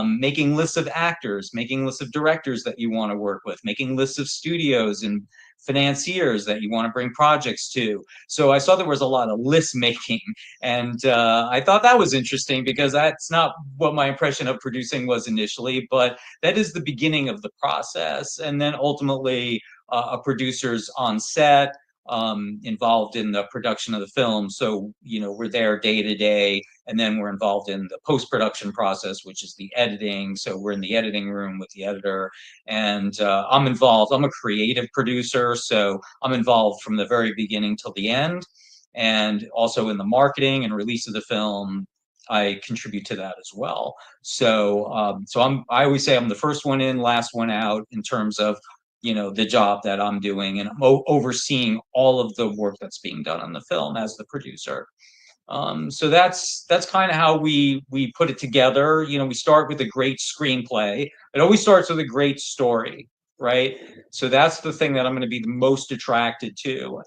making lists of actors, making lists of directors that you want to work with, making lists of studios and financiers that you want to bring projects to. So I saw there was a lot of list making, and I thought that was interesting because that's not what my impression of producing was initially, but that is the beginning of the process. And then ultimately, a producer's on set, involved in the production of the film. So, we're there day to day, and then we're involved in the post-production process, which is the editing. So we're in the editing room with the editor, and I'm involved. I'm a creative producer, so I'm involved from the very beginning till the end. And also in the marketing and release of the film, I contribute to that as well. So, I always say I'm the first one in, last one out in terms of the job that I'm doing, and I'm overseeing all of the work that's being done on the film as the producer. So that's kind of how we put it together. We start with a great screenplay. It always starts with a great story, right? So that's the thing that I'm going to be the most attracted to.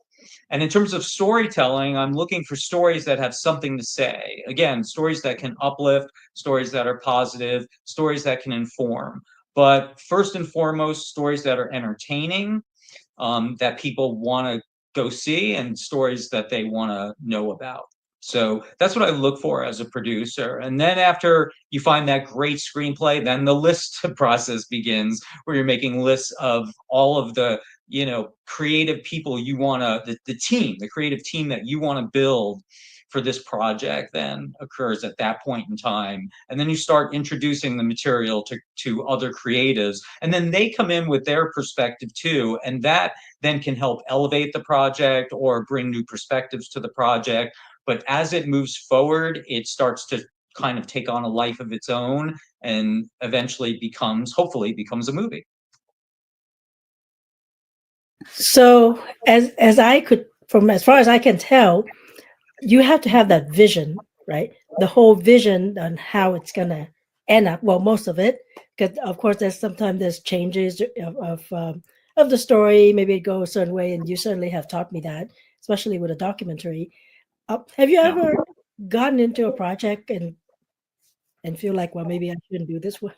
And in terms of storytelling, I'm looking for stories that have something to say. Again, stories that can uplift, stories that are positive, stories that can inform. But first and foremost, stories that are entertaining, that people want to go see, and stories that they want to know about. So that's what I look for as a producer. And then after you find that great screenplay, then the list process begins, where you're making lists of all of the creative people you want to, the creative team that you want to build for this project then occurs at that point in time. And then you start introducing the material to other creatives, and then they come in with their perspective too. And that then can help elevate the project or bring new perspectives to the project. But as it moves forward, it starts to kind of take on a life of its own, and eventually hopefully becomes a movie. So as far as I can tell, you have to have that vision, right? The whole vision on how it's gonna end up. Well, most of it, because of course sometimes there's changes of the story. Maybe it goes a certain way, and you certainly have taught me that, especially with a documentary. Have you ever gotten into a project and feel like, well, maybe I shouldn't do this one?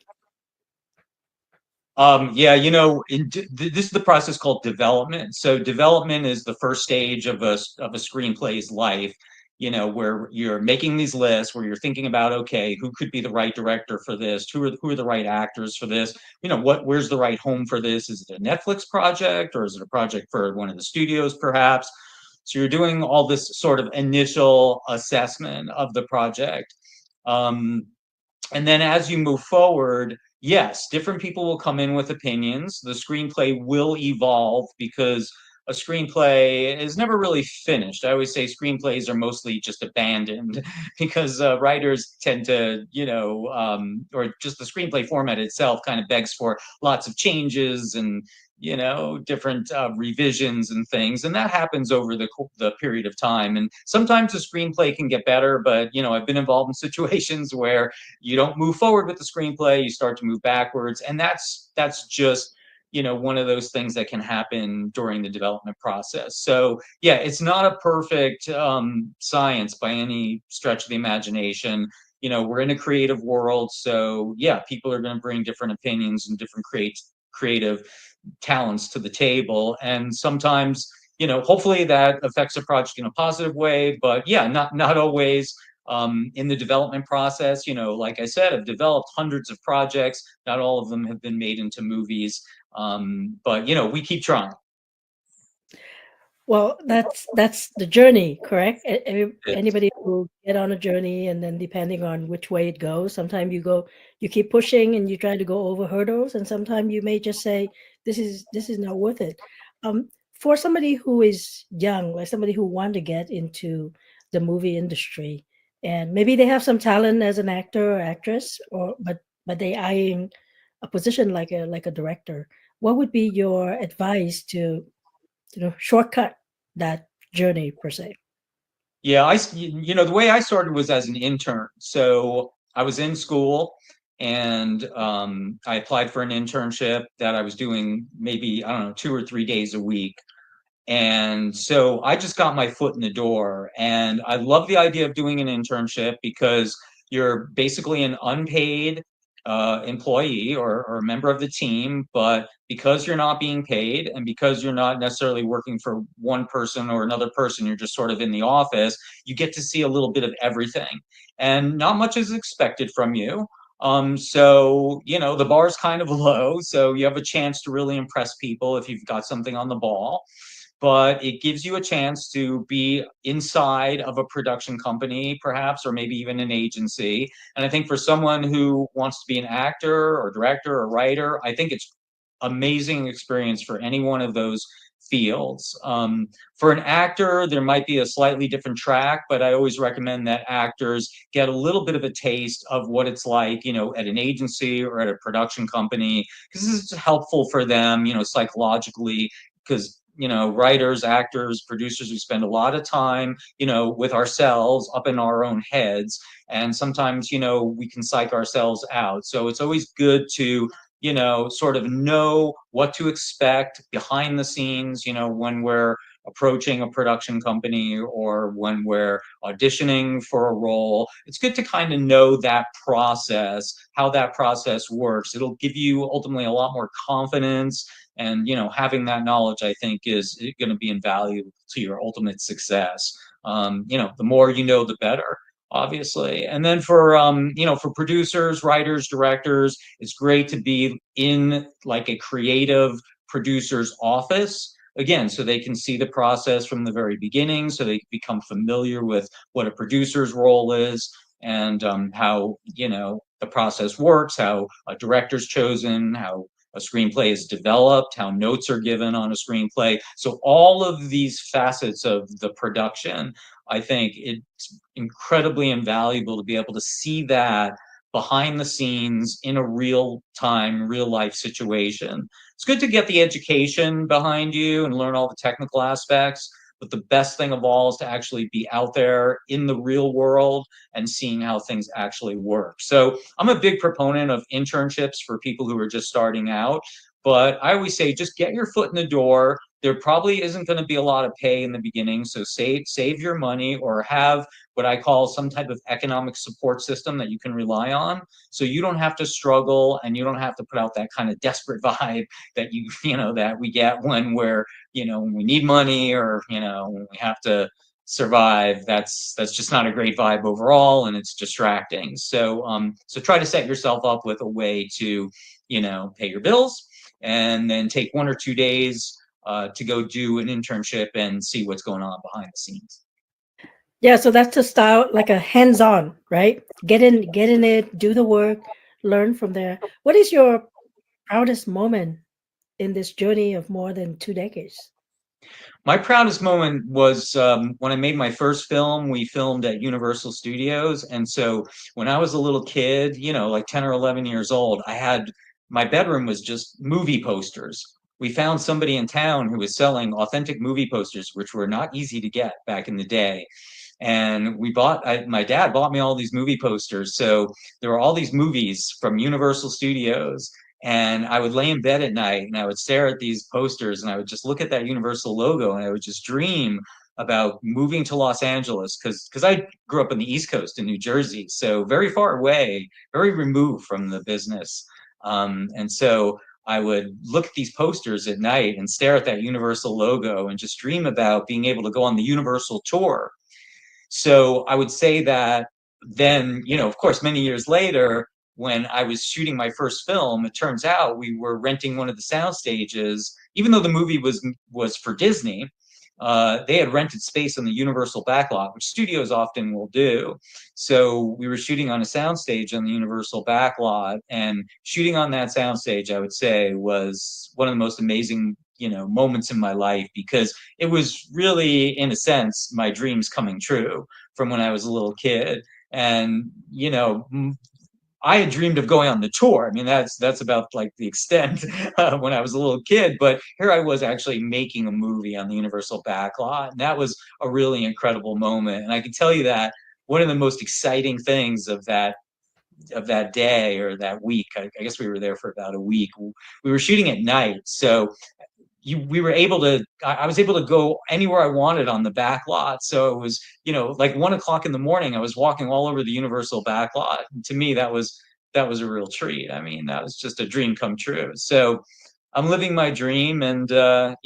Yeah, this is the process called development. So development is the first stage of a screenplay's life, where you're making these lists, where you're thinking about, okay, who could be the right director for this? Who are the right actors for this? Where's the right home for this? Is it a Netflix project, or is it a project for one of the studios, perhaps? So you're doing all this sort of initial assessment of the project. And then as you move forward, yes, different people will come in with opinions. The screenplay will evolve, because a screenplay is never really finished. I always say screenplays are mostly just abandoned because writers tend to, or just the screenplay format itself kind of begs for lots of changes and, different revisions and things. And that happens over the period of time. And sometimes the screenplay can get better, but, I've been involved in situations where you don't move forward with the screenplay, you start to move backwards. And that's just, one of those things that can happen during the development process. So yeah, it's not a perfect science by any stretch of the imagination. We're in a creative world. So yeah, people are going to bring different opinions and different creative talents to the table. And sometimes, hopefully that affects a project in a positive way, but yeah, not always. In the development process, like I said, I've developed hundreds of projects. Not all of them have been made into movies, but we keep trying. Well, that's the journey, correct? Anybody will get on a journey, and then depending on which way it goes, sometimes you keep pushing and you try to go over hurdles, and sometimes you may just say, this is not worth it. For somebody who is young, like somebody who want to get into the movie industry, and maybe they have some talent as an actor or actress, but they eyeing a position like a director, what would be your advice to shortcut that journey per se? Yeah, the way I started was as an intern. So I was in school, and I applied for an internship that I was doing maybe, I don't know, 2 or 3 days a week. And so I just got my foot in the door, and I love the idea of doing an internship because you're basically an unpaid employee or a member of the team, but because you're not being paid and because you're not necessarily working for one person or another person, you're just sort of in the office, you get to see a little bit of everything, and not much is expected from you. So, you know, the bar's kind of low, so you have a chance to really impress people if you've got something on the ball, but it gives you a chance to be inside of a production company, perhaps, or maybe even an agency. And I think for someone who wants to be an actor or director or writer, I think it's amazing experience for any one of those fields. For an actor, there might be a slightly different track, but I always recommend that actors get a little bit of a taste of what it's like, you know, at an agency or at a production company, because this is helpful for them, you know, psychologically, because you know, writers, actors, producers, we spend a lot of time, you know, with ourselves up in our own heads. And sometimes, you know, we can psych ourselves out. So it's always good to, you know, sort of know what to expect behind the scenes, you know, when we're approaching a production company or when we're auditioning for a role. It's good to kind of know that process, how that process works. It'll give you ultimately a lot more confidence, and you know, having that knowledge, I think, is going to be invaluable to your ultimate success. You know, the more you know, the better, obviously. And then for you know, for producers, writers, directors, it's great to be in like a creative producer's office, again, so they can see the process from the very beginning, so they become familiar with what a producer's role is, and how, you know, the process works, how a director's chosen, how a screenplay is developed, how notes are given on a screenplay. So all of these facets of the production, I think it's incredibly invaluable to be able to see that behind the scenes in a real time, real life situation. It's good to get the education behind you and learn all the technical aspects, but the best thing of all is to actually be out there in the real world and seeing how things actually work. So I'm a big proponent of internships for people who are just starting out, but I always say just get your foot in the door. There probably isn't going to be a lot of pay in the beginning, so save your money or have what I call some type of economic support system that you can rely on, so you don't have to struggle and you don't have to put out that kind of desperate vibe that you know, that we get when we're, you know, when we need money or, you know, when we have to survive. That's just not a great vibe overall, and it's distracting. So so try to set yourself up with a way to, you know, pay your bills, and then take 1 or 2 days to go do an internship and see what's going on behind the scenes. Yeah, so that's the style, like a hands-on, right? Get in it, do the work, learn from there. What is your proudest moment in this journey of more than 2 decades? My proudest moment was when I made my first film. We filmed at Universal Studios. And so when I was a little kid, you know, like 10 or 11 years old, my bedroom was just movie posters. We found somebody in town who was selling authentic movie posters, which were not easy to get back in the day. And my dad bought me all these movie posters. So there were all these movies from Universal Studios. And I would lay in bed at night and I would stare at these posters and I would just look at that Universal logo and I would just dream about moving to Los Angeles, because I grew up on the East Coast in New Jersey, so very far away, very removed from the business. And so I would look at these posters at night and stare at that Universal logo and just dream about being able to go on the Universal tour. So I would say that then, you know, of course, many years later, when I was shooting my first film, it turns out we were renting one of the sound stages, even though the movie was for Disney. They had rented space on the Universal backlot, which studios often will do. So we were shooting on a soundstage on the Universal backlot, and shooting on that soundstage, I would say, was one of the most amazing, you know, moments in my life, because it was really, in a sense, my dreams coming true from when I was a little kid. And, you know, I had dreamed of going on the tour. I mean, that's about like the extent when I was a little kid. But here I was actually making a movie on the Universal backlot, and that was a really incredible moment. And I can tell you that one of the most exciting things of that that day or that week. I guess we were there for about a week. We were shooting at night, so we were able to, I was able to go anywhere I wanted on the back lot. So it was, like 1 o'clock in the morning, I was walking all over the Universal back lot. And to me, that was a real treat. I mean, that was just a dream come true. So I'm living my dream, and I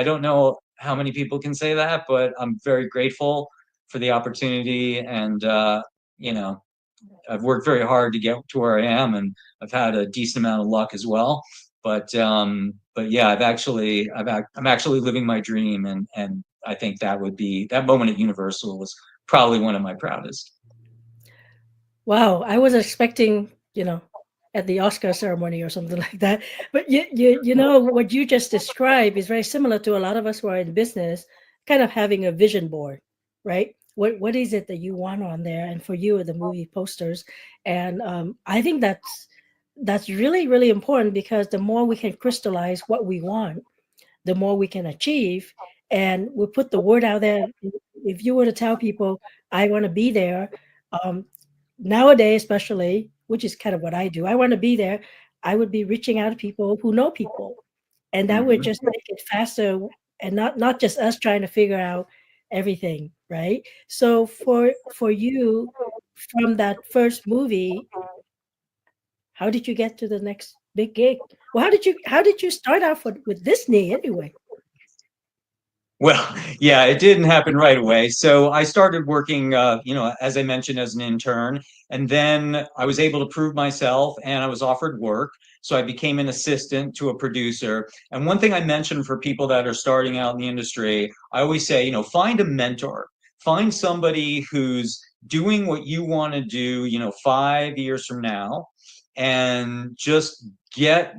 don't know how many people can say that, but I'm very grateful for the opportunity. And I've worked very hard to get to where I am, and I've had a decent amount of luck as well. But yeah, I'm actually living my dream, and I think that moment at Universal was probably one of my proudest. Wow, I was expecting, at the Oscar ceremony or something like that. But you know what you just described is very similar to a lot of us who are in business, kind of having a vision board, right? What is it that you want on there? And for you, the movie posters. And I think that's really, really important, because the more we can crystallize what we want, the more we can achieve. And we put the word out there. If you were to tell people, I want to be there, nowadays, especially, which is kind of what I do, I want to be there, I would be reaching out to people who know people. And that would just make it faster, and not just us trying to figure out everything, right? So for you, from that first movie, how did you get to the next big gig? Well, how did you start off with Disney anyway? Well, yeah, it didn't happen right away. So I started working, as I mentioned, as an intern, and then I was able to prove myself, and I was offered work. So I became an assistant to a producer. And one thing I mentioned for people that are starting out in the industry, I always say, find a mentor, find somebody who's doing what you want to do, 5 years from now, and just get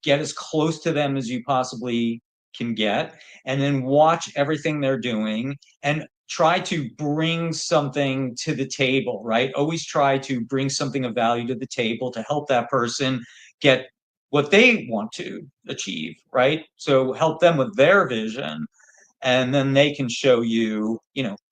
as close to them as you possibly can get, and then watch everything they're doing and try to bring something to the table, right? Always try to bring something of value to the table to help that person get what they want to achieve, right? So help them with their vision, and then they can show you,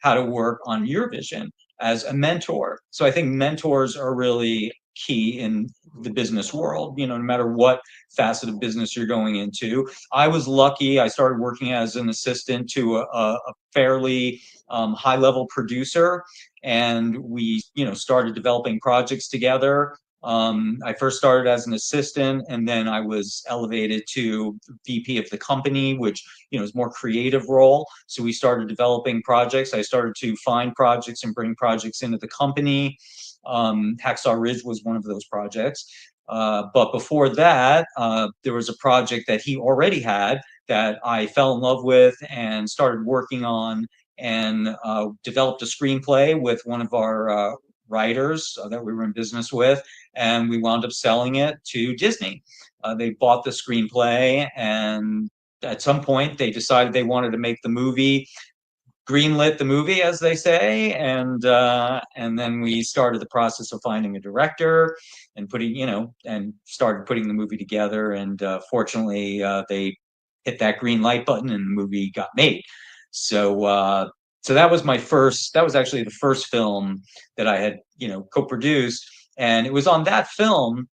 how to work on your vision as a mentor. So I think mentors are really key in the business world, no matter what facet of business you're going into. I was lucky. I started working as an assistant to a fairly high-level producer, and we, started developing projects together. I first started as an assistant, and then I was elevated to VP of the company, which, is more creative role. So we started developing projects. I started to find projects and bring projects into the company. Hacksaw Ridge was one of those projects. But before that, there was a project that he already had that I fell in love with and started working on, and developed a screenplay with one of our writers that we were in business with, and we wound up selling it to Disney. They bought the screenplay, and at some point they decided they wanted to make the movie, greenlit the movie, as they say, and then we started the process of finding a director and and started putting the movie together. And fortunately, they hit that green light button, and the movie got made. So that was actually the first film that I had, co-produced, and it was on that film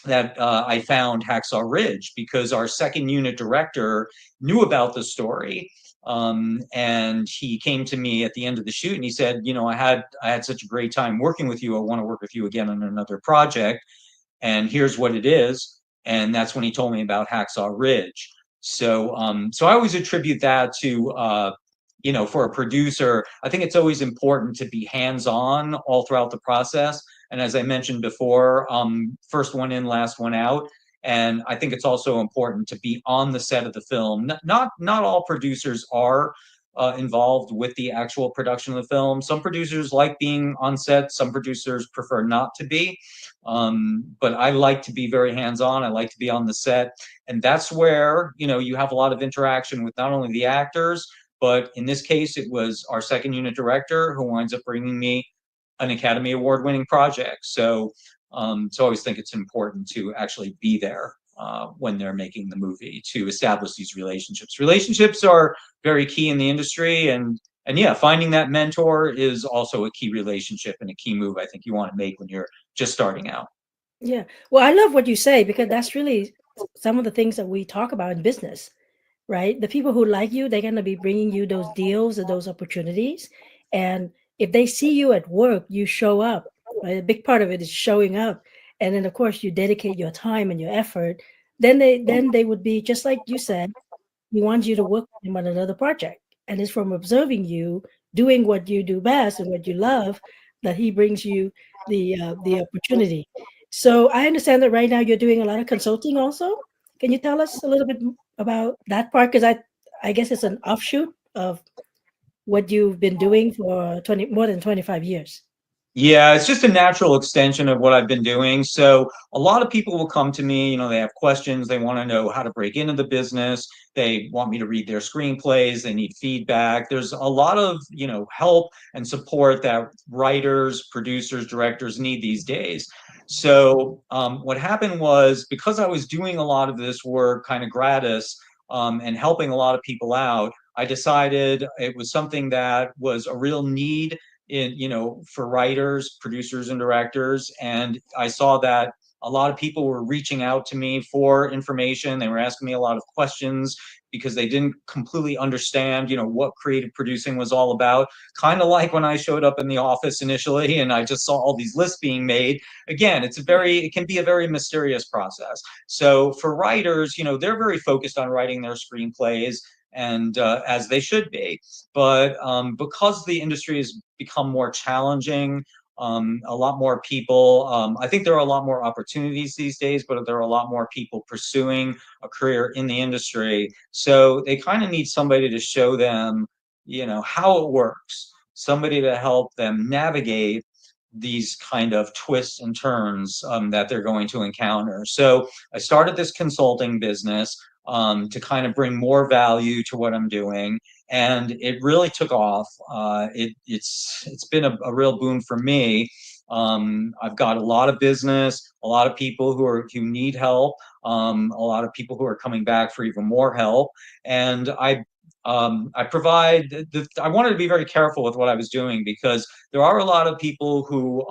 that I found Hacksaw Ridge, because our second unit director knew about the story. And he came to me at the end of the shoot, and he said, I had such a great time working with you. I want to work with you again on another project, and here's what it is. And that's when he told me about Hacksaw Ridge. So I always attribute that to, for a producer, I think it's always important to be hands-on all throughout the process. And as I mentioned before, first one in, last one out. And I think it's also important to be on the set of the film. Not all producers are involved with the actual production of the film. Some producers like being on set. Some producers prefer not to be. But I like to be very hands-on. I like to be on the set. And that's where, you have a lot of interaction with not only the actors, but in this case, it was our second unit director who winds up bringing me an Academy Award-winning project. So I always think it's important to actually be there when they're making the movie, to establish these relationships. Relationships are very key in the industry, and And yeah, finding that mentor is also a key relationship and a key move I think you want to make when you're just starting out. Yeah. Well, I love what you say, because that's really some of the things that we talk about in business, right? The people who like you, they're going to be bringing you those deals and those opportunities. And if they see you at work, you show up. Right? A big part of it is showing up. And then, of course, you dedicate your time and your effort. Then they would be just like you said. He wants you to work with him on another project. And it's from observing you doing what you do best and what you love that he brings you the opportunity. So I understand that right now you're doing a lot of consulting also. Can you tell us a little bit about that part? Because I guess it's an offshoot of what you've been doing for more than 25 years. Yeah, it's just a natural extension of what I've been doing. So a lot of people will come to me, they have questions. They want to know how to break into the business. They want me to read their screenplays. They need feedback. There's a lot of, help and support that writers, producers, directors need these days. So what happened was, because I was doing a lot of this work kind of gratis and helping a lot of people out, I decided it was something that was a real need for writers, producers, and directors. And I saw that a lot of people were reaching out to me for information. They were asking me a lot of questions because they didn't completely understand, what creative producing was all about. Kind of like when I showed up in the office initially and I just saw all these lists being made. Again, it can be a very mysterious process. So for writers, they're very focused on writing their screenplays, and as they should be. But because the industry has become more challenging, a lot more people, I think there are a lot more opportunities these days, but there are a lot more people pursuing a career in the industry. So they kind of need somebody to show them, how it works, somebody to help them navigate these kind of twists and turns that they're going to encounter. So I started this consulting business to kind of bring more value to what I'm doing. And it really took off. It's been a real boon for me. I've got a lot of business, a lot of people who need help, a lot of people who are coming back for even more help. And I provide, I wanted to be very careful with what I was doing, because there are a lot of people who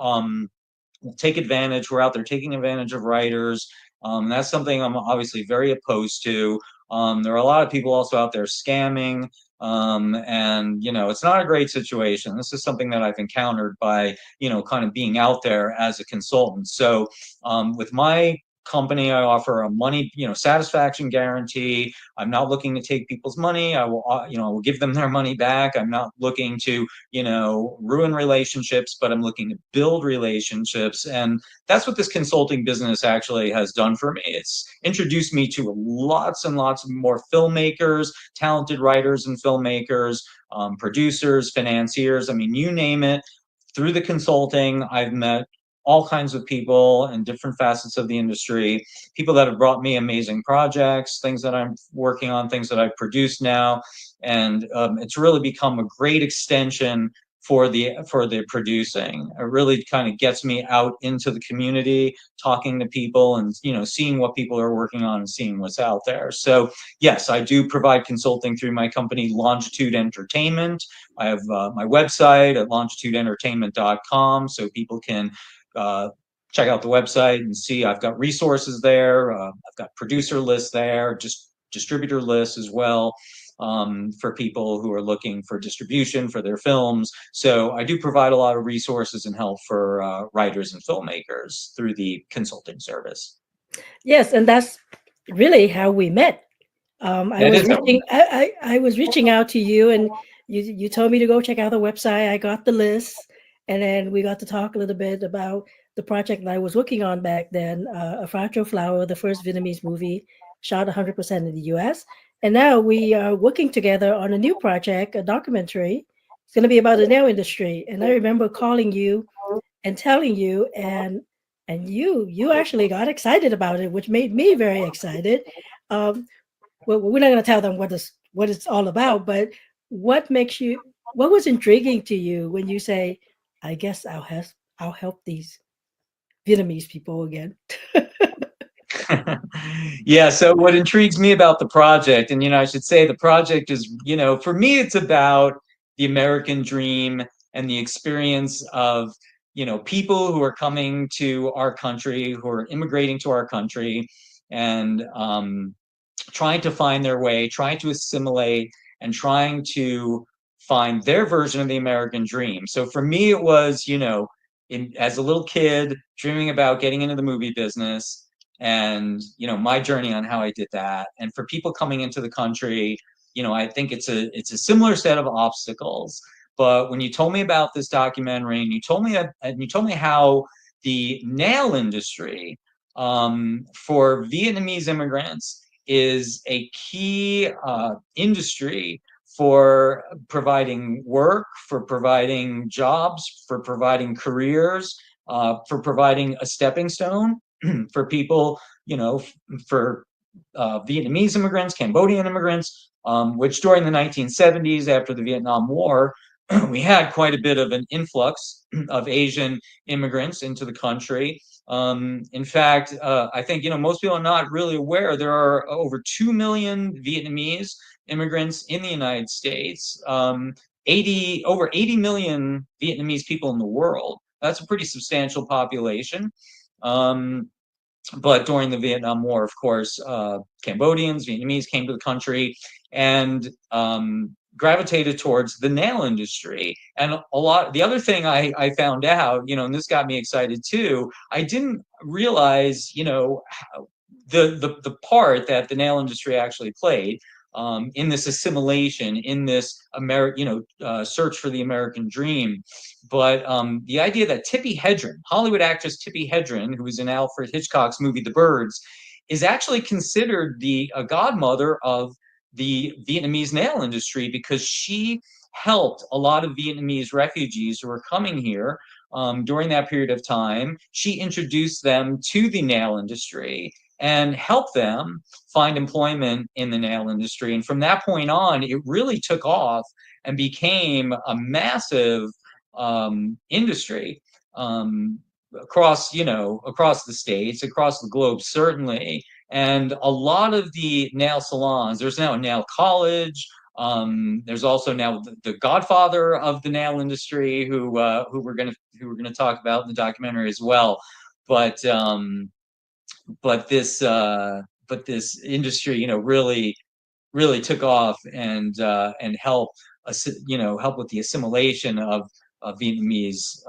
take advantage, who are out there taking advantage of writers. That's something I'm obviously very opposed to. There are a lot of people also out there scamming, and it's not a great situation. This is something that I've encountered by kind of being out there as a consultant. So with my company, I offer a money satisfaction guarantee. I'm not looking to take people's money. I will give them their money back. I'm not looking to ruin relationships, but I'm looking to build relationships. And that's what this consulting business actually has done for me. It's introduced me to lots and lots more filmmakers, talented writers and filmmakers, producers, financiers. I mean, you name it. Through the consulting, I've met all kinds of people in different facets of the industry, people that have brought me amazing projects, things that I'm working on, things that I've produced now. And it's really become a great extension for the producing. It really kind of gets me out into the community, talking to people and seeing what people are working on and seeing what's out there. So yes, I do provide consulting through my company, Longitude Entertainment. I have my website at longitudeentertainment.com, so people can check out the website and see I've got resources there. I've got producer lists there, just distributor lists as well, for people who are looking for distribution for their films. So I do provide a lot of resources and help for writers and filmmakers through the consulting service. Yes, and that's really how we met. I was reaching out to you, and you told me to go check out the website. I got the list, and then we got to talk a little bit about the project that I was working on back then, A Fragile Flower, the first Vietnamese movie shot 100% in the US. And now we are working together on a new project, a documentary. It's going to be about the nail industry. And I remember calling you and telling you, and you actually got excited about it, which made me very excited. Well, we're not going to tell them what it's all about, but what was intriguing to you when you say, I guess I'll help these Vietnamese people again? Yeah, so what intrigues me about the project, and I should say the project is, for me, it's about the American dream and the experience of, people who are coming to our country, who are immigrating to our country, and trying to find their way, trying to assimilate, and trying to find their version of the American dream. So for me, it was, as a little kid, dreaming about getting into the movie business, and my journey on how I did that. And for people coming into the country, I think it's a similar set of obstacles. But when you told me about this documentary, and you told me how the nail industry for Vietnamese immigrants is a key industry for providing work, for providing jobs, for providing careers, for providing a stepping stone for people, for Vietnamese immigrants, Cambodian immigrants, which during the 1970s, after the Vietnam War, we had quite a bit of an influx of Asian immigrants into the country. In fact, I think, most people are not really aware there are over 2 million Vietnamese immigrants in the United States, over 80 million Vietnamese people in the world. That's a pretty substantial population. But during the Vietnam War, of course, Cambodians, Vietnamese came to the country and gravitated towards the nail industry. And the other thing I found out, and this got me excited too, I didn't realize, the part that the nail industry actually played in this assimilation, in this search for the American dream. But the idea that Tippi Hedren, Hollywood actress Tippi Hedren, who was in Alfred Hitchcock's movie The Birds, is actually considered the godmother of the Vietnamese nail industry, because she helped a lot of Vietnamese refugees who were coming here during that period of time. She introduced them to the nail industry and helped them find employment in the nail industry. And from that point on, it really took off and became a massive industry across the states, across the globe, certainly. And a lot of the nail salons, there's now a nail college. There's also now the godfather of the nail industry, who we're gonna talk about in the documentary as well. But this industry, really took off and helped with the assimilation of Vietnamese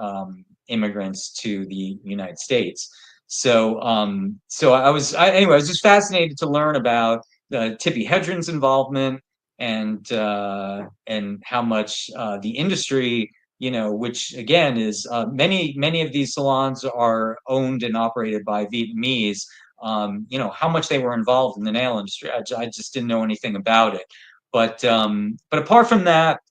immigrants to the United States. So I was just fascinated to learn about Tippi Hedren's involvement and how much the industry, which again is many of these salons are owned and operated by Vietnamese. How much they were involved in the nail industry. I just didn't know anything about it. But apart from that,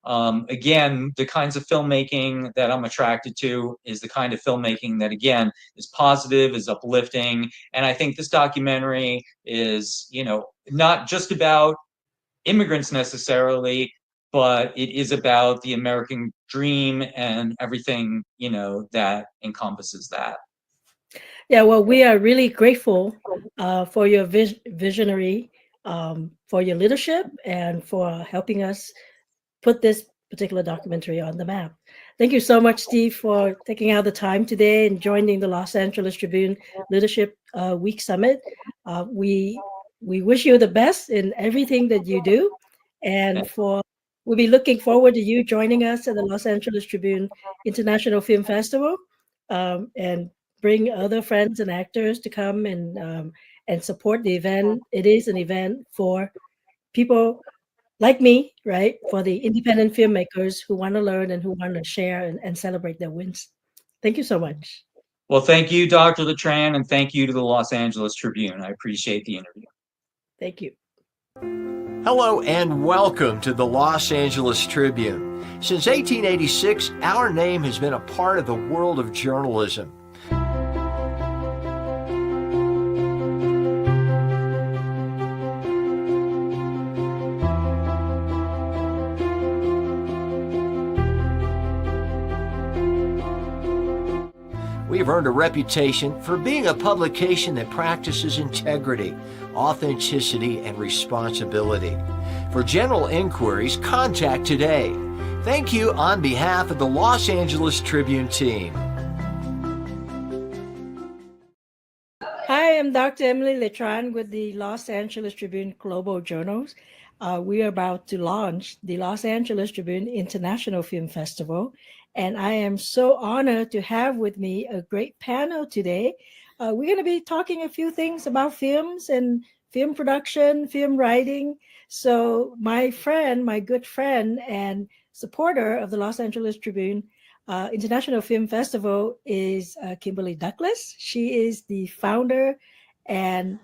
again, the kinds of filmmaking that I'm attracted to is the kind of filmmaking that, again, is positive, is uplifting. And I think this documentary is, not just about immigrants necessarily, but it is about the American dream and everything, that encompasses that. Yeah, well, we are really grateful for your visionary, for your leadership, and for helping us put this particular documentary on the map. Thank you so much, Steve, for taking out the time today and joining the Los Angeles Tribune Leadership Week Summit. We wish you the best in everything that you do, and we'll be looking forward to you joining us at the Los Angeles Tribune International Film Festival, and bring other friends and actors to come and support the event. It is an event for people like me, right? For the independent filmmakers who want to learn and who want to share and celebrate their wins. Thank you so much. Well, thank you, Dr. Letran, and thank you to the Los Angeles Tribune. I appreciate the interview. Thank you. Hello and welcome to the Los Angeles Tribune. Since 1886, our name has been a part of the world of journalism. We've earned a reputation for being a publication that practices integrity, authenticity, and responsibility. For general inquiries, contact today. Thank you on behalf of the Los Angeles Tribune team. Hi, I'm Dr. Emily Letran with the Los Angeles Tribune Global Journals. We are about to launch the Los Angeles Tribune International Film Festival, and I am so honored to have with me a great panel today. We're going to be talking a few things about films and film production, film writing. So my friend, my good friend and supporter of the Los Angeles Tribune International Film Festival is Kimberly Douglas. She is the founder and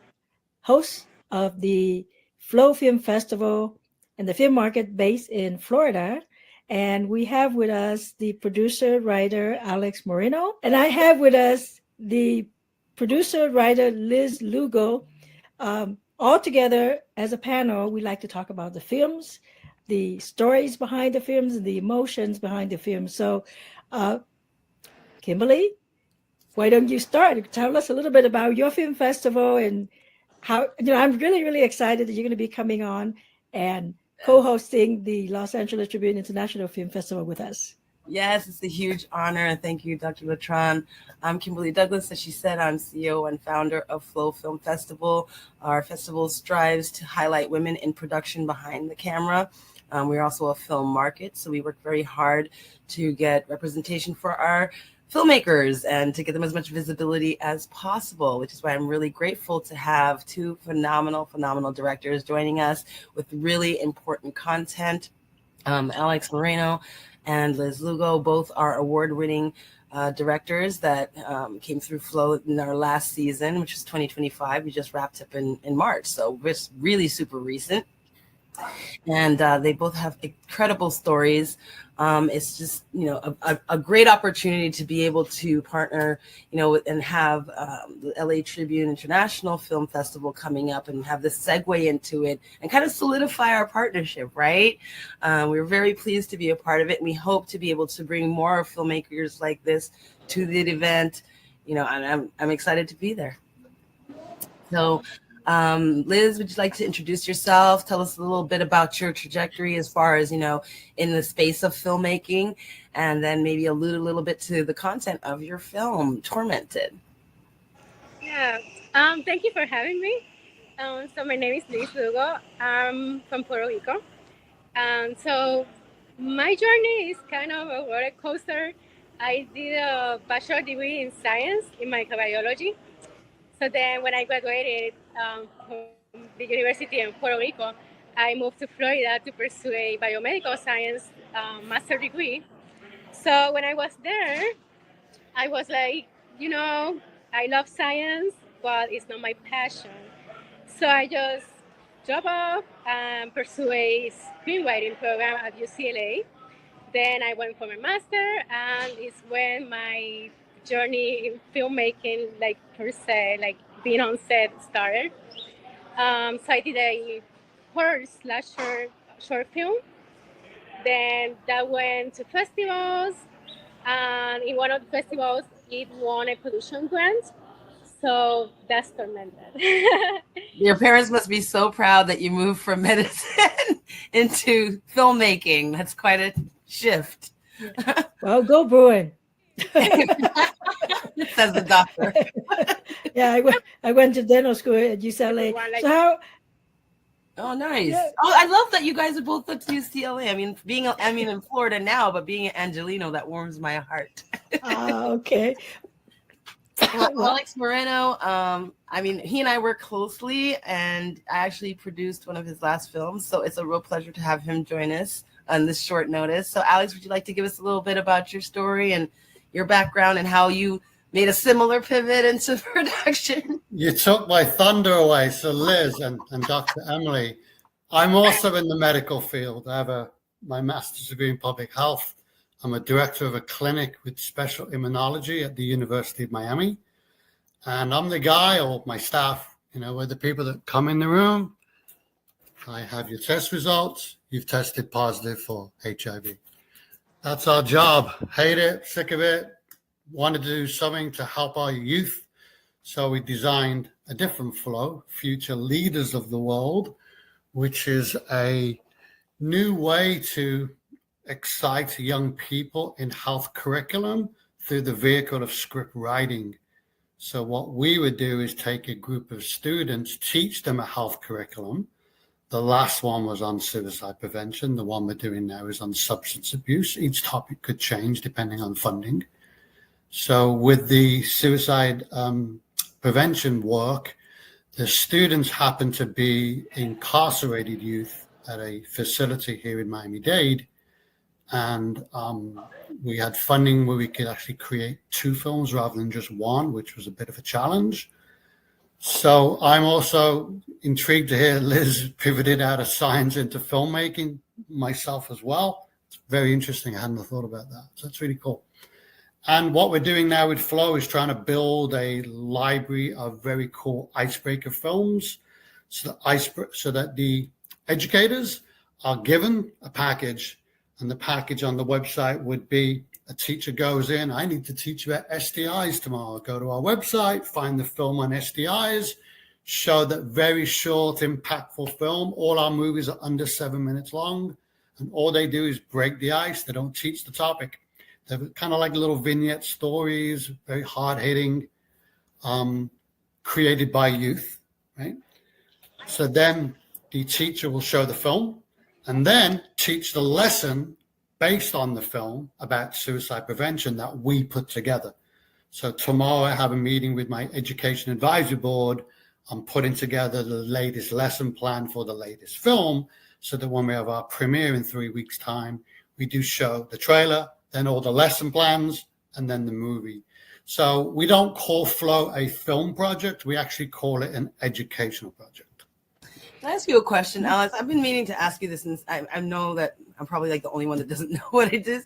host of the Flow Film Festival and the film market based in Florida. And we have with us the producer, writer, Alex Moreno. And I have with us the producer, writer, Liz Lugo. All together as a panel, we like to talk about the films, the stories behind the films, and the emotions behind the films. So, Kimberly, why don't you start? Tell us a little bit about your film festival and how, I'm really, really excited that you're going to be coming on and co-hosting the Los Angeles Tribune International Film Festival with us. Yes, it's a huge honor, and thank you, Dr. Letran. I'm Kimberly Douglas. As she said, I'm CEO and founder of Flow Film Festival. Our festival strives to highlight women in production behind the camera. We're also a film market, so we work very hard to get representation for our filmmakers and to get them as much visibility as possible, which is why I'm really grateful to have two phenomenal directors joining us with really important content. Alex Moreno and Liz Lugo, both are award-winning directors that came through Flow in our last season, which is 2025. We just wrapped up in March, so it's really super recent. And they both have incredible stories. It's just, a great opportunity to be able to partner, and have the LA Tribune International Film Festival coming up and have this segue into it and kind of solidify our partnership, right? We're very pleased to be a part of it. And we hope to be able to bring more filmmakers like this to the event, and I'm excited to be there. So, Liz, would you like to introduce yourself? Tell us a little bit about your trajectory as far as, in the space of filmmaking, and then maybe allude a little bit to the content of your film, Tormented. Yeah, thank you for having me. So my name is Liz Lugo. I'm from Puerto Rico. So my journey is kind of a roller coaster. I did a bachelor degree in science in microbiology. So then when I graduated from the university in Puerto Rico, I moved to Florida to pursue a biomedical science master degree. So when I was there, I was like, I love science, but it's not my passion. So I just dropped off and pursued a screenwriting program at UCLA. Then I went for my master, and it's when my journey in filmmaking, per se, being on set started. So I did a horror slasher short film. Then that went to festivals, and in one of the festivals, it won a production grant. So that's Tormented. Your parents must be so proud that you moved from medicine into filmmaking. That's quite a shift. Well, go Bruin. Says the doctor. Yeah, I went to dental school at UCLA. So how? Oh, nice. Yeah. Oh, I love that you guys are both at UCLA. I mean, being in Florida now, but being at Angelino, that warms my heart. Okay. Well, Alex Moreno, he and I work closely, and I actually produced one of his last films. So it's a real pleasure to have him join us on this short notice. So Alex, would you like to give us a little bit about your story and your background and how you made a similar pivot into production? You took my thunder away. So Liz and Dr. Emily, I'm also in the medical field. I have my master's degree in public health. I'm a director of a clinic with special immunology at the University of Miami. And I'm the guy, or my staff, we're the people that come in the room. I have your test results. You've tested positive for HIV. That's our job. Hate it, sick of it. Wanted to do something to help our youth. So we designed a different flow, Future Leaders of the World, which is a new way to excite young people in health curriculum through the vehicle of script writing. So what we would do is take a group of students, teach them a health curriculum. The last one was on suicide prevention. The one we're doing now is on substance abuse. Each topic could change depending on funding. So with the suicide prevention work, the students happen to be incarcerated youth at a facility here in Miami-Dade. And we had funding where we could actually create 2 films rather than just one, which was a bit of a challenge. So I'm also intrigued to hear Liz pivoted out of science into filmmaking, myself as well. It's very interesting. I hadn't thought about that. So that's really cool. And what we're doing now with Flow is trying to build a library of very cool icebreaker films so that the educators are given a package, and the package on the website would be a teacher goes in, I need to teach about STIs tomorrow. Go to our website, find the film on STIs, show that very short, impactful film. All our movies are under 7 minutes long, and all they do is break the ice. They don't teach the topic. They're kind of like little vignette stories, very hard-hitting, created by youth, right? So then the teacher will show the film and then teach the lesson based on the film about suicide prevention that we put together. So tomorrow I have a meeting with my education advisory board. I'm putting together the latest lesson plan for the latest film so that when we have our premiere in 3 weeks' time, we do show the trailer, then all the lesson plans, and then the movie. So we don't call Flow a film project. We actually call it an educational project. Can I ask you a question, Alex? I've been meaning to ask you this, and I know that I'm probably like the only one that doesn't know what it is.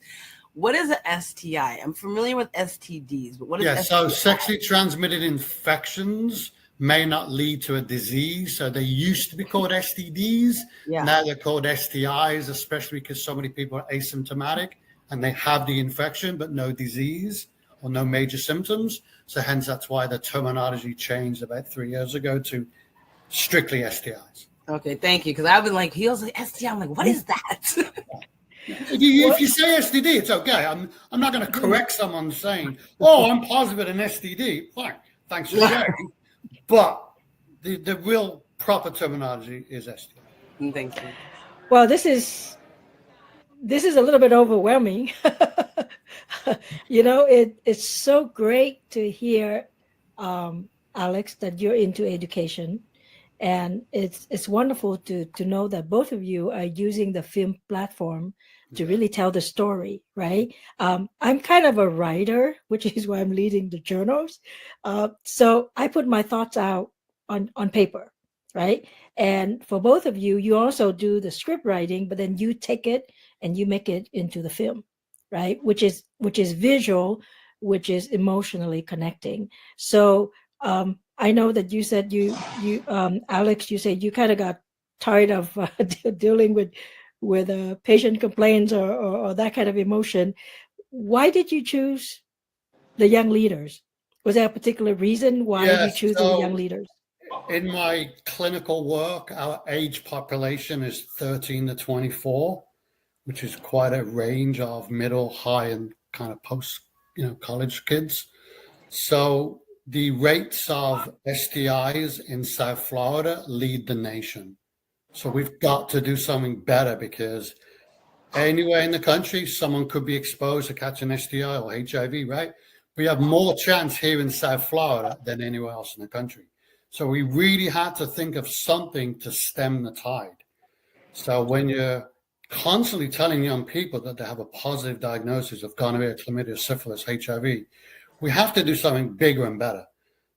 What is an STI? I'm familiar with STDs, but what is STI? So sexually transmitted infections may not lead to a disease. So they used to be called STDs. Yeah. Now they're called STIs, especially because so many people are asymptomatic and they have the infection but no disease or no major symptoms. So hence that's why the terminology changed about 3 years ago to strictly STIs. Okay, thank you. Because I've been like, he was like STI. I'm like, what is that? If you say STD, it's okay. I'm not going to correct someone saying, "Oh, I'm positive an STD." Fine, thanks for sharing. But the real proper terminology is STI. Thank you. Well, this is a little bit overwhelming. It's so great to hear, Alex, that you're into education. And it's wonderful to know that both of you are using the film platform to really tell the story, right? I'm kind of a writer, which is why I'm leading the journals. So I put my thoughts out on paper, right? And for both of you, you also do the script writing, but then you take it and you make it into the film, right? Which is visual, which is emotionally connecting. So I know that you said you Alex, you said you kind of got tired of dealing with patient complaints or that kind of emotion. Why did you choose the young leaders? Was there a particular reason why you choose the young leaders? In my clinical work, our age population is 13 to 24, which is quite a range of middle, high, and kind of post, college kids. So the rates of STIs in South Florida lead the nation. So we've got to do something better because anywhere in the country, someone could be exposed to catch an STI or HIV, right? We have more chance here in South Florida than anywhere else in the country. So we really had to think of something to stem the tide. So when you're constantly telling young people that they have a positive diagnosis of gonorrhea, chlamydia, syphilis, HIV, we have to do something bigger and better.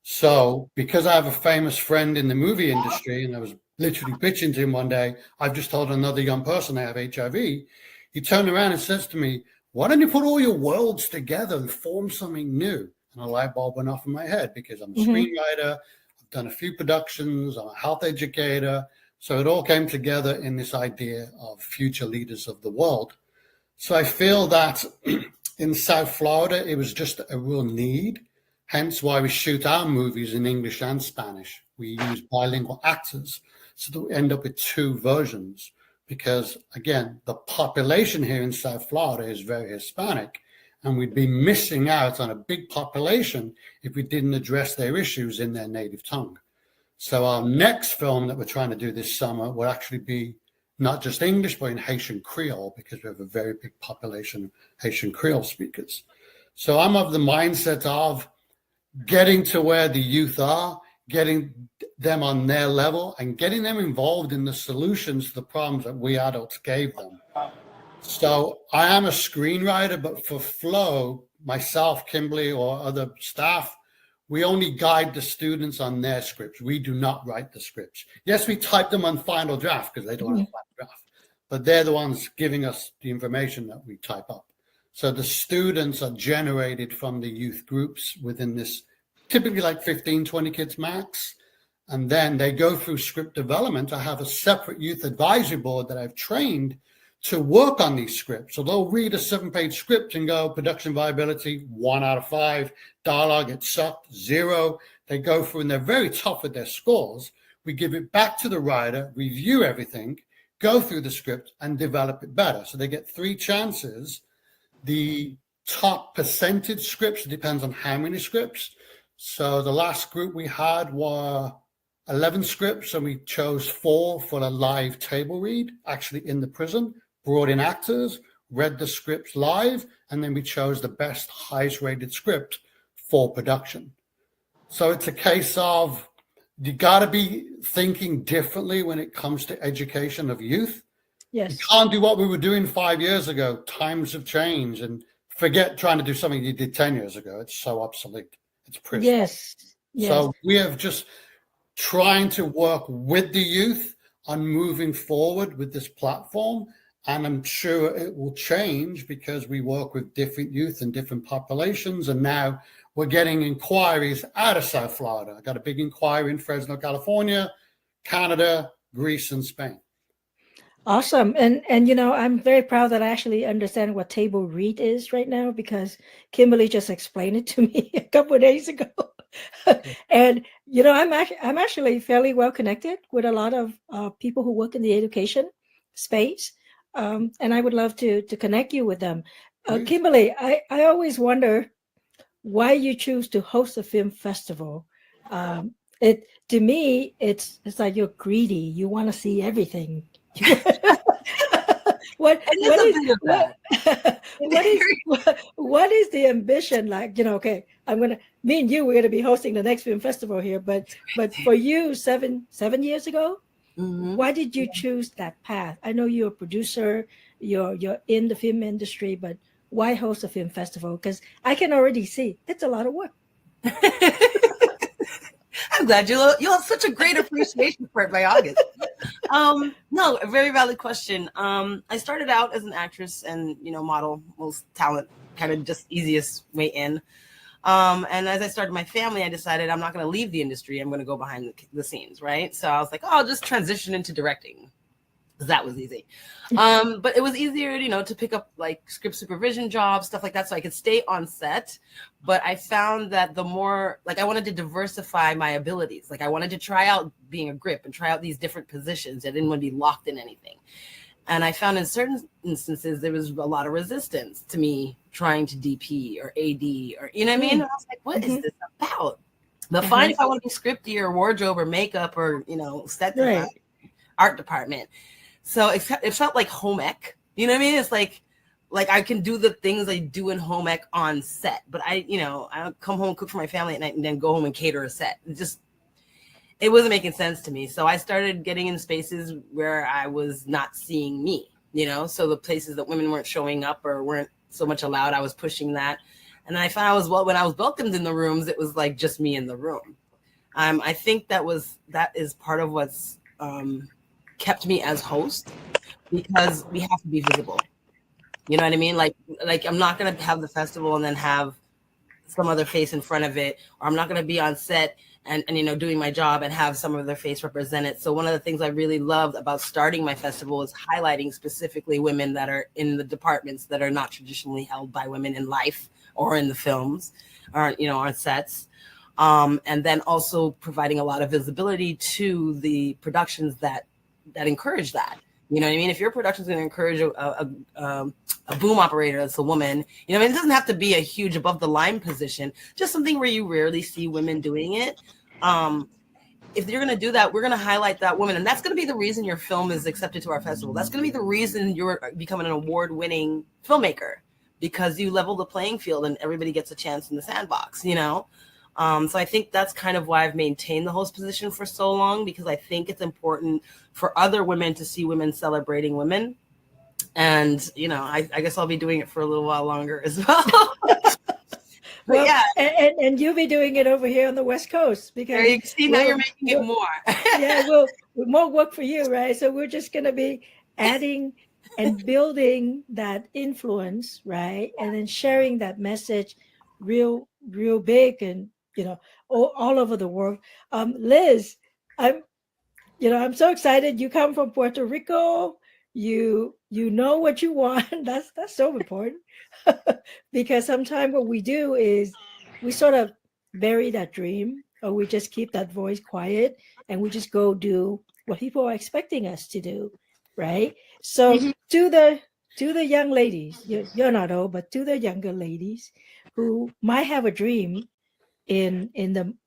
So because I have a famous friend in the movie industry, and I was literally pitching to him one day, I've just told another young person they have HIV. He turned around and says to me, "Why don't you put all your worlds together and form something new?" And a light bulb went off in my head because I'm a screenwriter. I've done a few productions. I'm a health educator. So it all came together in this idea of future leaders of the world. So I feel that in South Florida, it was just a real need, hence why we shoot our movies in English and Spanish. We use bilingual actors so that we end up with 2 versions. because, again, the population here in South Florida is very Hispanic, and we'd be missing out on a big population if we didn't address their issues in their native tongue. So our next film that we're trying to do this summer will actually be not just English, but in Haitian Creole, because we have a very big population of Haitian Creole speakers. So I'm of the mindset of getting to where the youth are, getting them on their level, and getting them involved in the solutions to the problems that we adults gave them. So I am a screenwriter, but for Flow, myself, Kimberly, or other staff, we only guide the students on their scripts. We do not write the scripts. Yes, we type them on Final Draft because they don't have Final Draft, but they're the ones giving us the information that we type up. So the students are generated from the youth groups within this, typically like 15, 20 kids max. And then they go through script development. I have a separate youth advisory board that I've trained to work on these scripts. So they'll read a 7-page script and go, production viability, 1 out of 5, dialogue, it sucked, 0. They go through and they're very tough with their scores. We give it back to the writer, review everything, go through the script and develop it better. So they get 3 chances. The top percentage scripts, it depends on how many scripts. So the last group we had were 11 scripts, and we chose 4 for a live table read, actually in the prison, brought in actors, read the scripts live, and then we chose the best, highest rated script for production. So it's a case of you got to be thinking differently when it comes to education of youth. Yes. You can't do what we were doing 5 years ago. Times have changed, and forget trying to do something you did 10 years ago. It's so obsolete. It's pretty. Yes. Yes. So we have just trying to work with the youth on moving forward with this platform. And I'm sure it will change because we work with different youth and different populations. And now we're getting inquiries out of South Florida. I got a big inquiry in Fresno, California, Canada, Greece, and Spain. Awesome. And you know, I'm very proud that I actually understand what table read is right now, because Kimberly just explained it to me a couple of days ago. And you know, I'm actually fairly well connected with a lot of people who work in the education space, and I would love to connect you with them. Kimberly, I always wonder why you choose to host a film festival. To me, it's like you're greedy. You want to see everything. What is the ambition like? You know, okay, me and you, we're gonna be hosting the next film festival here, but for you, seven years ago, why did you choose that path? I know you're a producer, you're in the film industry, but why host a film festival? Because I can already see it's a lot of work. I'm glad you'll have such a great appreciation for it by August. No, a very valid question. I started out as an actress and, you know, model, most talent, kind of just easiest way in. And as I started my family, I decided I'm not going to leave the industry. I'm going to go behind the scenes, right? So I was like, oh, I'll just transition into directing. That was easy. But it was easier, you know, to pick up like script supervision jobs, stuff like that, so I could stay on set. But I found that the more, like, I wanted to diversify my abilities. Like, I wanted to try out being a grip and try out these different positions. I didn't want to be locked in anything. And I found in certain instances, there was a lot of resistance to me trying to DP or AD or, you know what I mean? And I was like, what is this about? But fine if I want to be scripty or wardrobe or makeup or, you know, set design, art department. So it felt like home ec, you know what I mean? It's like I can do the things I do in home ec on set, but I come home, cook for my family at night and then go home and cater a set. It wasn't making sense to me. So I started getting in spaces where I was not seeing me, you know? So the places that women weren't showing up or weren't so much allowed, I was pushing that. And then I found when I was welcomed in the rooms, it was like just me in the room. I think that is part of what's, kept me as host, because we have to be visible. You know what I mean? Like I'm not going to have the festival and then have some other face in front of it, or I'm not going to be on set and you know, doing my job and have some other face represented. So one of the things I really loved about starting my festival is highlighting specifically women that are in the departments that are not traditionally held by women in life or in the films or, you know, on sets. And then also providing a lot of visibility to the productions that encourage that. You know what I mean? If your production is going to encourage a boom operator that's a woman, you know, I mean, it doesn't have to be a huge above the line position, just something where you rarely see women doing it. If you're going to do that, we're going to highlight that woman. And that's going to be the reason your film is accepted to our festival. That's going to be the reason you're becoming an award-winning filmmaker, because you level the playing field and everybody gets a chance in the sandbox, you know? So I think that's kind of why I've maintained the host position for so long, because I think it's important for other women to see women celebrating women. And, you know, I guess I'll be doing it for a little while longer as well. Well, yeah. and you'll be doing it over here on the West Coast, because there you see, now you're making it more. Yeah, well, more work for you, right? So we're just going to be adding and building that influence, right? And then sharing that message real big, and, you know, all over the world. Liz, I'm so excited. You come from Puerto Rico. You know what you want. That's so important. Because sometimes what we do is we sort of bury that dream, or we just keep that voice quiet, and we just go do what people are expecting us to do, right? So to the young ladies, you're not old, but to the younger ladies who might have a dream in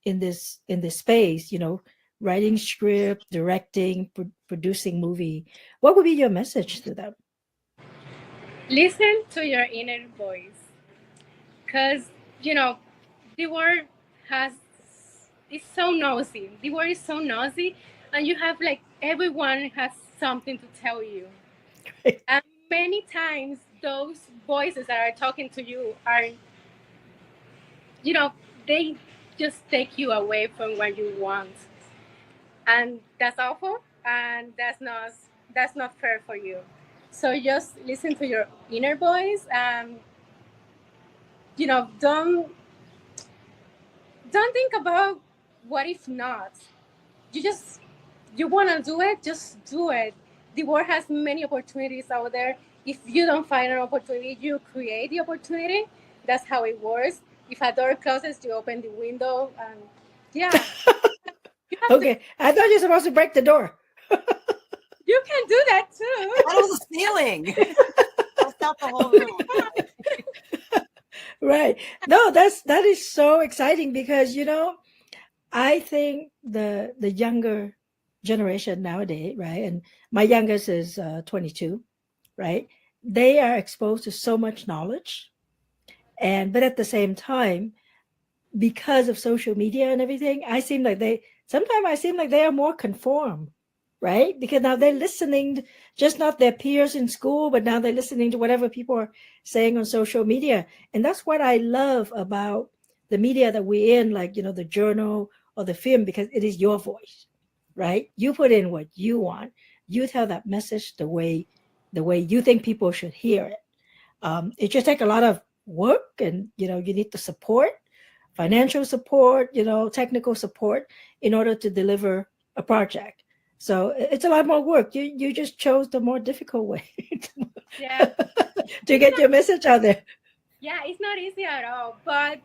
this space, you know, writing script, directing, producing movie, what would be your message to them? Listen to your inner voice, because, you know, the world is so nosy. The world is so nosy, and you have, like, everyone has something to tell you. And many times those voices that are talking to you are, you know, they just take you away from what you want. And that's awful, and that's not fair for you. So just listen to your inner voice, and, you know, don't think about what if not. You want to do it, just do it. The world has many opportunities out there. If you don't find an opportunity, you create the opportunity. That's how it works. If a door closes, you open the window, and yeah. Okay, I thought you were supposed to break the door. You can do that too. That was a ceiling. I'll stop the whole room. Right. No, that is so exciting, because, you know, I think the younger generation nowadays, right? And my youngest is 22, right? They are exposed to so much knowledge, but at the same time, because of social media and everything, sometimes I seem like they are more conformed, right? Because now they're listening, just not their peers in school, but now they're listening to whatever people are saying on social media. And that's what I love about the media that we're in, like, you know, the journal or the film, because it is your voice, right? You put in what you want. You tell that message the way you think people should hear it. It just takes a lot of work, and, you know, you need the support, financial support, you know, technical support, in order to deliver a project. So it's a lot more work. You just chose the more difficult way to get your message out there. Yeah, it's not easy at all, but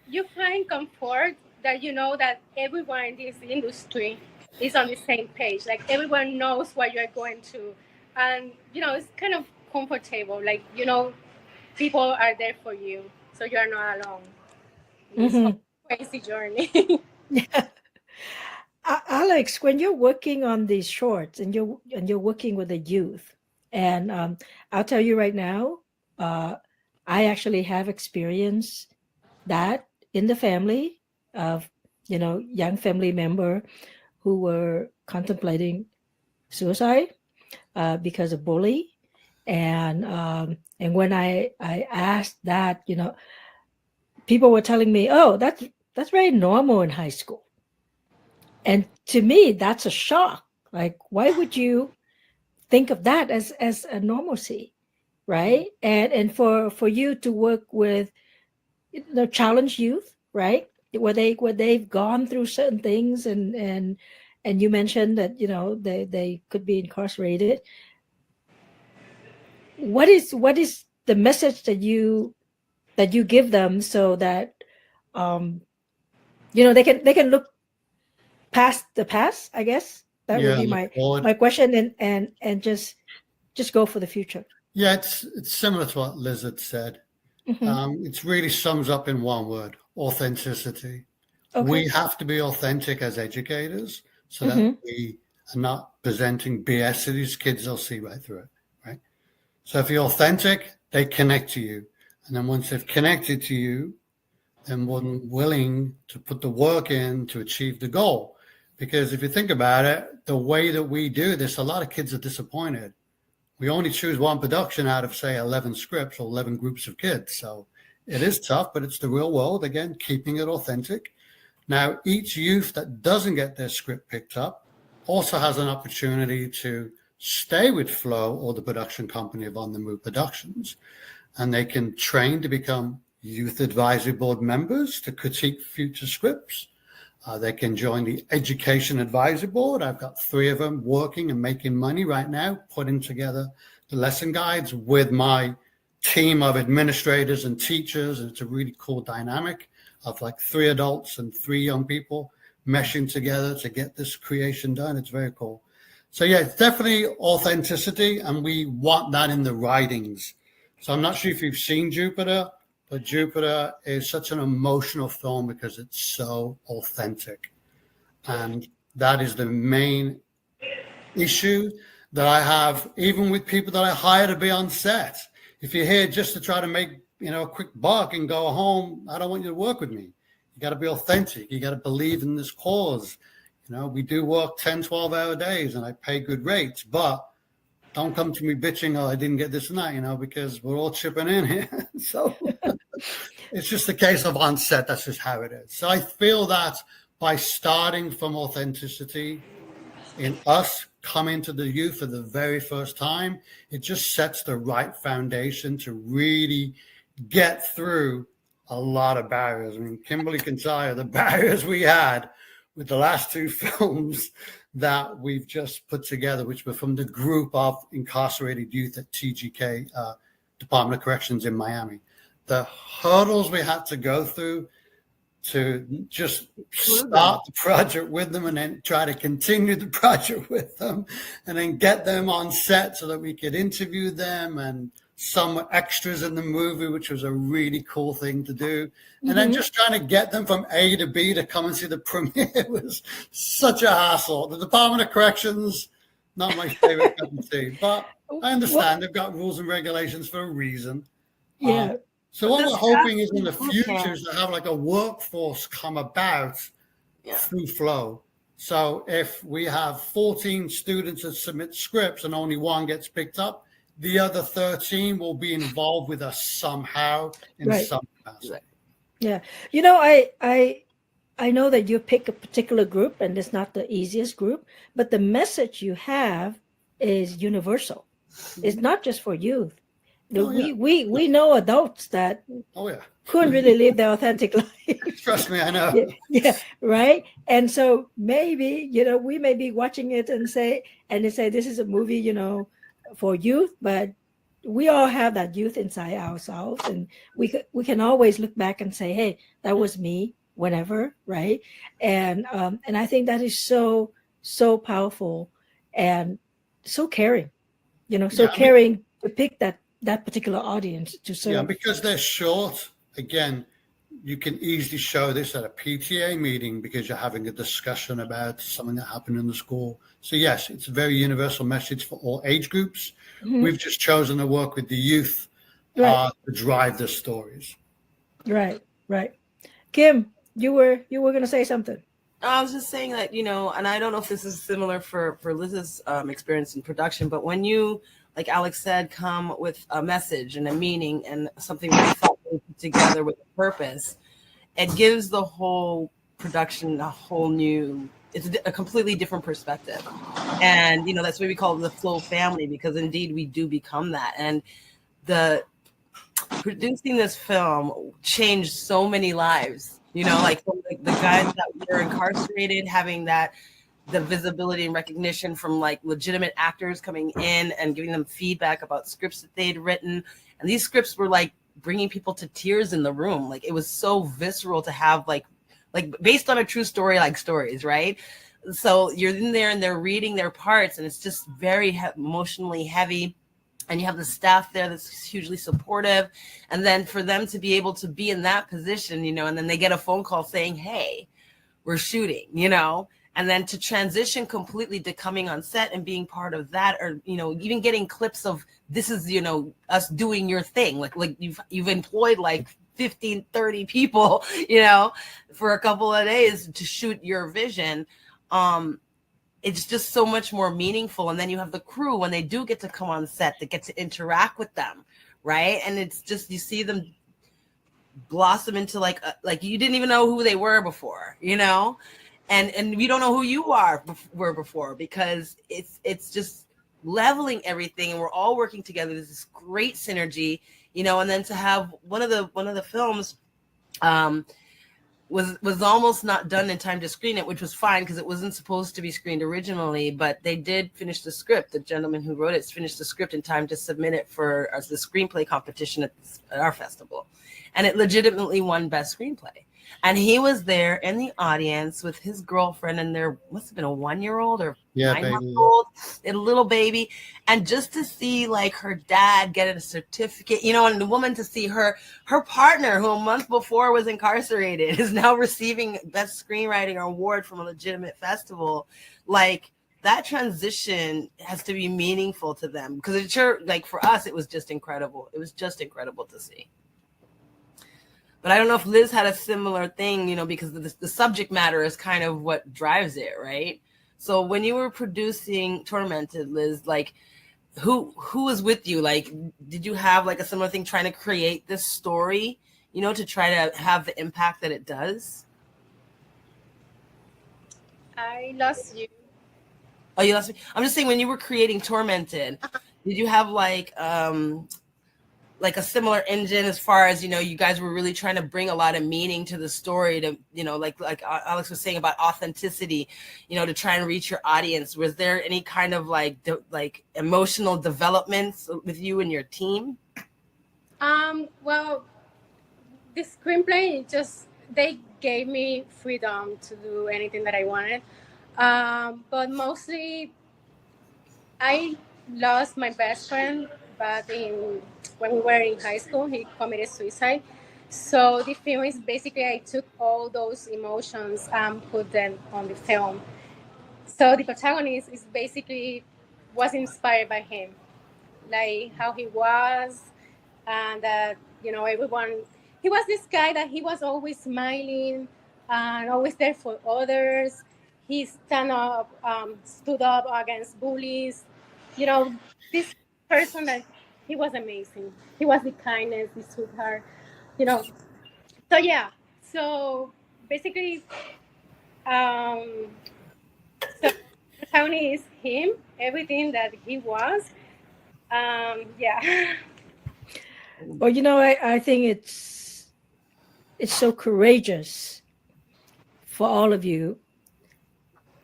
you find comfort that you know that everyone in this industry is on the same page. Like, everyone knows what you're going to, and, you know, it's kind of comfortable. Like, you know, people are there for you, so you're not alone in this whole crazy journey. Yeah. Alex, when you're working on these shorts, and you're working with the youth, and I'll tell you right now, I actually have experienced that in the family of, you know, young family member who were contemplating suicide because of bully, and when I asked that, you know, people were telling me, oh, that's very normal in high school. And to me, that's a shock. Like, why would you think of that as a normalcy, right? And for you to work with, you know, challenged youth, right, where they've gone through certain things, and you mentioned that, you know, they could be incarcerated. What is the message that you give them, so that you know, they can look past the past, I guess, That Yeah, would be look forward. my question, and just go for the future. Yeah, it's similar to what Liz had said. Mhm. It really sums up in one word: authenticity. Okay. We have to be authentic as educators so that Mhm. we are not presenting BS to these kids. They'll see right through it, right? So if you're authentic, they connect to you. And then once they've connected to you, they're more than willing to put the work in to achieve the goal. Because if you think about it, the way that we do this, a lot of kids are disappointed. We only choose one production out of, say, 11 scripts or 11 groups of kids. So it is tough, but it's the real world. Again, keeping it authentic. Now, each youth that doesn't get their script picked up also has an opportunity to stay with Flow or the production company of On the Move Productions, and they can train to become youth advisory board members to critique future scripts. They can join the education advisory board. I've got 3 of them working and making money right now, putting together the lesson guides with my team of administrators and teachers. And it's a really cool dynamic of like 3 adults and 3 young people meshing together to get this creation done. It's very cool. So yeah, it's definitely authenticity, and we want that in the writings. So I'm not sure if you've seen Jupiter, but Jupiter is such an emotional film because it's so authentic. And that is the main issue that I have, even with people that I hire to be on set. If you're here just to try to make, a quick buck and go home, I don't want you to work with me. You got to be authentic. You got to believe in this cause. We do work 10, 12-hour days, and I pay good rates, but don't come to me bitching, oh, I didn't get this and that, because we're all chipping in here. So it's just a case of on set. That's just how it is. So I feel that by starting from authenticity in us coming to the youth for the very first time, it just sets the right foundation to really get through a lot of barriers. I mean, Kimberly can tell you the barriers we had with the last 2 films that we've just put together, which were from the group of incarcerated youth at TGK, Department of Corrections in Miami. The hurdles we had to go through to just start the project with them and then try to continue the project with them and then get them on set so that we could interview them, and some extras in the movie, which was a really cool thing to do. And then just trying to get them from A to B to come and see the premiere was such a hassle. The Department of Corrections, not my favorite cup of tea, but I understand they've got rules and regulations for a reason. Yeah. So what we're hoping is in the future is to have like a workforce come about through Flow. So if we have 14 students that submit scripts and only 1 gets picked up, the other 13 will be involved with us somehow in some capacity. Yeah. I know that you pick a particular group, and it's not the easiest group, but the message you have is universal. It's not just for youth. We know adults that couldn't really live their authentic life. Trust me, I know. Yeah, right. And so maybe, we may be watching it and say this is a movie, for youth, but we all have that youth inside ourselves, and we can always look back and say, hey, that was me, whatever, right? And I think that is so powerful and so caring, caring to pick that particular audience to serve. Yeah, because they're short. Again, you can easily show this at a PTA meeting because you're having a discussion about something that happened in the school. So yes, it's a very universal message for all age groups. We've just chosen to work with the youth to drive the stories. Right. Kim, you were going to say something. I was just saying that, and I don't know if this is similar for Liz's experience in production, but when you, like Alex said, come with a message and a meaning and something really thoughtfully put together with a purpose, it gives the whole production a whole new, it's a completely different perspective. And, that's what we call the Flow family, because indeed we do become that. And producing this film changed so many lives, like the guys that were incarcerated, having the visibility and recognition from like legitimate actors coming in and giving them feedback about scripts that they'd written. And these scripts were like bringing people to tears in the room. Like it was so visceral to have like based on a true story, like stories, right? So you're in there and they're reading their parts, and it's just very emotionally heavy. And you have the staff there that's hugely supportive. And then for them to be able to be in that position, you know, and then they get a phone call saying, hey, we're shooting, you know, and then to transition completely to coming on set and being part of that, or, you know, even getting clips of this is, you know, us doing your thing. Like you've employed like 15, 30 people, you know, for a couple of days to shoot your vision. It's just so much more meaningful. And then you have the crew when they do get to come on set that get to interact with them, right? And it's just, you see them blossom into like you didn't even know who they were before, you know, and you don't know who you were before, because it's just leveling everything, and we're all working together. There's this great synergy, you know. And then to have one of the films was almost not done in time to screen it, which was fine because it wasn't supposed to be screened originally, but they did finish the script. The gentleman who wrote it finished the script in time to submit it for the screenplay competition at our festival. And it legitimately won Best Screenplay. And he was there in the audience with his girlfriend, and there must have been a 1-year-old or 9-month-old, a little baby. And just to see like her dad get a certificate, you know, and the woman to see her partner, who a month before was incarcerated, is now receiving Best Screenwriting award from a legitimate festival. Like, that transition has to be meaningful to them, because it's sure, like for us, it was just incredible. It was just incredible to see. But I don't know if Liz had a similar thing, you know, because the subject matter is kind of what drives it, right? So when you were producing Tormented, Liz, like who was with you? Like, did you have like a similar thing trying to create this story, you know, to try to have the impact that it does? I lost you. Oh, you lost me. I'm just saying, when you were creating Tormented, did you have like a similar engine, as far as, you know, you guys were really trying to bring a lot of meaning to the story, to, you know, like Alex was saying about authenticity, you know, to try and reach your audience? Was there any kind of like emotional developments with you and your team? Well, the screenplay, they gave me freedom to do anything that I wanted. But mostly I lost my best friend, but when we were in high school, he committed suicide. So the film is basically, I took all those emotions and put them on the film. So the protagonist was inspired by him, like how he was, and that, you know, he was this guy that he was always smiling and always there for others. He stood up against bullies. You know, this person that he was amazing. He was the kindness, the sweetheart, you know. So yeah. So basically, so the town is him, everything that he was. Yeah. Well, you know, I think it's so courageous for all of you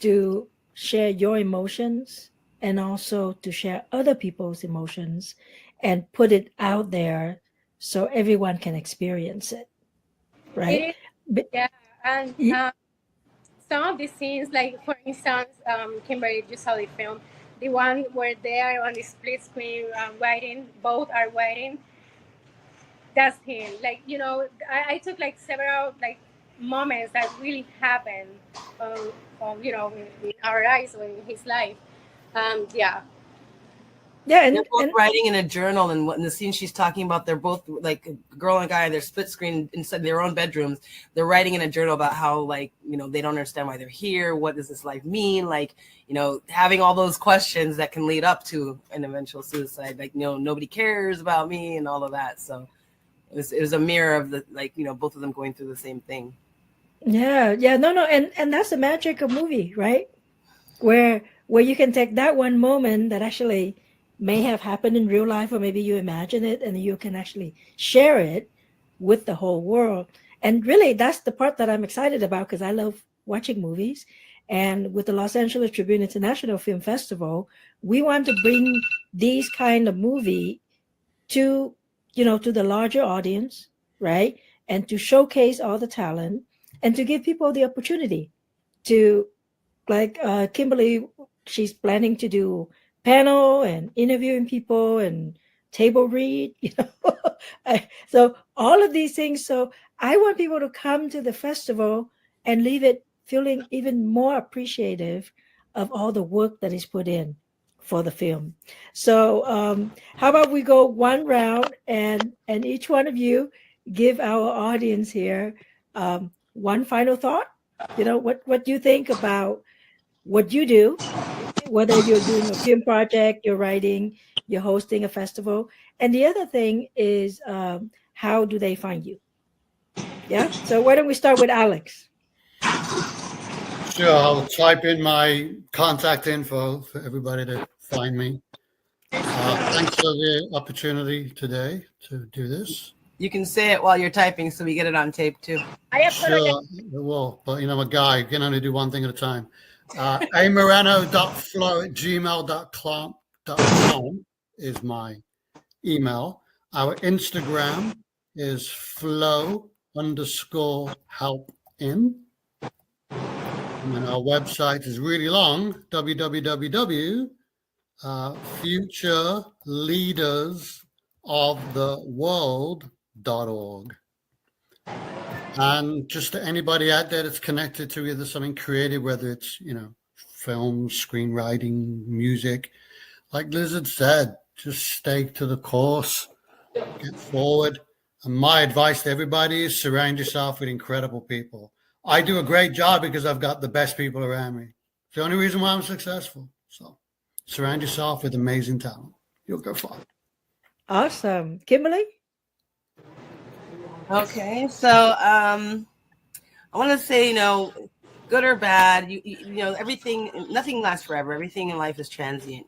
to share your emotions, and also to share other people's emotions and put it out there so everyone can experience it, right? Yeah, and some of the scenes, like for instance, Kimberly, you saw the film, the one where they are on the split screen writing, both are writing. That's him. Like, you know, I took like several like moments that really happened, you know, in our lives or in his life. Yeah. Yeah, and they're both writing in a journal, and in the scene she's talking about, they're both like a girl and a guy, they're split screen inside their own bedrooms. They're writing in a journal about how, like, you know, they don't understand why they're here. What does this life mean? Like, you know, having all those questions that can lead up to an eventual suicide. Like, you know, nobody cares about me and all of that. So it was a mirror of the, like, you know, both of them going through the same thing. Yeah, no, and that's the magic of movie, right? Where you can take that one moment that actually may have happened in real life, or maybe you imagine it, and you can actually share it with the whole world. And really, that's the part that I'm excited about, because I love watching movies. And with the Los Angeles Tribune International Film Festival, we want to bring these kind of movie to, you know, to the larger audience, right? And to showcase all the talent, and to give people the opportunity to like Kimberly, she's planning to do panel and interviewing people and table read, so all of these things. So I want people to come to the festival and leave it feeling even more appreciative of all the work that is put in for the film. So how about we go one round and each one of you give our audience here one final thought. What do you think about what you do, whether you're doing a film project, you're writing, you're hosting a festival. And the other thing is, how do they find you? Yeah. So why don't we start with Alex? Sure, I'll type in my contact info for everybody to find me. Thanks for the opportunity today to do this. You can say it while you're typing so we get it on tape too. Sure, well, but I'm a guy, you can only do one thing at a time. amorano.flow@gmail.com is my email. Our Instagram is flow_helpin. And our website is really long, www.futureleadersoftheworld.org. And just to anybody out there that's connected to either something creative, whether it's, film, screenwriting, music, like Lizard said, just stay to the course, get forward. And my advice to everybody is surround yourself with incredible people. I do a great job because I've got the best people around me. It's the only reason why I'm successful. So surround yourself with amazing talent. You'll go far. Awesome. Kimberly? Okay, so I want to say, good or bad, everything, nothing lasts forever. Everything in life is transient,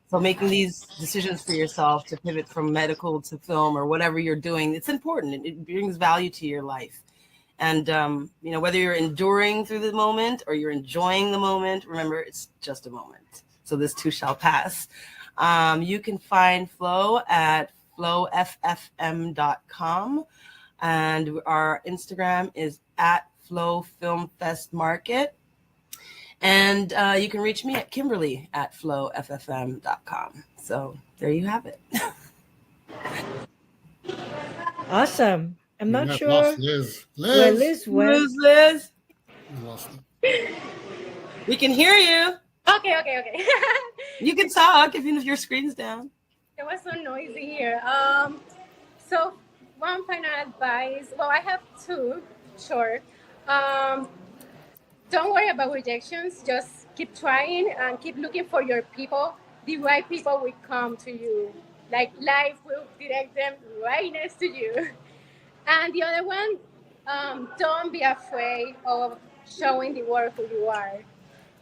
So making these decisions for yourself to pivot from medical to film or whatever you're doing, it's important. It brings value to your life. And, whether you're enduring through the moment or you're enjoying the moment, remember, it's just a moment. So this too shall pass. You can find Flow at flowffm.com. And our Instagram is at Flow Film Fest Market. And you can reach me at Kimberly at flowffm.com. So there you have it. Awesome. I'm not sure Lost Liz. where Liz went. Who's Liz? Lost her. We can hear you. Okay. You can talk even if your screen's down. It was so noisy here. So one final advice. Well, I have two short. Don't worry about rejections. Just keep trying and keep looking for your people. The right people will come to you. Like life will direct them right next to you. And the other one, don't be afraid of showing the world who you are.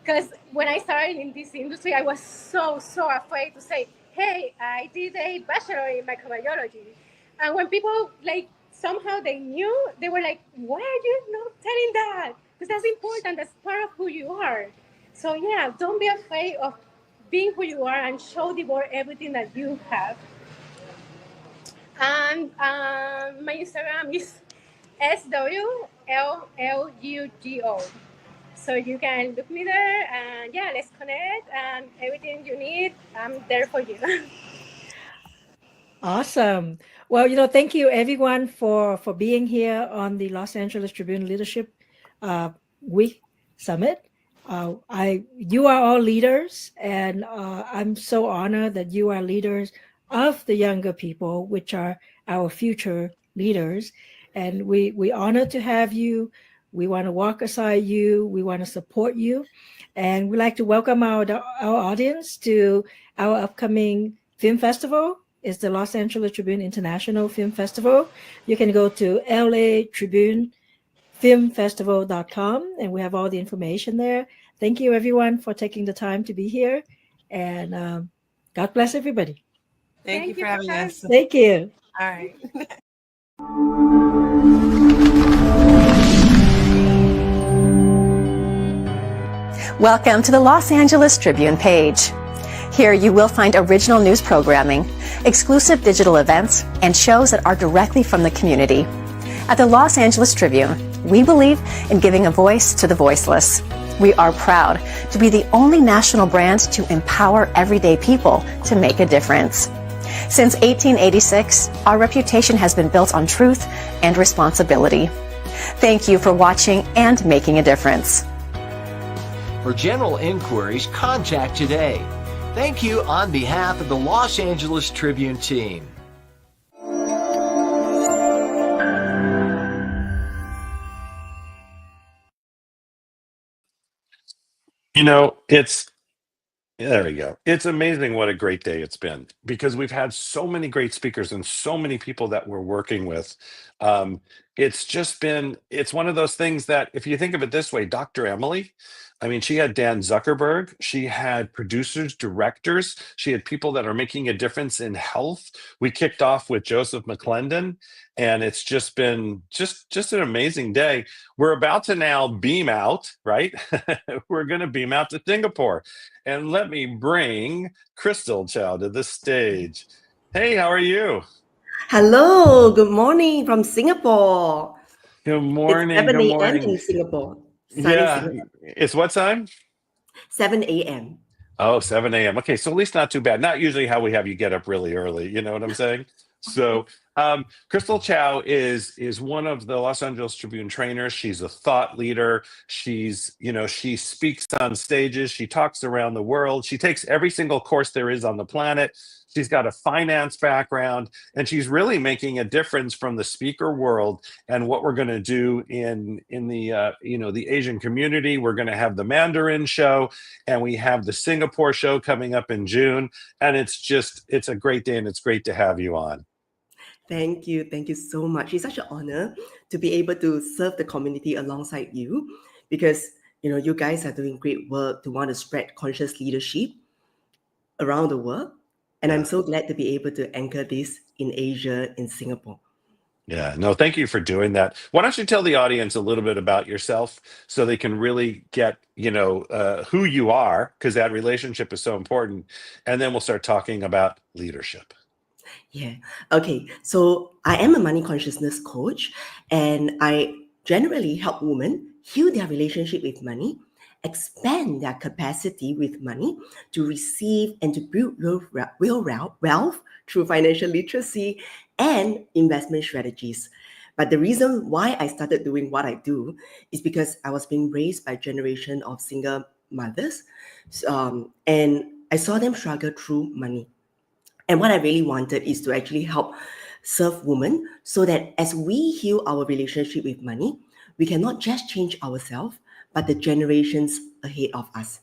Because when I started in this industry, I was so afraid to say, hey, I did a bachelor in microbiology. And when people somehow they knew, they were like, why are you not telling that? Because that's important, that's part of who you are. So yeah, don't be afraid of being who you are and show the world everything that you have. And my Instagram is SWLLUGO. So you can look me there and yeah, let's connect and everything you need, I'm there for you. Awesome. Well, thank you everyone for being here on the Los Angeles Tribune Leadership Week Summit. You are all leaders, and I'm so honored that you are leaders of the younger people, which are our future leaders. And we honored to have you. We want to walk aside you. We want to support you. And we'd like to welcome our audience to our upcoming film festival. It's the Los Angeles Tribune International Film Festival. You can go to LATribunefilmfestival.com, and we have all the information there. Thank you, everyone, for taking the time to be here. And God bless everybody. Thank you for having us. Thank you. All right. Welcome to the Los Angeles Tribune page. Here you will find original news programming, exclusive digital events, and shows that are directly from the community. At the Los Angeles Tribune, we believe in giving a voice to the voiceless. We are proud to be the only national brand to empower everyday people to make a difference. Since 1886, our reputation has been built on truth and responsibility. Thank you for watching and making a difference. For general inquiries, contact today. Thank you on behalf of the Los Angeles Tribune team. You know, there we go. It's amazing what a great day it's been because we've had so many great speakers and so many people that we're working with. It's one of those things that if you think of it this way, Dr. Emily, I mean, she had Dan Zuckerberg, she had producers, directors, she had people that are making a difference in health. We kicked off with Joseph McClendon, and it's just been just an amazing day. We're about to now beam out, right? We're going to beam out to Singapore. And let me bring Crystal Chow to the stage. Hey, how are you? Hello, good morning from Singapore. Good morning. It's 7 Good a.m. morning. in Singapore. Sunny Yeah, Singapore. it's what time? 7 a.m. Oh, 7 a.m. Okay, so at least not too bad. Not usually how we have you get up really early. You know what I'm saying? So, Crystal Chow is one of the Los Angeles Tribune trainers. She's a thought leader. She speaks on stages. She talks around the world. She takes every single course there is on the planet. She's got a finance background, and she's really making a difference from the speaker world and what we're going to do in the the Asian community. We're going to have the Mandarin show, and we have the Singapore show coming up in June. And it's a great day, and it's great to have you on. Thank you. Thank you so much. It's such an honor to be able to serve the community alongside you because, you guys are doing great work to want to spread conscious leadership around the world. And I'm so glad to be able to anchor this in Asia, in Singapore. Yeah, no, thank you for doing that. Why don't you tell the audience a little bit about yourself so they can really get, who you are, because that relationship is so important. And then we'll start talking about leadership. Yeah. Okay. So I am a money consciousness coach, and I generally help women heal their relationship with money, expand their capacity with money to receive and to build real wealth through financial literacy and investment strategies. But the reason why I started doing what I do is because I was being raised by a generation of single mothers, and I saw them struggle through money. And what I really wanted is to actually help serve women so that as we heal our relationship with money, we can not just change ourselves, but the generations ahead of us.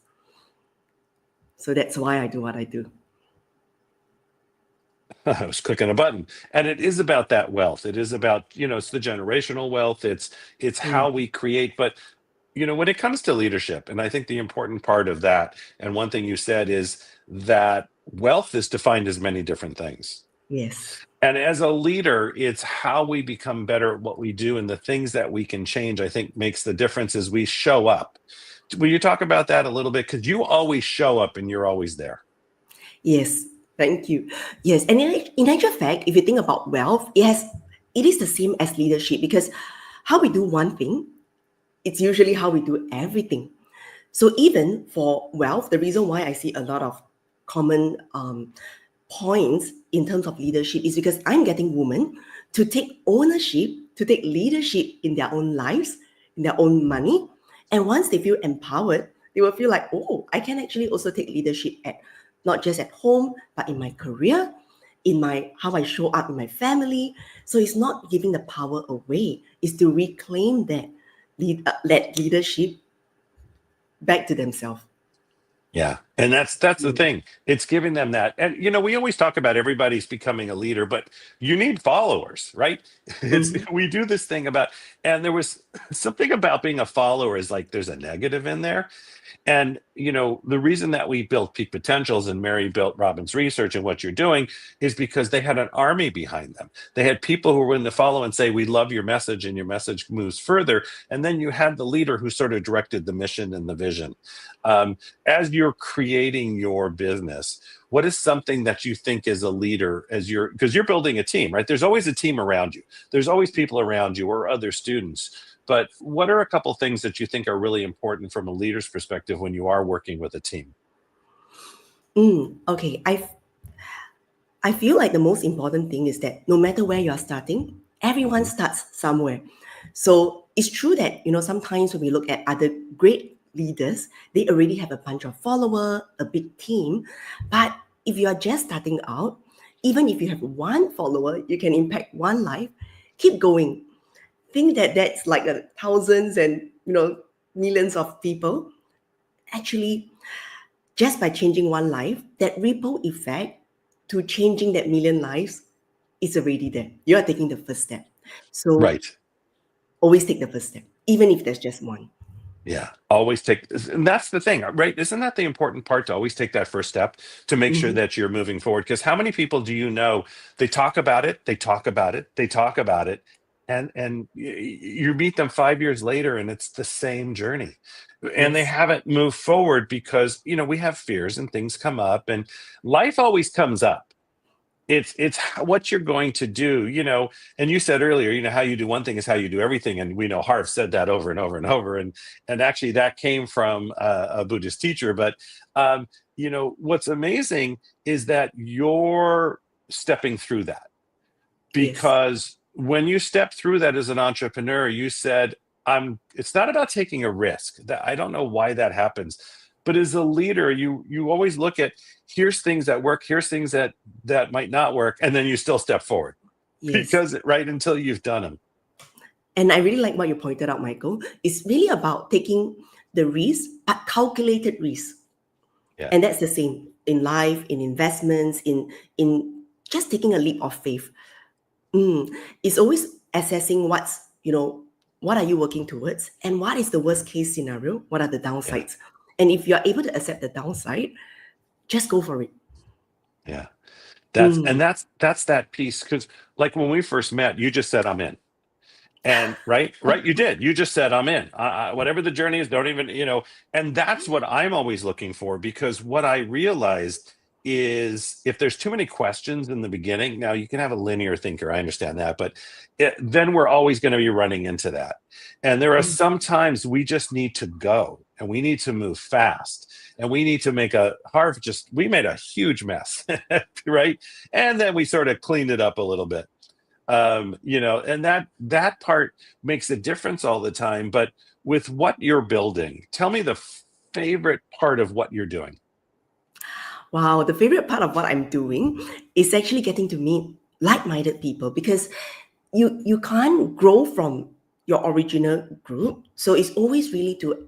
So that's why I do what I do. I was clicking a button, and it is about that wealth. It is about, it's the generational wealth. It's how we create. But, when it comes to leadership, and I think the important part of that, and one thing you said is that wealth is defined as many different things. Yes. And as a leader, it's how we become better at what we do and the things that we can change, I think makes the difference as we show up. Will you talk about that a little bit? Because you always show up and you're always there. Yes. Thank you. Yes. And in actual fact, if you think about wealth, it is the same as leadership because how we do one thing, it's usually how we do everything. So even for wealth, the reason why I see a lot of common points in terms of leadership is because I'm getting women to take ownership, to take leadership in their own lives, in their own money. And once they feel empowered, they will feel like, oh, I can actually also take leadership at not just at home, but in my career, in how I show up in my family. So it's not giving the power away, it's to reclaim that leadership back to themselves. Yeah. And that's the thing. It's giving them that. And, we always talk about everybody's becoming a leader, but you need followers, right? We do this thing about, and there was something about being a follower is like, there's a negative in there. And, the reason that we built Peak Potentials and Mary built Robin's Research and what you're doing is because they had an army behind them. They had people who were willing to follow and say, we love your message and your message moves further. And then you had the leader who sort of directed the mission and the vision. As you're creating your business, what is something that you think as a leader, because you're building a team, right? There's always a team around you. There's always people around you or other students. But what are a couple things that you think are really important from a leader's perspective when you are working with a team? Okay, I feel like the most important thing is that no matter where you're starting, everyone starts somewhere. So it's true that, sometimes when we look at other great leaders, they already have a bunch of followers, a big team. But if you are just starting out, even if you have one follower, you can impact one life. Keep going. Think that that's like thousands and, millions of people. Actually, just by changing one life, that ripple effect to changing that million lives is already there. You are taking the first step. So Right. always take the first step, even if there's just one. Yeah, always take, and that's the thing, right? Isn't that the important part, to always take that first step to make sure that you're moving forward? Because how many people do you know, they talk about it, they talk about it, they talk about it, and you meet them 5 years later and it's the same journey. And they Yes. haven't moved forward because, we have fears and things come up and life always comes up. It's what you're going to do, and you said earlier, how you do one thing is how you do everything, and we know Harv said that over and over and over, and actually that came from a Buddhist teacher. But what's amazing is that you're stepping through that, because when you step through that as an entrepreneur, you said, it's not about taking a risk. That, I don't know why that happens, but as a leader, you always look at, here's things that work, here's things that might not work, and then you still step forward. Yes. Because right until you've done them. And I really like what you pointed out, Michael. It's really about taking the risk, but calculated risk. Yeah. And that's the same in life, in investments, in just taking a leap of faith. It's always assessing what are you working towards, and what is the worst case scenario? What are the downsides? And if you are able to accept the downside, just go for it. Yeah. That's that piece. Because like when we first met, you just said, I'm in. And right, you did. You just said, I'm in. Whatever the journey is, don't even, and that's what I'm always looking for, because what I realized is if there's too many questions in the beginning, now you can have a linear thinker, I understand that, but then we're always going to be running into that. And there are some times we just need to go, and we need to move fast, and we need to make we made a huge mess, right? And then we sort of cleaned it up a little bit. And that part makes a difference all the time. But with what you're building, tell me the favorite part of what you're doing. Wow, the favorite part of what I'm doing is actually getting to meet like-minded people, because you can't grow from your original group. So it's always really to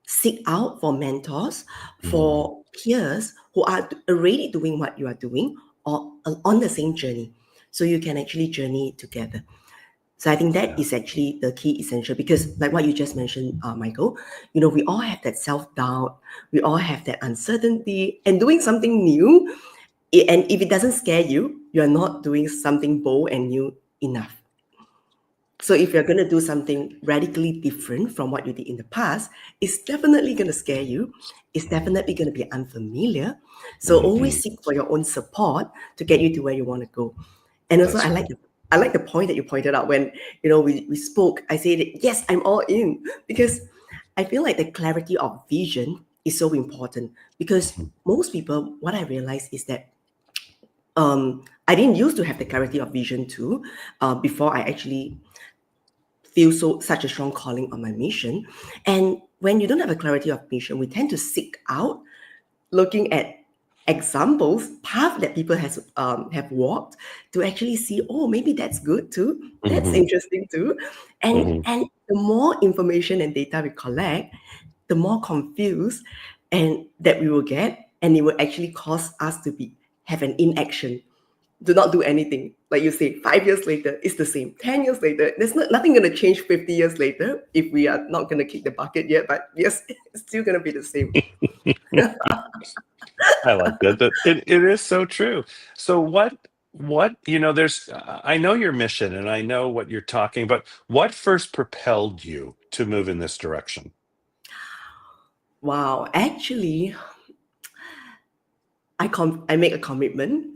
seek out for mentors, for peers who are already doing what you are doing or on the same journey. So you can actually journey together. So I think that is actually the key essential, because like what you just mentioned, Michael, we all have that self-doubt, we all have that uncertainty, and doing something new, and if it doesn't scare you, you're not doing something bold and new enough. So if you're going to do something radically different from what you did in the past, it's definitely going to scare you. It's definitely going to be unfamiliar. So always seek for your own support to get you to where you want to go. And also, I like the point that you pointed out when, we spoke. I said, yes, I'm all in, because I feel like the clarity of vision is so important, because most people, what I realized is that I didn't used to have the clarity of vision too, before I actually feel such a strong calling on my mission. And when you don't have a clarity of mission, we tend to seek out looking at examples, path that people have walked, to actually see, oh, maybe that's good too. That's interesting too. And the more information and data we collect, the more confused and that we will get, and it will actually cause us to have an inaction. Do not do anything. Like you say, 5 years later, it's the same. 10 years later, there's nothing going to change 50 years later if we are not going to kick the bucket yet. But yes, it's still going to be the same. I like that. It is so true. So what there's, I know your mission and I know what you're talking about. What first propelled you to move in this direction? Wow. Actually, I make a commitment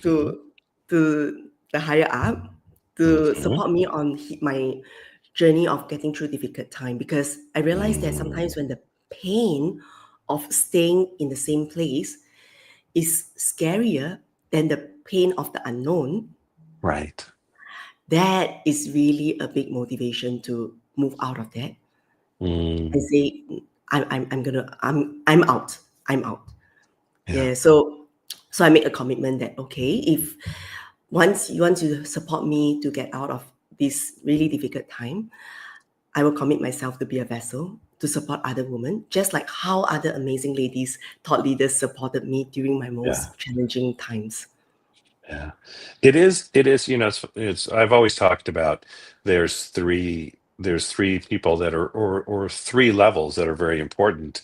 to the higher up to support me on my journey of getting through difficult time, because I realized that sometimes when the pain of staying in the same place is scarier than the pain of the unknown, Right. that is really a big motivation to move out of that and say, I'm out. Yeah. So I make a commitment that, okay, if once you want to support me to get out of this really difficult time, I will commit myself to be a vessel to support other women, just like how other amazing ladies, thought leaders supported me during my most challenging times. Yeah, it is. You know, it's. I've always talked about there's three people that are, or three levels that are very important,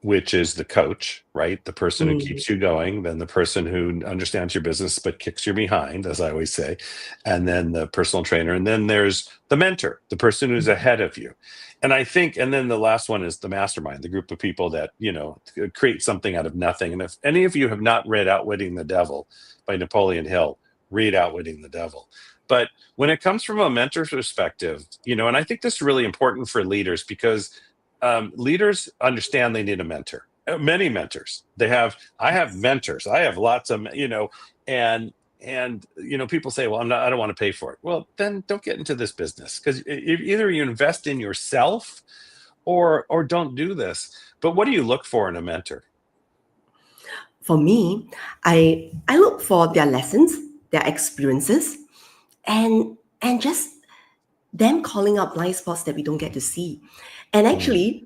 which is the coach, right? The person who keeps you going, then the person who understands your business but kicks your behind, as I always say, and then the personal trainer, and then there's the mentor, the person who's ahead of you. And I think, and then the last one is the mastermind, the group of people that, you know, create something out of nothing. And if any of you have not read Outwitting the Devil by Napoleon Hill, read Outwitting the Devil. But when it comes from a mentor's perspective, you know, and I think this is really important for leaders, because leaders understand they need a mentor. Many mentors. I have mentors. I have lots of, you know, and you know, people say, well, I don't want to pay for it. Well, then don't get into this business, because either you invest in yourself or don't do this. But what do you look for in a mentor? For me, I look for their lessons, their experiences, and just them calling out blind spots that we don't get to see. And actually,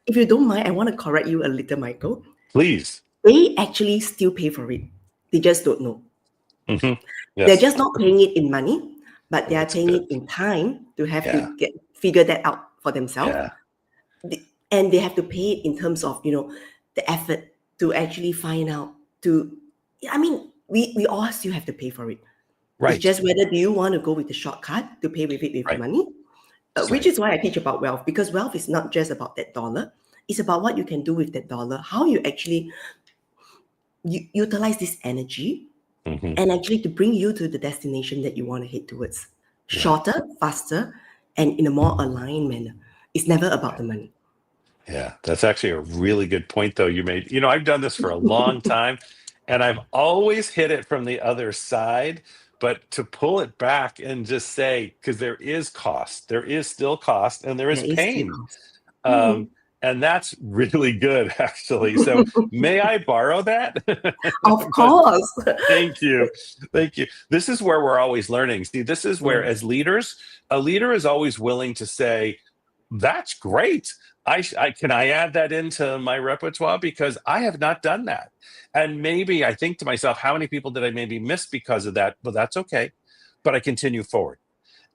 if you don't mind, I want to correct you a little, Michael. Please. They actually still pay for it. They just don't know. Yes. They're just not paying it in money, but they are paying it in time to have to figure that out for themselves. And they have to pay it in terms of, you know, the effort to actually find out. I mean, we all still have to pay for it. Right. It's just whether do you want to go with the shortcut to pay with it with money, which is why I teach about wealth, because wealth is not just about that dollar. It's about what you can do with that dollar, how you actually utilize this energy and actually to bring you to the destination that you want to head towards. Shorter, faster, and in a more aligned manner. It's never about the money. Yeah, that's actually a really good point, though, you made. You know, I've done this for a long time, and I've always hit it from the other side. But to pull it back and just say, because there is cost, there is still cost, and there is pain. And that's really good, actually. So may I borrow that? Of course. Thank you. Thank you. This is where we're always learning. See, this is where, as leaders, a leader is always willing to say, that's great. Can I add that into my repertoire? Because I have not done that. And maybe I think to myself, how many people did I maybe miss because of that? Well, that's okay. But I continue forward.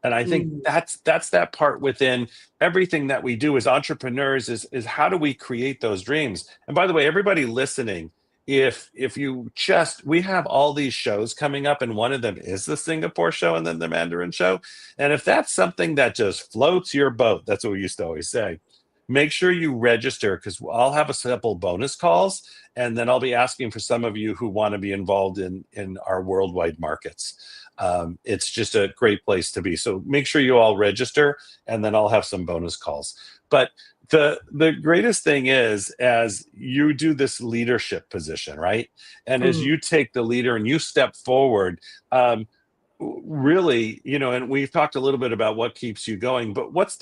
And I think that's that part within everything that we do as entrepreneurs is how do we create those dreams? And by the way, everybody listening, if we have all these shows coming up, and one of them is the Singapore show and then the Mandarin show. And if that's something that just floats your boat, that's what we used to always say, make sure you register, because I'll have a couple bonus calls, and then I'll be asking for some of you who want to be involved in our worldwide markets. It's just a great place to be. So make sure you all register, and then I'll have some bonus calls. But the greatest thing is, as you do this leadership position, right? And as you take the leader and you step forward, really, you know, and we've talked a little bit about what keeps you going, but what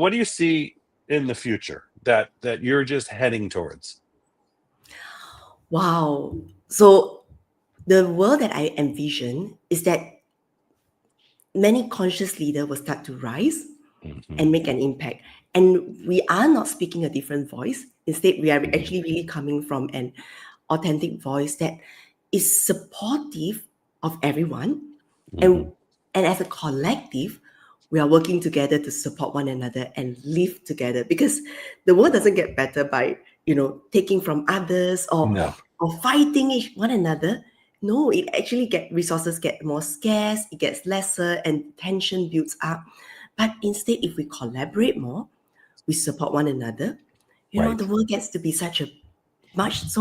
do you see in the future that you're just heading towards? Wow. So the world that I envision is that many conscious leaders will start to rise and make an impact. And we are not speaking a different voice. Instead, we are actually really coming from an authentic voice that is supportive of everyone. And as a collective, we are working together to support one another and live together, because the world doesn't get better by, you know, taking from others or fighting one another. No, it actually resources get more scarce, it gets lesser, and tension builds up. But instead, if we collaborate more, we support one another, you know, the world gets to be so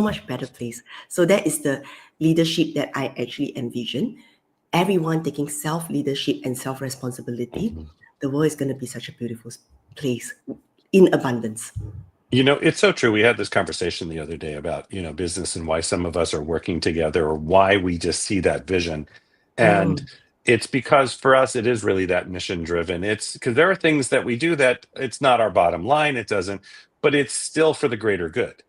much better place. So that is the leadership that I actually envision. Everyone taking self-leadership and self-responsibility the world is going to be such a beautiful place in abundance. You know, it's so true. We had this conversation the other day about, business and why some of us are working together or why we just see that vision. And it's because for us, it is really that mission driven. It's because there are things that we do that it's not our bottom line. It doesn't, but it's still for the greater good.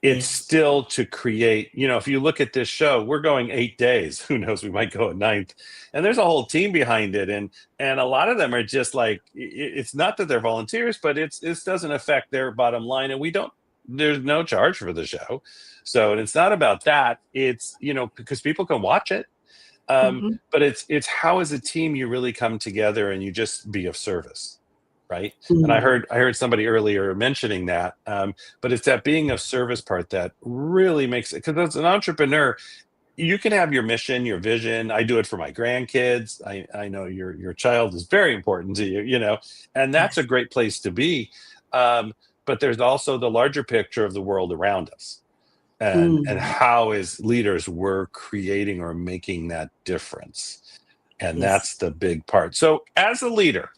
It's still to create, if you look at this show, we're going 8 days. Who knows? We might go a ninth. And there's a whole team behind it. And a lot of them are just like, it's not that they're volunteers, but it doesn't affect their bottom line. And there's no charge for the show. So it's not about that. It's, because people can watch it. But it's how as a team you really come together and you just be of service. Right. And I heard somebody earlier mentioning that, but it's that being of service part that really makes it, because as an entrepreneur, you can have your mission, your vision. I do it for my grandkids. I know your child is very important to you, and that's a great place to be. But there's also the larger picture of the world around us and how as leaders we're creating or making that difference. And that's the big part. So as a leader,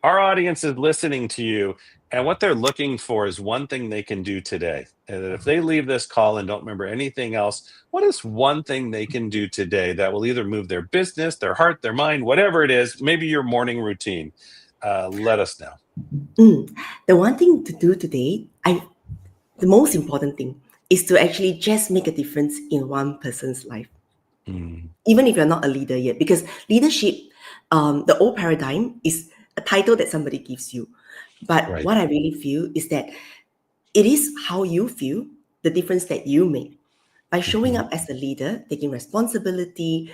our audience is listening to you, and what they're looking for is one thing they can do today. And if they leave this call and don't remember anything else, what is one thing they can do today that will either move their business, their heart, their mind, whatever it is, maybe your morning routine? Let us know. The one thing to do today, the most important thing is to actually just make a difference in one person's life. Even if you're not a leader yet, because leadership, the old paradigm is a title that somebody gives you. But what I really feel is that it is how you feel, the difference that you make. By showing up as a leader, taking responsibility,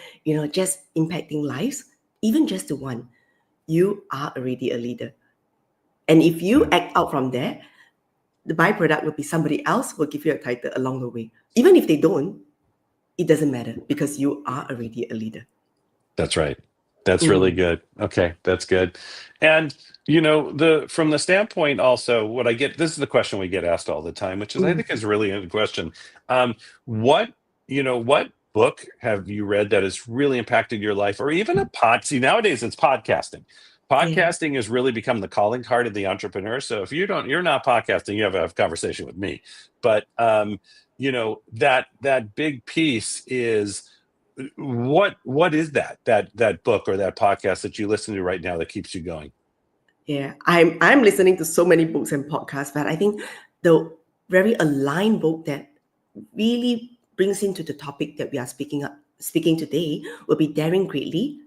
just impacting lives, even just the one, you are already a leader. And if you act out from there, the byproduct will be somebody else will give you a title along the way. Even if they don't, it doesn't matter because you are already a leader. That's right. That's really good. Okay, that's good. And from the standpoint also, what I get, this is the question we get asked all the time, which is I think is really a good question. What book have you read that has really impacted your life, or even see, nowadays it's podcasting. Podcasting has really become the calling card of the entrepreneur. So if you're not podcasting, you have a conversation with me. But that big piece is what is that book or that podcast that you listen to right now that keeps you going? Yeah, I'm listening to so many books and podcasts, but I think the very aligned book that really brings into the topic that we are speaking today will be Daring Greatly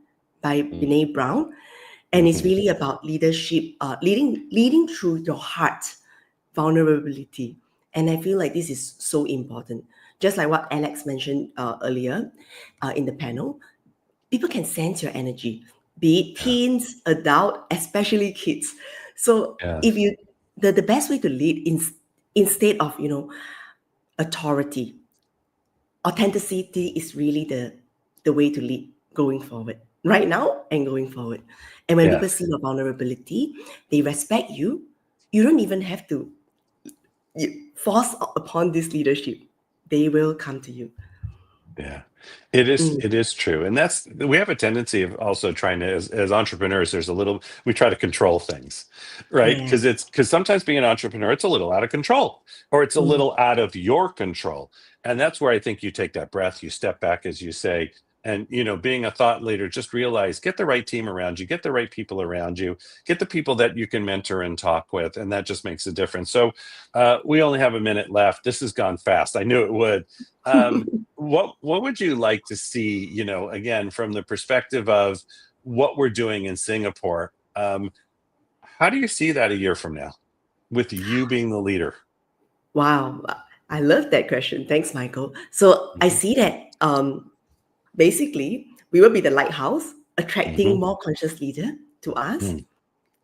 by Brene Brown. And it's really about leadership, leading through your heart, vulnerability. And I feel like this is so important. Just like what Alex mentioned earlier in the panel, people can sense your energy, be it teens, adult, especially kids. So if you, the best way to lead instead of, authority, authenticity is really the way to lead going forward, right now and going forward. And when people see your vulnerability, they respect you. You don't even have to force upon this leadership. They will come to you. Yeah, it is true. And we have a tendency of also trying to, as entrepreneurs, we try to control things, right? Because sometimes being an entrepreneur, it's a little out of control, or it's a little out of your control. And that's where I think you take that breath, you step back, as you say, and, being a thought leader, just realize, get the right team around you, get the right people around you, get the people that you can mentor and talk with. And that just makes a difference. So we only have a minute left. This has gone fast. I knew it would. What would you like to see, again, from the perspective of what we're doing in Singapore? How do you see that a year from now with you being the leader? Wow. I love that question. Thanks, Michael. So I see that basically we will be the lighthouse, attracting more conscious leader to us.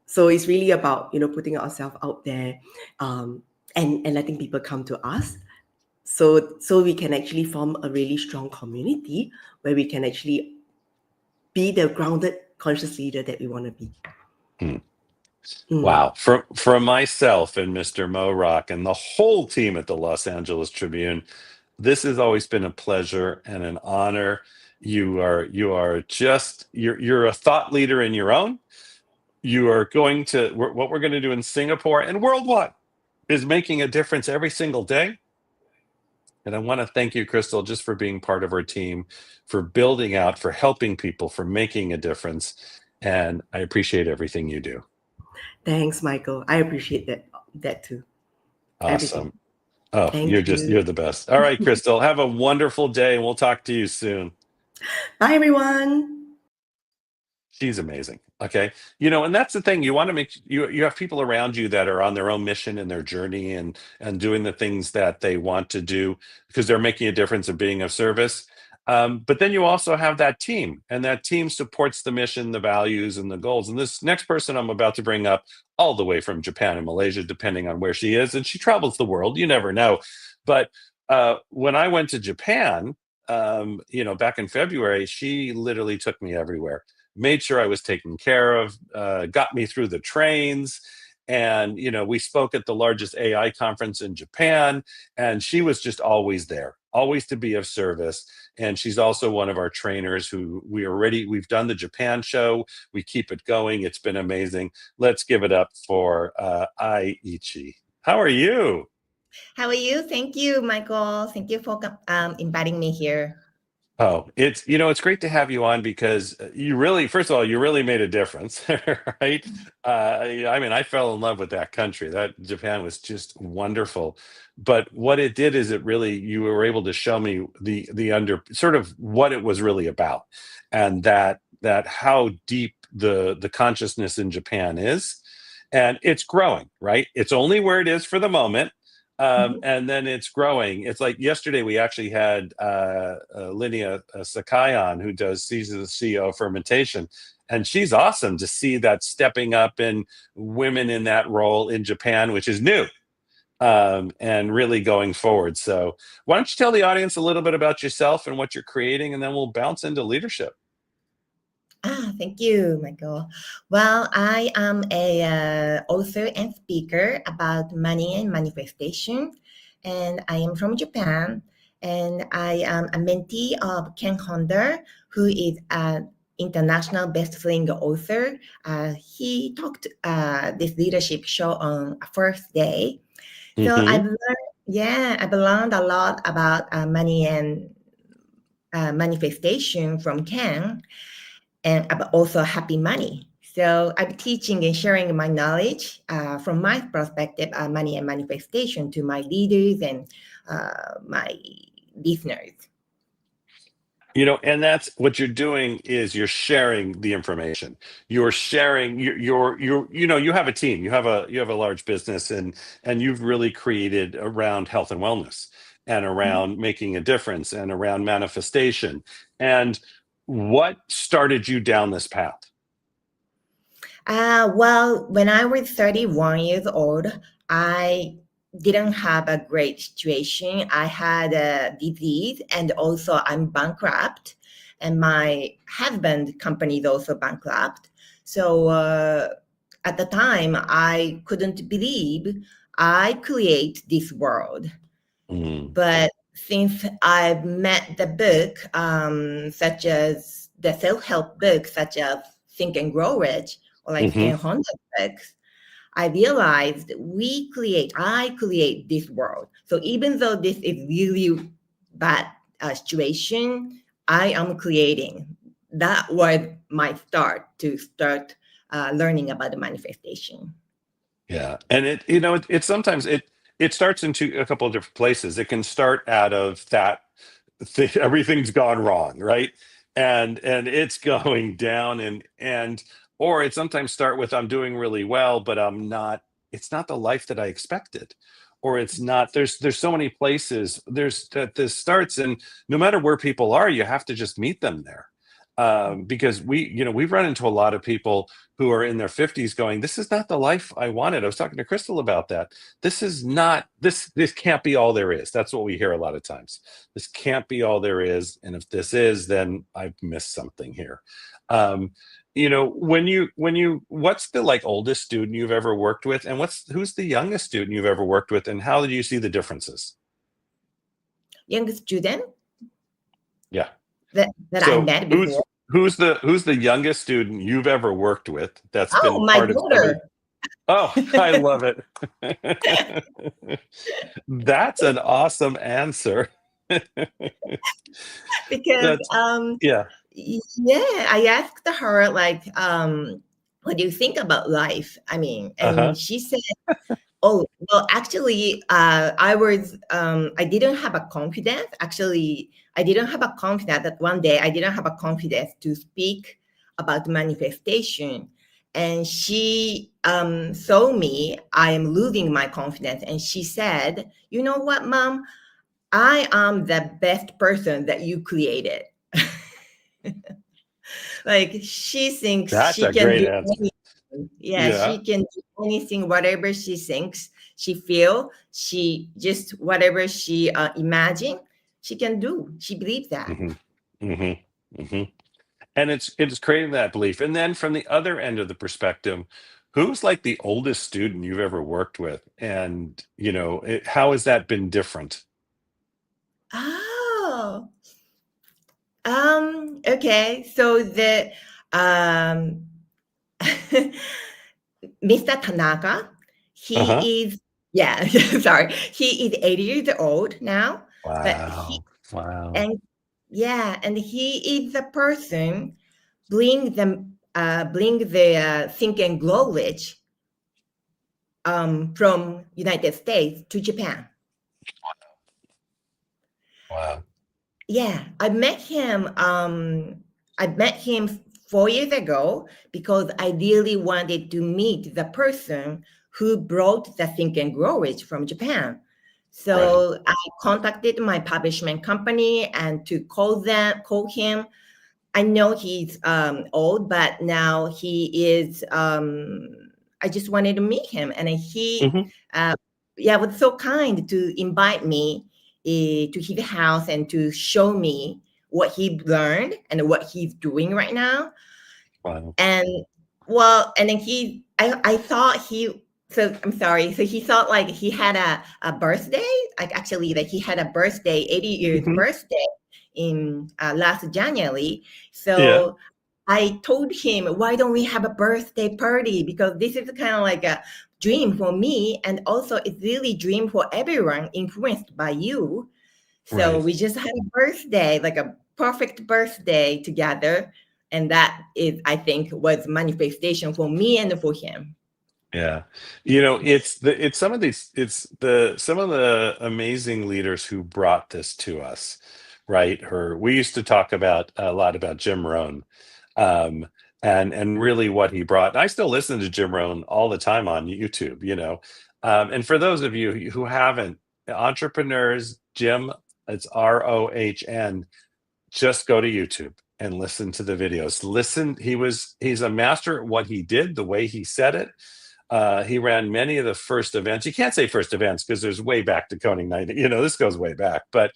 So it's really about, putting ourselves out there and letting people come to us. So we can actually form a really strong community where we can actually be the grounded conscious leader that we want to be. Wow. From myself and Mr. Mo Rock and the whole team at the Los Angeles Tribune, this has always been a pleasure and an honor. You're a thought leader in your own. you are going to, what we're going to do in Singapore and worldwide is making a difference every single day. And I want to thank you, Crystal, just for being part of our team, for building out, for helping people, for making a difference. And I appreciate everything you do. Thanks, Michael. I appreciate that too. Awesome. Oh, Thank you're the best. All right, Crystal, have a wonderful day and we'll talk to you soon. Bye, everyone. She's amazing. Okay. And that's the thing. You want to make you have people around you that are on their own mission and their journey and doing the things that they want to do because they're making a difference and being of service. But then you also have that team, and that team supports the mission, the values, and the goals. And this next person I'm about to bring up, all the way from Japan and Malaysia, depending on where she is, and she travels the world. You never know. But when I went to Japan, back in February, she literally took me everywhere. Made sure I was taken care of, got me through the trains. And, we spoke at the largest AI conference in Japan, and she was just always there, always to be of service. And she's also one of our trainers who we've done the Japan show. We keep it going. It's been amazing. Let's give it up for Ichi. How are you? How are you? Thank you, Michael. Thank you for inviting me here. Oh, it's great to have you on because first of all, you really made a difference, right? I fell in love with that country. That Japan was just wonderful. But what it did is you were able to show me the under sort of what it was really about, and that how deep the consciousness in Japan is, and it's growing, right? It's only where it is for the moment. And then it's growing. It's like yesterday we actually had Linnea Sakai on, she's the CEO of fermentation. And she's awesome to see that stepping up in women in that role in Japan, which is new, and really going forward. So why don't you tell the audience a little bit about yourself and what you're creating, and then we'll bounce into leadership. Thank you, Michael. Well, I am a author and speaker about money and manifestation, and I am from Japan, and I am a mentee of Ken Honda, who is an international best-selling author. He talked this leadership show on a first day. So I've learned a lot about money and manifestation from Ken, and also happy money. So I'm teaching and sharing my knowledge from my perspective, money and manifestation, to my leaders and my listeners. And that's what you're doing is you're sharing the information. You're sharing you have a team, you have a large business, and you've really created around health and wellness and around making a difference and around manifestation. And what started you down this path? Well, when I was 31 years old, I didn't have a great situation. I had a disease, and also I'm bankrupt, and my husband's company is also bankrupt. So at the time, I couldn't believe I create this world. But since I've met the book, such as the self-help books, such as Think and Grow Rich, or like Ken Honda's books, I realized I create this world. So even though this is really bad situation, I am creating. That was my start learning about the manifestation. Yeah, and it sometimes it starts into a couple of different places. It can start out of that everything's gone wrong, right? And it's going down, or it sometimes start with I'm doing really well, but it's not the life that I expected, or it's not. There's so many places that this starts, and no matter where people are, you have to just meet them there. Because we've run into a lot of people who are in their 50s going, this is not the life I wanted. I was talking to Crystal about that. This can't be all there is. That's what we hear a lot of times. This can't be all there is. And if this is, then I've missed something here. What's the oldest student you've ever worked with, and who's the youngest student you've ever worked with, and how do you see the differences? Youngest student? Yeah. That I met before. Who's the youngest student you've ever worked with that's Oh, been my part of every? daughter. Oh, I love it. That's an awesome answer. Because That's yeah. yeah, I asked her like, what do you think about life? I mean, Uh-huh. and she said, oh, well, actually, I didn't have a confidence. Actually, I didn't have a confidence that one day I didn't have a confidence to speak about manifestation. And she saw me, I am losing my confidence. And she said, you know what, Mom? I am the best person that you created. Like she thinks That's she a can great do answer. anything. Yeah, Yeah. she can do anything, whatever she thinks, she feel, she just whatever she imagine, she can do. She believes that. And it's creating that belief. And then from the other end of the perspective, who's like the oldest student you've ever worked with? And how has that been different? Oh, okay. So the Mr. Tanaka, Uh-huh. he is, yeah, sorry, he is 80 years old now, but Wow. and yeah, and he is the person bring the think and grow rich from United States to Japan. Wow. Yeah, I met him. I met him 4 years ago because I really wanted to meet the person who brought the Think and Grow Rich from Japan. So I contacted my publishment company and to call him. I know he's old, but now he is. I just wanted to meet him, and he, was so kind to invite me to his house and to show me what he learned and what he's doing right now. Wow. And well, and then I thought he. So I'm sorry. So he thought like he had a birthday, like actually that he had a birthday, 80 years birthday in last January. So I told him, why don't we have a birthday party? Because this is kind of like a dream for me. And also it's really dream for everyone influenced by you. So we just had a birthday, like a perfect birthday together. And that is, I think, was manifestation for me and for him. Yeah. It's some of the amazing leaders who brought this to us, right? We used to talk a lot about Jim Rohn, and really what he brought. And I still listen to Jim Rohn all the time on YouTube, and for those of you who haven't, entrepreneurs, Jim, it's ROHN, just go to YouTube and listen to the videos. He's a master at what he did, the way he said it. He ran many of the first events. You can't say first events because there's way back to Koning 90. This goes way back. But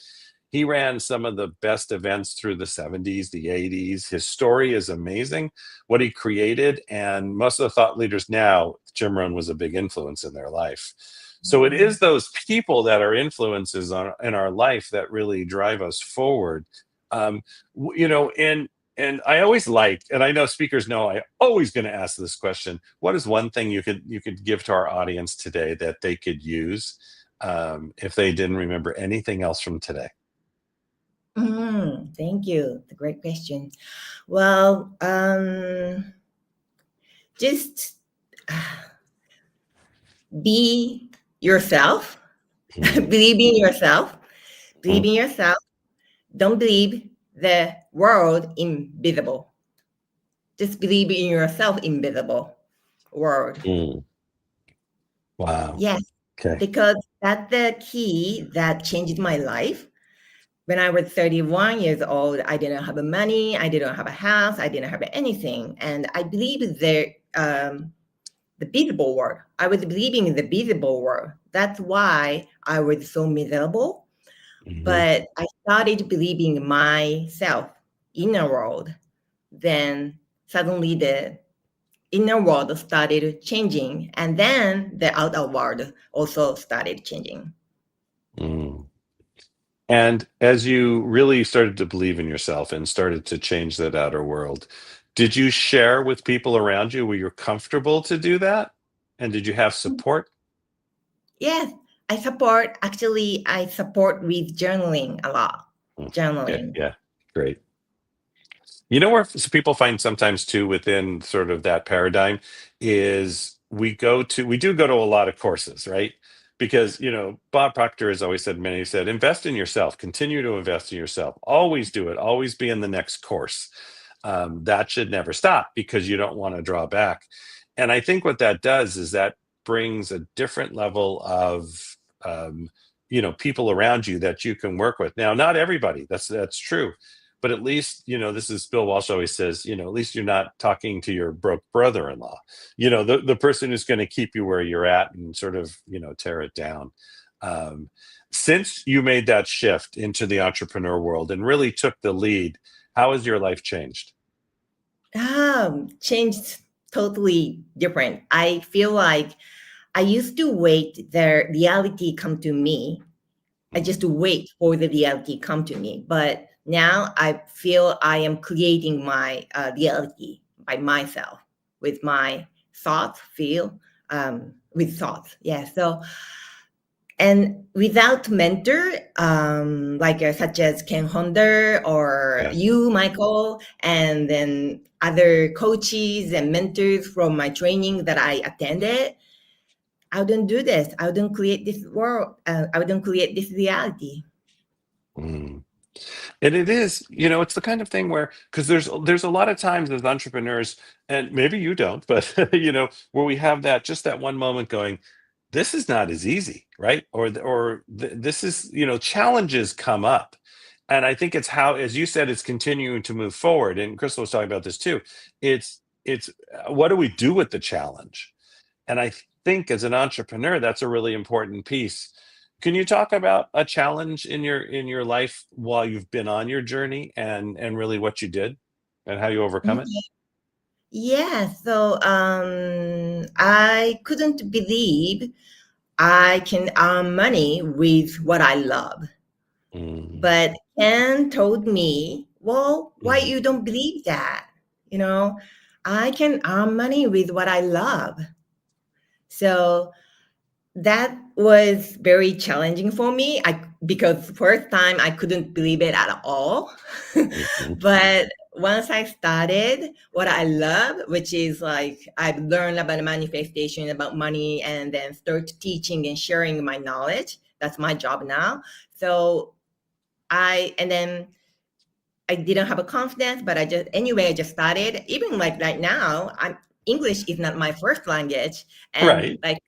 he ran some of the best events through the 70s, the 80s. His story is amazing, what he created. And most of the thought leaders now, Jim Rohn was a big influence in their life. So it is those people that are influences in our life that really drive us forward. And I always and I know speakers know I always going to ask this question: what is one thing you could give to our audience today that they could use if they didn't remember anything else from today? Thank you. It's a great question. Well, just be yourself. Believe in yourself. Believe in yourself. Don't believe the world invisible. Just believe in yourself, invisible world. Wow. Yes. Okay. Because that's the key that changed my life. When I was 31 years old, I didn't have money. I didn't have a house. I didn't have anything. And I believed the visible world. I was believing in the visible world. That's why I was so miserable. But I started believing in myself, inner world. Then suddenly the inner world started changing. And then the outer world also started changing. And as you really started to believe in yourself and started to change that outer world, did you share with people around you? Were you comfortable to do that? And did you have support? Yes, I support with journaling a lot. Okay, Journaling. yeah, great. You know where people find sometimes too within sort of that paradigm is we do go to a lot of courses, right? Because Bob Proctor has always said, many said, invest in yourself, continue to invest in yourself, always do it, always be in the next course. That should never stop because you don't want to draw back. And I think what that does is that brings a different level of people around you that you can work with. Now, not everybody, that's true. But at least, this is Bill Walsh always says, at least you're not talking to your broke brother-in-law, the person who's going to keep you where you're at and sort of, tear it down. Since you made that shift into the entrepreneur world and really took the lead, how has your life changed? Changed totally different. I feel like I used to wait the reality come to me. I just wait for the reality come to me. But now I feel I am creating my reality by myself with my thoughts, with thoughts. Yeah. So, and without mentor, such as Ken Honda or you, Michael, and then other coaches and mentors from my training that I attended, I wouldn't do this. I wouldn't create this world. I wouldn't create this reality. And it is, it's the kind of thing where, because there's a lot of times as entrepreneurs, and maybe you don't, but where we have just that one moment going, this is not as easy, right? This is, challenges come up. And I think it's how, as you said, it's continuing to move forward. And Crystal was talking about this too. It's what do we do with the challenge? And I think as an entrepreneur, that's a really important piece. Can you talk about a challenge in your life while you've been on your journey and really what you did and how you overcome it? Yeah. So I couldn't believe I can earn money with what I love. But Ken told me, well, why you don't believe that? I can earn money with what I love. So that was very challenging for me because first time I couldn't believe it at all. But once I started what I love, which is like I've learned about manifestation, about money, and then start teaching and sharing my knowledge. That's my job now. So I didn't have a confidence, but I just started. Even like right now, English is not my first language, and like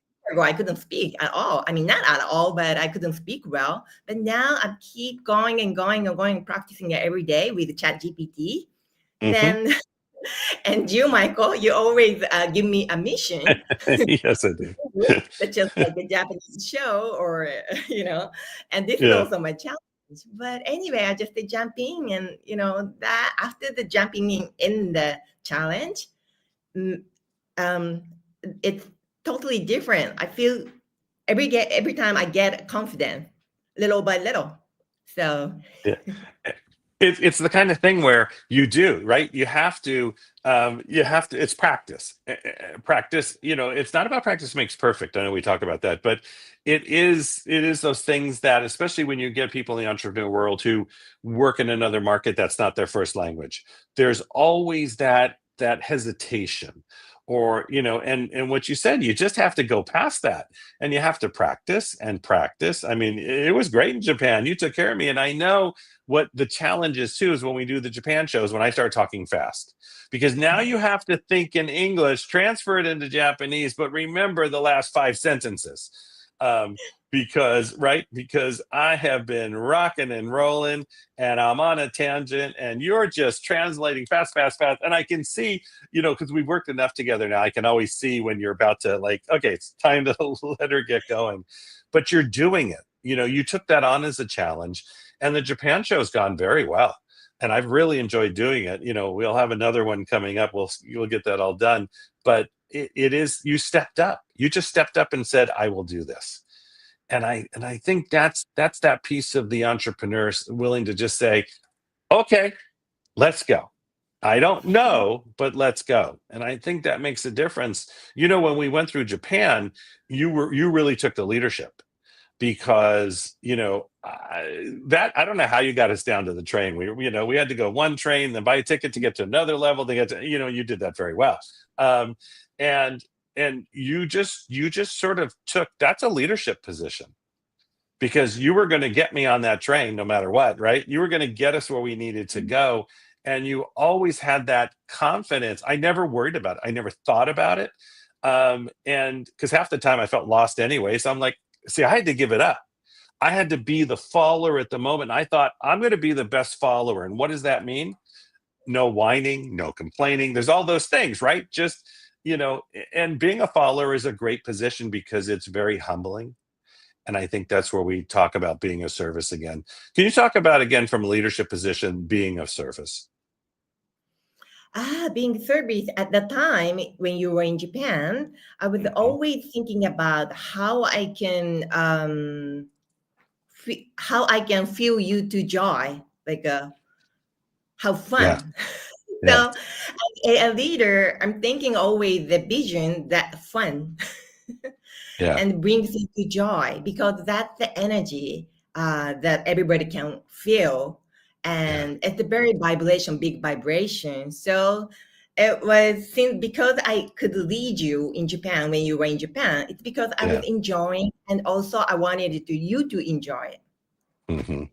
I couldn't speak at all. I mean, not at all, but I couldn't speak well. But now I keep going and going and going, practicing it every day with ChatGPT. Then, and you, Michael, you always give me a mission. Yes, I do. Such as like a Japanese show, or and this is also my challenge. But anyway, I just did jumping, and that after the jumping in the challenge, it's totally different. I feel every time I get confident, little by little. So it's the kind of thing where you do, right? You have to, it's practice. Practice, it's not about practice makes perfect. I know we talk about that, but it is those things that, especially when you get people in the entrepreneur world who work in another market that's not their first language, there's always that hesitation. Or, and what you said, you just have to go past that and you have to practice and practice. I mean, it was great in Japan. You took care of me. And I know what the challenge is too, is when we do the Japan shows, when I start talking fast, because now you have to think in English, transfer it into Japanese, but remember the last 5 sentences. Because I have been rocking and rolling and I'm on a tangent and you're just translating fast. And I can see, because we've worked enough together now, I can always see when you're about to okay, it's time to let her get going, but you're doing it. You took that on as a challenge, and the Japan show's gone very well. And I've really enjoyed doing it. We'll have another one coming up. You'll get that all done, but it is, you stepped up. You just stepped up and said, I will do this. And I think that's that piece of the entrepreneur willing to just say, okay, let's go. I don't know, but let's go. And I think that makes a difference. When we went through Japan, you really took the leadership, because I don't know how you got us down to the train. We had to go one train, then buy a ticket to get to another level to get to, you did that very well. And you just sort of took, that's a leadership position, because you were going to get me on that train no matter what, right? You were going to get us where we needed to go. And you always had that confidence. I never worried about it. I never thought about it. And because half the time I felt lost anyway. So I'm like, see, I had to give it up. I had to be the follower at the moment. I thought, I'm going to be the best follower. And what does that mean? No whining, no complaining. There's all those things, right? Just, and being a follower is a great position because it's very humbling. And I think that's where we talk about being of service again. Can you talk about, again, from a leadership position, being of service? Being service at the time when you were in Japan, I was always thinking about how I can feel you to joy, like have fun. Yeah. So as a leader, I'm thinking always the vision that fun Yeah. and brings you to joy, because that's the energy that everybody can feel. And it's a very big vibration. So it was because I could lead you in Japan when you were in Japan, it's because I was enjoying, and also I wanted you to enjoy it. Mm-hmm.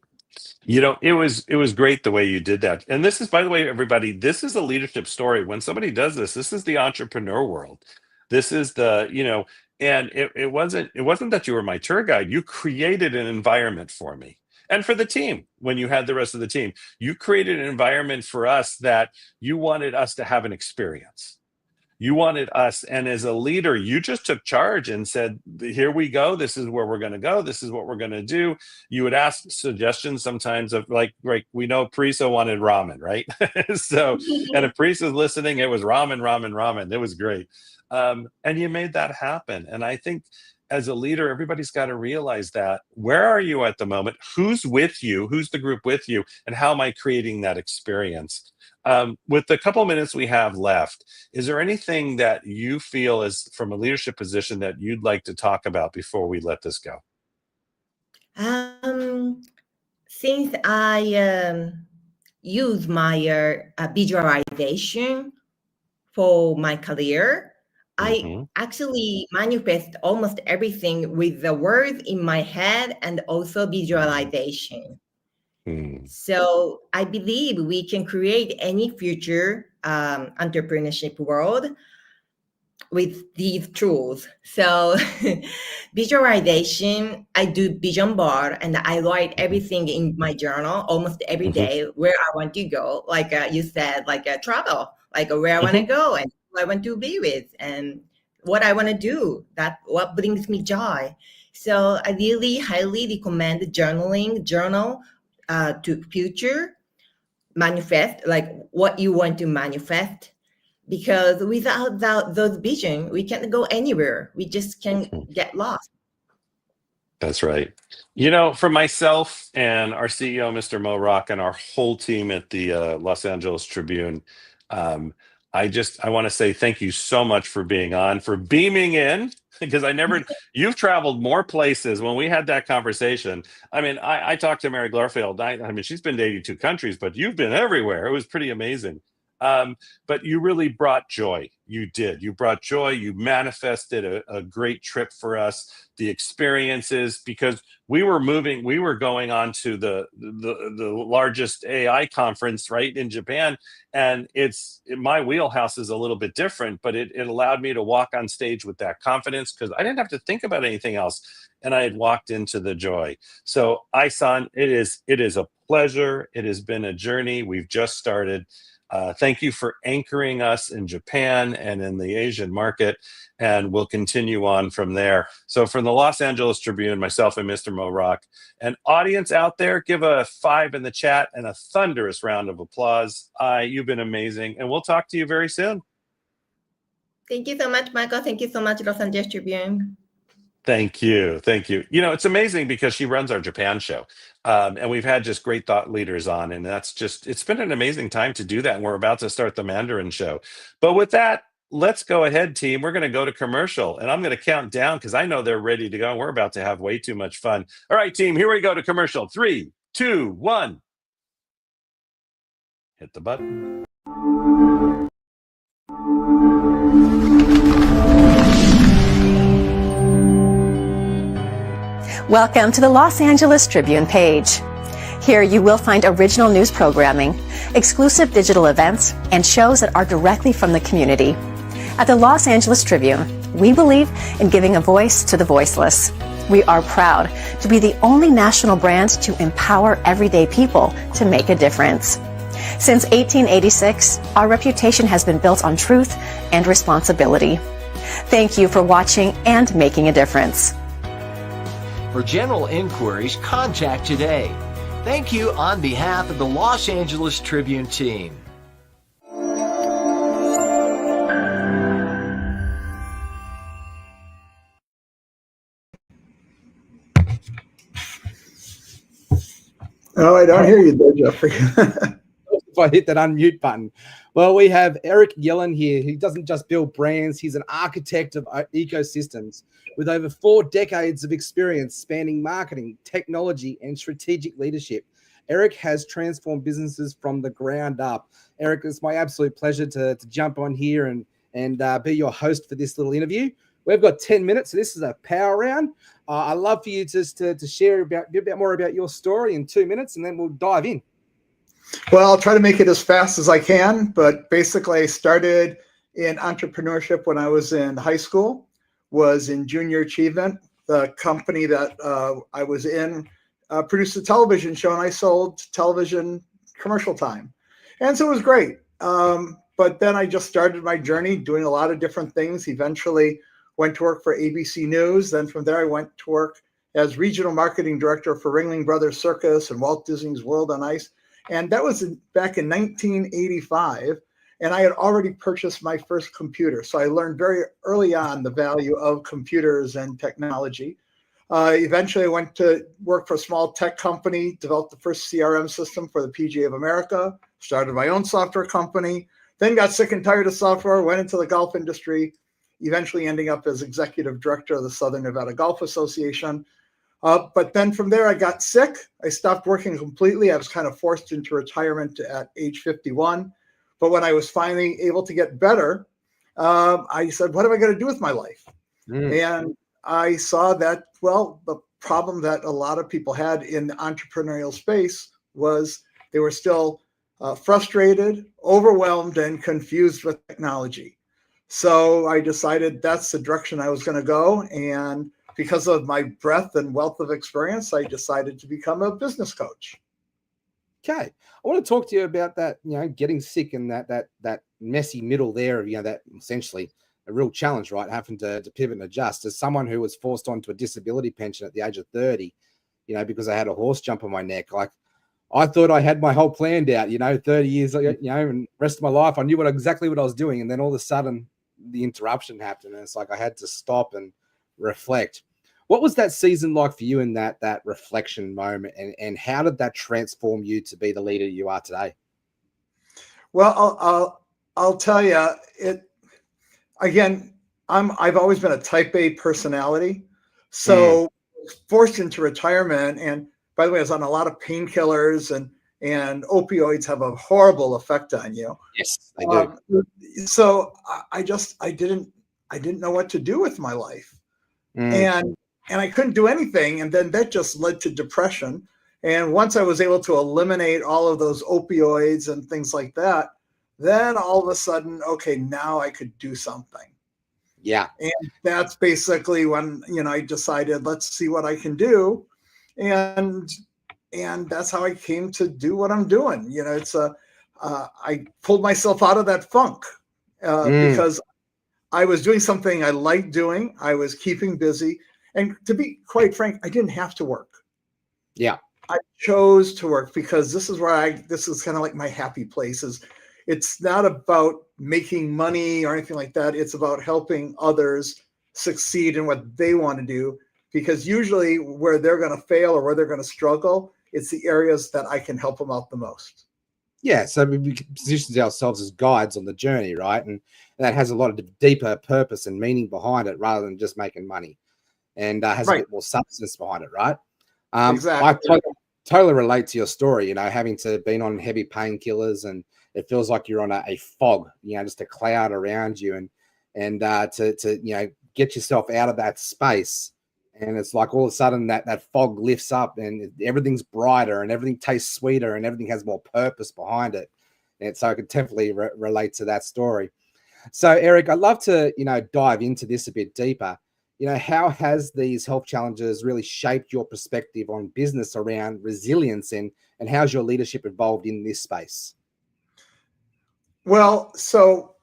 It was great the way you did that. And this is, by the way, everybody, this is a leadership story. When somebody does this is the entrepreneur world. This is and it wasn't that you were my tour guide. You created an environment for me and for the team. When you had the rest of the team, you created an environment for us that you wanted us to have an experience. You wanted us, and as a leader, you just took charge and said, here we go. This is where we're going to go. This is what we're going to do. You would ask suggestions sometimes of like we know Prisa wanted ramen, right? So, and if Prisa's listening, it was ramen. It was great. And you made that happen. And I think as a leader, everybody's got to realize that. Where are you at the moment? Who's with you? Who's the group with you? And how am I creating that experience? With the couple minutes we have left, is there anything that you feel is from a leadership position that you'd like to talk about before we let this go? Since I use my visualization for my career, I actually manifest almost everything with the words in my head and also visualization. So I believe we can create any future entrepreneurship world with these tools. So visualization, I do vision board, and I write everything in my journal almost every day where I want to go. Like you said, like travel, like where I want to go and who I want to be with and what I want to do. That what brings me joy. So I really highly recommend journal to future manifest, like what you want to manifest, because without those vision, we can't go anywhere. We just can get lost. That's right. For myself and our CEO, Mr. Mo Rock, and our whole team at the Los Angeles Tribune, I want to say thank you so much for being on, for beaming in, because you've traveled more places. When we had that conversation, I talked to Mary Glorfield. She's been to 82 countries, but you've been everywhere. It was pretty amazing. But you really brought joy. You did. You brought joy. You manifested a great trip for us, the experiences, because we were going on to the largest AI conference, right, in Japan. And my wheelhouse is a little bit different, but it allowed me to walk on stage with that confidence because I didn't have to think about anything else. And I had walked into the joy. So, Ai-san, it is a pleasure. It has been a journey. We've just started. Thank you for anchoring us in Japan and in the Asian market, and we'll continue on from there. So from the Los Angeles Tribune, myself and Mr. Mo Rock, and audience out there, give a 5 in the chat and a thunderous round of applause. You've been amazing, and we'll talk to you very soon. Thank you so much, Michael. Thank you so much, Los Angeles Tribune. Thank you. Thank you. You know, it's amazing because she runs our Japan show. And we've had just great thought leaders on, and it's been an amazing time to do that. And we're about to start the Mandarin show. But with that, let's go ahead, team. We're going to go to commercial, and I'm going to count down because I know they're ready to go. We're about to have way too much fun. All right, team, here we go to commercial. 3, 2, 1. Hit the button. Welcome to the Los Angeles Tribune page. Here you will find original news programming, exclusive digital events, and shows that are directly from the community. At the Los Angeles Tribune, we believe in giving a voice to the voiceless. We are proud to be the only national brand to empower everyday people to make a difference. Since 1886, our reputation has been built on truth and responsibility. Thank you for watching and making a difference. For general inquiries, contact today. Thank you on behalf of the Los Angeles Tribune team. Oh, I don't hear you there, Jeffrey. If I hit that unmute button. Well, we have Eric Yellen here. He doesn't just build brands. He's an architect of ecosystems with over 4 decades of experience spanning marketing, technology, and strategic leadership. Eric has transformed businesses from the ground up. Eric, it's my absolute pleasure to jump on here and be your host for this little interview. We've got 10 minutes, so this is a power round. I'd love for you just to share a bit more about your story in 2 minutes, and then we'll dive in. Well, I'll try to make it as fast as I can, but basically I started in entrepreneurship when I was in high school, was in junior achievement. The company that I was in produced a television show, and I sold television commercial time. And so it was great. But then I just started my journey doing a lot of different things. Eventually went to work for ABC News. Then from there, I went to work as regional marketing director for Ringling Brothers Circus and Walt Disney's World on Ice. And that was back in 1985. And I had already purchased my first computer. So I learned very early on the value of computers and technology. Eventually, I went to work for a small tech company, developed the first CRM system for the PGA of America, started my own software company, then got sick and tired of software, went into the golf industry, eventually ending up as executive director of the Southern Nevada Golf Association. But then from there, I got sick. I stopped working completely. I was kind of forced into retirement at age 51. But when I was finally able to get better, I said, what am I going to do with my life? And I saw that, well, the problem that a lot of people had in the entrepreneurial space was they were still frustrated, overwhelmed, and confused with technology. So I decided that's the direction I was going to go. And because of my breadth and wealth of experience, I decided to become a business coach. Okay. I want to talk to you about that, getting sick and that messy middle there of, that essentially a real challenge, right? Having to pivot and adjust. As someone who was forced onto a disability pension at the age of 30, because I had a horse jump on my neck, like I thought I had my whole planned out, 30 years, and rest of my life, I knew exactly what I was doing. And then all of a sudden the interruption happened. And it's like, I had to stop and reflect. What was that season like for you in that reflection moment, and how did that transform you to be the leader you are today? Well, I'll tell you it again. I've always been a type A personality, so forced into retirement. And by the way, I was on a lot of painkillers, and opioids have a horrible effect on you. Yes, they do. So I didn't know what to do with my life, and I couldn't do anything. And then that just led to depression. And once I was able to eliminate all of those opioids and things like that, then all of a sudden, okay, now I could do something. Yeah. And that's basically when, I decided, let's see what I can do. And that's how I came to do what I'm doing. I pulled myself out of that funk because I was doing something I liked doing. I was keeping busy. And to be quite frank, I didn't have to work. Yeah. I chose to work because this is kind of like my happy place. It's not about making money or anything like that. It's about helping others succeed in what they want to do, because usually where they're going to fail or where they're going to struggle, it's the areas that I can help them out the most. Yeah, so we position ourselves as guides on the journey, right? And that has a lot of deeper purpose and meaning behind it, rather than just making money, and has a bit more substance behind it, right? Exactly. I totally relate to your story. You know, having to been on heavy painkillers, and it feels like you're on a fog. You know, just a cloud around you, and to you know, get yourself out of that space. And it's like all of a sudden that fog lifts up, and everything's brighter, and everything tastes sweeter, and everything has more purpose behind it. And so I could definitely relate to that story. So Eric, I'd love to, you know, dive into this a bit deeper. You know, how has these health challenges really shaped your perspective on business around resilience, and how's your leadership evolved in this space? Well, so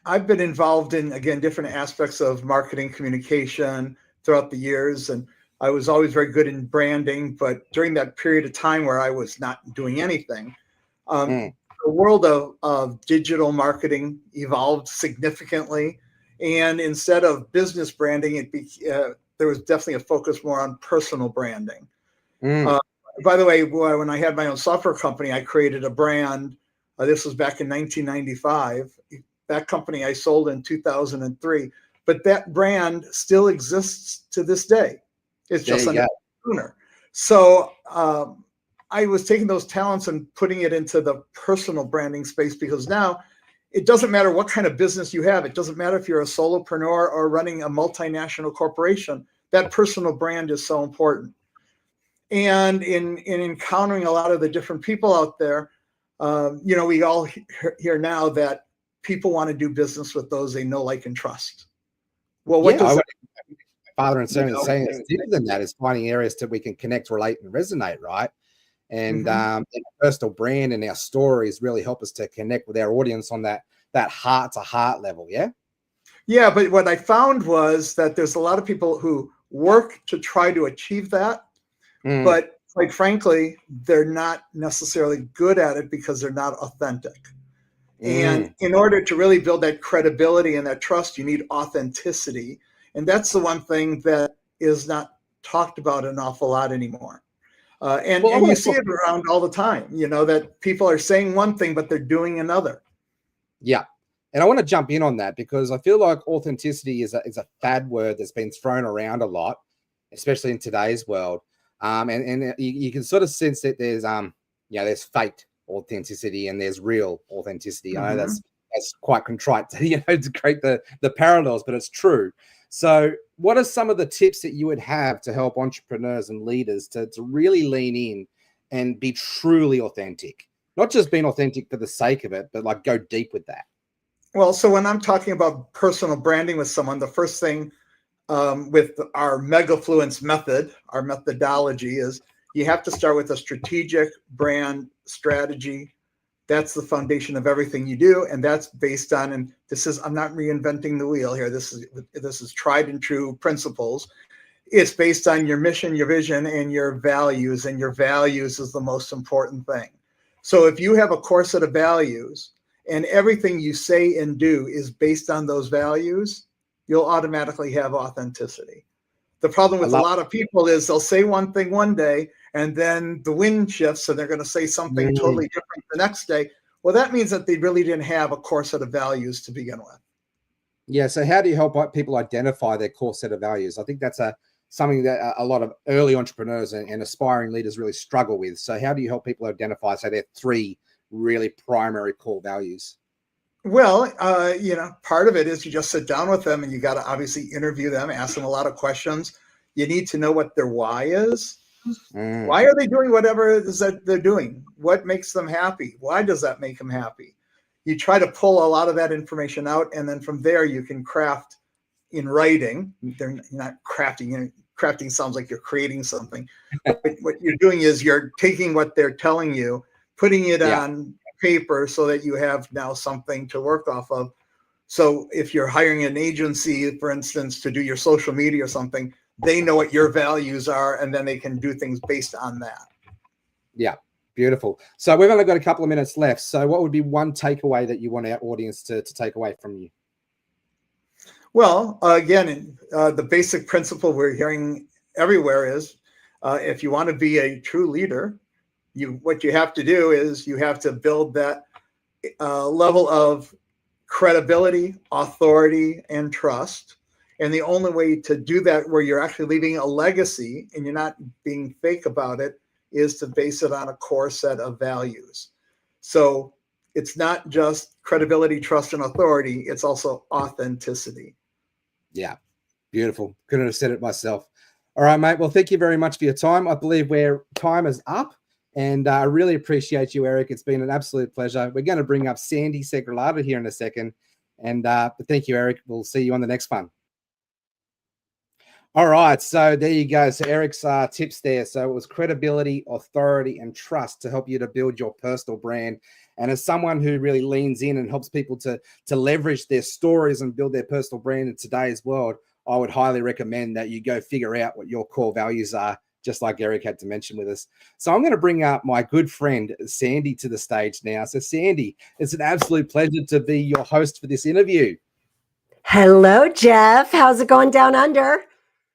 I've been involved in, again, different aspects of marketing communication throughout the years, and I was always very good in branding. But during that period of time where I was not doing anything, the world of digital marketing evolved significantly. And instead of business branding, there was definitely a focus more on personal branding. By the way, when I had my own software company, I created a brand. This was back in 1995. That company I sold in 2003. But that brand still exists to this day. It's just under owner. So I was taking those talents and putting it into the personal branding space, because now it doesn't matter what kind of business you have. It doesn't matter if you're a solopreneur or running a multinational corporation. That personal brand is so important. And in encountering a lot of the different people out there, you know, we all hear now that people want to do business with those they know, like, and trust. Well, what does father and son is saying it's deeper than that, is finding areas that we can connect, relate, and resonate, right? And our personal brand and our stories really help us to connect with our audience on that heart to heart level. Yeah, but what I found was that there's a lot of people who work to try to achieve that, but quite frankly, they're not necessarily good at it because they're not authentic. And in order to really build that credibility and that trust, you need authenticity. And that's the one thing that is not talked about an awful lot anymore. And you see it around all the time, you know, that people are saying one thing, but they're doing another. Yeah. And I want to jump in on that, because I feel like authenticity is a fad word that's been thrown around a lot, especially in today's world. And you can sort of sense that there's, you know, there's fake authenticity and there's real authenticity. I know that's quite contrite to, you know, to create the parallels, but it's true. So what are some of the tips that you would have to help entrepreneurs and leaders to really lean in and be truly authentic? Not just being authentic for the sake of it, but like go deep with that. Well, so when I'm talking about personal branding with someone, the first thing with our Megafluence method, our methodology, is you have to start with a strategic brand strategy. That's the foundation of everything you do, and that's based on, and this is, I'm not reinventing the wheel here. This is tried and true principles. It's based on your mission, your vision, and your values, and your values is the most important thing. So if you have a core set of values and everything you say and do is based on those values, you'll automatically have authenticity. The problem with a lot of people is they'll say one thing one day, and then the wind shifts, and they're going to say something totally different the next day. Well, that means that they really didn't have a core set of values to begin with. Yeah. So how do you help people identify their core set of values? I think that's something that a lot of early entrepreneurs and aspiring leaders really struggle with. So how do you help people identify, say, their three really primary core values? Well, you know, part of it is you just sit down with them, and you got to obviously interview them, ask them a lot of questions. You need to know what their why is. Why are they doing whatever it is that they're doing? What makes them happy? Why does that make them happy? You try to pull a lot of that information out, and then from there you can craft in writing. They're not crafting. You know, crafting sounds like you're creating something. But what you're doing is you're taking what they're telling you, putting it on paper so that you have now something to work off of. So if you're hiring an agency, for instance, to do your social media or something, they know what your values are, and then they can do things based on that. Yeah, beautiful. So we've only got a couple of minutes left. So what would be one takeaway that you want our audience to take away from you? Well, again, the basic principle we're hearing everywhere is if you want to be a true leader, what you have to do is you have to build that level of credibility, authority, and trust. And the only way to do that where you're actually leaving a legacy and you're not being fake about it is to base it on a core set of values. So it's not just credibility, trust, and authority. It's also authenticity. Yeah, beautiful. Couldn't have said it myself. All right, mate. Well, thank you very much for your time. I believe time is up. And I really appreciate you, Eric. It's been an absolute pleasure. We're going to bring up Sandy Segralata here in a second. And but thank you, Eric. We'll see you on the next one. All right. So there you go. So Eric's tips there. So it was credibility, authority, and trust to help you to build your personal brand. And as someone who really leans in and helps people to leverage their stories and build their personal brand in today's world, I would highly recommend that you go figure out what your core values are, just like Eric had to mention with us. So I'm going to bring up my good friend, Sandy, to the stage now. So Sandy, it's an absolute pleasure to be your host for this interview. Hello, Jeff. How's it going down under?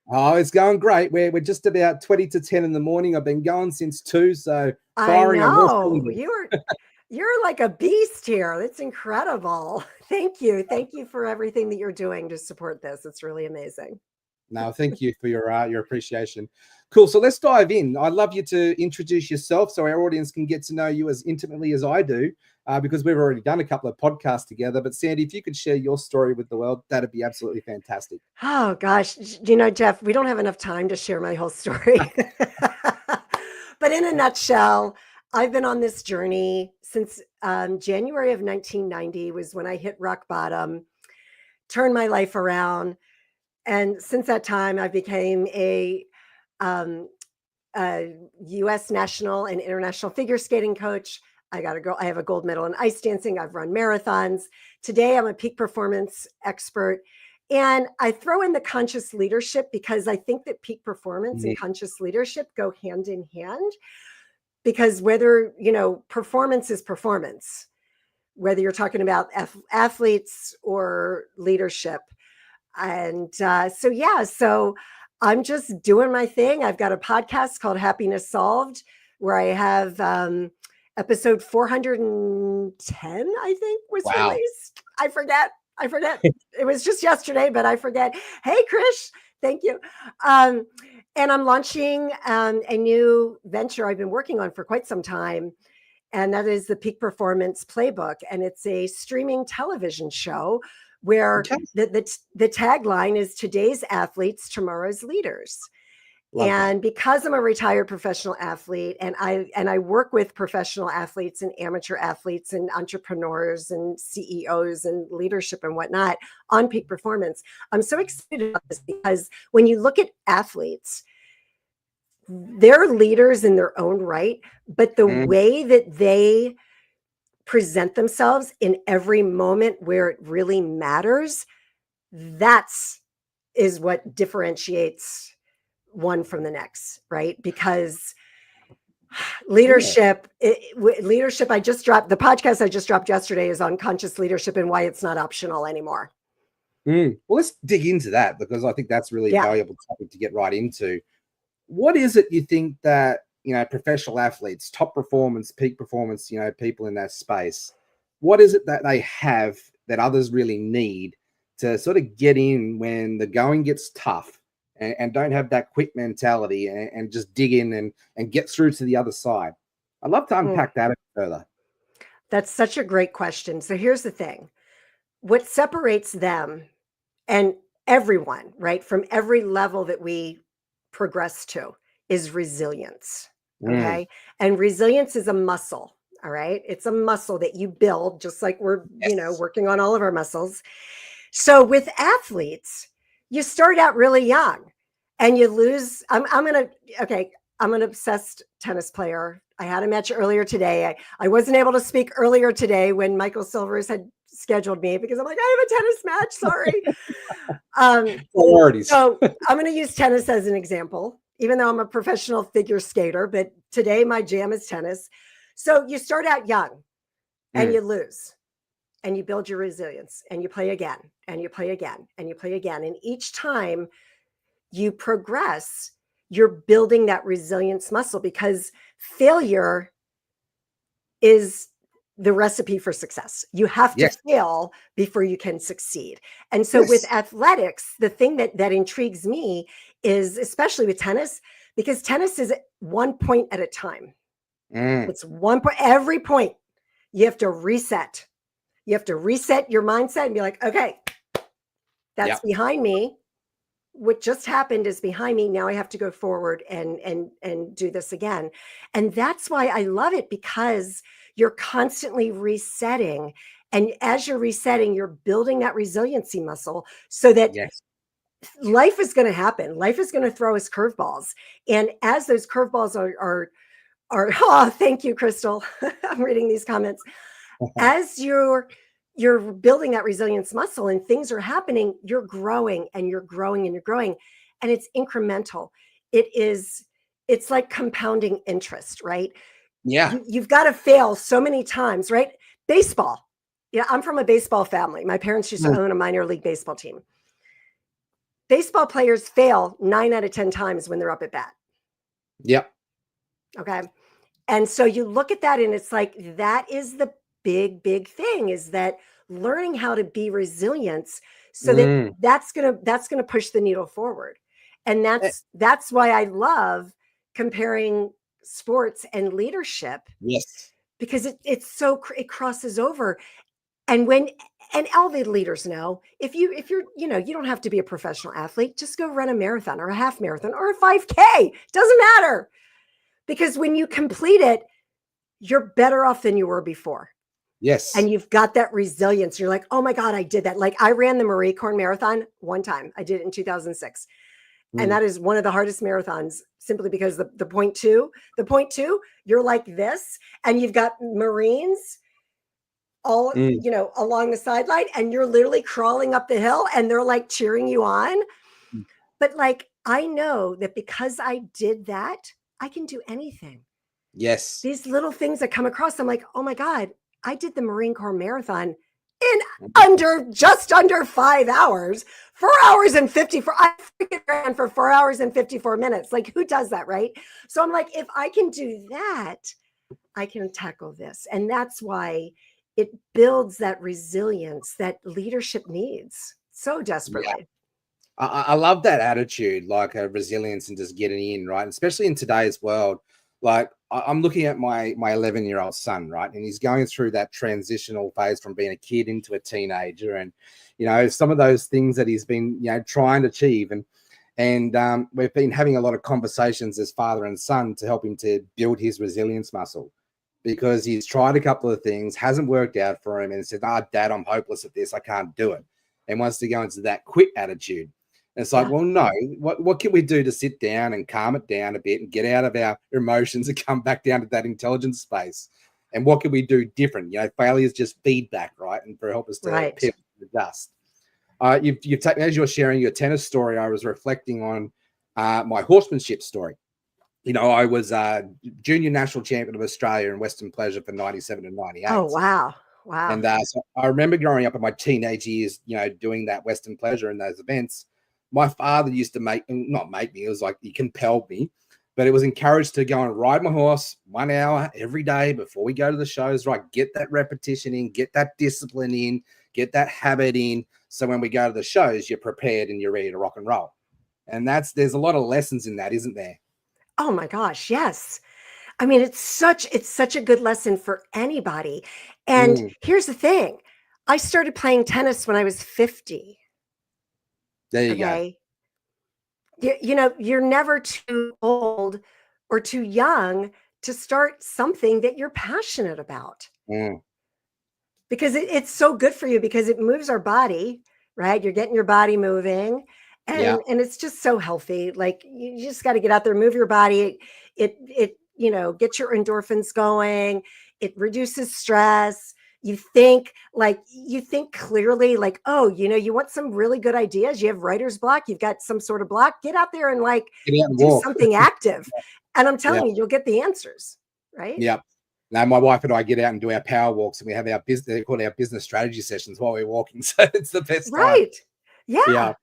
Oh, it's going great. We're just about 20 to 10 in the morning. I've been going since 2, so firing I on all know. cylinders. You're like a beast here. It's incredible. Thank you. Thank you for everything that you're doing to support this. It's really amazing. No, thank you for your appreciation. Cool. So let's dive in. I'd love you to introduce yourself so our audience can get to know you as intimately as I do, because we've already done a couple of podcasts together. But Sandy, if you could share your story with the world, that'd be absolutely fantastic. Oh, gosh. You know, Jeff, we don't have enough time to share my whole story. But in a nutshell, I've been on this journey since January of 1990 was when I hit rock bottom, turned my life around. And since that time, I became a U.S. national and international figure skating coach. I have a gold medal in ice dancing. I've run marathons. Today, I'm a peak performance expert. And I throw in the conscious leadership because I think that peak performance and conscious leadership go hand in hand. Because whether, performance is performance, whether you're talking about athletes or leadership. And so I'm just doing my thing. I've got a podcast called Happiness Solved, where I have episode 410, I think, was released. I forget. It was just yesterday, but I forget. Hey, Krish, thank you. And I'm launching a new venture I've been working on for quite some time. And that is the Peak Performance Playbook. And it's a streaming television show where the tagline is today's athletes, tomorrow's leaders. Love and that. Because I'm a retired professional athlete and I work with professional athletes and amateur athletes and entrepreneurs and CEOs and leadership and whatnot on peak performance, I'm so excited about this because when you look at athletes, they're leaders in their own right, but the way that they present themselves in every moment where it really matters, is what differentiates one from the next, right? Because leadership, leadership, I just dropped, the podcast I just dropped yesterday is on conscious leadership and why it's not optional anymore. Well, let's dig into that because I think that's really a valuable topic to get right into. What is it you think that, professional athletes, top performance, peak performance, people in that space, what is it that they have that others really need to sort of get in when the going gets tough and don't have that quit mentality and just dig in and get through to the other side? I'd love to unpack that a bit further. That's such a great question. So here's the thing. What separates them and everyone, right, from every level that we progress to is resilience. Okay. And resilience is a muscle. All right. It's a muscle that you build just like we're, working on all of our muscles. So with athletes, you start out really young and you lose. I'm an obsessed tennis player. I had a match earlier today. I wasn't able to speak earlier today when Michael Silvers had scheduled me because I'm like, I have a tennis match. Sorry. So I'm going to use tennis as an example, even though I'm a professional figure skater, but today my jam is tennis. So you start out young and you lose and you build your resilience, and you play again, and you play again, and you play again. And each time you progress, you're building that resilience muscle, because failure is the recipe for success. You have to fail before you can succeed. And so with athletics, the thing that intrigues me is, especially with tennis, because tennis is 1 point at a time. It's 1 point, every point you have to reset. You have to reset your mindset and be like, okay, that's behind me. What just happened is behind me. Now I have to go forward and do this again. And that's why I love it, because you're constantly resetting. And as you're resetting, you're building that resiliency muscle, so that life is going to happen. Life is going to throw us curveballs. And as those curveballs are oh, thank you, Crystal. I'm reading these comments. As you're building that resilience muscle and things are happening, you're growing and you're growing and you're growing. And it's incremental. It's like compounding interest, right? Yeah. You've got to fail so many times, right? Baseball. Yeah, I'm from a baseball family. My parents used to own a minor league baseball team. Baseball players fail 9 out of 10 times when they're up at bat. Yep. Okay. And so you look at that and it's like, that is the big thing, is that learning how to be resilient, so that that's going to push the needle forward. And that's why I love comparing sports and leadership. Yes. Because it crosses over. And all the leaders know, if you're, you don't have to be a professional athlete, just go run a marathon or a half marathon or a 5K. Doesn't matter. Because when you complete it, you're better off than you were before. Yes. And you've got that resilience. You're like, oh my God, I did that. Like, I ran the Marie Corn Marathon one time. I did it in 2006. And that is one of the hardest marathons, simply because the point two, you're like this, and you've got Marines all, along the sideline, and you're literally crawling up the hill and they're like cheering you on. But like, I know that because I did that, I can do anything. Yes. These little things that come across, I'm like, oh my God, I did the Marine Corps Marathon in just under 5 hours, 4 hours and 54. I freaking ran for 4 hours and 54 minutes. Like, who does that, right? So I'm like, if I can do that, I can tackle this. And that's why it builds that resilience that leadership needs so desperately. Yeah. I love that attitude, like a resilience and just getting in, right? Especially in today's world. Like, I'm looking at my 11-year-old son, right? And he's going through that transitional phase from being a kid into a teenager. And, some of those things that he's been, trying to achieve. And we've been having a lot of conversations as father and son to help him to build his resilience muscle, because he's tried a couple of things, hasn't worked out for him, and said, Dad, I'm hopeless at this. I can't do it. And wants to go into that quit attitude. And it's like, well, no, what can we do to sit down and calm it down a bit and get out of our emotions and come back down to that intelligence space? And what can we do different? Failure is just feedback, right? And for help us to pivot and adjust. You've taken, as you're sharing your tennis story, I was reflecting on my horsemanship story. I was junior national champion of Australia in Western Pleasure for 97 and 98. Oh, wow. Wow. And so I remember growing up in my teenage years, doing that Western Pleasure in those events. My father used to not make me, it was like he compelled me, but it was encouraged to go and ride my horse 1 hour every day before we go to the shows, right? Get that repetition in, get that discipline in, get that habit in. So when we go to the shows, you're prepared and you're ready to rock and roll. And there's a lot of lessons in that, isn't there? Oh my gosh. Yes. I mean, it's such a good lesson for anybody. And here's the thing. I started playing tennis when I was 50. There you go. You're never too old or too young to start something that you're passionate about. Because it's so good for you, because it moves our body, right? You're getting your body moving, and it's just so healthy. Like, you just got to get out there, move your body. It get your endorphins going. It reduces stress. You think clearly, like, oh, you want some really good ideas. You have writer's block. You've got some sort of block. Get out there and do walk. something active. And I'm telling you, you'll get the answers, right? Yep. Now, my wife and I get out and do our power walks, and we have our business, they call it our business strategy sessions while we're walking. So it's the best time. Right. Yeah. Yeah.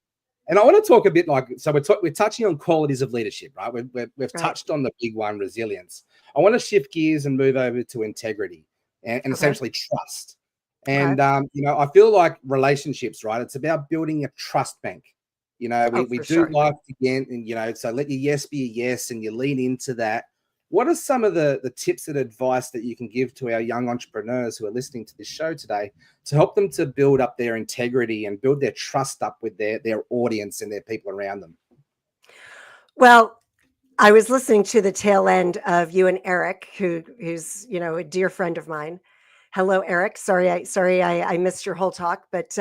And I want to talk a bit like, so we're touching on qualities of leadership, right? We've Right. touched on the big one, resilience. I want to shift gears and move over to integrity and Okay. essentially trust. Okay. And, I feel like relationships, right? It's about building a trust bank. We Oh, we for do sure. life again, and, so let your yes be a yes and you lean into that. What are some of the tips and advice that you can give to our young entrepreneurs who are listening to this show today to help them to build up their integrity and build their trust up with their audience and their people around them? Well, I was listening to the tail end of you and Eric, who's a dear friend of mine. Hello, Eric. Sorry, I missed your whole talk, but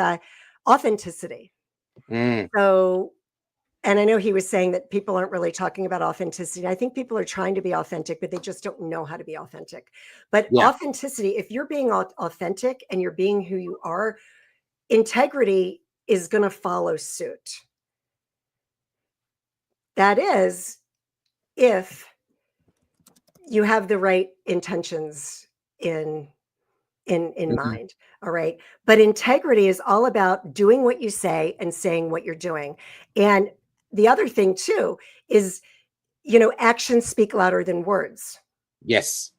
authenticity. Mm, So, and I know he was saying that people aren't really talking about authenticity. I think people are trying to be authentic, but they just don't know how to be authentic. But yeah, authenticity, if you're being authentic and you're being who you are, integrity is going to follow suit. That is, if you have the right intentions in mhm, mind. All right. But integrity is all about doing what you say and saying what you're doing. And the other thing too is, actions speak louder than words. yes,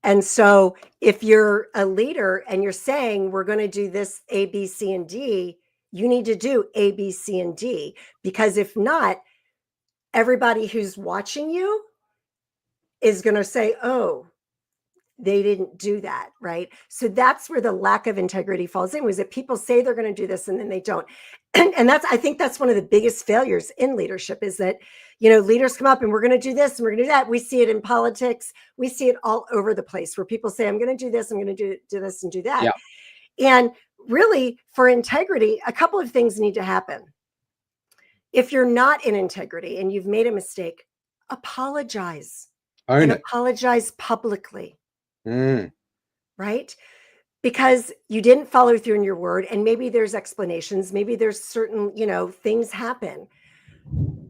And so if you're a leader and you're saying we're going to do this A, B, C, and D, you need to do A, B, C, and D, because if not, everybody who's watching you is going to say, oh, they didn't do that, right? So that's where the lack of integrity falls in, was that people say they're going to do this and then they don't. And I think that's one of the biggest failures in leadership, is that, leaders come up and we're going to do this and we're going to do that. We see it in politics. We see it all over the place where people say, I'm going to do this, I'm going to do this and do that. yeah, And really, for integrity, a couple of things need to happen. If you're not in integrity and you've made a mistake, apologize, own and it. apologize publicly. Mm, Right? Because you didn't follow through in your word, and maybe there's explanations, maybe there's certain, things happen,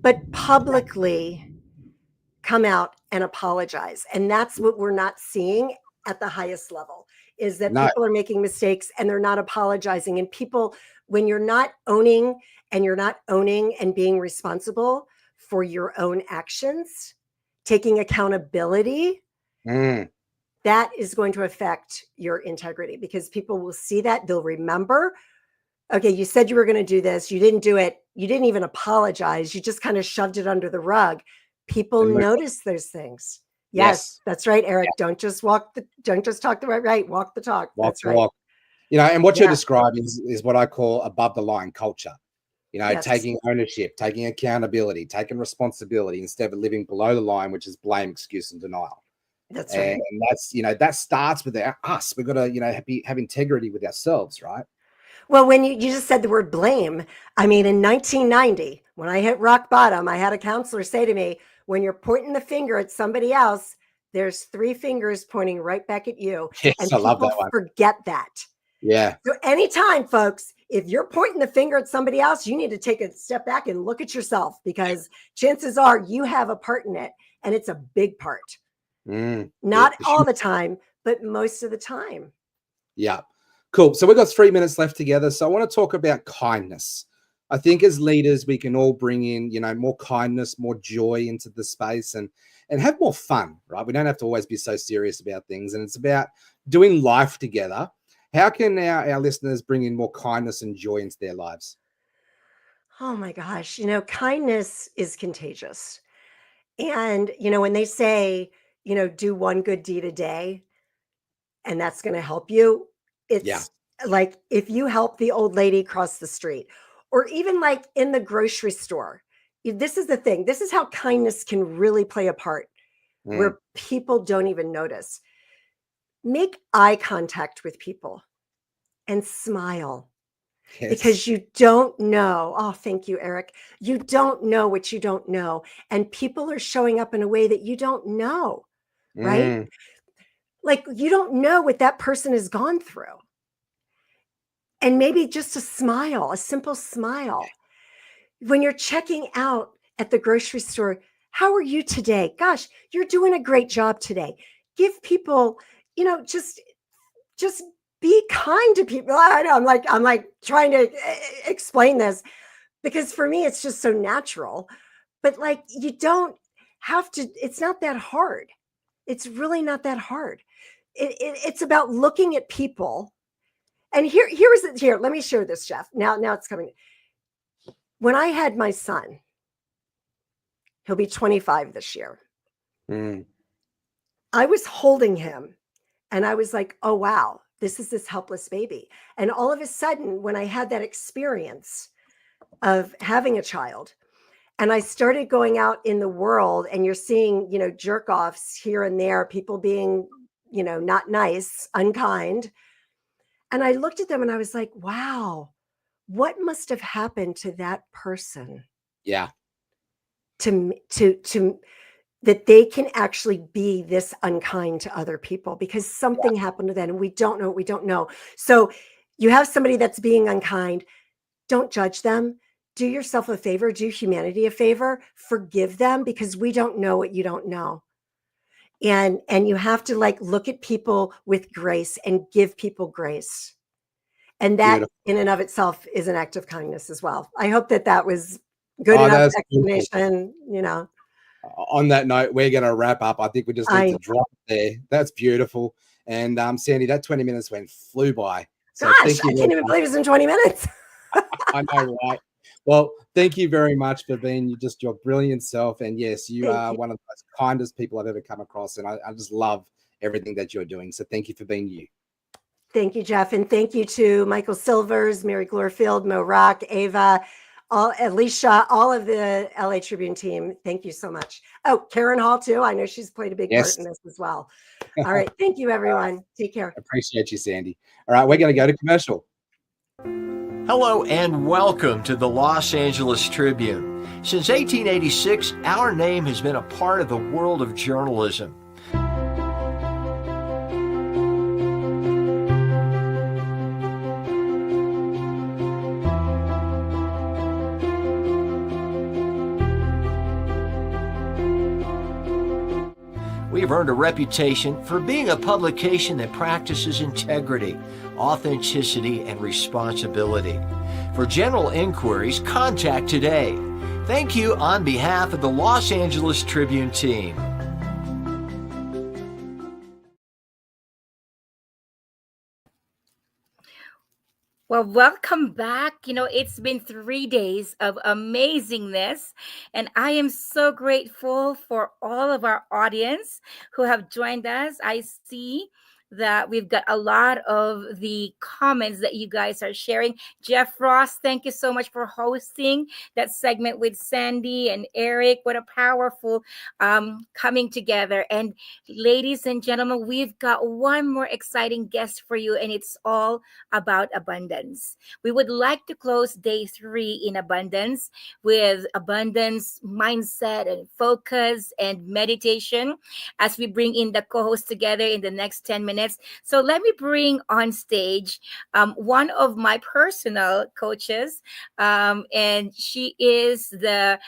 but publicly come out and apologize. And that's what we're not seeing at the highest level, is that no, people are making mistakes and they're not apologizing. And people, when you're not owning and being responsible for your own actions, taking accountability, mm, that is going to affect your integrity, because people will see that. They'll remember, okay, you said you were going to do this. You didn't do it. You didn't even apologize. You just kind of shoved it under the rug. People and notice those things. Yes, yes, that's right, Eric. Don't just talk the right, walk the talk. walk That's the right. walk. And what you're Yeah. describing is what I call above the line culture. Yes. Taking ownership, taking accountability, taking responsibility instead of living below the line, which is blame, excuse, and denial. That's right. And that's, that starts with us. We've got to, have integrity with ourselves, right? Well, when you just said the word blame, I mean, in 1990, when I hit rock bottom, I had a counselor say to me, when you're pointing the finger at somebody else, there's 3 fingers pointing right back at you. Yes, And I love people that one. forget that. Yeah, So anytime, folks, if you're pointing the finger at somebody else, you need to take a step back and look at yourself, because chances are you have a part in it, and it's a big part. Not for all sure. the time, but most of the time. Yeah, cool. So we've got 3 minutes left together. So I want to talk about kindness. I think as leaders, we can all bring in, more kindness, more joy into the space, and have more fun, right? We don't have to always be so serious about things, and it's about doing life together. How can our listeners bring in more kindness and joy into their lives? Oh my gosh, kindness is contagious. And, when they say, do one good deed a day, and that's going to help you, Yeah, it's like if you help the old lady cross the street, or even like in the grocery store. This is the thing. This is how kindness can really play a part, mm, where people don't even notice. Make eye contact with people and smile, because yes, you don't know. Oh, thank you, Eric. You don't know what you don't know. And people are showing up in a way that you don't know, right? mm, Like you don't know what that person has gone through. And maybe just a smile, a simple smile. When you're checking out at the grocery store, how are you today? Gosh, you're doing a great job today. give people, just be kind to people. I know I'm like trying to explain this because for me it's just so natural. But like, you don't have to, it's not that hard. It's really not that hard. It's about looking at people. And here, let me share this, Jeff. Now it's coming. When I had my son, he'll be 25 this year. I was holding him and I was like, oh, wow, this is this helpless baby. And all of a sudden, when I had that experience of having a child, and I started going out in the world, and you're seeing, jerk offs here and there, people being, not nice, unkind. And I looked at them and I was like, wow, what must have happened to that person? Yeah. To that they can actually be this unkind to other people because something happened to them and we don't know what we don't know. So you have somebody that's being unkind. Don't judge them. Do yourself a favor, do humanity a favor, forgive them because we don't know what you don't know. And you have to like look at people with grace and give people grace. And that Beautiful. in and of itself is an act of kindness as well. I hope that was good enough explanation, On that note, we're going to wrap up. I think we just need to drop it there. That's beautiful. And Sandy, that 20 minutes flew by. So gosh, I can't even believe it's in 20 minutes. I know, right? Well, thank you very much for being just your brilliant self. And yes, you are one of the most kindest people I've ever come across. And I just love everything that you're doing. So thank you for being you. Thank you, Jeff. And thank you to Michael Silvers, Mary Glorfield, Mo Rock, Ava, Alicia, all of the LA Tribune team. Thank you so much. Oh, Karen Hall too. I know she's played a big part in this as well. All right. Thank you, everyone. Take care. Appreciate you, Sandy. All right. We're going to go to commercial. Hello and welcome to the Los Angeles Tribune. Since 1886, our name has been a part of the world of journalism. We've earned a reputation for being a publication that practices integrity, authenticity, and responsibility. For general inquiries, contact today. Thank you on behalf of the Los Angeles Tribune team. Well, welcome back. It's been 3 days of amazingness, and I am so grateful for all of our audience who have joined us. I see that we've got a lot of the comments that you guys are sharing. Jeff Ross, thank you so much for hosting that segment with Sandy and Eric. What a powerful coming together. And ladies and gentlemen, we've got one more exciting guest for you, and it's all about abundance. We would like to close day 3 in abundance with abundance mindset and focus and meditation as we bring in the co-hosts together in the next 10 minutes. So let me bring on stage one of my personal coaches, and she is the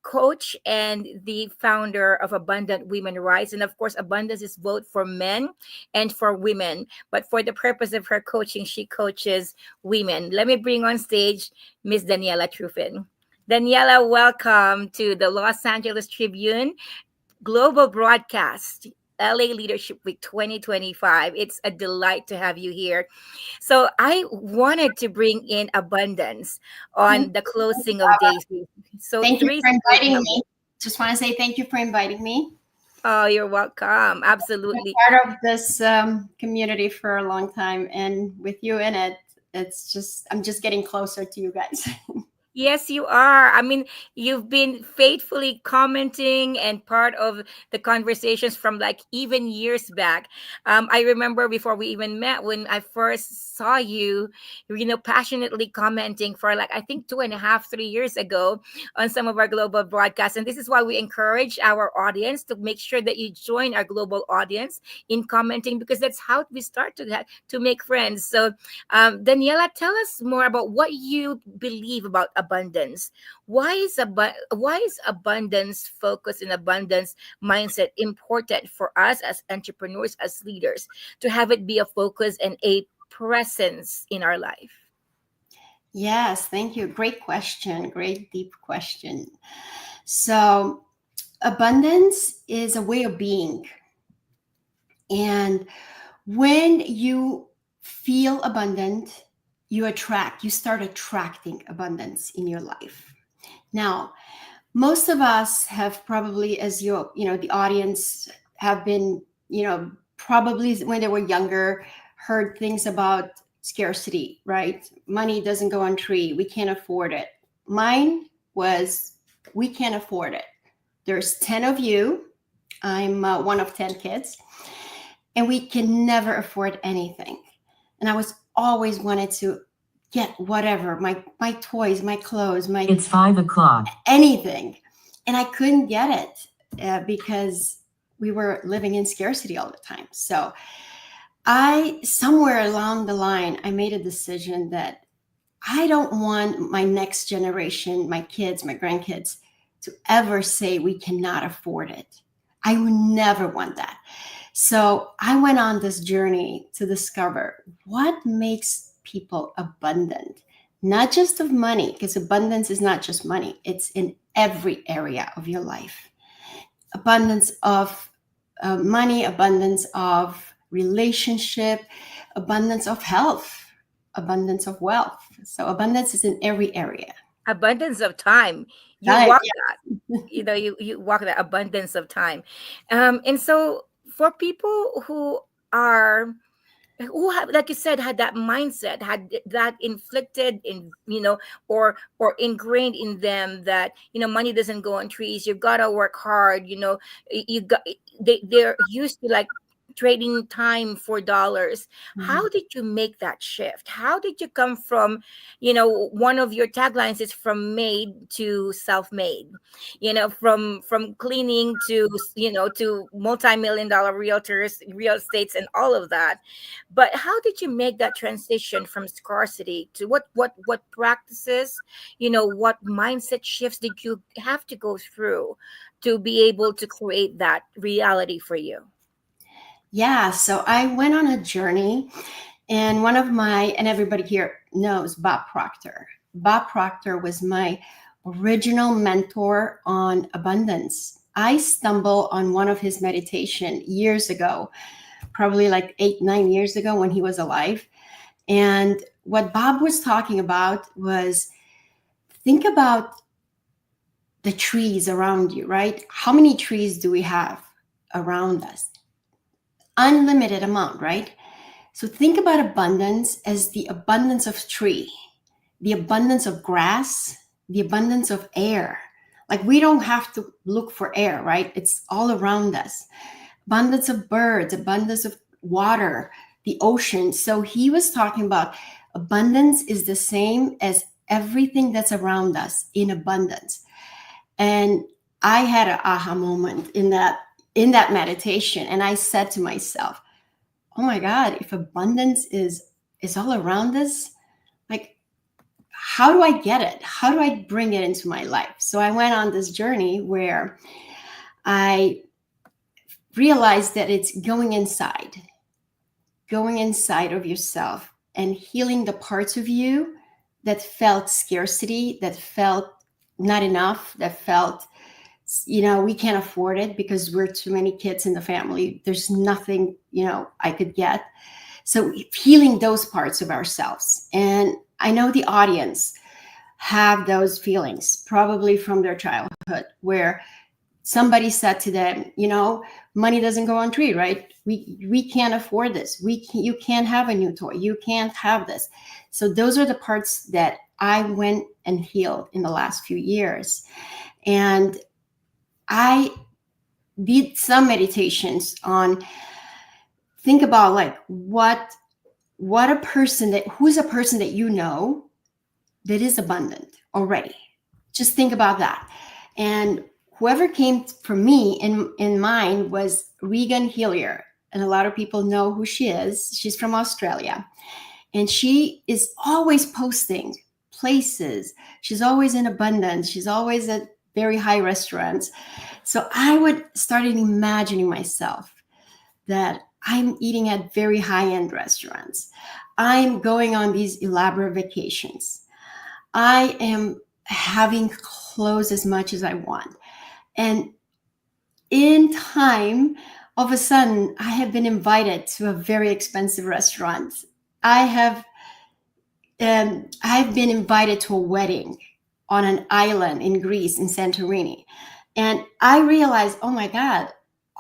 coach and the founder of Abundant Women Rise. And of course, abundance is both for men and for women. But for the purpose of her coaching, she coaches women. Let me bring on stage Miss Daniela Truffin. Daniela, welcome to the Los Angeles Tribune Global Broadcast, LA Leadership Week 2025. It's a delight to have you here. So I wanted to bring in abundance on the closing of day 3. So thank you for inviting me. Just want to say thank you for inviting me. Oh, you're welcome. Absolutely. I'm part of this community for a long time, and with you in it, I'm just getting closer to you guys. Yes, you are. I mean, you've been faithfully commenting and part of the conversations from like even years back. I remember before we even met, when I first saw you, passionately commenting for like, I think 2.5, 3 years ago on some of our global broadcasts. And this is why we encourage our audience to make sure that you join our global audience in commenting, because that's how we start to make friends. So Daniela, tell us more about what you believe about abundance. abundance. Why is abundance focus and abundance mindset important for us as entrepreneurs, as leaders, to have it be a focus and a presence in our life? Yes, thank you. Great question. Great deep question. So abundance is a way of being. And when you feel abundant, you start attracting abundance in your life. Now, most of us have probably, as the audience have been, probably when they were younger, heard things about scarcity, right? Money doesn't go on tree. We can't afford it. Mine was, we can't afford it. There's 10 of you. I'm one of 10 kids. And we can never afford anything. And I was always wanted to get whatever, my toys, my clothes, it's 5 o'clock, anything. And I couldn't get it because we were living in scarcity all the time. So somewhere along the line, I made a decision that I don't want my next generation, my kids, my grandkids, to ever say we cannot afford it. I would never want that. So I went on this journey to discover what makes people abundant, not just of money, because abundance is not just money. It's in every area of your life. Abundance of money, abundance of relationship, abundance of health, abundance of wealth. So abundance is in every area. Abundance of time. You walk that. You walk that abundance of time. And so for people who have, like you said, had that mindset, had that inflicted in, or ingrained in them that, money doesn't go on trees. You've got to work hard. They're used to like trading time for dollars. How did you make that shift? How did you come from, one of your taglines is from made to self-made, from cleaning to, to multi-million-dollar realtors, real estates and all of that. But how did you make that transition from scarcity to what practices, what mindset shifts did you have to go through to be able to create that reality for you? Yeah, so I went on a journey, and and everybody here knows Bob Proctor. Bob Proctor was my original mentor on abundance. I stumbled on one of his meditation years ago, probably like 8-9 years ago when he was alive. And what Bob was talking about was, think about the trees around you, right? How many trees do we have around us? Unlimited amount, right? So think about abundance as the abundance of tree, the abundance of grass, the abundance of air. Like we don't have to look for air, right? It's all around us. Abundance of birds, abundance of water, the ocean. So he was talking about abundance is the same as everything that's around us in abundance. And I had an aha moment in that meditation. And I said to myself, oh my God, if abundance is all around us, like, how do I get it? How do I bring it into my life? So I went on this journey where I realized that it's going inside of yourself and healing the parts of you that felt scarcity, that felt not enough, that felt, we can't afford it because we're too many kids in the family. There's nothing, I could get. So healing those parts of ourselves. And I know the audience have those feelings probably from their childhood where somebody said to them, money doesn't go on tree, right? We can't afford this. You can't have a new toy. You can't have this. So those are the parts that I went and healed in the last few years. And I did some meditations on, think about like who's a person that you know that is abundant already. Just think about that. And whoever came for me in mind was Regan Hillier. And a lot of people know who she is. She's from Australia. And she is always posting places. She's always in abundance. She's always at very high restaurants. So I would start imagining myself that I'm eating at very high-end restaurants. I'm going on these elaborate vacations. I am having clothes as much as I want. And in time, all of a sudden, I have been invited to a very expensive restaurant. I've been invited to a wedding on an island in Greece, in Santorini. And I realized, oh my God,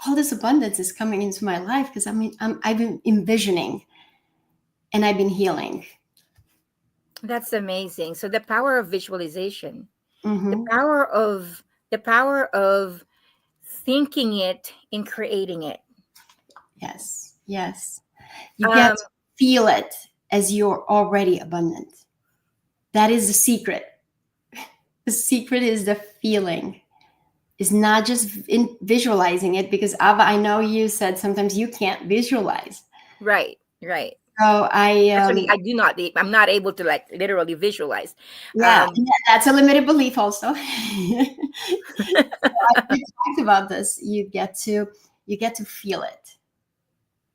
all this abundance is coming into my life because I've been envisioning and I've been healing. That's amazing. So the power of visualization, Mm-hmm. the power of thinking it and creating it. Yes, yes. You get to feel it as you're already abundant. That is the secret. The secret is the feeling. It's not just in visualizing it, because Ava, I know you said sometimes you can't visualize. Right, right. So Actually, I do not. I'm not able to like literally visualize. Yeah, that's a limited belief also. We talked about this. You get to feel it.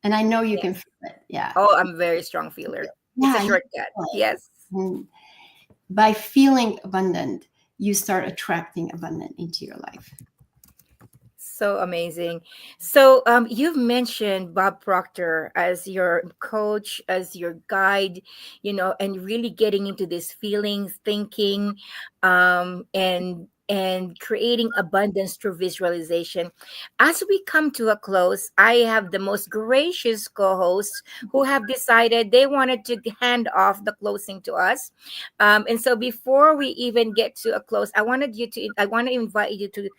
And I know you can feel it. Yeah. Oh, I'm a very strong feeler. Yeah, It's a shortcut. Yes. By feeling abundant, you start attracting abundance into your life. So amazing. So you've mentioned Bob Proctor as your coach, as your guide, and really getting into this feelings, thinking, and creating abundance through visualization. As we come to a close, I have the most gracious co-hosts who have decided they wanted to hand off the closing to us. And so before we even get to a close, I want to invite you to,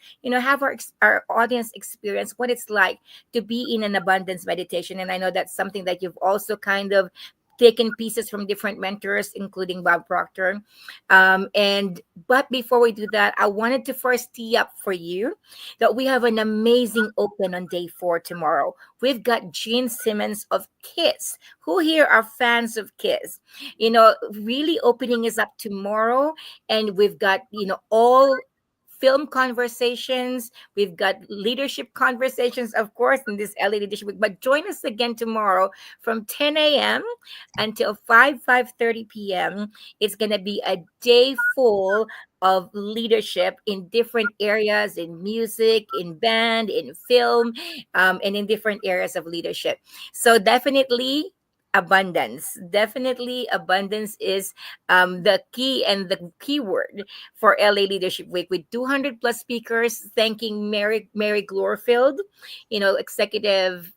have our audience experience what it's like to be in an abundance meditation. And I know that's something that you've also kind of taken pieces from different mentors, including Bob Proctor. But before we do that, I wanted to first tee up for you that we have an amazing open on day 4 tomorrow. We've got Gene Simmons of Kiss. Who here are fans of Kiss? Really opening us up tomorrow. And we've got, all film conversations. We've got leadership conversations, of course, in this LA Leadership Week. But join us again tomorrow from 10 a.m. until 5:30 p.m. It's going to be a day full of leadership in different areas, in music, in band, in film, and in different areas of leadership. So definitely abundance. Definitely abundance is the key and the keyword for LA Leadership Week, with 200 plus speakers, thanking Mary Glorfield, executive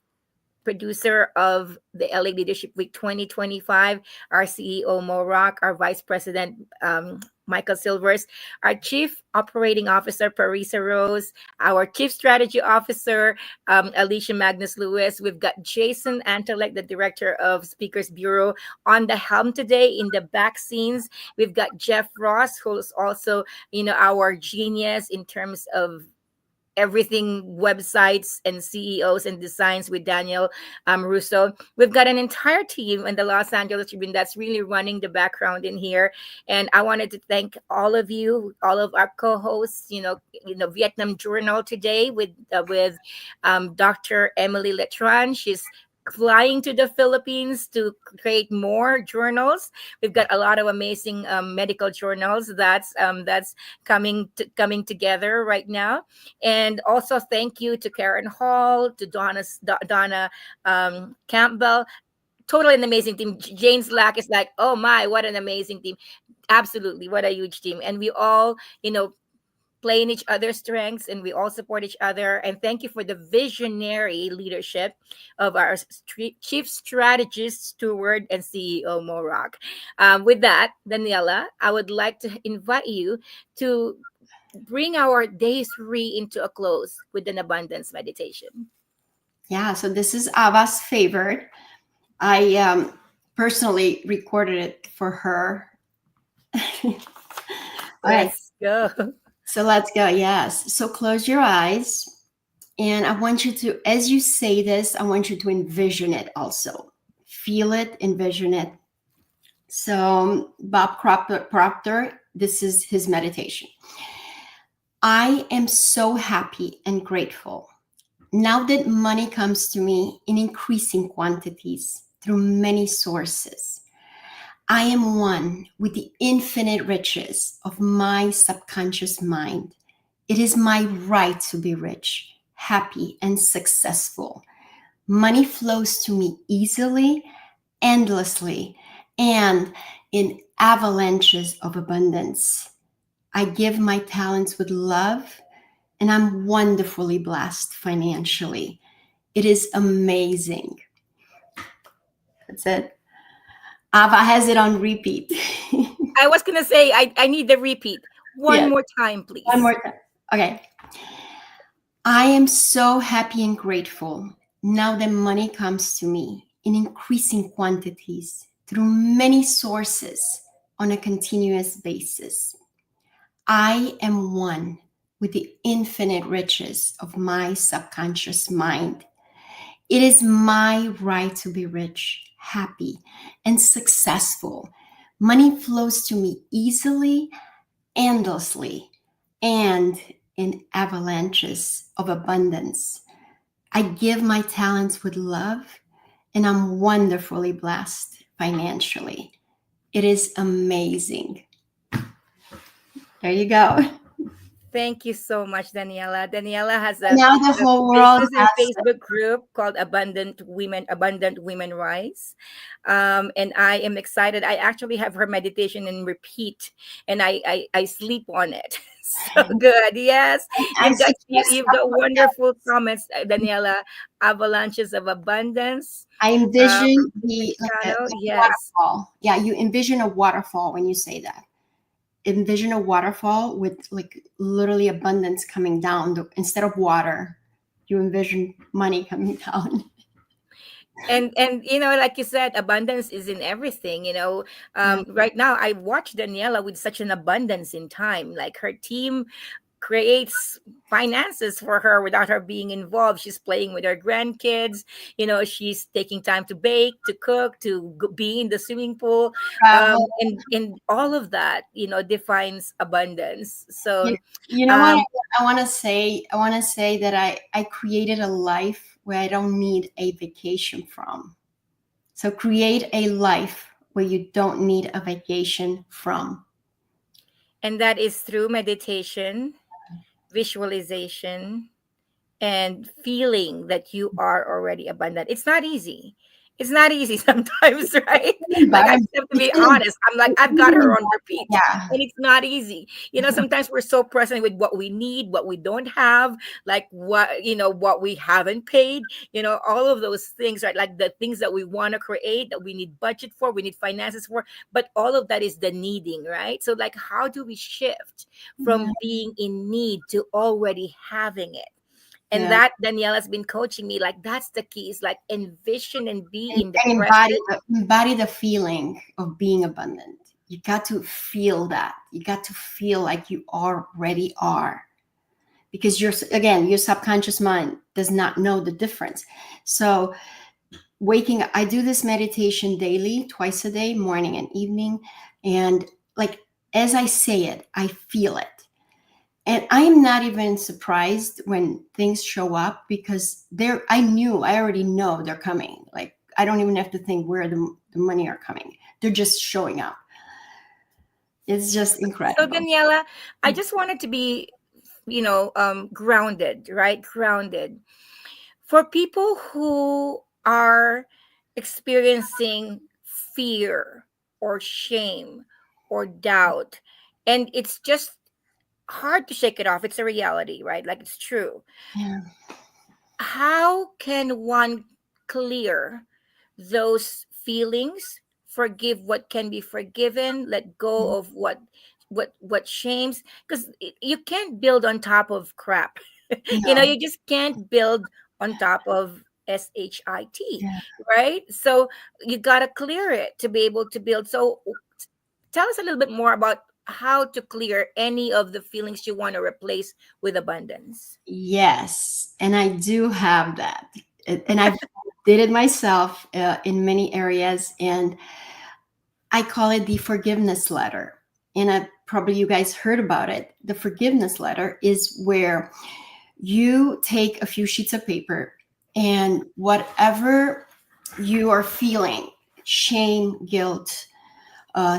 producer of the LA Leadership Week 2025, our CEO Mo Rock, our Vice President Michael Silvers, our Chief Operating Officer Parisa Rose, our Chief Strategy Officer Alicia Magnus Lewis. We've got Jason Antelek, the Director of Speakers Bureau, on the helm today in the back scenes. We've got Jeff Ross, who's also our genius in terms of everything, websites and CEOs and designs, with Daniel Russo. We've got an entire team in the Los Angeles Tribune that's really running the background in here. And I wanted to thank all of you, all of our co-hosts, Vietnam Journal today with Dr. Emily Letran. She's flying to the Philippines to create more journals. We've got a lot of amazing medical journals that's coming together right now. And also thank you to Karen Hall, to Donna Campbell. Totally an amazing team. Jane Slack is like, oh my, what an amazing team. Absolutely, what a huge team. And we all, play in each other's strengths, and we all support each other. And thank you for the visionary leadership of our Chief Strategist, Steward, and CEO Mo Rock. With that, Daniela, I would like to invite you to bring our day 3 into a close with an abundance meditation. Yeah, so this is Ava's favorite. I personally recorded it for her. Let's go. So let's go. Yes. So close your eyes. And I want you to, as you say this, I want you to envision it also. Feel it, envision it. So Bob Proctor, this is his meditation. I am so happy and grateful now that money comes to me in increasing quantities through many sources. I am one with the infinite riches of my subconscious mind. It is my right to be rich, happy, and successful. Money flows to me easily, endlessly, and in avalanches of abundance. I give my talents with love, and I'm wonderfully blessed financially. It is amazing. That's it. Ava has it on repeat. I was going to say, I need the repeat. One more time, please. One more time. Okay. I am so happy and grateful now that money comes to me in increasing quantities through many sources on a continuous basis. I am one with the infinite riches of my subconscious mind. It is my right to be rich, happy, and successful. Money flows to me easily, endlessly, and in avalanches of abundance. I give my talents with love, and I'm wonderfully blessed financially. It is amazing. There you go. Thank you so much, Daniela. Daniela has Now the whole world business has and Facebook group called Abundant Women Rise. And I am excited. I actually have her meditation in repeat, and I sleep on it. So good. Yes. You've got wonderful comments, Daniela. Avalanches of abundance. I envision the yes. waterfall. Yeah, you envision a waterfall when you say that. Envision a waterfall with like literally abundance coming down. Instead of water, you envision money coming down. And like you said, abundance is in everything. Right now I watch Daniela with such an abundance in time. Like her team creates finances for her without her being involved. She's playing with her grandkids. She's taking time to bake, to cook, to be in the swimming pool. And all of that, defines abundance. So what I want to say? I want to say that I created a life where I don't need a vacation from. So create a life where you don't need a vacation from. And that is through meditation, visualization, and feeling that you are already abundant. It's not easy. It's not easy sometimes, right? Like I have to be honest. I'm like, I've got her on repeat. Yeah. And it's not easy. Sometimes we're so present with what we need, what we don't have, like what we haven't paid, all of those things, right? Like the things that we want to create, that we need budget for, we need finances for, but all of that is the needing, right? So like, how do we shift from being in need to already having it? And that Daniela's been coaching me, like that's the key. Is like envision and be in the present. Embody the feeling of being abundant. You got to feel that. You got to feel like you already are. Because your subconscious mind does not know the difference. So I do this meditation daily, twice a day, morning and evening. And like, as I say it, I feel it. And I am not even surprised when things show up because I already know they're coming. Like, I don't even have to think where the money are coming. They're just showing up. It's just incredible. So Daniela, I just wanted to be, grounded, right? Grounded. For people who are experiencing fear or shame or doubt, and it's just hard to shake it off. It's a reality, right? Like it's true. Yeah. How can one clear those feelings, forgive what can be forgiven, let go of what shames? Because you can't build on top of crap. No. You just can't build on top of SHIT, right? So you got to clear it to be able to build. So tell us a little bit more about how to clear any of the feelings you want to replace with abundance. Yes, and I do have that, and I've did it myself in many areas. And I call it the forgiveness letter. And probably you guys heard about it. The forgiveness letter is where you take a few sheets of paper and whatever you are feeling, shame, guilt,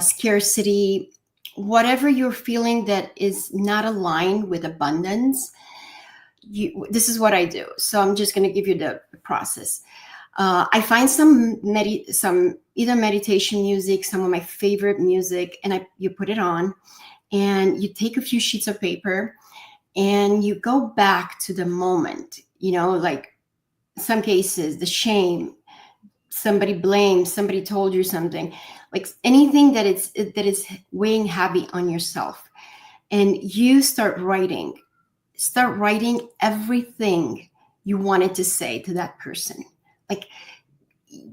scarcity, whatever you're feeling that is not aligned with abundance, this is what I do. So I'm just going to give you the process. I find some either meditation music, some of my favorite music, and you put it on, and you take a few sheets of paper, and you go back to the moment. Like some cases, the shame, somebody blamed, somebody told you something, like anything that is weighing heavy on yourself, and you start writing everything you wanted to say to that person. Like,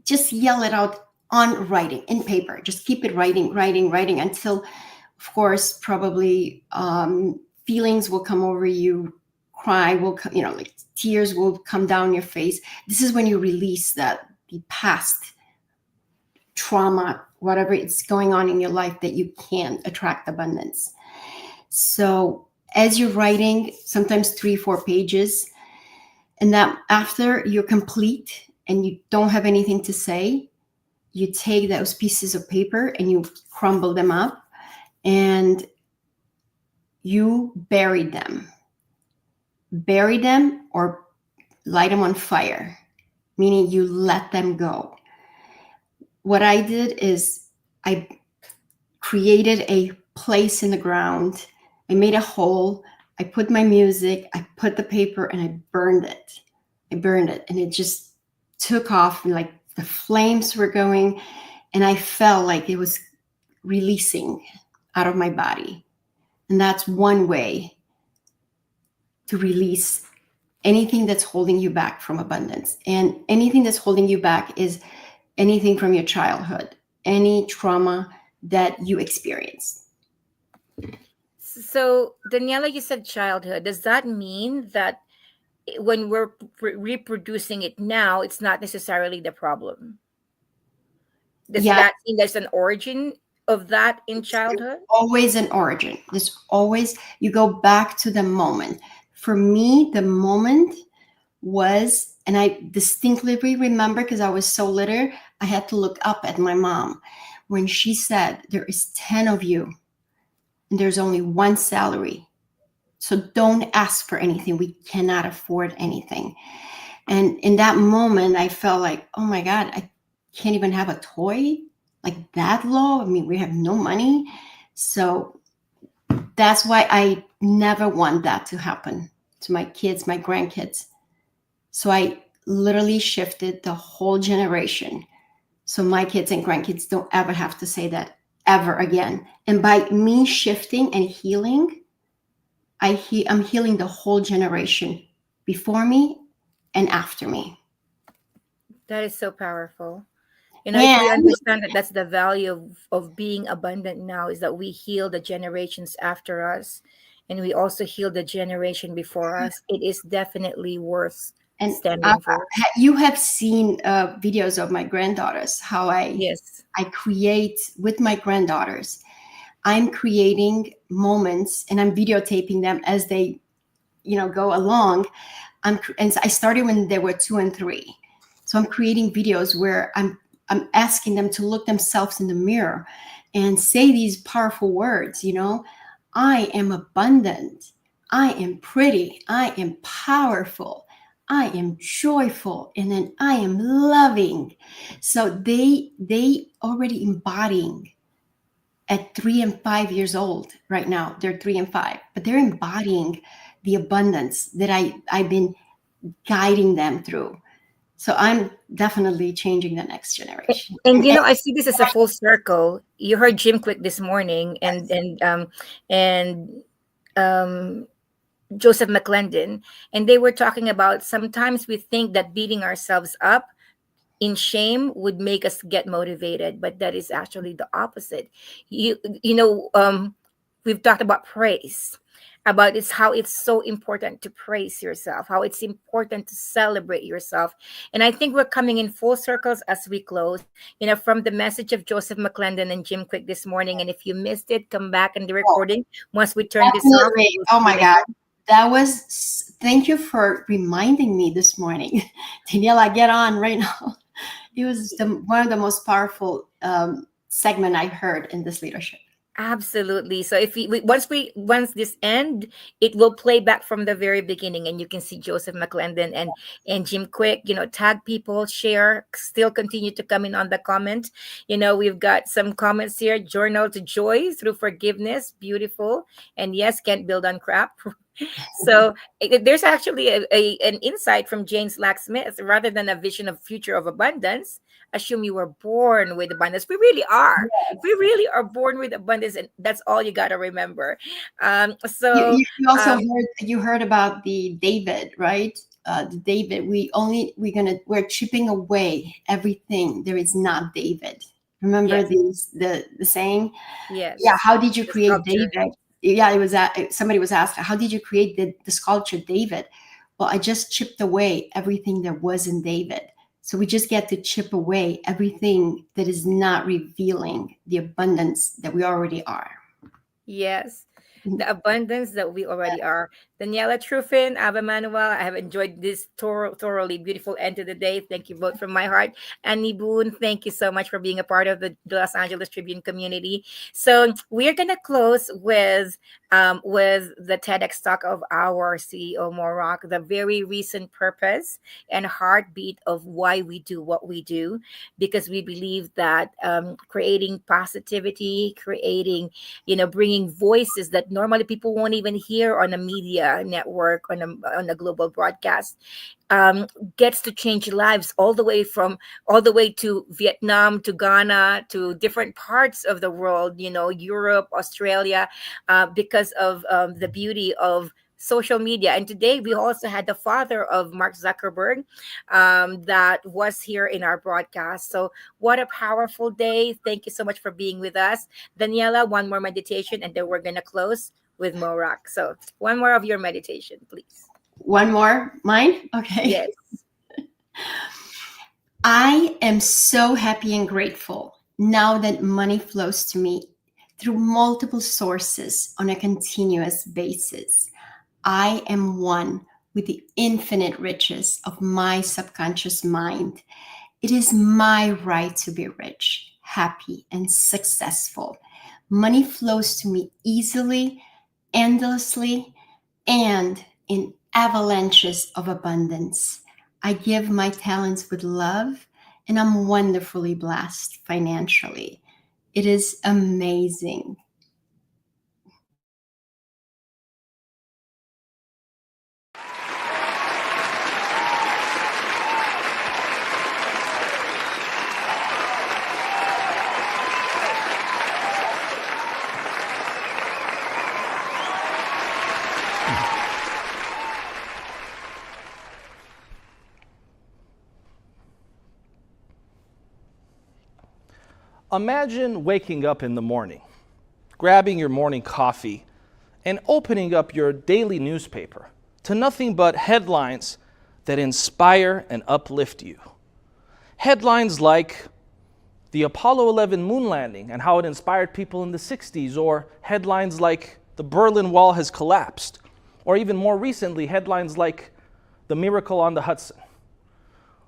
just yell it out on writing, in paper. Just keep it writing until, of course, probably feelings will come over you, cry will come, like tears will come down your face. This is when you release the past trauma, whatever it's going on in your life that you can't attract abundance. So as you're writing, sometimes 3-4 pages, and that after you're complete and you don't have anything to say, you take those pieces of paper and you crumble them up and you bury them or light them on fire, meaning you let them go. What I did is I created a place in the ground. I made a hole. I put my music, I put the paper, and I burned it. And it just took off, like the flames were going, and I felt like it was releasing out of my body. And that's one way to release anything that's holding you back from abundance. And anything that's holding you back is anything from your childhood, any trauma that you experienced. So, Daniela, you said childhood. Does that mean that when we're reproducing it now, it's not necessarily the problem? Does that mean there's an origin of that in childhood? Always an origin. There's always, you go back to the moment. For me, the moment was, and I distinctly remember because I was so little, I had to look up at my mom when she said, there is 10 of you and there's only one salary. So don't ask for anything. We cannot afford anything. And in that moment, I felt like, oh my God, I can't even have a toy, like that low. I mean, we have no money. So that's why I never want that to happen to my kids, my grandkids. So I literally shifted the whole generation. So my kids and grandkids don't ever have to say that ever again. And by me shifting and healing, I'm healing the whole generation before me and after me. That is so powerful. If we understand that that's the value of being abundant now, is that we heal the generations after us, and we also heal the generation before us. It is definitely worth standing for. You have seen videos of my granddaughters, how I create with my granddaughters. I'm creating moments and I'm videotaping them as they, go along. And I started when they were 2 and 3. So I'm creating videos where I'm asking them to look themselves in the mirror and say these powerful words, I am abundant. I am pretty. I am powerful. I am joyful. And then I am loving. So they already embodying at 3 and 5 years old right now. They're 3 and 5, but they're embodying the abundance that I've been guiding them through. So I'm definitely changing the next generation. And I see this as a full circle. You heard Jim Kwik this morning, and Joseph McClendon, and they were talking about sometimes we think that beating ourselves up in shame would make us get motivated, but that is actually the opposite. We've talked about praise. about it's how it's so important to praise yourself, how it's important to celebrate yourself. And I think we're coming in full circles as we close, from the message of Joseph McClendon and Jim Kwik this morning. And if you missed it, come back in the recording once we turn this off. Definitely. Oh my God. Thank you for reminding me this morning. Daniela, get on right now. It was one of the most powerful segment I've heard in this leadership. Absolutely. So if once this end, it will play back from the very beginning, and you can see Joseph McClendon and Jim Kwik. Tag people, share, still continue to come in on the comment. We've got some comments here. Journal to joy through forgiveness, beautiful, and yes, can't build on crap. So there's actually an insight from James Lacksmith. Rather than a vision of future of abundance, assume you were born with abundance. We really are. Yes. We really are born with abundance, and that's all you got to remember. So you also heard about the David, right? The David. We're chipping away everything. There is not David. Remember the saying? Yes. Yeah. How did you create David? Yeah, it was somebody was asking, how did you create the sculpture David? Well, I just chipped away everything there was in David. So we just get to chip away everything that is not revealing the abundance that we already are. Yes, the abundance that we already are. Daniela Truffin, Ava Manuel, I have enjoyed this thoroughly beautiful end to the day. Thank you both from my heart. Annie Boone, thank you so much for being a part of the Los Angeles Tribune community. So we're going to close with the TEDx talk of our CEO, Mo Rock, the very recent purpose and heartbeat of why we do what we do, because we believe that creating positivity, bringing voices that normally people won't even hear on a media network, on a global broadcast, gets to change lives all the way to Vietnam, to Ghana, to different parts of the world, Europe, Australia, because of the beauty of social media. And today we also had the father of Mark Zuckerberg that was here in our broadcast. So what a powerful day. Thank you so much for being with us. Daniela, one more meditation, and then we're going to close with Mo Rock. So one more of your meditation, please. One more? Mine? Okay. Yes. I am so happy and grateful now that money flows to me through multiple sources on a continuous basis. I am one with the infinite riches of my subconscious mind. It is my right to be rich, happy, and successful. Money flows to me easily, endlessly, and in avalanches of abundance. I give my talents with love, and I'm wonderfully blessed financially. It is amazing. Imagine waking up in the morning, grabbing your morning coffee, and opening up your daily newspaper to nothing but headlines that inspire and uplift you. Headlines like the Apollo 11 moon landing and how it inspired people in the 60s, or headlines like the Berlin Wall has collapsed, or even more recently, headlines like the miracle on the Hudson.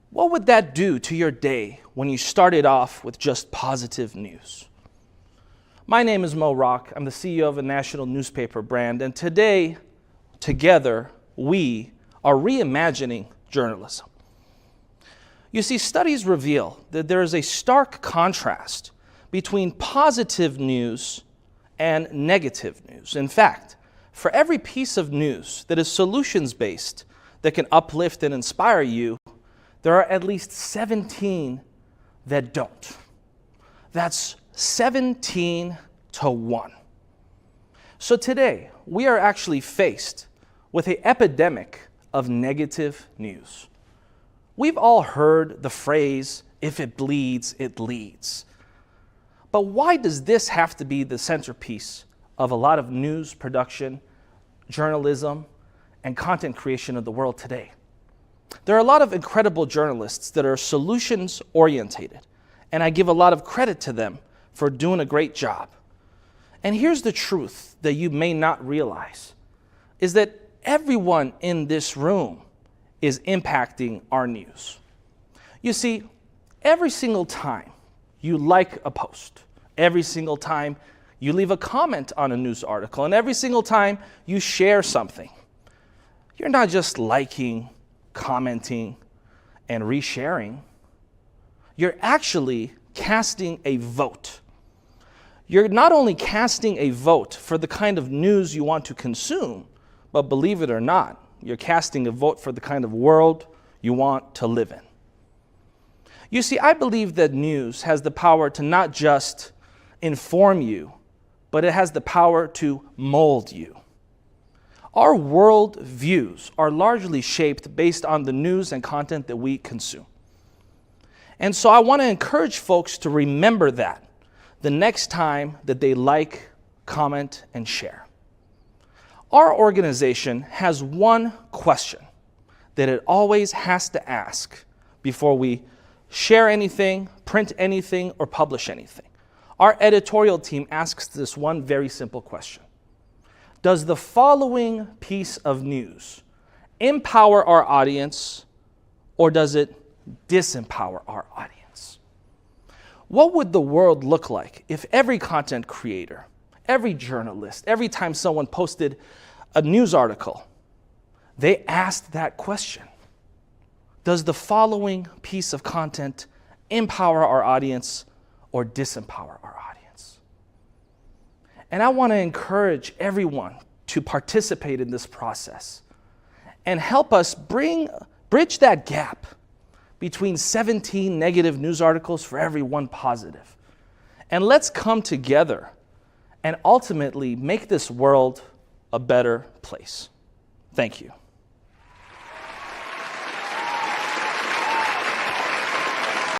What would that do to your day when you started off with just positive news? My name is Mo Rock. I'm the CEO of a national newspaper brand, and today, together, we are reimagining journalism. You see, studies reveal that there is a stark contrast between positive news and negative news. In fact, for every piece of news that is solutions-based, that can uplift and inspire you, there are at least 17 that don't. That's 17 to 1. So today, we are actually faced with an epidemic of negative news. We've all heard the phrase, if it bleeds, it leads. But why does this have to be the centerpiece of a lot of news production journalism, and content creation of the world today. There are a lot of incredible journalists that are solutions orientated, and I give a lot of credit to them for doing a great job. And here's the truth that you may not realize, is that everyone in this room is impacting our news. You see, every single time you like a post, every single time you leave a comment on a news article, and every single time you share something, you're not just liking, commenting, and resharing. You're actually casting a vote. You're not only casting a vote for the kind of news you want to consume, but believe it or not, you're casting a vote for the kind of world you want to live in. You see, I believe that news has the power to not just inform you, but it has the power to mold you. Our world views are largely shaped based on the news and content that we consume. And so I want to encourage folks to remember that the next time that they like, comment, and share. Our organization has one question that it always has to ask before we share anything, print anything, or publish anything. Our editorial team asks this one very simple question. Does the following piece of news empower our audience, or does it disempower our audience? What would the world look like if every content creator, every journalist, every time someone posted a news article, they asked that question? Does the following piece of content empower our audience or disempower our audience? And I want to encourage everyone to participate in this process and help us bridge that gap between 17 negative news articles for every one positive. And let's come together and ultimately make this world a better place. Thank you.